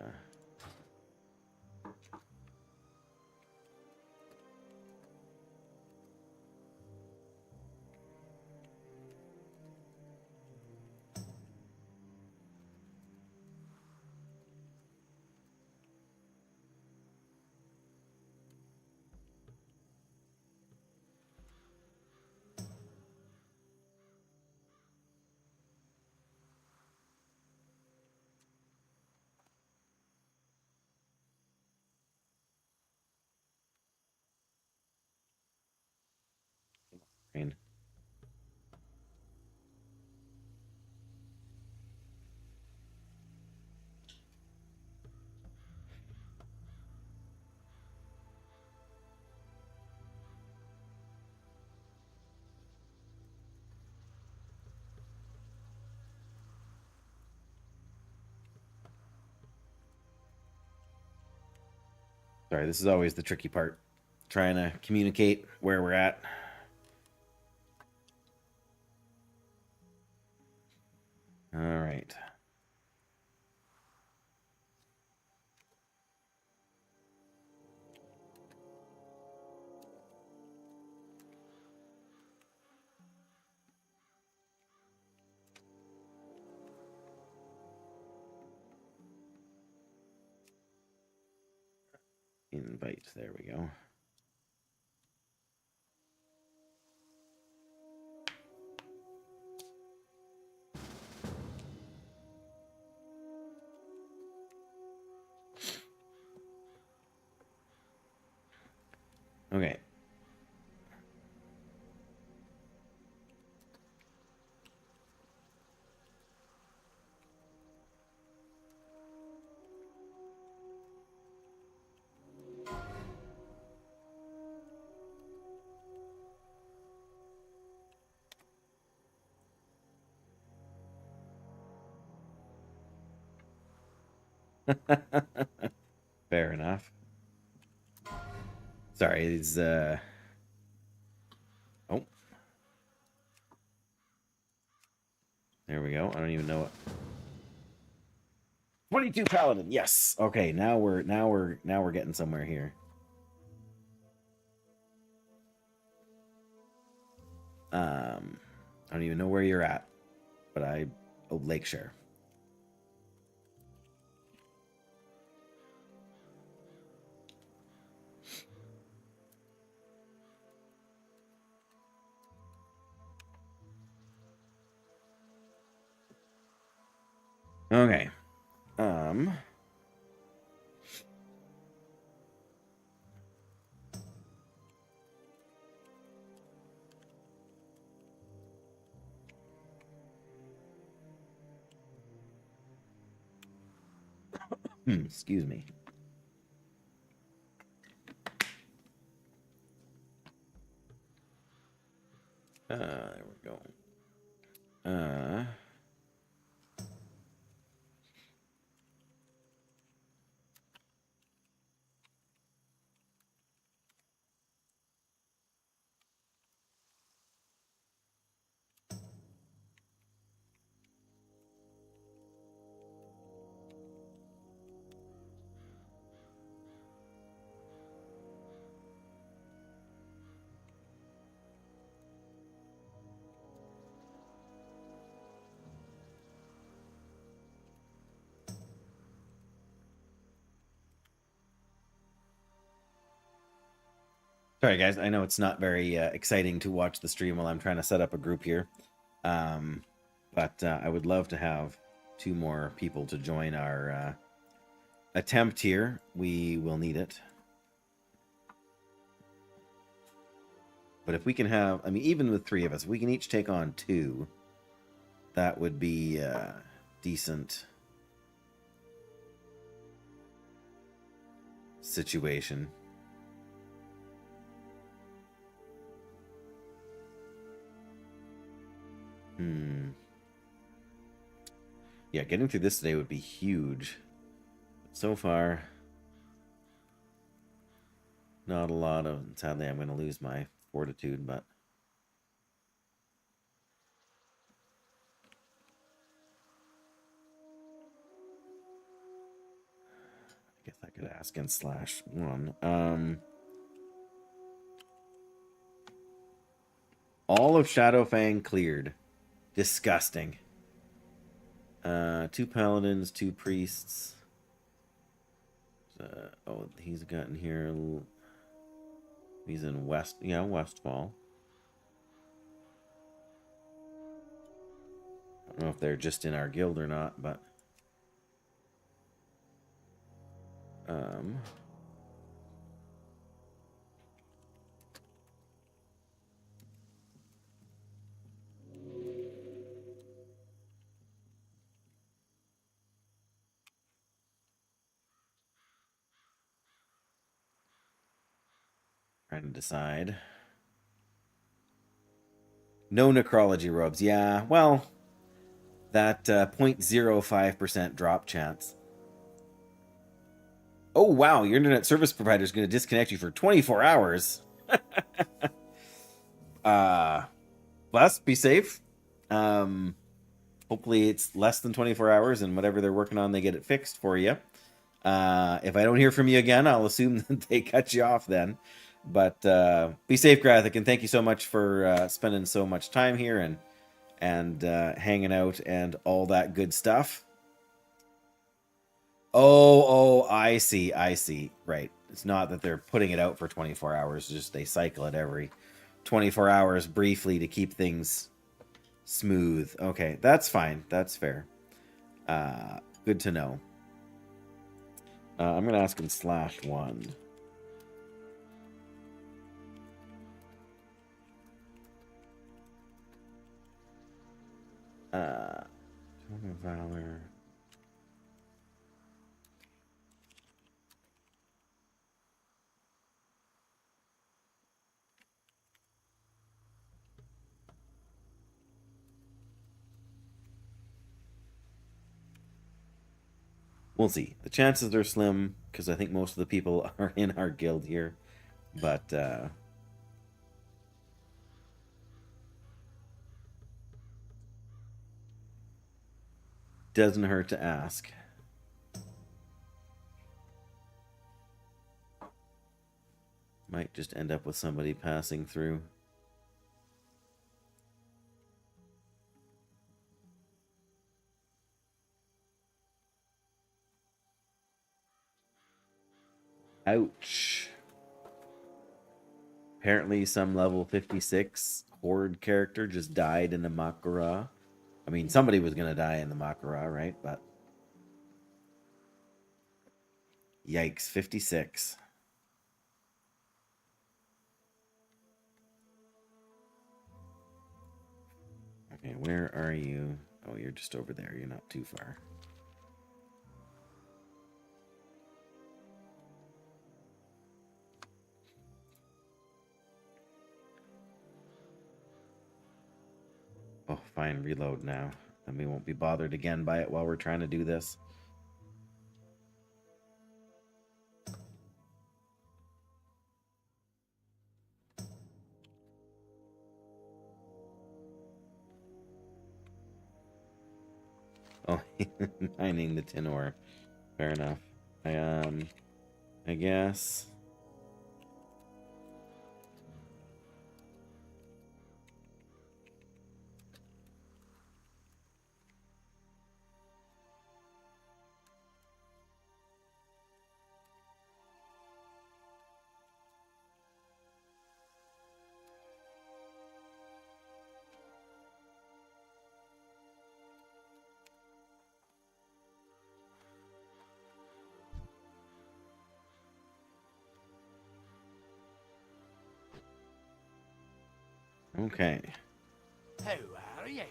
Rain. Sorry, this is always the tricky part. Trying to communicate where we're at. All right. Invite. There we go. Okay. Fair enough. Sorry, these oh. 'There we go. I don't even know what. 22 Paladin. Yes. Okay, now we're getting somewhere here. I don't even know where you're at, but oh, Lakeshare. Okay. Excuse me. There we go. Sorry, guys. I know it's not very exciting to watch the stream while I'm trying to set up a group here. But I would love to have 2 more people to join our attempt here. We will need it. But if we can have, I mean, even with 3 of us, if we can each take on 2, that would be decent situation. Yeah, getting through this today would be huge. But so far, not a lot of... Sadly, I'm going to lose my fortitude, but... I guess I could ask in /1. All of Shadowfang cleared. Disgusting. 2 paladins, 2 priests. Oh, he's gotten here. He's in Westfall. I don't know if they're just in our guild or not, but trying to decide. No necrology robes. Yeah, well, that 0.05% drop chance. Oh, wow, your internet service provider is going to disconnect you for 24 hours. Bless, be safe. Hopefully it's less than 24 hours, and whatever they're working on, they get it fixed for you. If I don't hear from you again, I'll assume that they cut you off then. But be safe, Grathic, and thank you so much for spending so much time here and hanging out and all that good stuff. Oh, I see. Right. It's not that they're putting it out for 24 hours, it's just they cycle it every 24 hours briefly to keep things smooth. Okay, that's fine. That's fair. Good to know. I'm going to ask him /1. Valor. We'll see. The chances are slim because I think most of the people are in our guild here, but doesn't hurt to ask. Might just end up with somebody passing through. Ouch. Apparently some level 56 horde character just died in the Makara. I mean, somebody was going to die in the Makara, right? But Yikes, 56. Okay, where are you? Oh, you're just over there. You're not too far. Oh, fine. Reload now. Then we won't be bothered again by it while we're trying to do this. Oh, mining the tin ore. Fair enough. I guess. Okay. How are you?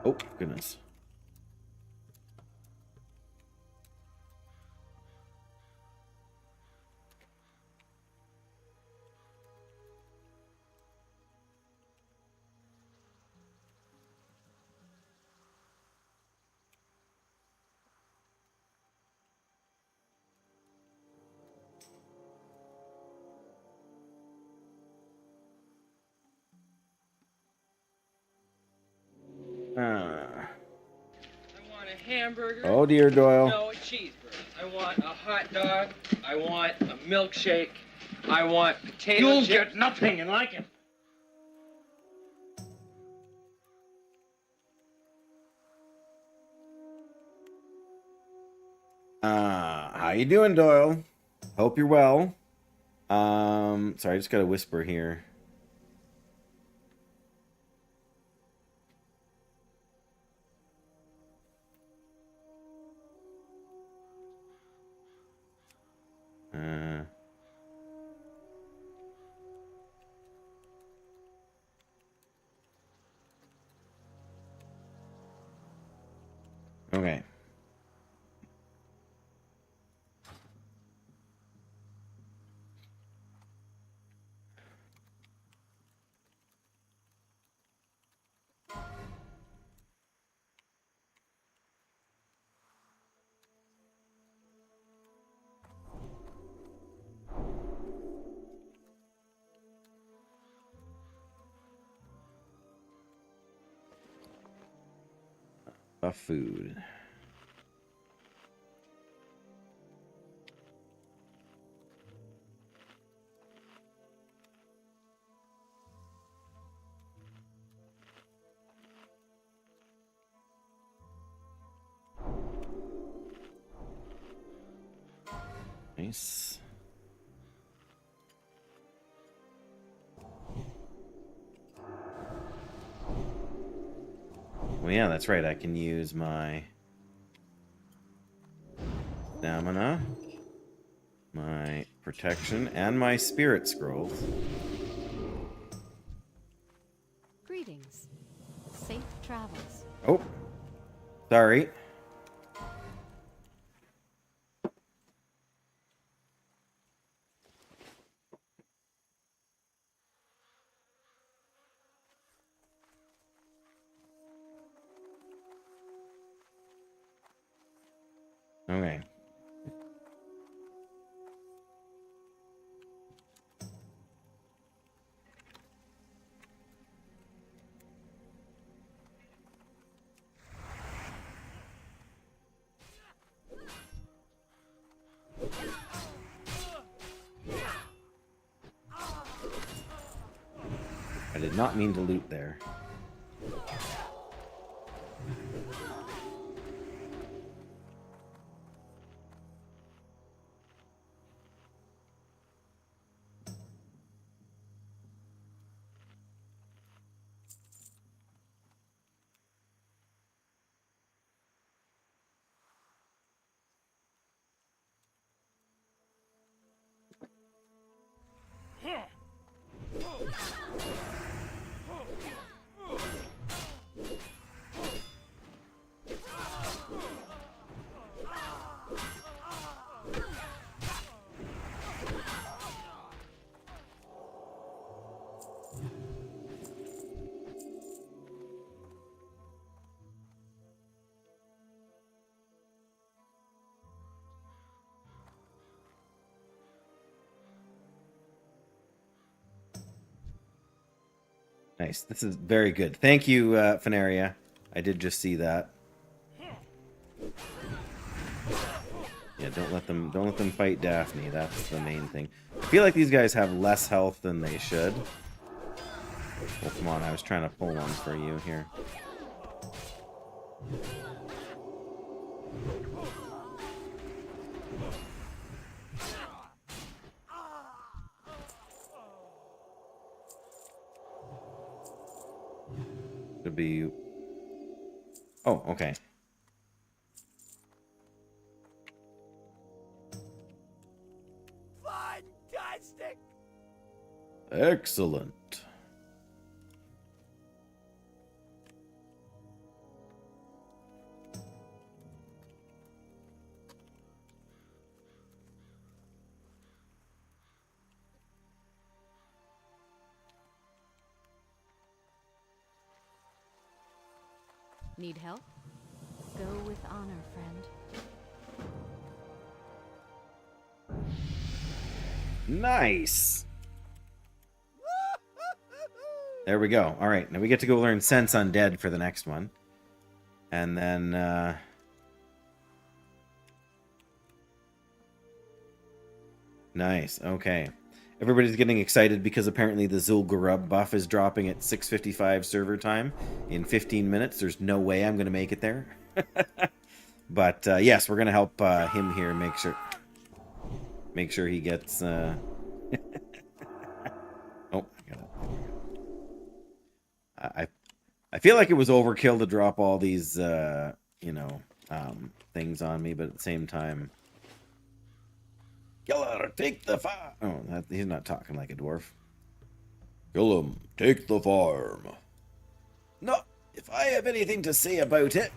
Oh, goodness. I want a hamburger. Oh, dear, Doyle. No, a cheeseburger. I want a hot dog. I want a milkshake. I want potato chips. You'll get nothing and like it. How you doing, Doyle? Hope you're well. Sorry, I just gotta whisper here. Okay. Food. Nice. Well, yeah, that's right. I can use my stamina, my protection, and my spirit scrolls. Greetings. Safe travels. Oh, sorry. Okay. did not mean to loot there. Nice. This is very good. Thank you, Fenaria. I did just see that. Yeah, don't let them fight Daphne. That's the main thing. I feel like these guys have less health than they should. Well, come on. I was trying to pull one for you here. Could be... Oh, okay. Fantastic! Excellent. Need help? Go with honor, friend. Nice. There we go. All right, now we get to go learn Sense Undead for the next one. And then... Nice, okay. Everybody's getting excited because apparently the Zul'Gurub buff is dropping at 6:55 server time in 15 minutes. There's no way I'm going to make it there. But yes, we're going to help him here make sure he gets... Oh, I got it. I feel like it was overkill to drop all these, you know, things on me, but at the same time... Kill her, take the farm. Oh, he's not talking like a dwarf. Kill him, take the farm. No, if I have anything to say about it.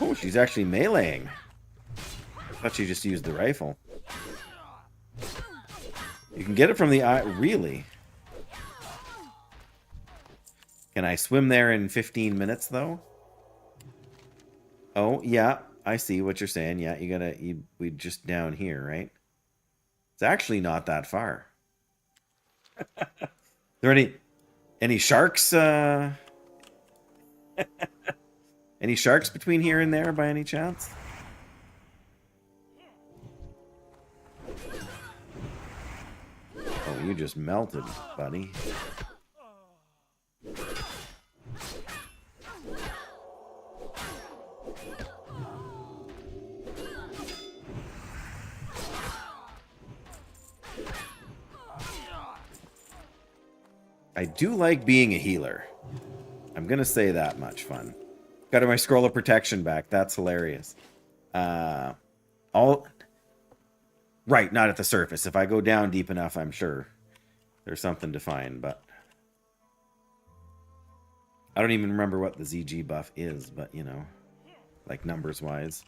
Oh, she's actually meleeing. I thought she just used the rifle. You can get it from the eye. Really? Can I swim there in 15 minutes, though? Oh, yeah. I see what you're saying. Yeah, we just down here, right? It's actually not that far. There any sharks? Any sharks between here and there by any chance? Oh, you just melted, buddy. I do like being a healer. I'm gonna say that much. Fun. Got my scroll of protection back. That's hilarious. Right, not at the surface. If I go down deep enough, I'm sure there's something to find, but I don't even remember what the ZG buff is, but you know, like numbers wise.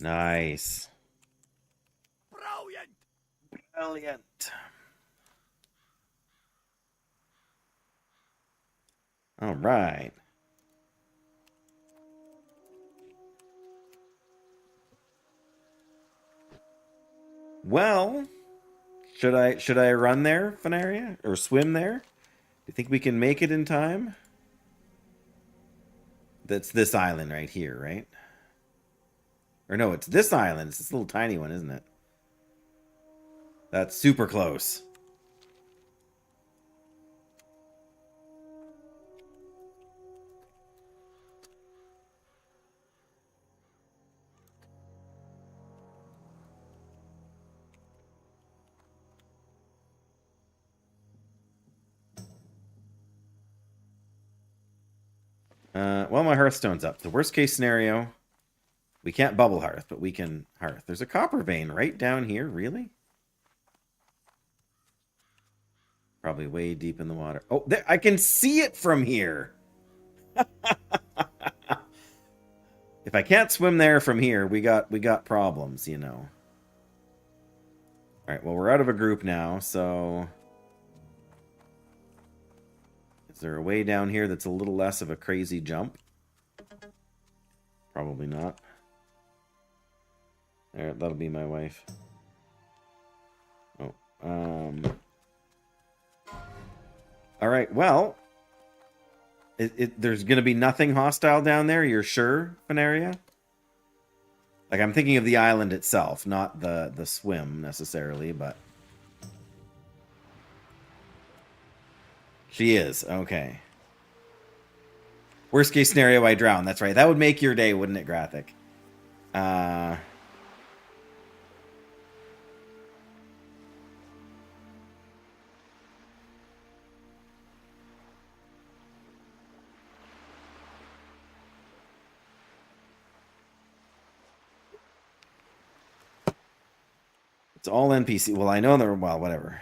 Nice. Brilliant! Brilliant. All right. Well, should I run there, Fenaria? Or swim there? Do you think we can make it in time? That's this island right here, right? Or no, it's this island. It's this little tiny one, isn't it? That's super close. Well, my hearthstone's up. The worst case scenario, we can't bubble hearth, but we can hearth. There's a copper vein right down here, really? Probably way deep in the water. Oh, there, I can see it from here. If I can't swim there from here, we got problems, you know. All right, well, we're out of a group now, so is there a way down here that's a little less of a crazy jump? Probably not. There, that'll be my wife. Oh, all right, well, there's going to be nothing hostile down there, you're sure, Fenaria? Like, I'm thinking of the island itself, not the swim, necessarily, but... She is, okay. Worst case scenario, I drown, that's right. That would make your day, wouldn't it, Graphic? It's all NPC. Well, I know they're... Well, whatever.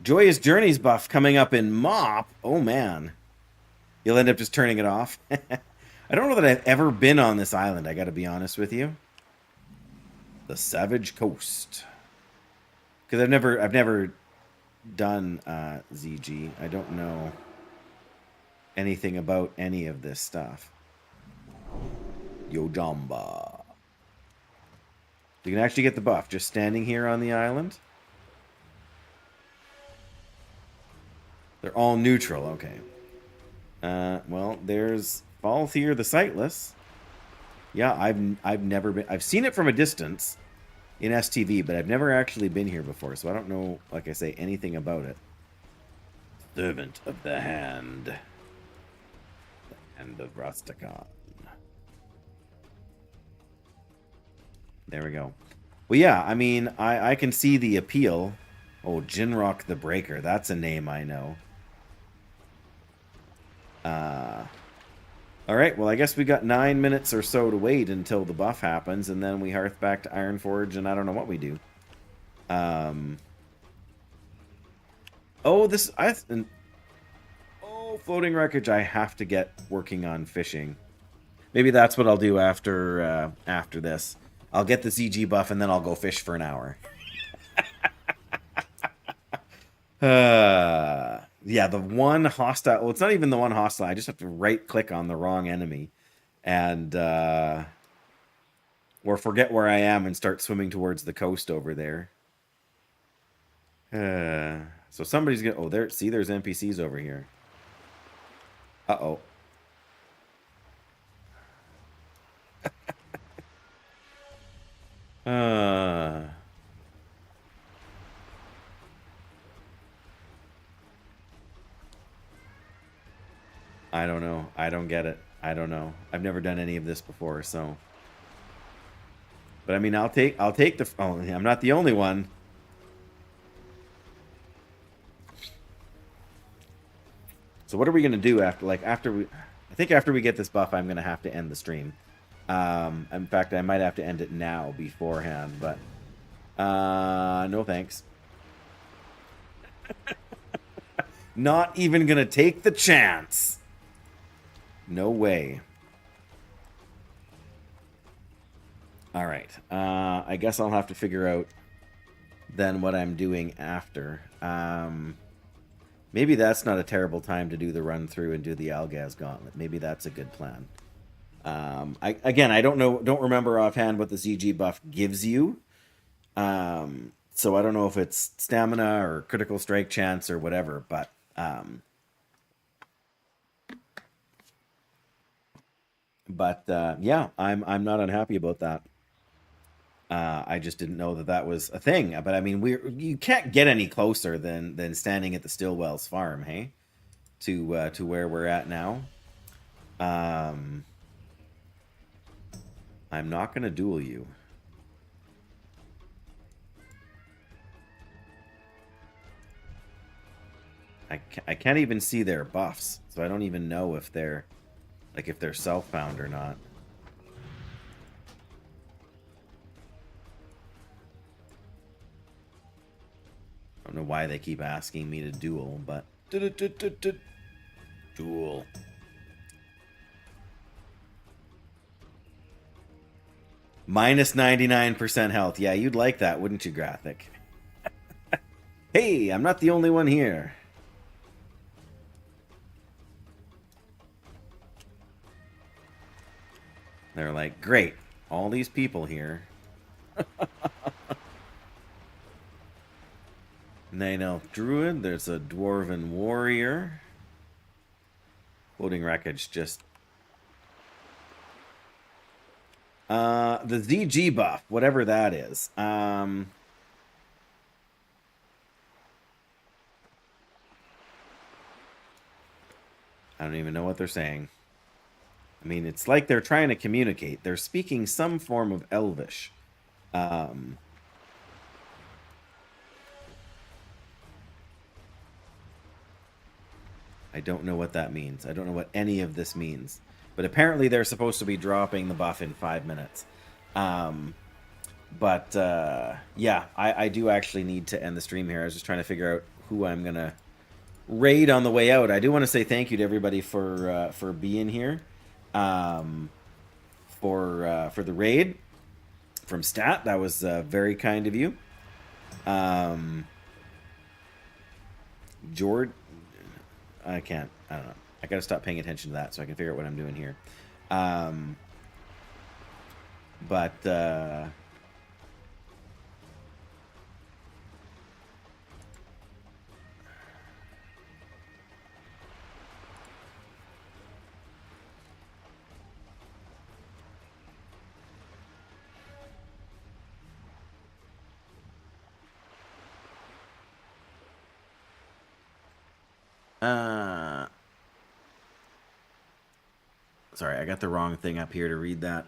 Joyous Journeys buff coming up in Mop. Oh, man. You'll end up just turning it off. I don't know that I've ever been on this island, I gotta be honest with you. The Savage Coast. Because I've never done ZG. I don't know anything about any of this stuff. Yojamba. You can actually get the buff just standing here on the island. They're all neutral, okay. Well, there's Falthier the Sightless. Yeah, I've never been... I've seen it from a distance in STV, but I've never actually been here before, so I don't know, like I say, anything about it. Servant of the Hand. The Hand of Rastakhan. There we go. Well, yeah, I mean, I can see the appeal. Oh, Jinrock the Breaker. That's a name I know. Alright, well, I guess we got 9 minutes or so to wait until the buff happens, and then we hearth back to Ironforge, and I don't know what we do. Oh, this... floating wreckage. I have to get working on fishing. Maybe that's what I'll do after this. I'll get the ZG buff, and then I'll go fish for an hour. Yeah, the one hostile... Well, it's not even the one hostile. I just have to right-click on the wrong enemy. And, or forget where I am and start swimming towards the coast over there. So somebody's gonna... Oh, there... See, there's NPCs over here. Uh-oh. I don't know. I don't get it. I don't know. I've never done any of this before, so. But I mean, I'll take the... Oh, I'm not the only one. So what are we gonna do after? Like after we... I think after we get this buff, I'm gonna have to end the stream. In fact, I might have to end it now beforehand, but no thanks. Not even gonna take the chance. No way. All right. I guess I'll have to figure out then what I'm doing after. Maybe that's not a terrible time to do the run through and do the Algaz Gauntlet. Maybe that's a good plan. I don't remember offhand what the ZG buff gives you. So I don't know if it's stamina or critical strike chance or whatever, but yeah, I'm not unhappy about that. I just didn't know that that was a thing. But I mean, you can't get any closer than standing at the Stillwell's farm, hey, to where we're at now. I'm not gonna duel you. I can't even see their buffs, so I don't even know if they're self-bound or not. I don't know why they keep asking me to duel, but duel. Minus 99% health. Yeah, you'd like that, wouldn't you, Graphic? Hey, I'm not the only one here. They're like, great, all these people here. Night Elf Druid, there's a Dwarven Warrior. Floating Wreckage, just... the ZG buff, whatever that is. I don't even know what they're saying. I mean, it's like they're trying to communicate. They're speaking some form of Elvish. I don't know what that means. I don't know what any of this means. But apparently they're supposed to be dropping the buff in 5 minutes. Yeah, I do actually need to end the stream here. I was just trying to figure out who I'm going to raid on the way out. I do want to say thank you to everybody for being here. For the raid from Stat. That was very kind of you. Jord, I don't know. I gotta stop paying attention to that so I can figure out what I'm doing here. Sorry, I got the wrong thing up here to read that.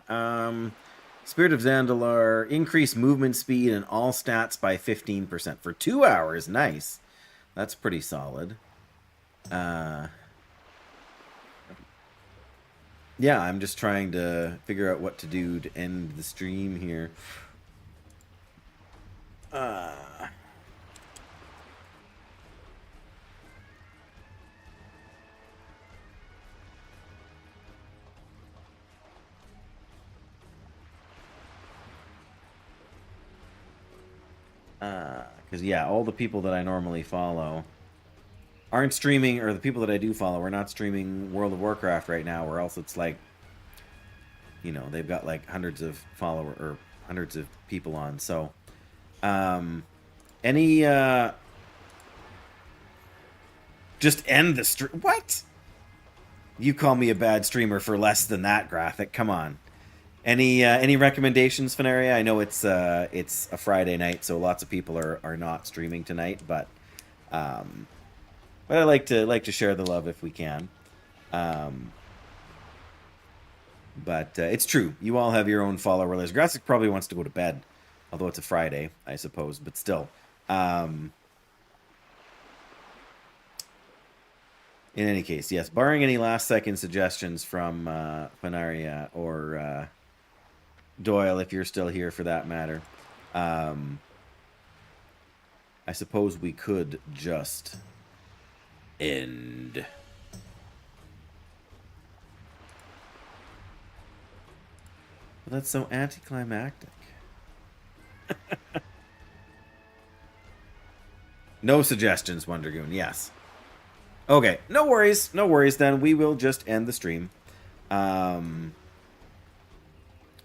Spirit of Zandalar, increase movement speed and all stats by 15% for 2 hours. Nice. That's pretty solid. Yeah, I'm just trying to figure out what to do to end the stream here. Because, yeah, all the people that I normally follow aren't streaming, or the people that I do follow are not streaming World of Warcraft right now, or else it's like, you know, they've got like hundreds of followers, or hundreds of people on. So, just end the stream. What? You call me a bad streamer for less than that, Graphic. Come on. Any recommendations, Fenaria? I know it's a Friday night, so lots of people are not streaming tonight, but I like to share the love if we can. But it's true. You all have your own follower list. Grassic probably wants to go to bed, although it's a Friday, I suppose. But still, in any case, yes. Barring any last-second suggestions from Fenaria or Doyle, if you're still here for that matter, I suppose we could just end. Well, that's so anticlimactic. No suggestions, Wondergoon. Yes. Okay, no worries. No worries then. We will just end the stream.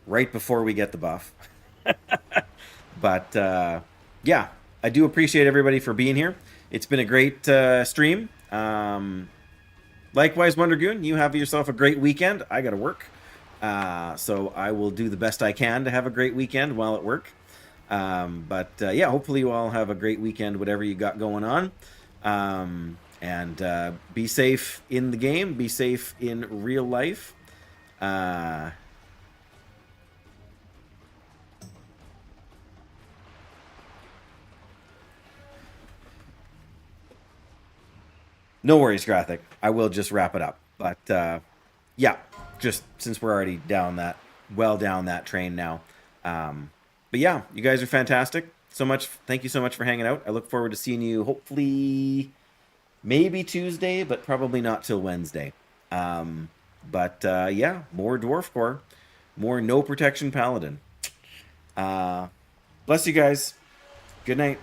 right before we get the buff. But yeah, I do appreciate everybody for being here. It's been a great stream. Likewise, Wondergoon, you have yourself a great weekend. I got to work. So I will do the best I can to have a great weekend while at work. But yeah, hopefully you all have a great weekend, whatever you got going on. And be safe in the game. Be safe in real life. No worries, Graphic. I will just wrap it up. But yeah, just since we're already down that train now. But yeah, you guys are fantastic. So much. Thank you so much for hanging out. I look forward to seeing you hopefully maybe Tuesday, but probably not till Wednesday. But yeah, more Dwarf Core, more No Protection Paladin. Bless you guys. Good night.